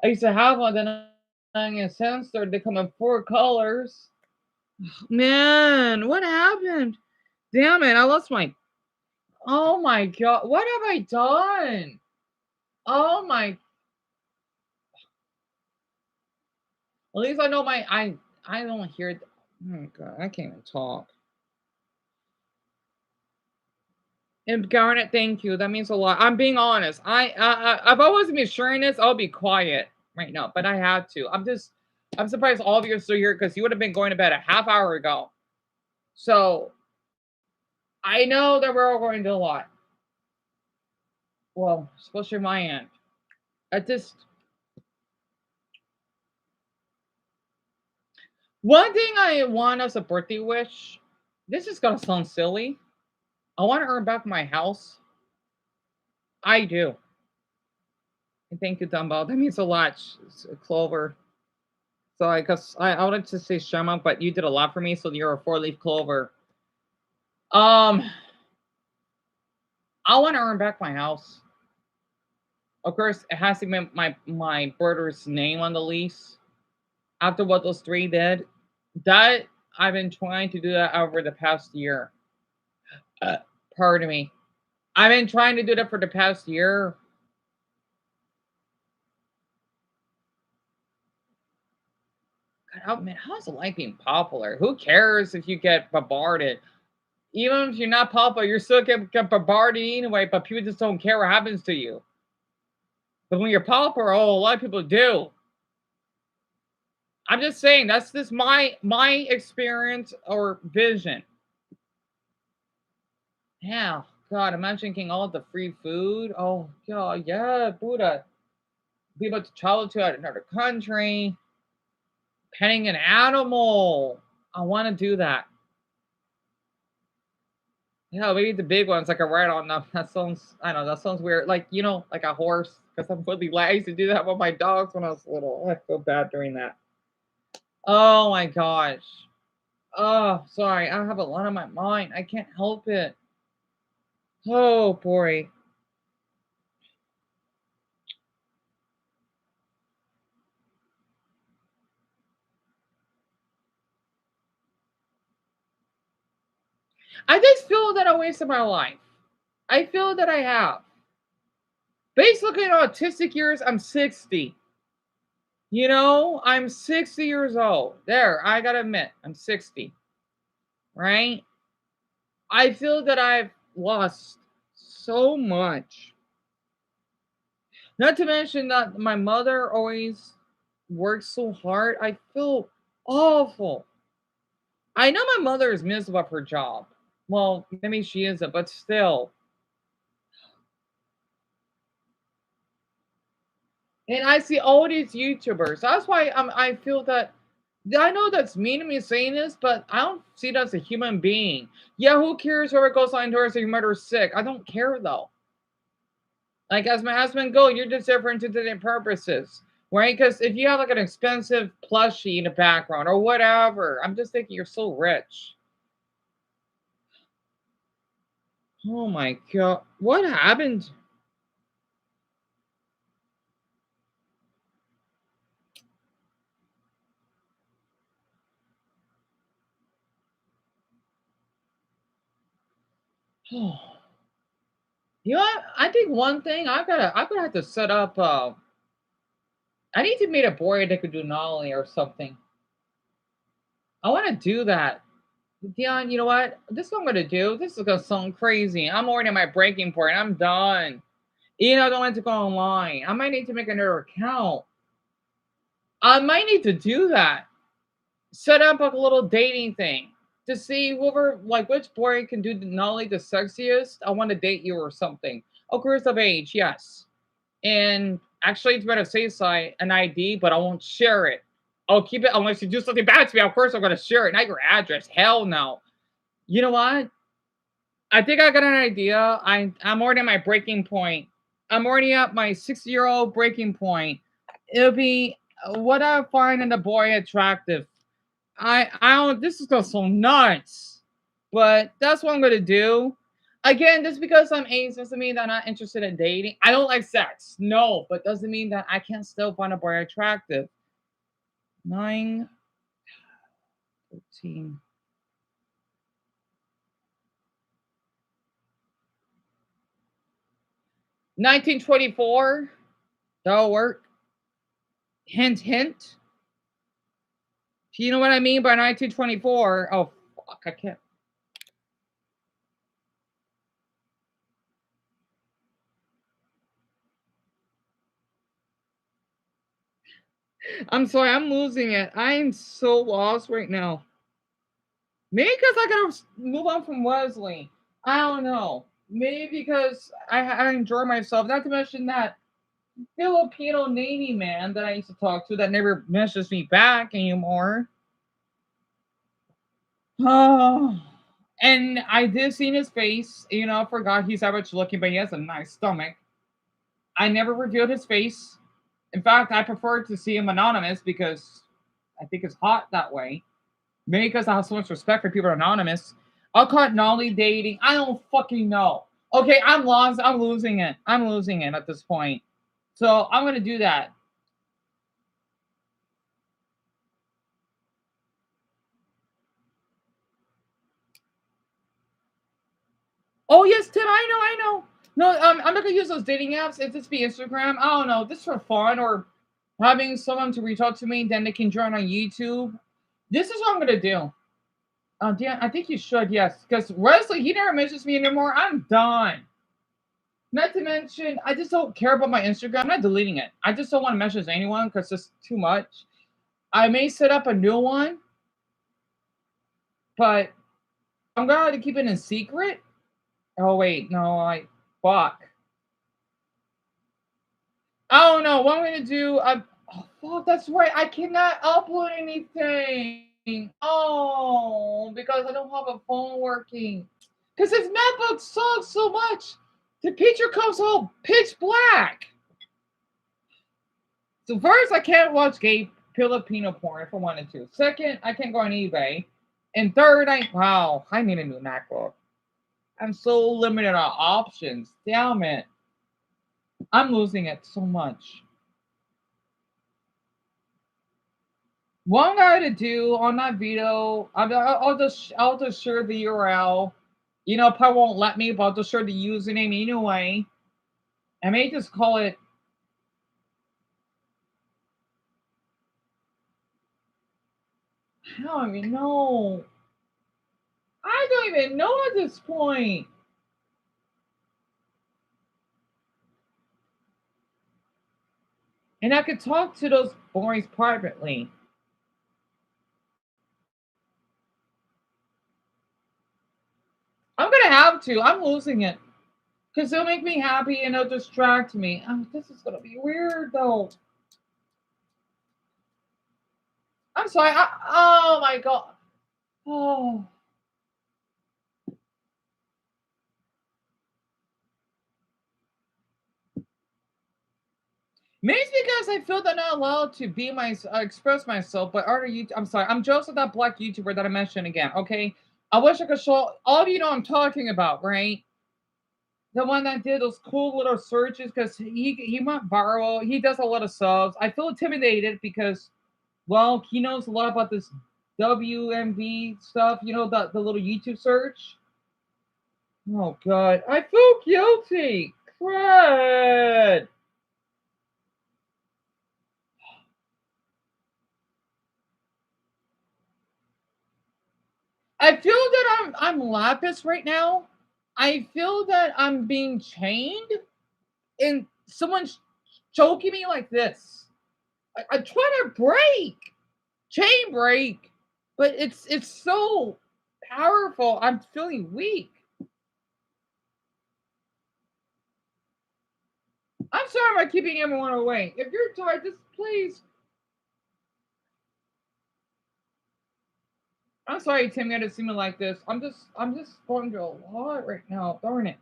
I used to have one, then I get censored. They come in 4 colors. Man, what happened? Damn it! I lost my. Oh my god! What have I done? Oh my. At least I know my. I don't hear. Oh my god! I can't even talk. And Garnet, thank you. That means a lot. I'm being honest. If I wasn't been sharing this, I'll be quiet right now. But I had to. I'm surprised all of you are still here because you would have been going to bed a half hour ago. So I know that we're all going to a lot. Well, especially my end. I just one thing I want as a birthday wish. This is gonna sound silly. I want to earn back my house. I do. And thank you, Dumbo. That means a lot, Clover. So I wanted to say Shamrock, but you did a lot for me, so you're a 4-leaf clover. I want to earn back my house. Of course, it has to be my brother's name on the lease. After what those 3 did, that I've been trying to do that over the past year. Pardon me. I've been trying to do that for the past year. God, man, how's it like being popular? Who cares if you get bombarded? Even if you're not popular, you're still get bombarded anyway, but people just don't care what happens to you. But when you're popular, a lot of people do. I'm just saying that's just my experience or vision. Yeah, God, imagine getting all the free food. Oh God, yeah, Buddha. Be able to travel to another country, petting an animal. I want to do that. Yeah, maybe the big ones, like a ride on them. That sounds, I don't know, that sounds weird. Like, like a horse, because I'm really I used to do that with my dogs when I was little. I feel bad doing that. Oh my gosh. Oh, sorry. I have a lot on my mind. I can't help it. Oh boy. I just feel that I wasted my life. I feel that I have. Basically, in autistic years, I'm 60. I'm 60 years old. There, I gotta admit, I'm 60. Right? I feel that I've lost so much. Not to mention that my mother always works so hard. I feel awful. I know my mother is miserable of her job. Well, maybe she isn't, but still. And I see all these YouTubers. That's why I feel that I know that's mean of me saying this, but I don't see it as a human being. Yeah, who cares whoever goes on tours if your mother's sick? I don't care though. Like as my husband go, you're just there for entertainment purposes, right? Because if you have like an expensive plushie in the background or whatever, I'm just thinking you're so rich. Oh my god, what happened? You know what? I think one thing I'm gonna have to set up. I need to meet a boy that could do Nolly or something. I want to do that. Dion, you know what? This is what I'm gonna do. This is gonna sound crazy. I'm already at my breaking point. I'm done. You know, I don't want to go online. I might need to make another account. I might need to do that. Set up like a little dating thing to see whoever, like, which boy can do not only the sexiest. I want to date you or something. Of course, of age, yes. And actually, it's better to say side an ID, but I won't share it. I'll keep it unless you do something bad to me. Of course, I'm gonna share it. Not your address. Hell no. You know what? I think I got an idea. I'm already at my breaking point. I'm already at my 60-year-old breaking point. It'll be what I find in a boy attractive. I don't. This is gonna sound nuts, but that's what I'm gonna do. Again, just because I'm ace doesn't mean that I'm not interested in dating. I don't like sex, no, but doesn't mean that I can't still find a boy attractive. 9, 13. $19.24. That'll work. Hint, hint. Do you know what I mean by 1924? Oh, fuck, I can't. I'm sorry, I'm losing it. I'm so lost right now. Maybe because I gotta move on from Wesley. I don't know. Maybe because I enjoy myself. Not to mention that Filipino Navy man that I used to talk to that never messages me back anymore. Oh, and I did see his face. You know, I forgot he's average looking, but he has a nice stomach. I never revealed his face. In fact, I prefer to see him anonymous because I think it's hot that way. Maybe because I have so much respect for people anonymous. I'll call it nolly dating. I don't fucking know. Okay, I'm lost. I'm losing it. I'm losing it at this point. So I'm gonna do that. Oh yes, Tim. I know. No, I'm not gonna use those dating apps. It's just be Instagram. I don't know, just for fun or having someone to reach out to me. Then they can join on YouTube. This is what I'm gonna do. Dan, I think you should, yes, because Wesley, he never messages me anymore. I'm done. Not to mention, I just don't care about my Instagram. I'm not deleting it. I just don't want to message anyone because it's too much. I may set up a new one, but I'm gonna have to keep it in secret. Oh wait, no, fuck. I don't know what I'm gonna do. Oh, fuck, that's right. I cannot upload anything. Oh, because I don't have a phone working. Because his MacBook sucks so much. The picture comes all pitch black. So first, I can't watch gay Filipino porn if I wanted to. Second, I can't go on eBay. And third, I need a new MacBook. I'm so limited on options. Damn it. I'm losing it so much. What I'm going to do on that video, I'll just share the URL. You know, probably won't let me, but I'll just share the username anyway. I may just call it. I don't even know. I don't even know at this point. And I could talk to those boys privately. I'm gonna have to. I'm losing it. Because it'll make me happy and it'll distract me. Oh, this is gonna be weird though. I'm sorry. Oh my god. Oh. Maybe it's because I feel that I'm not allowed to be express myself. But I'm sorry, I'm Joseph, that black YouTuber that I mentioned again. Okay, I wish I could show all of you know what I'm talking about, right? The one that did those cool little searches because he went viral. He does a lot of subs. I feel intimidated because, well, he knows a lot about this WMV stuff. You know the little YouTube search. Oh God, I feel guilty. Crud. I feel that I'm lapis right now. I feel that I'm being chained and someone's choking me like this. I'm trying to break, chain break, but it's so powerful. I'm feeling weak. I'm sorry I'm keeping everyone away. If you're tired, just please. I'm sorry, Tim, you had to see me like this. I'm just going through a lot right now. Darn it.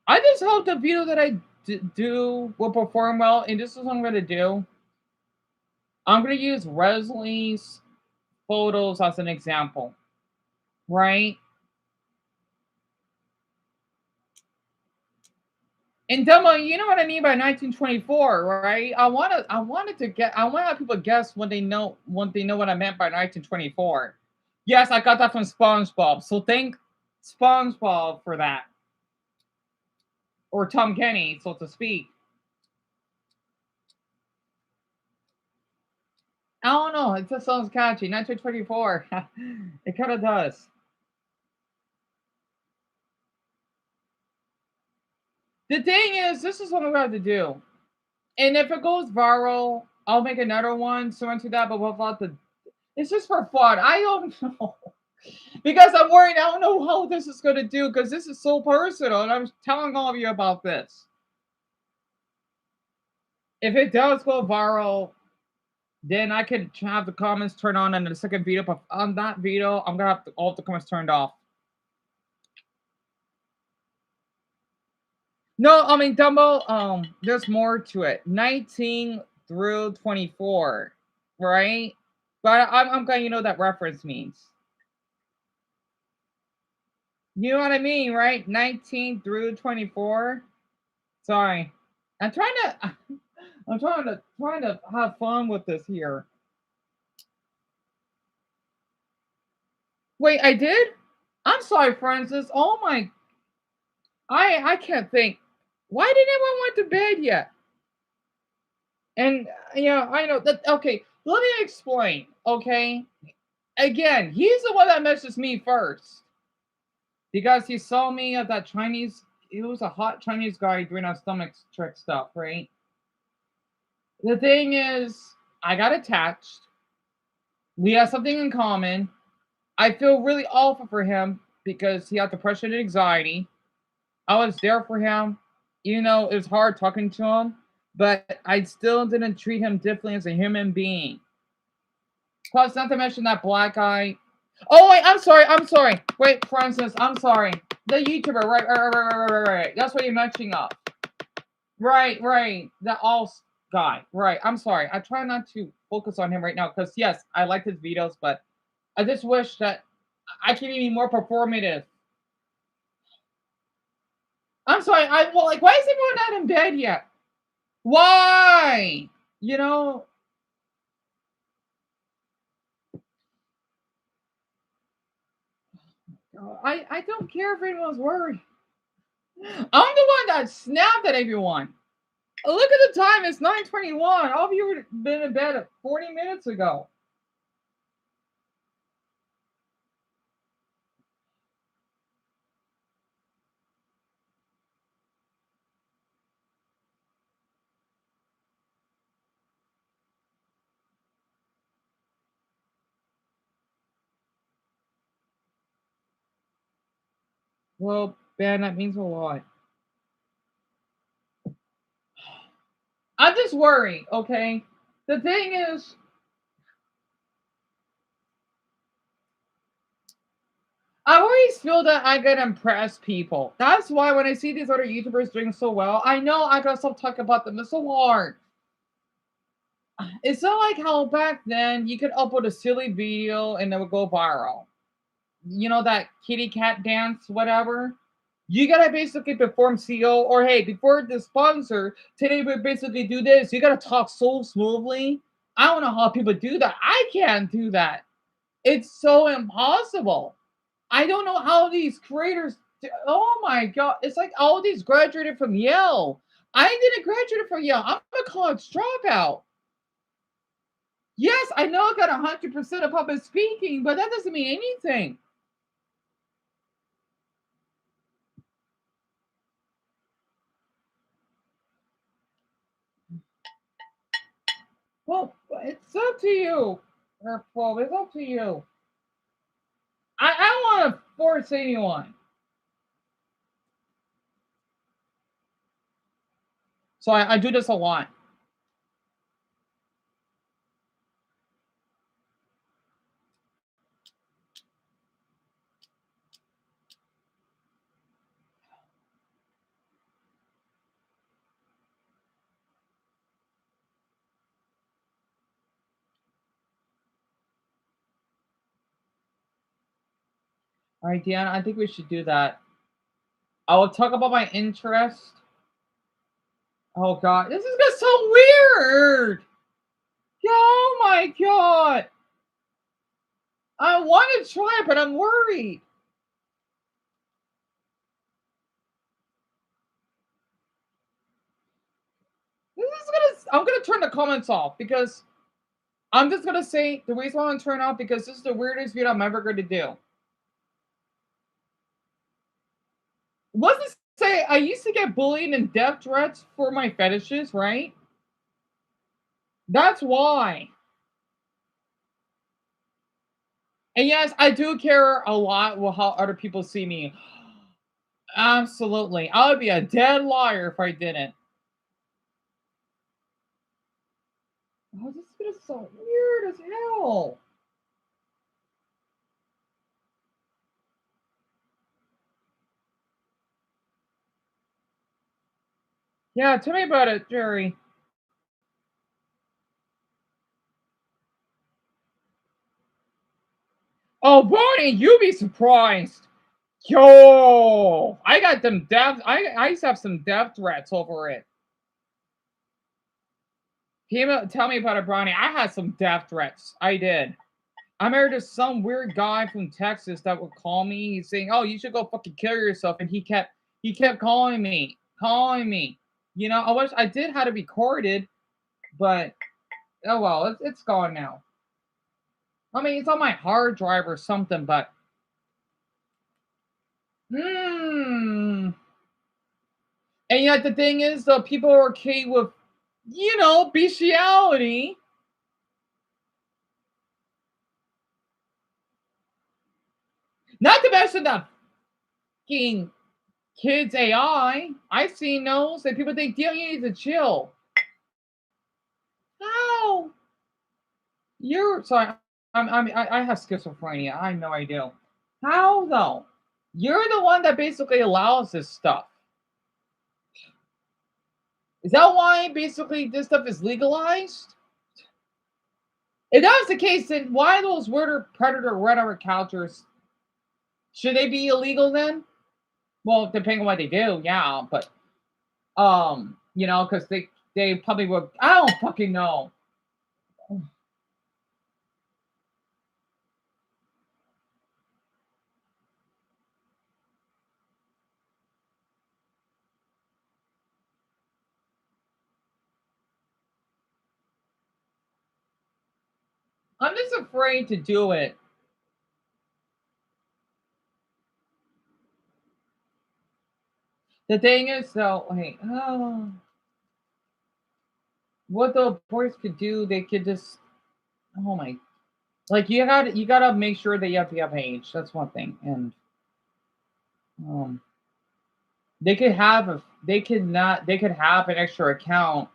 I just hope the video that I do will perform well, and this is what I'm gonna do. I'm gonna use Leslie's photos as an example, right? And Demo, you know what I mean by 1924, right? I wanted to get, I want to have people guess when they know what I meant by 1924. Yes, I got that from SpongeBob. So thank SpongeBob for that, or Tom Kenny, so to speak. I don't know. It just sounds catchy. 1924. It kind of does. The thing is, this is what I'm about to do. And if it goes viral, I'll make another one similar to that, but without the. It's just for fun. I don't know. Because I'm worried. I don't know how this is going to do because this is so personal. And I'm telling all of you about this. If it does go viral, then I can have the comments turned on in the second video. But on that video, I'm going to have all the comments turned off. No, I mean, Dumbo, there's more to it. 19 through 24, right? But I'm going to know that reference means. You know what I mean, right? 19 through 24. Sorry. I'm trying to trying to have fun with this here. Wait, I did? I'm sorry, Francis. Oh my, I can't think. Why didn't everyone went to bed yet? And yeah, I know that. Okay, let me explain. Okay, again, he's the one that messaged me first because he saw me at that Chinese. He was a hot Chinese guy doing our stomach trick stuff, right? The thing is, I got attached. We have something in common. I feel really awful for him because he had depression and anxiety. I was there for him. You know, it was hard talking to him, but I still didn't treat him differently as a human being. Plus, not to mention that black guy. Oh wait, I'm sorry. I'm sorry. Wait, Francis, I'm sorry. The YouTuber, right. That's what you're mentioning of. Right. The all guy. Right. I'm sorry. I try not to focus on him right now because yes, I like his videos, but I just wish that I could be more performative. I'm sorry. Like, why is everyone not in bed yet? Why? You know, I don't care if anyone's worried. I'm the one that snapped at everyone. Look at the time. It's 9:21. All of you would have been in bed 40 minutes ago. Well, Ben, that means a lot. I'm just worried, okay? The thing is, I always feel that I gotta impress people. That's why when I see these other YouTubers doing so well, I know I gotta stop talking about them. It's so hard. It's not like how back then you could upload a silly video and it would go viral. You know that kitty cat dance, whatever. You gotta basically perform CO or hey, before the sponsor, today we basically do this. You gotta talk so smoothly. I don't know how people do that. I can't do that. It's so impossible. I don't know how these creators. Oh my god! It's like all these graduated from Yale. I didn't graduate from Yale. I'm a college dropout. Yes, I know I got 100% of public speaking, but that doesn't mean anything. Well, it's up to you, Purple. It's up to you. I don't want to force anyone. So I do this a lot. All right, Deanna, I think we should do that. I will talk about my interest. Oh god, this is just so weird. Oh my god. I want to try it, but I'm worried. I'm gonna turn the comments off because I'm just gonna say the reason why I'm turning off because this is the weirdest video I'm ever gonna do. What's it say? I used to get bullied and death threats for my fetishes, right? That's why. And yes, I do care a lot with how other people see me. Absolutely. I would be a dead liar if I didn't. Oh, this is so weird as hell. Yeah, tell me about it, Jerry. Oh, Bonnie, you'd be surprised. Yo, I got them death. I used to have some death threats over it. Tell me about it, Bronny. I had some death threats. I did. I married to some weird guy from Texas that would call me. He's saying, "Oh, you should go fucking kill yourself," and he kept calling me. You know, I wish I did have it recorded, but oh well, it's gone now. I mean, it's on my hard drive or something, but hmm. And yet the thing is, though, people are okay with, bestiality. Not to mention the fucking kids AI. I've seen those, and people think, "Deal, you need to chill." How? You're sorry. I have schizophrenia. I know I do. How though? You're the one that basically allows this stuff. Is that why basically this stuff is legalized? If that was the case, then why those weirder predator whatever counters should they be illegal then? Well, depending on what they do, yeah, but because they probably would. I don't fucking know. I'm just afraid to do it. The thing is, though, wait, what the boys could do, they could just, oh my, like you gotta make sure that you have to have age. That's one thing, and um, they could have an extra account,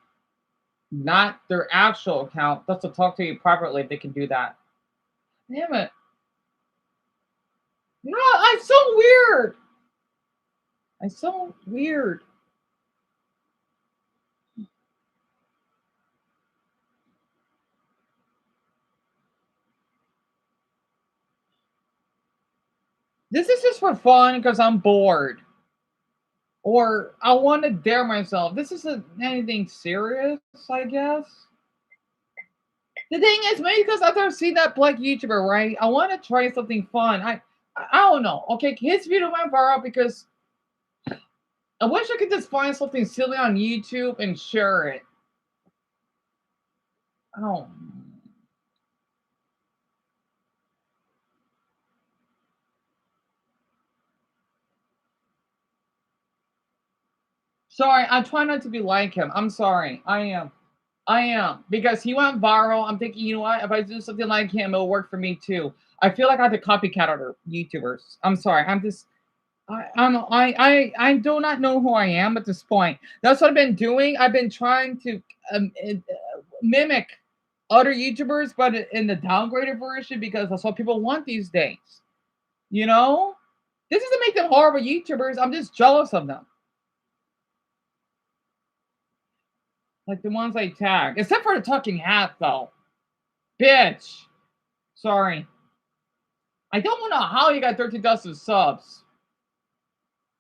not their actual account, just to talk to you privately. They can do that. Damn it. No, I'm so weird. I'm so weird. This is just for fun because I'm bored. Or I want to dare myself. This isn't anything serious, I guess. The thing is, maybe because I've never seen that black YouTuber, right? I want to try something fun. I don't know. Okay, his video went viral because I wish I could just find something silly on YouTube and share it. Oh. Sorry, I try not to be like him. I'm sorry. I am. I am. Because he went viral. I'm thinking, you know what? If I do something like him, it'll work for me too. I feel like I have to copycat other YouTubers. I'm sorry. I'm just I do not know who I am at this point. That's what I've been doing. I've been trying to mimic other YouTubers, but in the downgraded version because that's what people want these days. You know, this doesn't make them horrible YouTubers. I'm just jealous of them, like the ones I tag, except for the talking hat though. Bitch. Sorry. I don't know how you got 13,000 subs.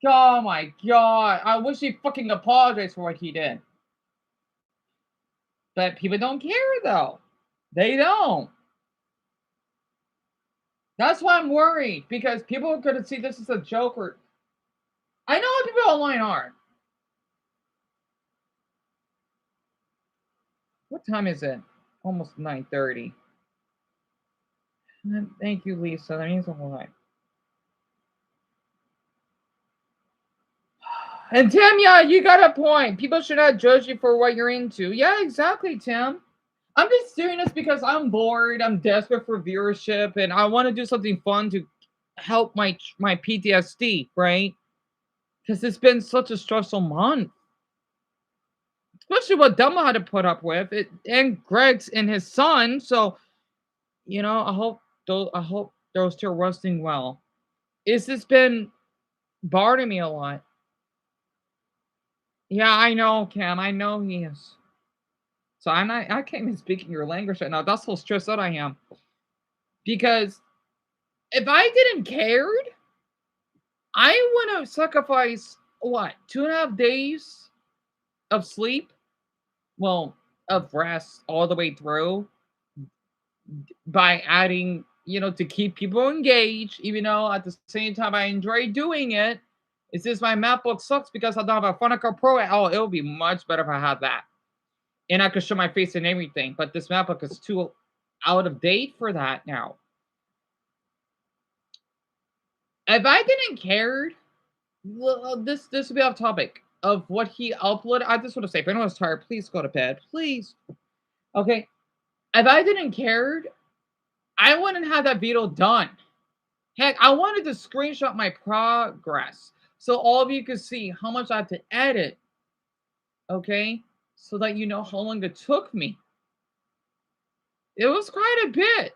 Oh my god. I wish he fucking apologized for what he did. But people don't care though. They don't. That's why I'm worried because people are going to see this as a joke. Or I know what people online are. What time is it? Almost 9:30. Thank you, Lisa. That means a whole lot. And Tim, yeah, you got a point. People should not judge you for what you're into. Yeah, exactly, Tim. I'm just doing this because I'm bored. I'm desperate for viewership, and I want to do something fun to help my PTSD, right? Because it's been such a stressful month, especially what Dumbo had to put up with it, and Greg's and his son. So, I hope those two are resting well. It's just been bothering me a lot. Yeah, I know, Cam. I know he is. So I can't even speak your language right now. That's how stressed out I am. Because if I didn't cared, I want to sacrifice what 2.5 days of sleep, well, of rest all the way through by adding, to keep people engaged, even though at the same time I enjoy doing it. It's just my MacBook sucks because I don't have a Final Cut Pro. Oh, it would be much better if I had that, and I could show my face and everything. But this MacBook is too out of date for that now. If I didn't care, well, this would be off topic of what he uploaded. I just want to say, if anyone's tired, please go to bed, please. Okay, if I didn't care, I wouldn't have that video done. Heck, I wanted to screenshot my progress so all of you could see how much I had to edit. Okay, so that you know how long it took me. It was quite a bit.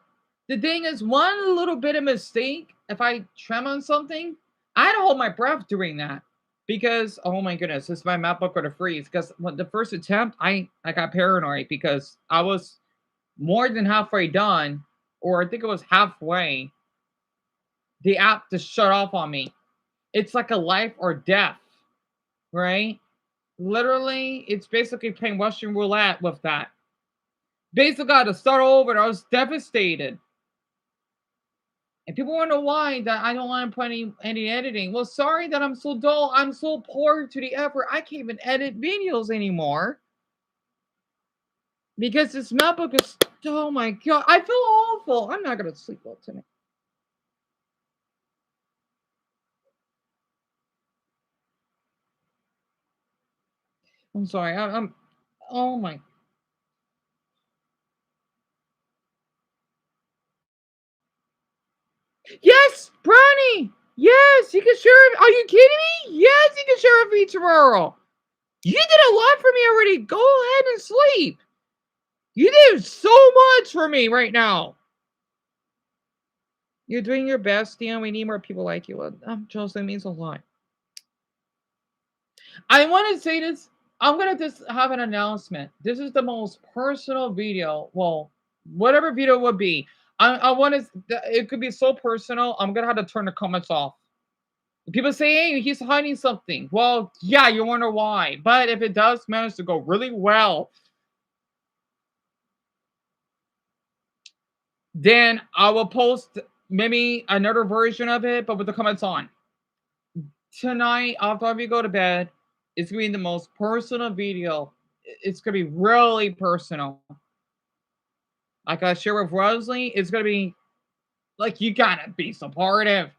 The thing is, one little bit of mistake, if I trim on something, I had to hold my breath doing that. Because, oh my goodness, this is my MacBook going to freeze. Because the first attempt, I got paranoid because I was more than halfway done, or I think it was halfway. The app just shut off on me. It's like a life or death, right? Literally, it's basically playing Russian roulette with that. Basically, I had to start over, and I was devastated. And people wonder why that I don't want to put any editing. Well, sorry that I'm so dull. I'm so poor to the effort. I can't even edit videos anymore. Because this MacBook is, oh my god, I feel awful. I'm not going to sleep well tonight. I'm sorry. I'm oh my. Yes, Brownie. Yes, you can share it. Are you kidding me? Yes, you can share a feature tomorrow. You did a lot for me already. Go ahead and sleep. You did so much for me right now. You're doing your best, Dion. We need more people like you. Joseph, means a lot. I want to say this. I'm gonna just have an announcement. This is the most personal video. Well, whatever video it would be. I want to. It could be so personal. I'm gonna have to turn the comments off. People say, "Hey, he's hiding something." Well, yeah, you wonder why. But if it does manage to go really well, then I will post maybe another version of it, but with the comments on. Tonight, after we go to bed, it's gonna be the most personal video. It's gonna be really personal. Like I share with Rosalie, it's gonna be like you gotta be supportive,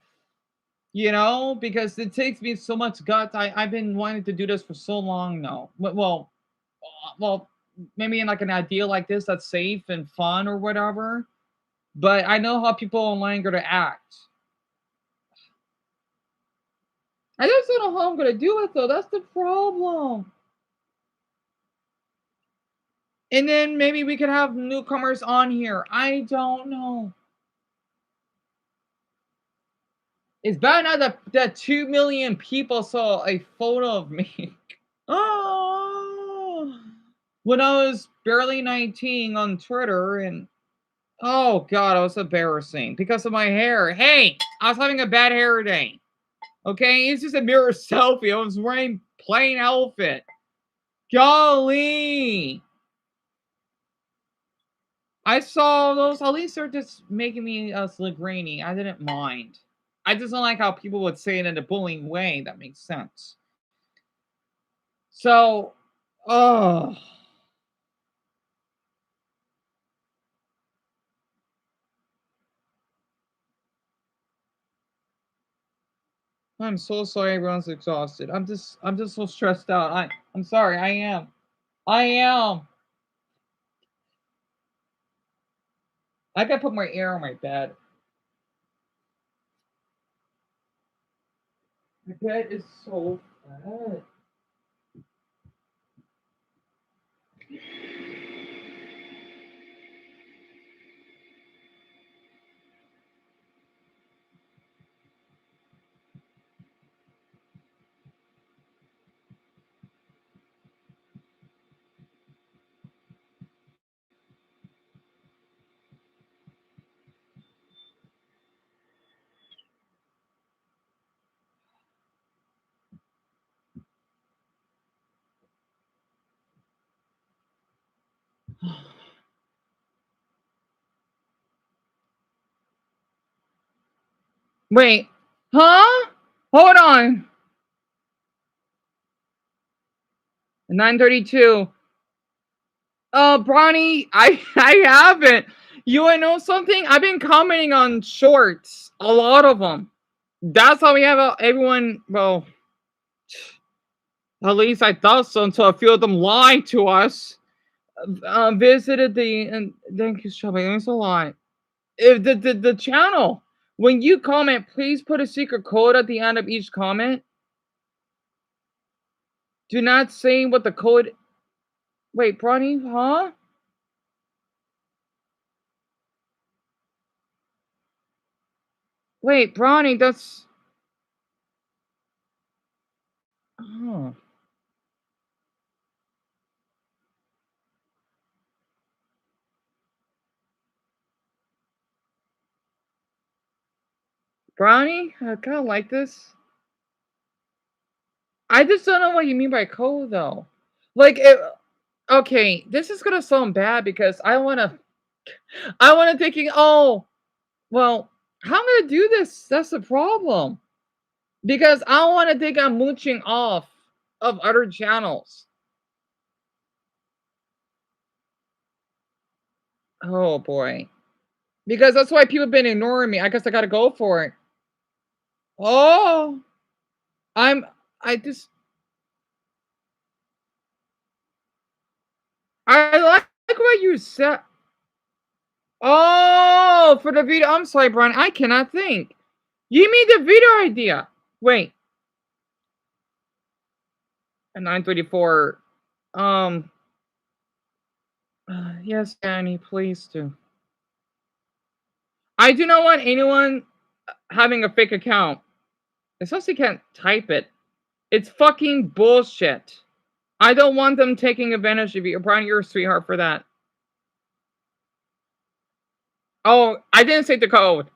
because it takes me so much guts. I've been wanting to do this for so long now. Well, maybe in like an idea like this that's safe and fun or whatever. But I know how people online are to act. I just don't know how I'm gonna do it though. That's the problem. And then maybe we could have newcomers on here. I don't know. It's bad now that 2 million people saw a photo of me. Oh, when I was barely 19 on Twitter, and oh god, it was embarrassing because of my hair. Hey, I was having a bad hair day. Okay, it's just a mirror selfie. I was wearing plain outfit. Golly. I saw those. At least they're just making me look grainy. I didn't mind. I just don't like how people would say it in a bullying way. That makes sense. So, oh, I'm so sorry. Everyone's exhausted. I'm just so stressed out. I'm sorry. I am. I am. I gotta put my air on my bed. My bed is so bad. Wait, huh? Hold on. 9:32. Bronny, I haven't. You wanna know something? I've been commenting on shorts, a lot of them. That's how we have everyone. Well, at least I thought so until a few of them lied to us. Visited the and thank you, Shelby. Thanks a lot. If the channel, when you comment, please put a secret code at the end of each comment. Do not say what the code. Wait, Bronny, huh? Wait, Bronny, that's. Oh. Bronny, I kind of like this. I just don't know what you mean by code, though. Like, okay, this is gonna sound bad because I wanna thinking, oh, well, how am I gonna do this? That's the problem. Because I don't wanna think I'm mooching off of other channels. Oh boy. Because that's why people have been ignoring me. I guess I gotta go for it. Oh, I'm I just I like what you said. Oh, for the video. I'm sorry, Brian. I cannot think. You mean the video idea? Wait. At 9:34. Um. Yes, Danny. Please do. I do not want anyone having a fake account. Especially can't type it. It's fucking bullshit. I don't want them taking advantage of you. Brian, you're a sweetheart for that. Oh, I didn't say the code.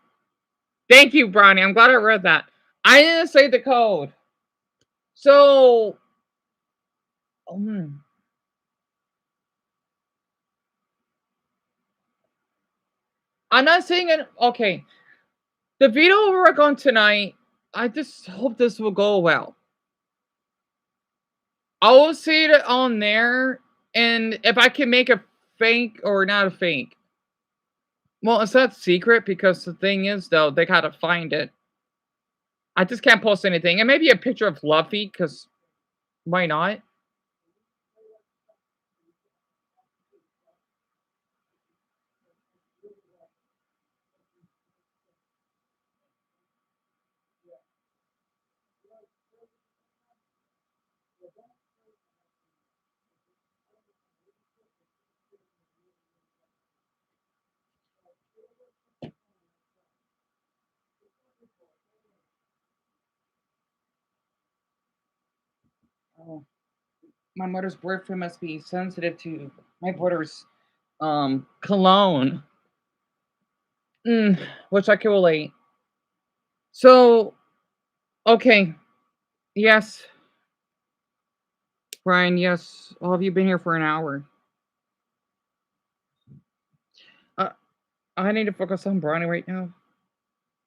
Thank you, Bronny. I'm glad I read that. I didn't say the code. So, I'm not saying it. Okay. The video we'll work on tonight, I just hope this will go well. I will see it on there, and if I can make a fake or not a fake. Well, it's not secret because the thing is, though, they gotta find it. I just can't post anything. And maybe a picture of Fluffy, because why not? Oh, my mother's boyfriend must be sensitive to my brother's cologne. Which I can relate. So, okay. Yes, Brian, yes. All of you been here for an hour. Uh, I need to focus on Bronny right now.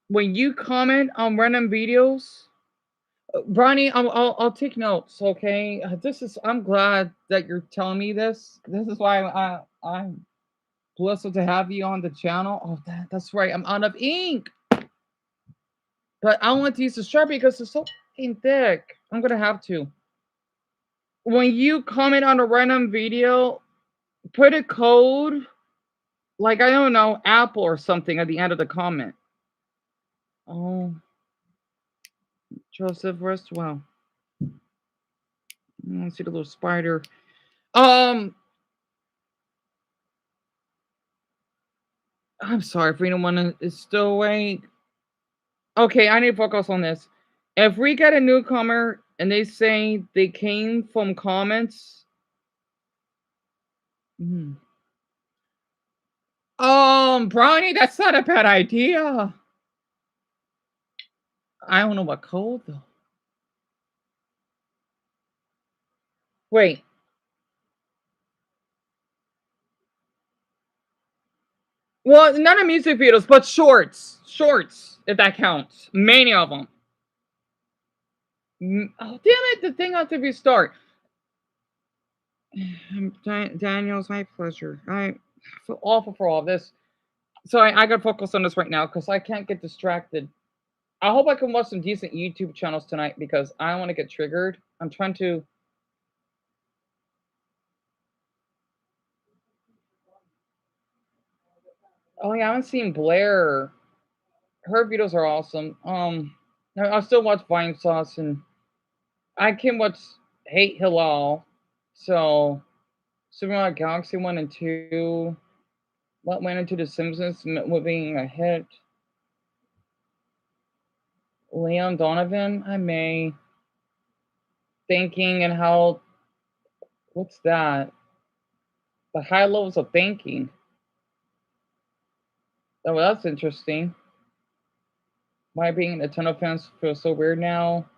When you comment on random videos, Bronny, I'll take notes. Okay, I'm glad that you're telling me this. This is why I'm blessed to have you on the channel. Oh, that's right. I'm out of ink, but I want to use the Sharpie because it's so fucking thick. I'm gonna have to. When you comment on a random video, put a code, like I don't know, Apple or something at the end of the comment. Oh, Joseph Westwell. I see the little spider. I'm sorry if anyone is still awake. Okay, I need to focus on this. If we get a newcomer and they say they came from comments, Brownie, that's not a bad idea. I don't know what code though. Wait. Well, none of music videos, but shorts. Shorts, if that counts. Many of them. Oh, damn it. The thing has to restart. Daniel's my pleasure. I feel awful for all this. So I gotta focus on this right now because I can't get distracted. I hope I can watch some decent YouTube channels tonight because I don't want to get triggered. I'm trying to. Oh yeah, I haven't seen Blair. Her videos are awesome. I still watch Vine Sauce and I can watch Hate Hilal. So Superman Galaxy 1 and 2. What went into The Simpsons with being a hit. Leon Donovan, I may. Thinking and how. What's that? The high levels of thinking. Oh, well, that's interesting. Why being a ton of fans feels so weird now.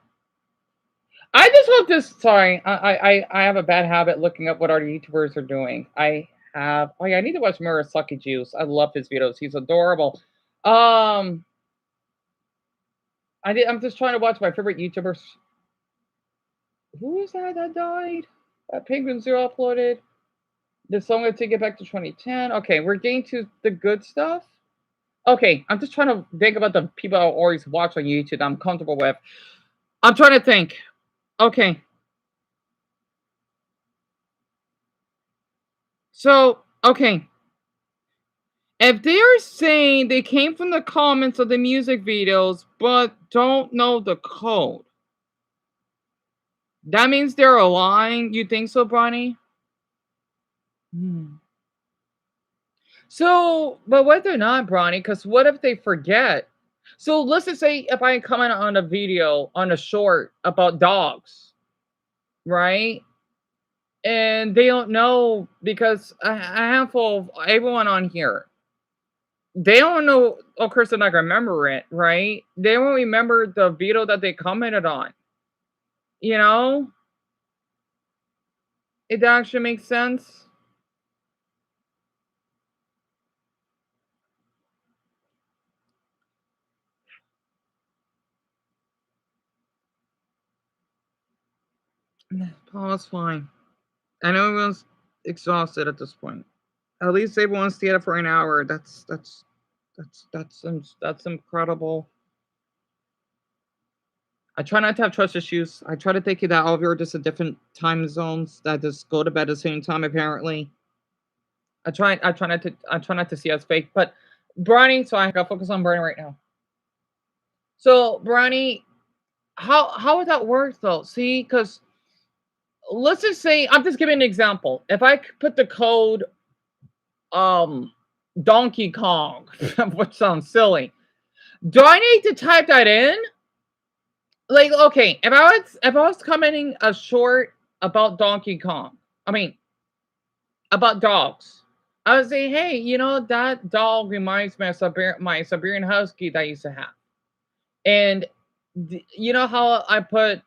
I just hope this. Sorry, I have a bad habit looking up what our YouTubers are doing. I have. Oh yeah, I need to watch Murasaki Juice. I love his videos. He's adorable. I'm just trying to watch my favorite YouTubers. Who is that died? That Penguin Zero uploaded. The song to take it back to 2010. Okay, we're getting to the good stuff. Okay, I'm just trying to think about the people I always watch on YouTube that I'm comfortable with. I'm trying to think. Okay. So, okay. If they are saying they came from the comments of the music videos but don't know the code, that means they're lying? You think so, Bonnie? So, but what if they're not, Bronny? Because what if they forget? So let's just say if I comment on a video on a short about dogs, right? And they don't know because a handful of everyone on here, they don't know. Of course, they're not gonna remember it, right? They won't remember the video that they commented on. You know, it actually makes sense. Oh, that's fine. I know everyone's exhausted at this point. At least everyone stayed up for an hour. That's incredible. I try not to have trust issues. I try to think that all of you are just at different time zones that just go to bed at the same time. Apparently, I try not to see us fake. But Bronny, so I gotta focus on Bronny right now. So Bronny, how would that work though? See, because let's just say I'm just giving an example. If I put the code Donkey Kong, which sounds silly, do I need to type that in? Like, okay, if I was commenting a short about Donkey Kong, I mean about dogs, I would say, hey, that dog reminds me of my Siberian Husky that I used to have, and you know how I put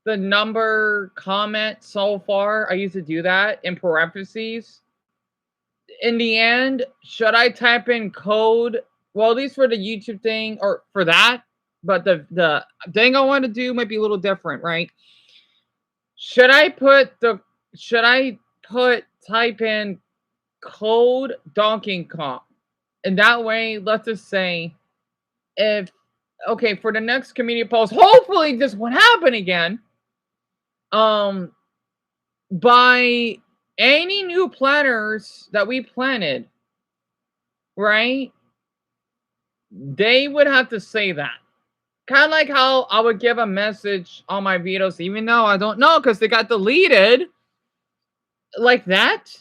the number comment so far? I used to do that in parentheses. In the end, should I type in code? Well, at least for the YouTube thing or for that, but the thing I want to do might be a little different, right? Should I put type in code Donkey Kong? And that way, let's just say if okay, for the next community post, hopefully this won't happen again. By any new planners that we planted, right? They would have to say that. Kind of like how I would give a message on my videos, even though I don't know because they got deleted. Like that.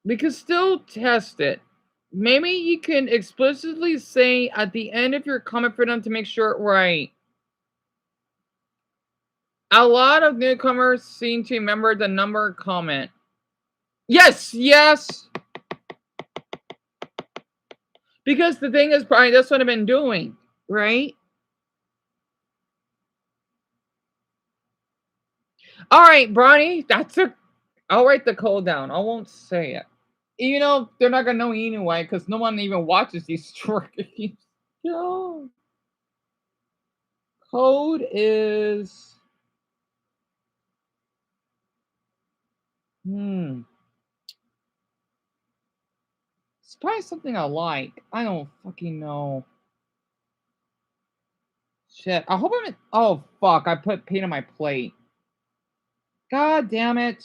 We can still test it. Maybe you can explicitly say at the end of your comment for them to make sure it right. A lot of newcomers seem to remember the number comment. Yes, yes. Because the thing is, Brian, that's what I've been doing, right? All right, Bronny, I'll write the code down. I won't say it. You know, they're not gonna know anyway, because no one even watches these streams. No. Code is it's probably something I like. I don't fucking know. Shit. I hope oh fuck, I put paint on my plate. God damn it.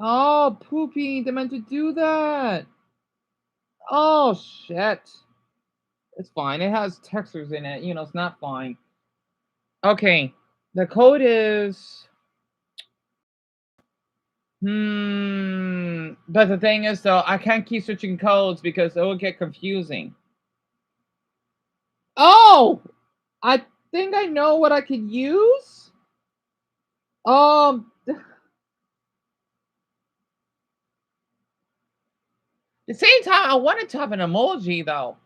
Oh, poopy, they meant to do that. Oh shit. It's fine. It has textures in it. It's not fine. Okay. The code is but the thing is though, I can't keep switching codes because it will get confusing. Oh, I think I know what I could use. At the same time, I wanted to have an emoji though.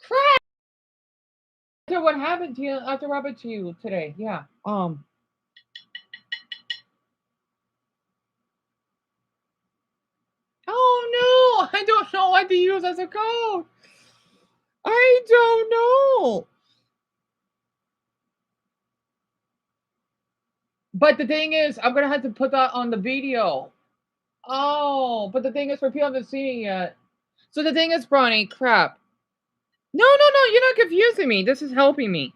Crap. After what happened to you, after what happened to you today, yeah. Oh no, I don't know what to use as a code. I don't know. But the thing is, I'm gonna have to put that on the video. Oh, but the thing is, for people haven't seen it yet. So the thing is, Bronny, crap. No, you're not confusing me. This is helping me.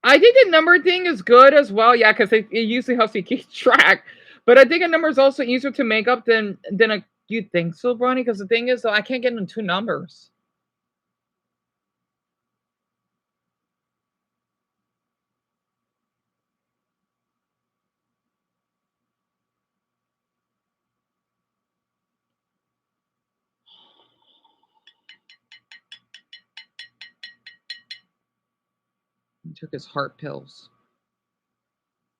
I think the number thing is good as well, yeah, because it usually helps you keep track. But I think a number is also easier to make up than a. You think so, Bronny? Because the thing is, though, I can't get into two numbers. took his heart pills.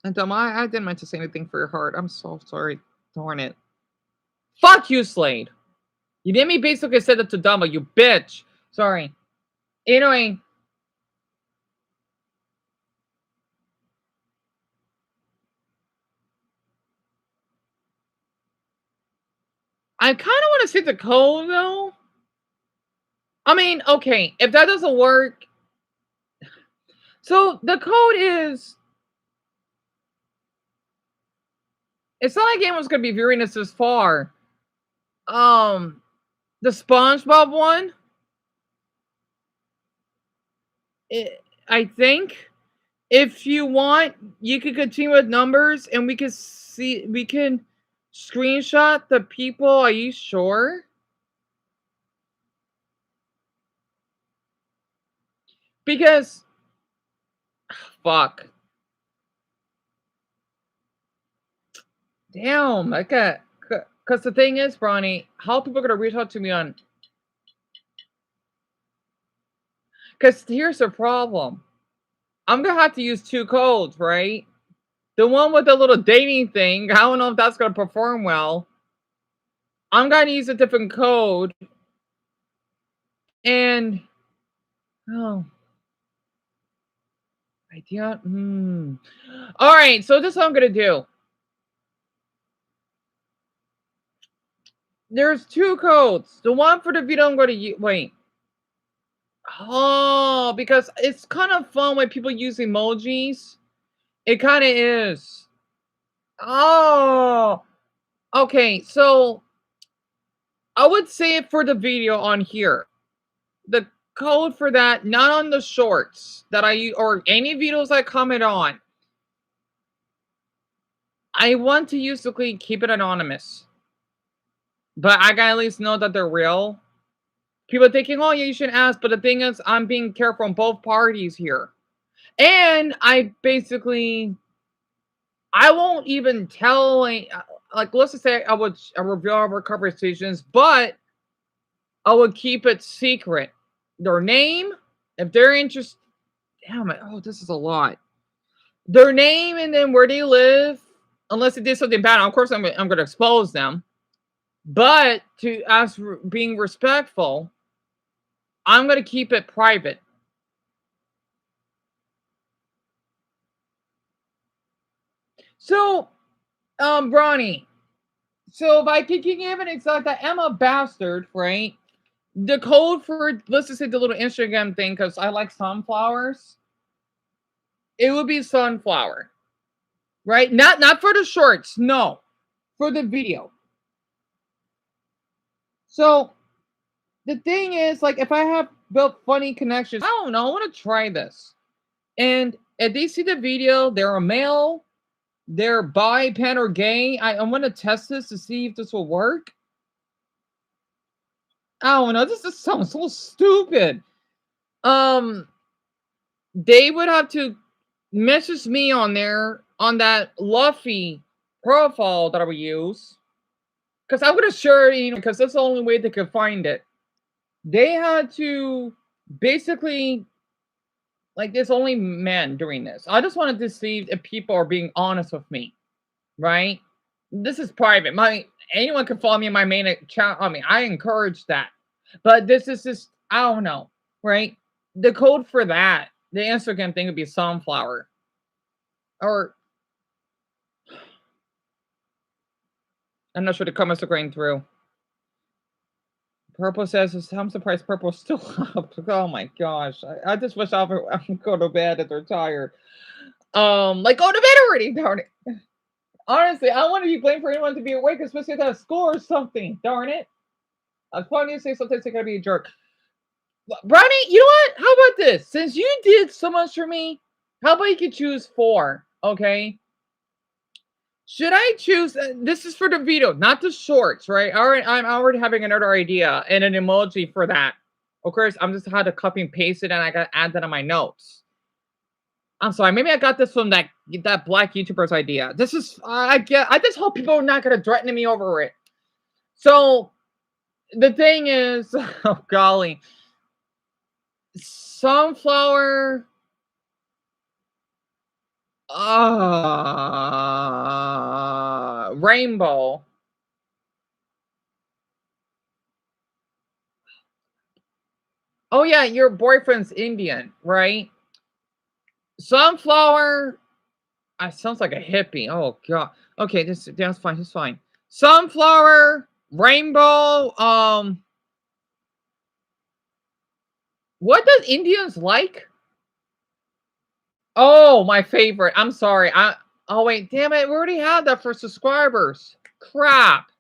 And I didn't mean to say anything for your heart. I'm so sorry. Darn it. Fuck you, Slade. You didn't me basically say that to Dumbo, you bitch. Sorry. Anyway. I kind of want to see the code, though. I mean, okay, if that doesn't work. So, the code is... It's not like anyone's going to be viewing this far. The SpongeBob one. I think. If you want, you can continue with numbers and we can screenshot the people. Are you sure? Because fuck. Damn, I got because the thing is, Bronny, how are people gonna reach out to me on? Because here's the problem. I'm gonna have to use 2 codes, right? The one with the little dating thing, I don't know if that's gonna perform well. I'm gonna use a different code. And oh, idea. All right, so this is what I'm gonna do. There's 2 codes. The one for the video I'm gonna use. Wait. Oh, because it's kind of fun when people use emojis. It kind of is. Oh, okay. So I would say it for the video on here. The code for that, not on the shorts that I use or any videos I comment on. I want to usually keep it anonymous, but I gotta at least know that they're real. People thinking, oh, yeah, you shouldn't ask, but the thing is, I'm being careful on both parties here. And I won't even tell, like, let's just say I reveal our conversations, but I would keep it secret. Their name, if they're interested, damn it, oh, this is a lot. Their name and then where they live, unless they did something bad, of course I'm going to expose them. But as being respectful, I'm going to keep it private. So, Bronny, so by kicking evidence like that, I'm a bastard, right? The code for, let's just say the little Instagram thing, because I like sunflowers. It would be sunflower, right? Not for the shorts, no, for the video. So the thing is, like, if I have built funny connections, I don't know, I want to try this. And if they see the video, they're a male, they're bi, pan, or gay, I want to test this to see if this will work. I don't know, this just sounds so stupid. They would have to message me on there, on that Luffy profile that I would use. Because I would assure, because that's the only way they could find it. They had to basically, like, there's only men doing this. I just wanted to see if people are being honest with me, right? This is private. Anyone can follow me in my main account. I mean, I encourage that. But this is just, I don't know, right? The code for that, the Instagram thing would be sunflower. Or, I'm not sure the comments are going through. Purple says, I'm surprised Purple's still up. Oh my gosh. I just wish I would go to bed if they're tired. Like, go to bed already, darn it. Honestly, I don't want to be blamed for anyone to be awake, especially at school or something, darn it. I was probably going to say sometimes they gotta be a jerk. Bronny, you know what? How about this? Since you did so much for me, how about you could choose 4, okay? Should I choose? This is for the video, not the shorts, right? All right, I'm already having another idea and an emoji for that. Of course, I'm just had to copy and paste it, and I got to add that on my notes. I'm sorry, maybe I got this from that black YouTuber's idea. This is I just hope people are not gonna threaten me over it. So the thing is, oh golly, sunflower. Rainbow. Oh yeah, your boyfriend's Indian, right? Sunflower. Sounds like a hippie. Oh god. Okay, that's fine. That's fine. Sunflower, rainbow. What does Indians like? Oh, my favorite. I'm sorry. Oh wait, damn it. We already had that for subscribers. Crap.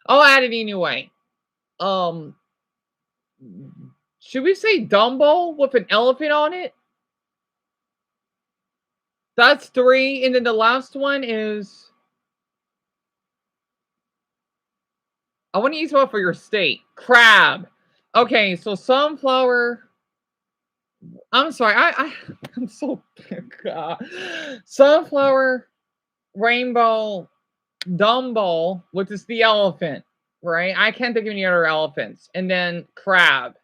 I'll add it anyway. Um, should we say Dumbo with an elephant on it? That's 3, and then the last one is I want to use one for your state. Crab. Okay, so sunflower. I'm sorry. I'm so sunflower, rainbow, Dumbo, which is the elephant, right? I can't think of any other elephants. And then crab.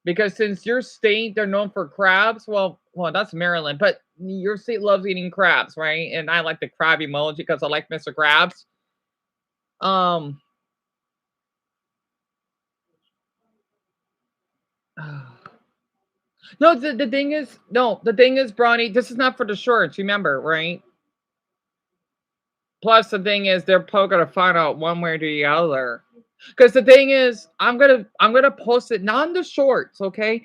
Because since your state they're known for crabs, well, that's Maryland, but your state loves eating crabs, right? And I like the crab emoji because I like Mr. Krabs. Um No, the thing is, no, the thing is, Bronny, this is not for the shorts, remember, right? Plus, the thing is, they're probably gonna find out one way or the other. Because the thing is, I'm gonna post it not on the shorts, okay,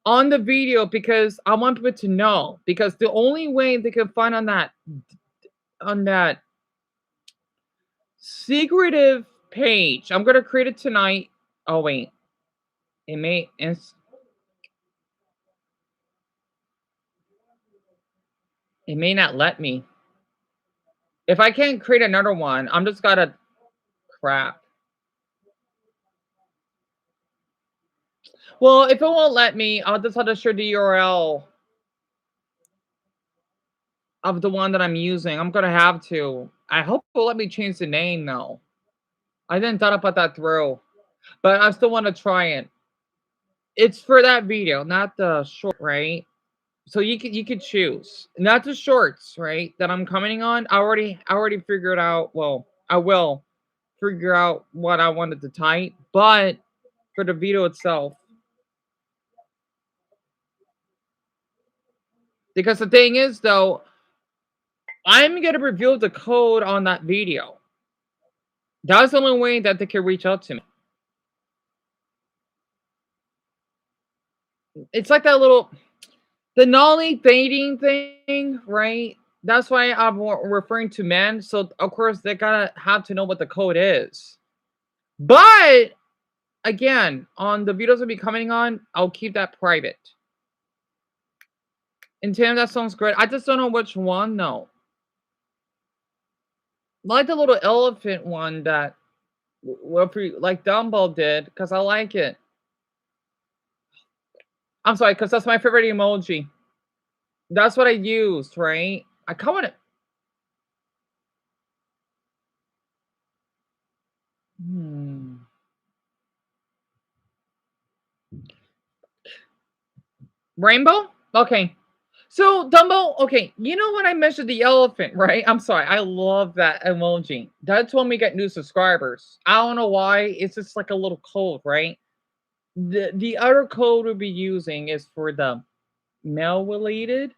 on the video because I want people to know. Because the only way they can find on that secretive page, I'm gonna create it tonight. Oh wait, it may not let me. If I can't create another one, I'm just gotta crap. Well, if it won't let me, I'll just have to share the URL of the one that I'm using. I'm gonna have to. I hope it'll let me change the name though. I didn't thought about that through, but I still want to try it. It's for that video, not the short, right? So you could choose, not the shorts, right? That I'm commenting on. I already figured out. Well, I will figure out what I wanted to type, but for the video itself, because the thing is though, I'm gonna reveal the code on that video. That's the only way that they can reach out to me. It's like that little the nolly dating thing, right? That's why I'm referring to men. So of course they gotta have to know what the code is. But again, on the videos I'll be coming on, I'll keep that private. And Tim, that sounds great. I just don't know which one though. Like the little elephant one that like Dumbo did, because I like it. I'm sorry, because that's my favorite emoji. That's what I used, right? I kind of Rainbow? Okay. So Dumbo, okay, you know when I mentioned the elephant, right? I'm sorry, I love that emoji. That's when we get new subscribers. I don't know why. It's just like a little code, right? The other code we'll be using is for the male related.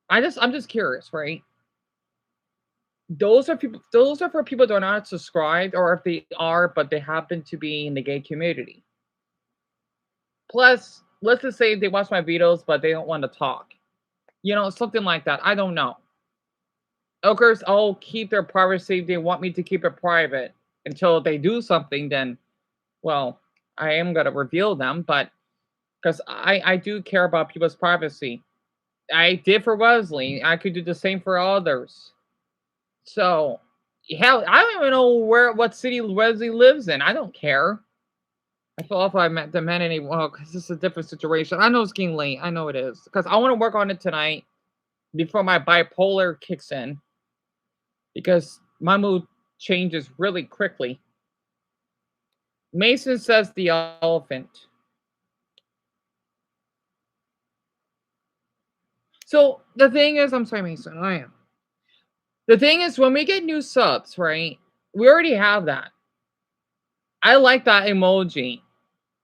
I'm just curious, right? Those are for people that are not subscribed, or if they are, but they happen to be in the gay community. Plus, let's just say they watch my videos, but they don't want to talk. You know, something like that. I don't know. Of course, I'll keep their privacy if they want me to keep it private until they do something. Then, well, I am gonna reveal them, but because I do care about people's privacy. I did for Wesley. I could do the same for others. So, hell, I don't even know what city Wesley lives in. I don't care. I feel if I met the man any well, because this is a different situation. I know it's getting late. I know it is because I want to work on it tonight before my bipolar kicks in, because my mood changes really quickly. Mason says the elephant. So the thing is, I'm sorry, Mason. I am. The thing is, when we get new subs, right? We already have that. I like that emoji.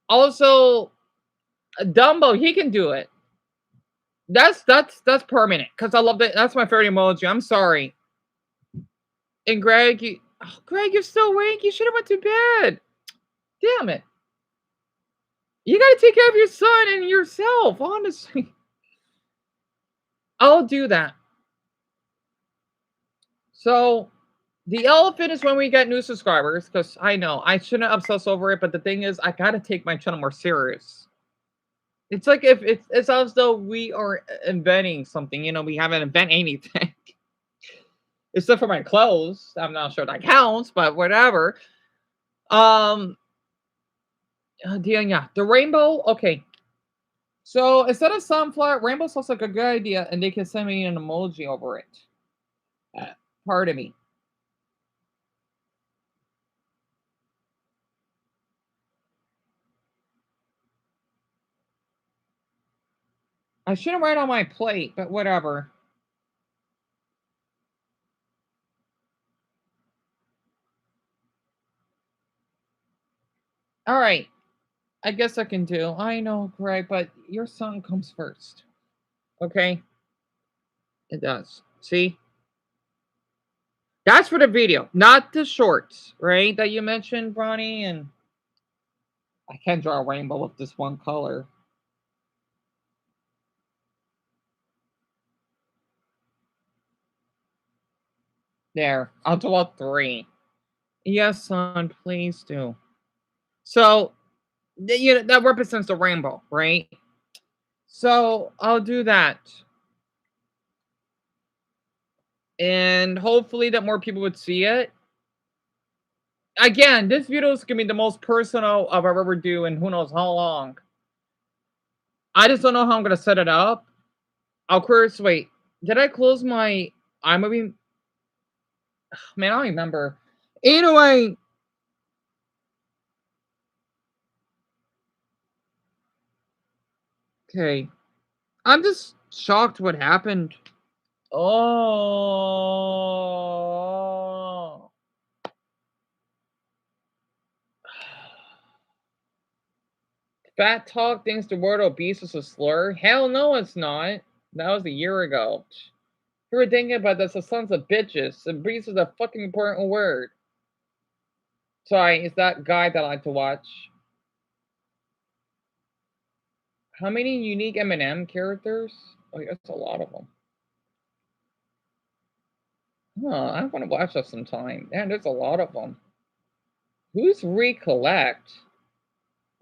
Also, Dumbo, he can do it. That's permanent because I love that. That's my favorite emoji. I'm sorry. And Greg, Greg, you're still awake. You should have went to bed. Damn it. You got to take care of your son and yourself, honestly. I'll do that. So, the elephant is when we get new subscribers, because I know I shouldn't obsess over it, but the thing is, I got to take my channel more serious. It's like if it's as though we are inventing something, you know, we haven't invented anything. Except for my clothes. I'm not sure that counts, but whatever. Yeah, the rainbow. Okay. So instead of sunflower, rainbow sounds like a good idea, and they can send me an emoji over it. Pardon me. I shouldn't write on my plate, but whatever. All right. I guess I can do. I know, Greg, but your son comes first. Okay? It does. See? That's for the video, not the shorts, right? That you mentioned, Bronny. And I can't draw a rainbow with this one color. There. I'll draw 3. Yes, son, please do. So, you know, that represents the rainbow, right? So, I'll do that. And hopefully that more people would see it. Again, this video is going to be the most personal I've ever do in who knows how long. I just don't know how I'm going to set it up. Of course, wait. Did I close my iMovie? Man, I don't remember. Anyway. Okay. I'm just shocked what happened. Oh. Fat talk thinks the word obese is a slur. Hell no, it's not. That was a year ago. You were thinking about this, the sons of bitches. Obese is a fucking important word. Sorry, it's that guy that I like to watch. How many unique M&M characters? Oh, that's a lot of them. Huh, I want to watch that sometime. Man, there's a lot of them. Who's Recollect?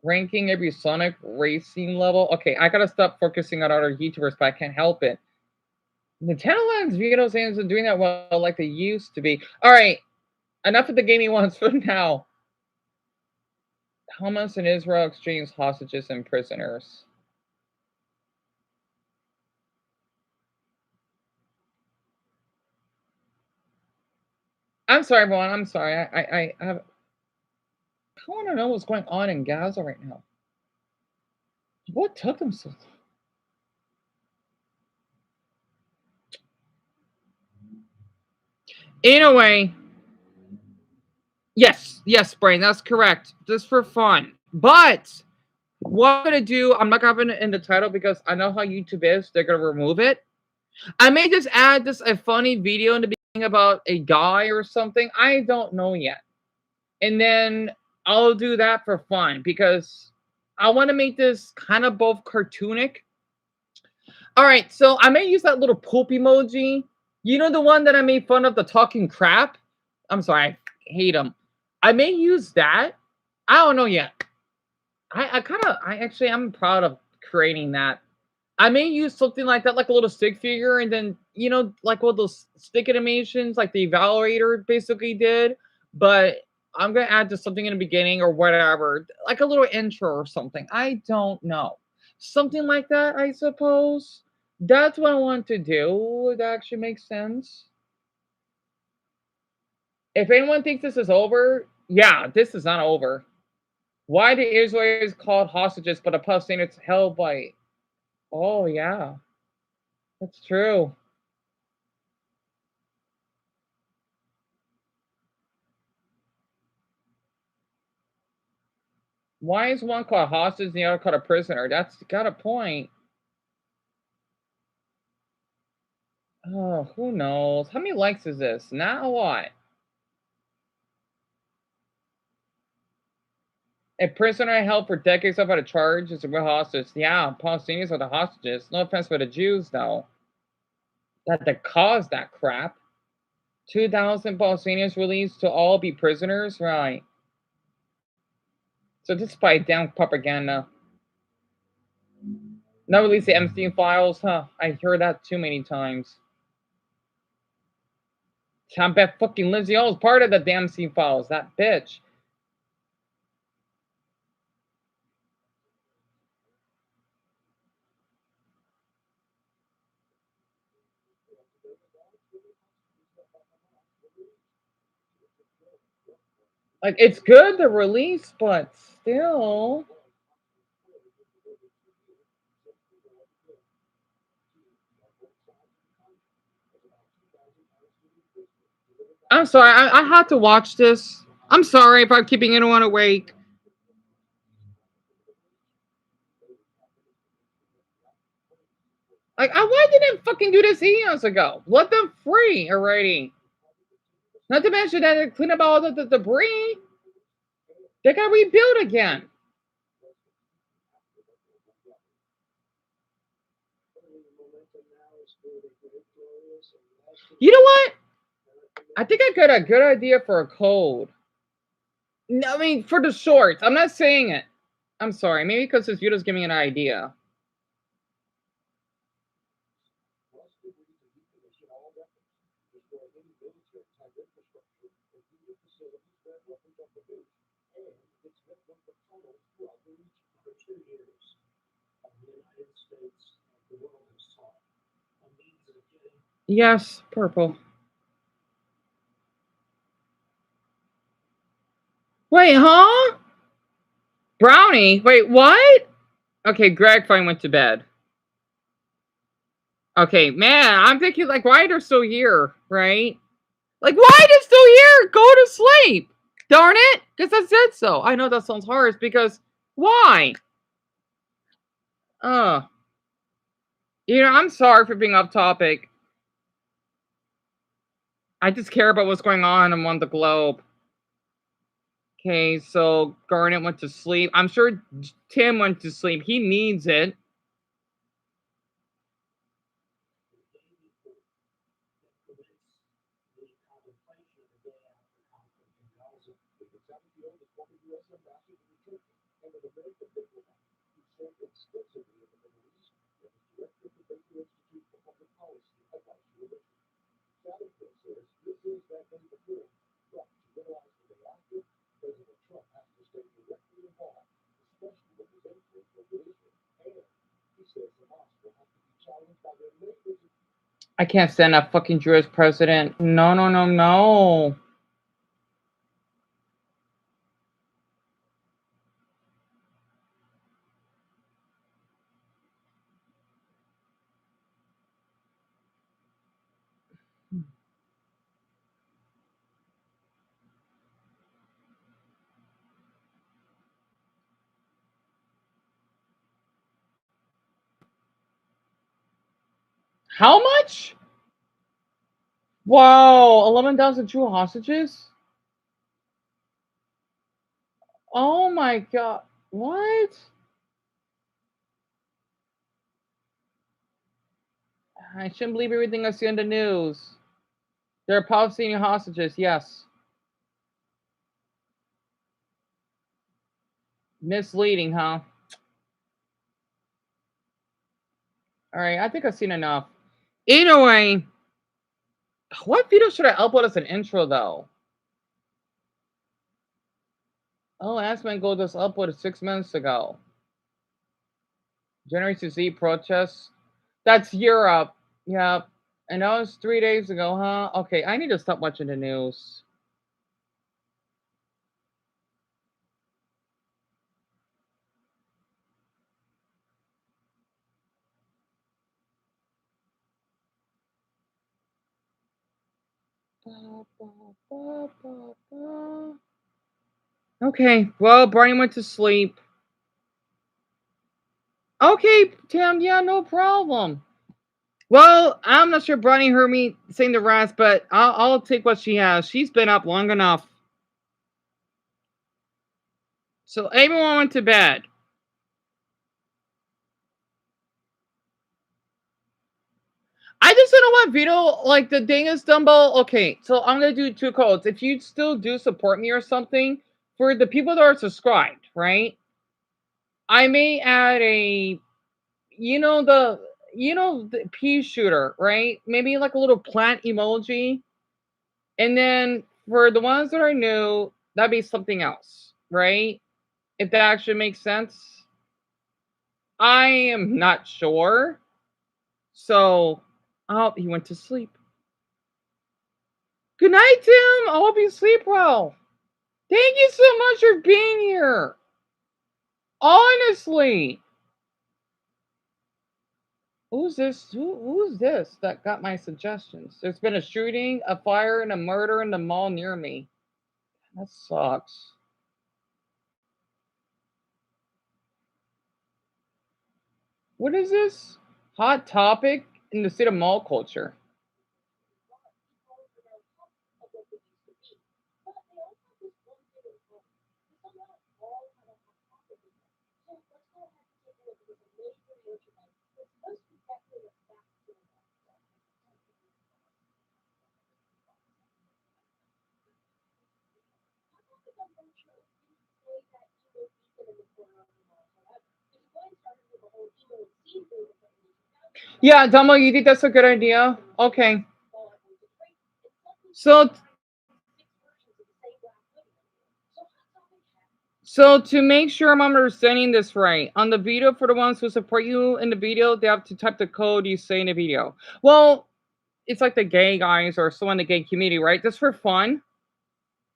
Ranking every Sonic racing level? Okay, I gotta stop focusing on other YouTubers, but I can't help it. Nintendo Land's video games are doing that well like they used to be. Alright, enough of the gaming ones for now. Hamas and Israel exchange hostages and prisoners. I'm sorry, everyone. I'm sorry. I have. I want to know what's going on in Gaza right now. What took them so long? Anyway. Yes, Brain. That's correct. Just for fun. But what I'm going to do, I'm not going to have it in the title because I know how YouTube is. They're going to remove it. I may just add this a funny video in the beginning about a guy or something. I don't know yet. And then I'll do that for fun because I want to make this kind of both cartoonic. All right, so I may use that little poop emoji. You know the one that I made fun of, the talking crap? I'm sorry, I hate him. I may use that. I don't know yet. I'm proud of creating that. I may use something like that, like a little stick figure, and then, you know, like one of those stick animations, like the evaluator basically did. But I'm going to add just something in the beginning or whatever, like a little intro or something. I don't know. Something like that, I suppose. That's what I want to do. It actually makes sense. If anyone thinks this is over, yeah, this is not over. Why the Israelis called hostages, but a Palestinian it's held by... Oh, yeah. That's true. Why is one called hostage and the other called a prisoner? That's got a point. Oh, who knows? How many likes is this? Not a lot. A prisoner held for decades without a charge is a real hostage. Yeah, Palestinians are the hostages. No offense for the Jews, though. That caused that crap. 2,000 Palestinians released to all be prisoners? Right. So this is probably damn propaganda. Not release the Epstein files, huh? I heard that too many times. I bet fucking Lindsey Ho is part of the damn Epstein files. That bitch. Like, it's good to release, but still. I'm sorry. I had to watch this. I'm sorry if I'm keeping anyone awake. Like, why didn't they fucking do this years ago? Let them free already. Not to mention that they clean up all the debris. They got rebuilt again. You know what? I think I got a good idea for a code. No, I mean, for the shorts. I'm not saying it. I'm sorry. Maybe because this video's giving me an idea. Yes, purple. Wait, huh? Brownie? Wait, what? Okay, Greg finally went to bed. Okay, man, I'm thinking, like, why they're still here, right? Like, why they're still here? Go to sleep. Darn it. Because I said so. I know that sounds harsh because why? I'm sorry for being off topic. I just care about what's going on among the globe. Okay, so Garnet went to sleep. I'm sure Tim went to sleep. He needs it. I can't stand that fucking Drew as president. No, no, no, no. How much? Wow, 11,000 true hostages? Oh my god. What? I shouldn't believe everything I see on the news. There are Palestinian hostages, yes. Misleading, huh? Alright, I think I've seen enough. Anyway, what video should I upload as an intro, though? Oh, Asman Gold just uploaded 6 minutes ago. Generation Z protests. That's Europe. Yep. And that was 3 days ago, huh? Okay, I need to stop watching the news. Okay, well, Brian went to sleep. Okay, Tim, yeah, no problem. Well, I'm not sure Bronny heard me saying the rest, but I'll take what she has. She's been up long enough. So everyone went to bed. I just don't know what video, like the thing is, Dumbo. Okay, so I'm gonna do two codes. If you still do support me or something, for the people that are subscribed, right? I may add a, you know the, the pea shooter, right? Maybe like a little plant emoji, and then for the ones that are new, that'd be something else, right? If that actually makes sense. I am not sure. So, oh, he went to sleep. Good night, Tim. I hope you sleep well. Thank you so much for being here. Honestly. Who's this? Who's this that got my suggestions? There's been a shooting, a fire, and a murder in the mall near me. That sucks. What is this? Hot topic in the state of mall culture. Yeah, Dumbo, you think that's a good idea? Okay. So So to make sure I'm understanding this right, on the video for the ones who support you in the video, they have to type the code you say in the video. Well, it's like the gay guys or someone in the gay community, right? Just for fun.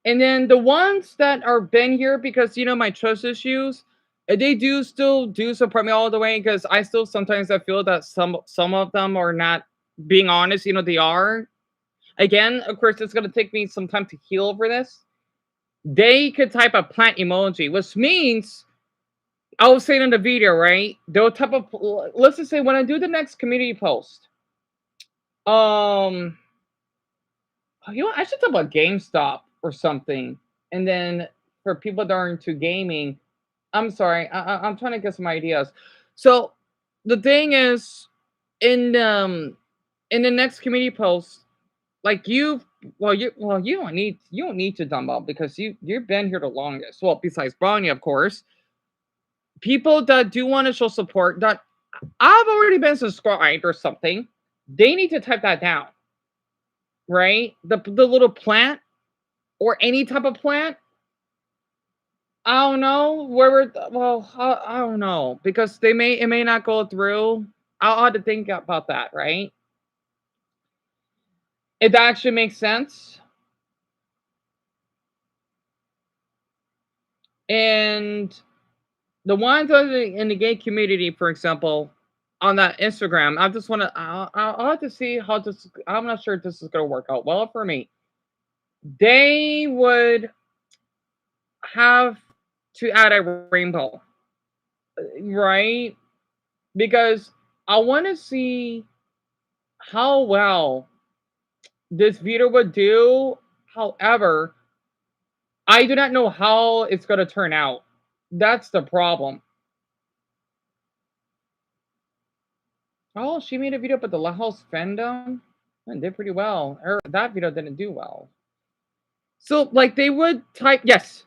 And then the ones that are been here because my trust issues, they do still do support me all the way because I still sometimes I feel that some of them are not being honest. They are. Again, of course, it's gonna take me some time to heal over this. They could type a plant emoji, which means I was saying in the video, right? They'll type of let's just say when I do the next community post, um, I should talk about GameStop or something, and then for people that are into gaming, I'm sorry, I'm trying to get some ideas. So the thing is, in in the next community post, like you don't need to dumb up because you've been here the longest. Well, besides Bonnie, of course. People that do want to show support that I've already been subscribed or something, they need to type that down, right? The little plant or any type of plant. I don't know where we're. Well, I don't know because it may not go through. I'll have to think about that, right? If that actually makes sense. And the ones in the gay community, for example, on that Instagram, I just want to. I'll have to see how this. I'm not sure if this is going to work out well for me. They would have to add a rainbow, right? Because I want to see how well this video would do. However, I do not know how it's going to turn out. That's the problem. Oh, she made a video about the House fandom and did pretty well. That video didn't do well. So, like, they would type, yes,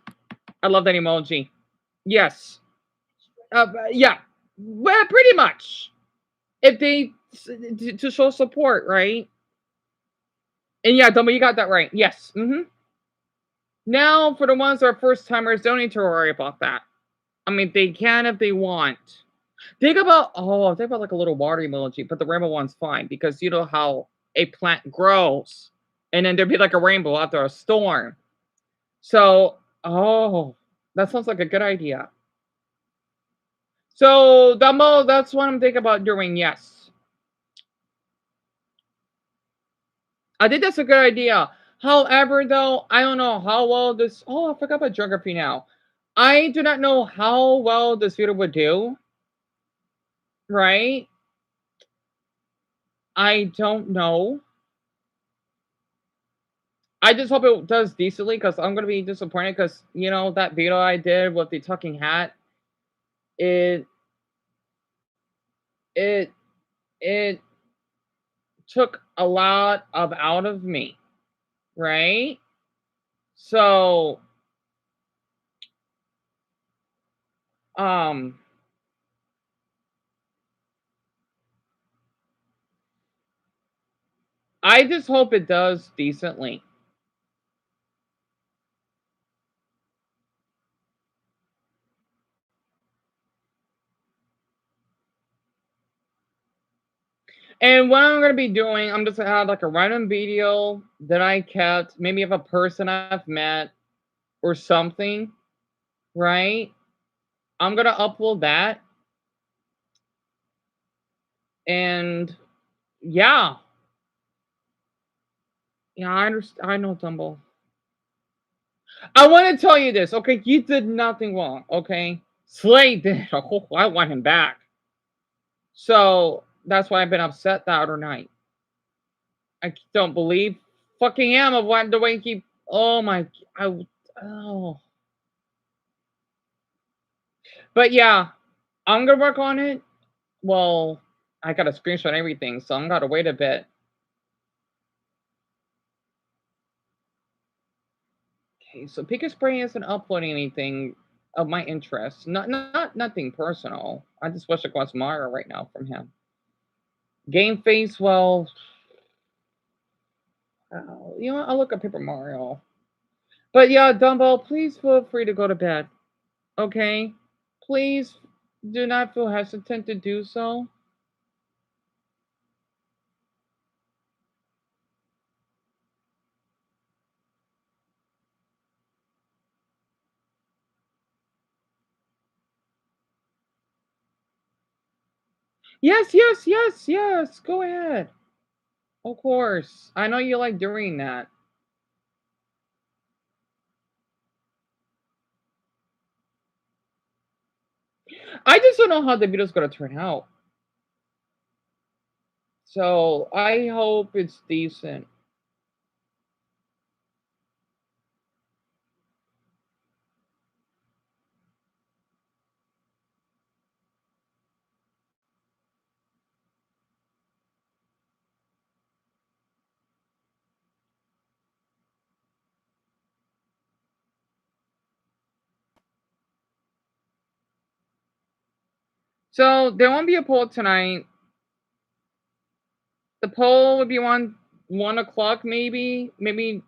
I love that emoji. Yes. Yeah. Well, pretty much. If they to show support, right? And yeah, Dumbo, you got that right. Yes. Now, for the ones that are first timers, don't need to worry about that. I mean, they can if they want. Think about like a little water emoji, but the rainbow one's fine because you know how a plant grows, and then there'd be like a rainbow after a storm. So, that sounds like a good idea. So, Dumbo, that's what I'm thinking about doing. Yes. I think that's a good idea. However, though, I don't know how well this. Oh, I forgot about geography now. I do not know how well this video would do. Right? I don't know. I just hope it does decently because I'm gonna be disappointed because that video I did with the talking hat, it it it took a lot of out of me, right? So um I just hope it does decently. And what I'm gonna be doing, I'm just gonna have like a random video that I kept, maybe of a person I've met or something, right? I'm gonna upload that, and yeah, yeah, I understand. I know, Tumble. I want to tell you this, okay? You did nothing wrong, okay? Slay did. Oh, I want him back. So that's why I've been upset the other night. I don't believe fucking am of what the way he keep. Oh my. Oh. But yeah, I'm gonna work on it. Well, I got to screenshot everything, so I'm gonna wait a bit. Okay, so Pika Spray isn't uploading anything of my interest. Nothing personal. I just wish I got Mario right now from him. Game Face, well, I'll look at Paper Mario. But yeah, Dumbo, please feel free to go to bed. Okay? Please do not feel hesitant to do so. Yes, yes, yes, yes. Go ahead. Of course. I know you like doing that. I just don't know how the video's gonna turn out. So I hope it's decent. So there won't be a poll tonight. The poll would be 1 o'clock, maybe. Maybe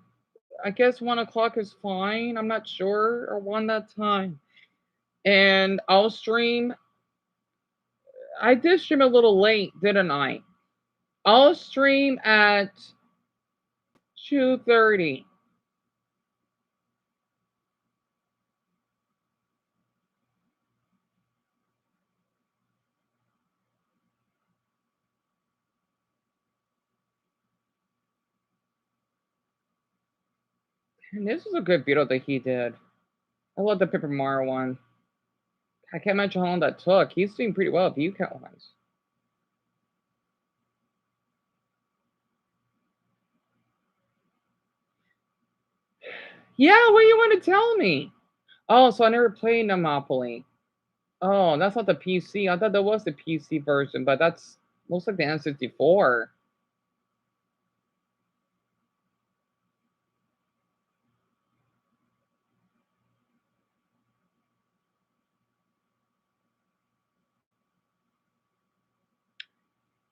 I guess 1 o'clock is fine. I'm not sure or one that time. And I'll stream. I did stream a little late, didn't I? I'll stream at 2:30. And this is a good video that he did. I love the Paper Mario one. I can't imagine how long that took. He's doing pretty well view count wise. Yeah, what do you want to tell me? Oh, so I never played Monopoly. Oh, that's not the PC. I thought that was the PC version, but that's looks like the N64.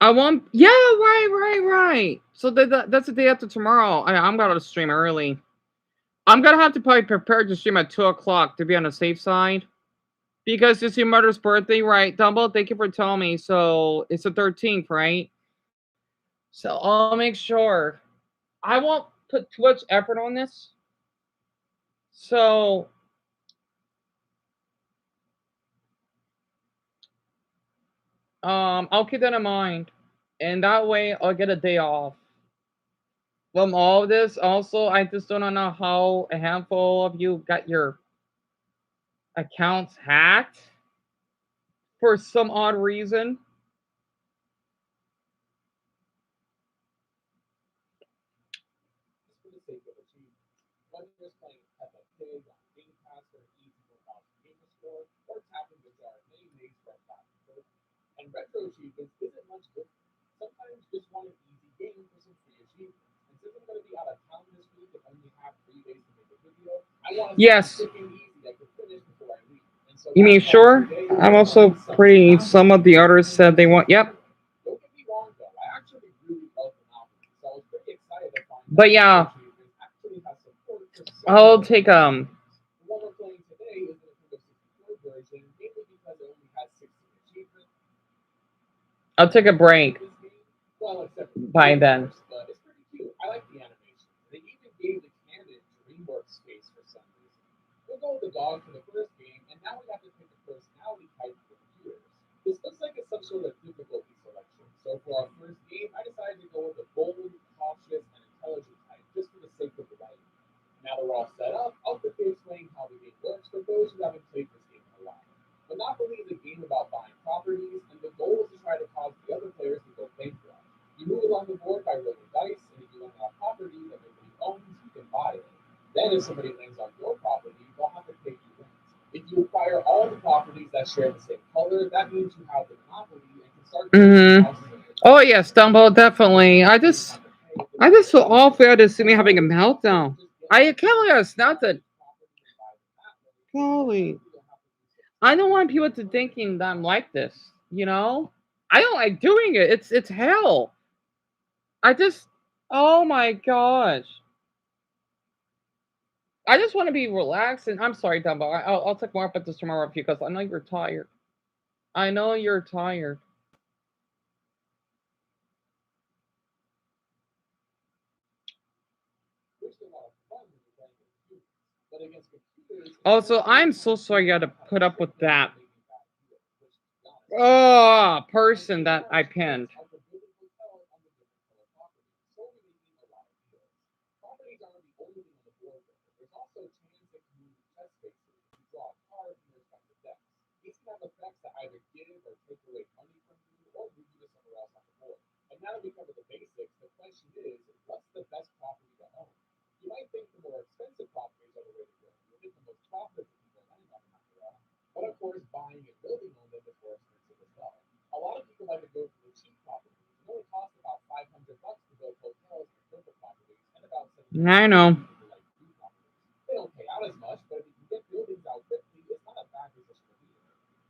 I want, yeah, right. So that's the day after tomorrow. I'm gonna stream early. I'm gonna have to probably prepare to stream at 2 o'clock to be on the safe side. Because it's your mother's birthday, right? Dumbo, thank you for telling me. So it's the 13th, right? So I'll make sure. I won't put too much effort on this. So I'll keep that in mind. And that way I'll get a day off. From all this, also, I just don't know how a handful of you got your accounts hacked for some odd reason. Just for the sake of achievement. Whether it's playing Peppa Pig on Game Pass or easy for Gamer Store, or tapping the jar of mayonnaise for a platinum. And retro achievements isn't much different. Sometimes you just want an easy game for some free achievements. And since I'm going to be out of town this week and only have 3 days to make a video, I want to Yes. something quick and easy I can finish before I leave. And so You mean that's why sure? today I'm also pretty. Some of the others said they want. Yep. Don't get me wrong though, I actually really love Monopoly, so I was pretty excited to find But out yeah, that achievements actually have support for I'll several take The one we're playing today is the Nintendo 64 version, mainly because it only has 16 achievements. I'll take a break This game, well, except for the by game, of then. course, but it's pretty cute. I like the animation. They even gave the canon DreamWorks space for some reason. We'll go with the dog for the first game, and now we have to pick a personality type for computers. This looks like it's some sort of difficulty selection. So for our first game, I decided to go with the bold, cautious, and intelligent type, just for the sake of the writing. Now that we're all set up, I'll quickly explain how the game works for those who haven't played this game in a while. Monopoly is a game about buying properties, and the goal is to try to cause the other players to go bankrupt. You move along the board by rolling dice, and if you land on a property that nobody owns, you can buy it. Then if somebody lands on your property, they'll have to pay you rent. If you acquire all the properties that share the same color, that means you have the monopoly and can start building houses. Oh yes, Dumbo, definitely. I just feel awful to see me having a meltdown. I can't believe it's not that. Golly, I don't want people to thinking that I'm like this. You know, I don't like doing it. It's hell. I just, oh my gosh. I just want to be relaxed. And I'm sorry, Dumbo. I'll talk more about this tomorrow with you because I know you're tired. I know you're tired. Also, I'm so sorry you had to put up with that. Oh, person that I pinned. Effects that either give or take away money from you or move you to somewhere else on the board. And now that we cover the basics, the question is, what's the best property to own? You might think the more expensive properties are the way to go. You think the most profitable people land on them after all. But of course, buying and building on them is more expensive as well. A lot of people like to go for the cheap properties. It only costs about $500 to build hotels and rental properties, and about I know. people like new properties. They don't pay out as much, but if you can get buildings out quickly, it's not a bad position to be in.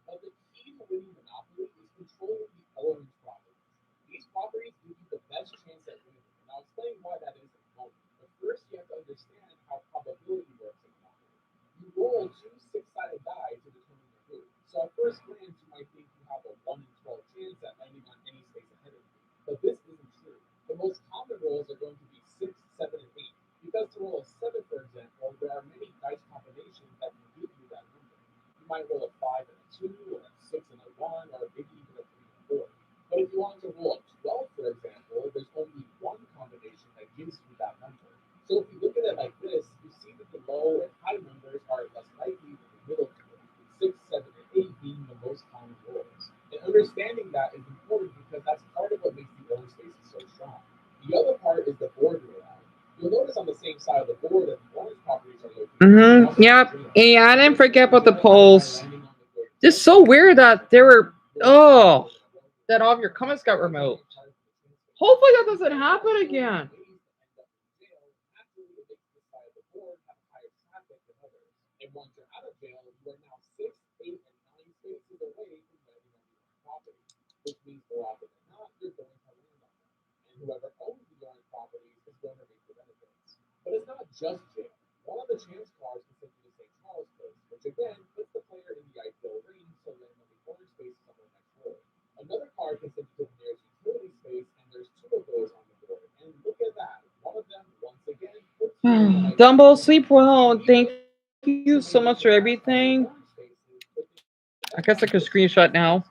But the key to winning Monopoly is controlling the orange properties. These properties give you the best chance at winning. And I'll explain why that is in a moment. But first, you have to understand how probability works in Monopoly. You roll two six-sided die to determine your move. So at first glance, you might think you have a 1 in 12 chance at landing on any space ahead of you. But this isn't true. The most common rolls are going to be 6, 7, and 8. Because to roll a 7, for example, there are many dice combinations that can give you that number. You might roll a 5 and a 2, or a 6 and a 1, or maybe even a 3 and 4. But if you want to roll a 12, for example, there's only one combination that gives you that number. So if you look at it like this, you see that the low and high numbers are less likely than the middle two, with 6, 7, and 8 being the most common rolls. And understanding that is important because that's part of what makes the orange spaces so strong. The other part is the board layout. You'll notice on the same side of the board that the orange properties are located. Yep. Yeah, I didn't forget about the polls. It's so weird that there were that all of your comments got removed. Hopefully that doesn't happen again. And once you're out of jail, you are now 6, 8, and 9 spaces away from landing on your property, which means more often than not, you're going to land on them. And whoever owns the orange properties is going to reap the benefits. But it's not just jail. One of the chance cards can send you to St. Charles Place, which again puts the player in the ideal range to land on the orange spaces on the next roll. Another card can send you to the nearest utility space, and there's 2 of those on the board. And look at that. One of them, once again, puts you in the Dumbo, sleep well. Thank you so much for everything. I guess I could screenshot now.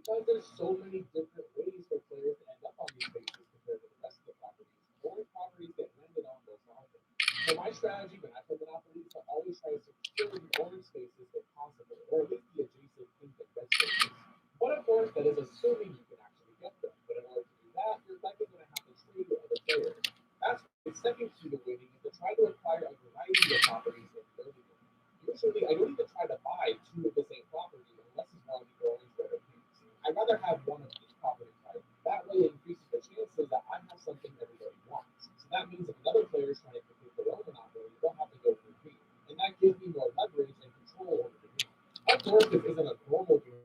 because there's so many different ways for players to end up on these spaces compared to the rest of the properties. More properties get landed on those often. So my strategy when I play Monopoly is to always try to secure the orange spaces if possible, or at least the adjacent pink and red spaces. But of course, that is assuming you can actually get them. But in order to do that, you're likely going to have to trade with other players. That's the second key to winning is to try to acquire a variety of properties in building them. Usually, I don't even try to buy two of the same property unless it's one of the orange, red, or pink. I'd rather have one of each property type. That way, it increases the chances that I have something everybody wants. So that means if another player is trying to complete their own monopoly, they'll have to go through me, and that gives me more leverage and control over the game. Of course, this isn't a normal game.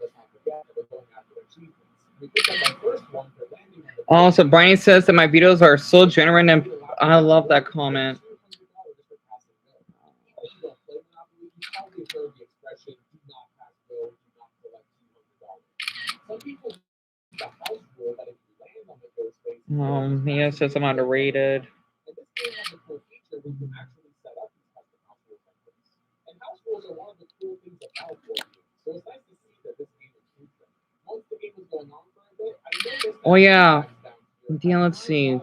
Let's not forget that we're going after achievements. We picked up our first one for landing on the. Also, Brian says that my videos are so genuine, and I love that comment. He says I'm underrated. And this game has a cool feature where you can actually set up these custom house rules like this. And house rules are one of the cool things about board games. So it's nice to see that this game includes them. Once the game was going on for a bit, I noticed that Oh yeah. Yeah, let's see.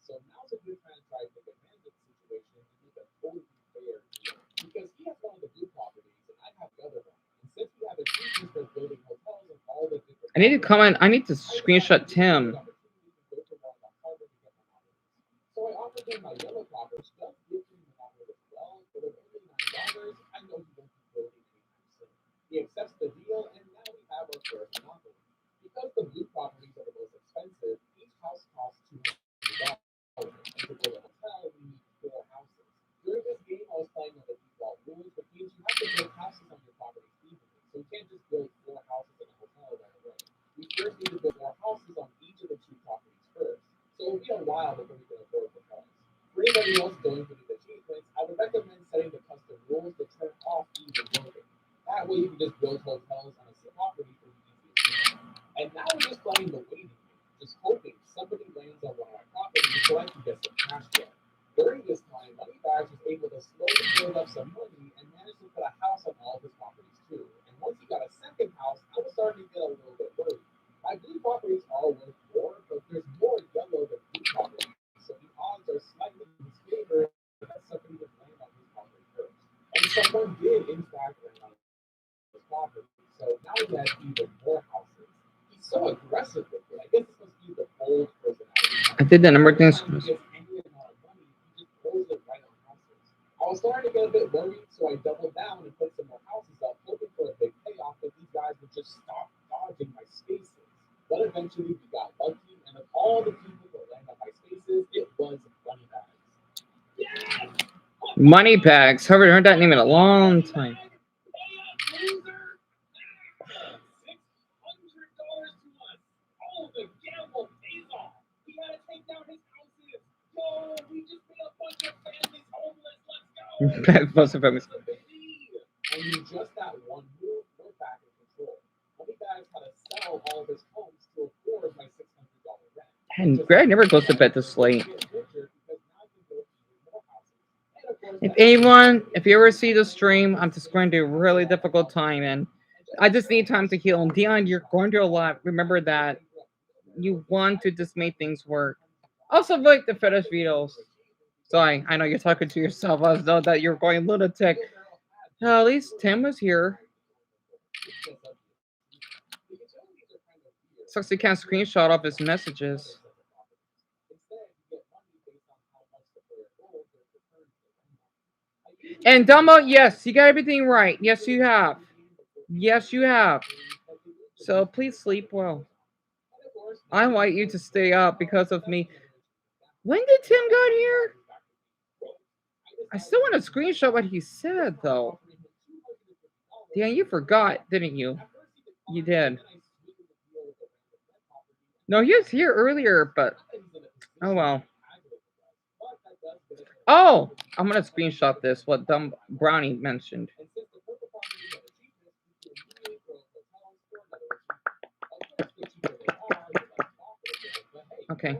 So now's a good time to try to take advantage of the situation and make a totally fair deal. Because he has one of the blue properties and I have the other one. And since we have achievements for building hotels and all the different I need to comment. I need to screenshot Tim. So I offered him my yellow property, which does give him the monopoly as well, but at only $9, I know he won't be building anytime soon. He accepts the deal, and now we have our first monopoly. Because the blue properties are the most expensive, each house costs $200. And to build a hotel, we need 4 houses. During this game, I was playing on the default rules, which means you have to build houses on your properties evenly. So you can't just build 4 houses in a hotel right away. We first need to build 4 houses on each of the 2 properties first. So it'll be a while before we can afford hotels. For anybody else going for these achievements, I would recommend setting the custom rules to turn off even building. That way you can just build hotels on a property for the easy achievement. And now we're just playing the waiting game, just hoping somebody lands on one of my properties so I can get some cash flow. During this time, Moneybags was able to slowly build up some money and managed to put a house on all of his properties too. And once he got a second house, I was starting to get a little bit worried. My blue properties are worth more, but there's more yellow than blue properties. So the odds are slightly in his favor that somebody would land on his property first. And someone did, in fact, land on his property. So now he has even more houses. He's so aggressive with it. I guess this must be the bold personality. I did the number things. He gets any amount of money, he just throws it right on houses. I was starting to get a bit worried, so I doubled down and put some more houses up, hoping for a big payoff that these guys would just stop dodging my spaces. But eventually we got lucky, and of all the people that land on my spaces, it was Moneybags. Yes! Moneybags. Haven't heard that name in a long time. $600 to us. Oh, the gamble pays off. We had to take down his houses. Yo, we just made a bunch of families homeless. Let's go. Most of them. And in just that one move, we're back in control. Moneybags had to sell all of his homes to afford my $600 rent. And Greg never goes to bed this late. If you ever see the stream, I'm just going through a really difficult time, and I just need time to heal. And Dion, you're going through a lot. Remember that you want to just make things work. Also, like the fetish videos. So I know you're talking to yourself. I know that you're going lunatic. At least Tim was here. Sucks he can't screenshot off his messages. And Dumbo, yes, you got everything right. Yes, you have. Yes, you have. So please sleep well. I want you to stay up because of me. When did Tim got here? I still want to screenshot what he said, though. Yeah, you forgot, didn't you? You did. No, he was here earlier, but oh well. Oh, I'm gonna screenshot this. What Dumb Brownie mentioned. Okay.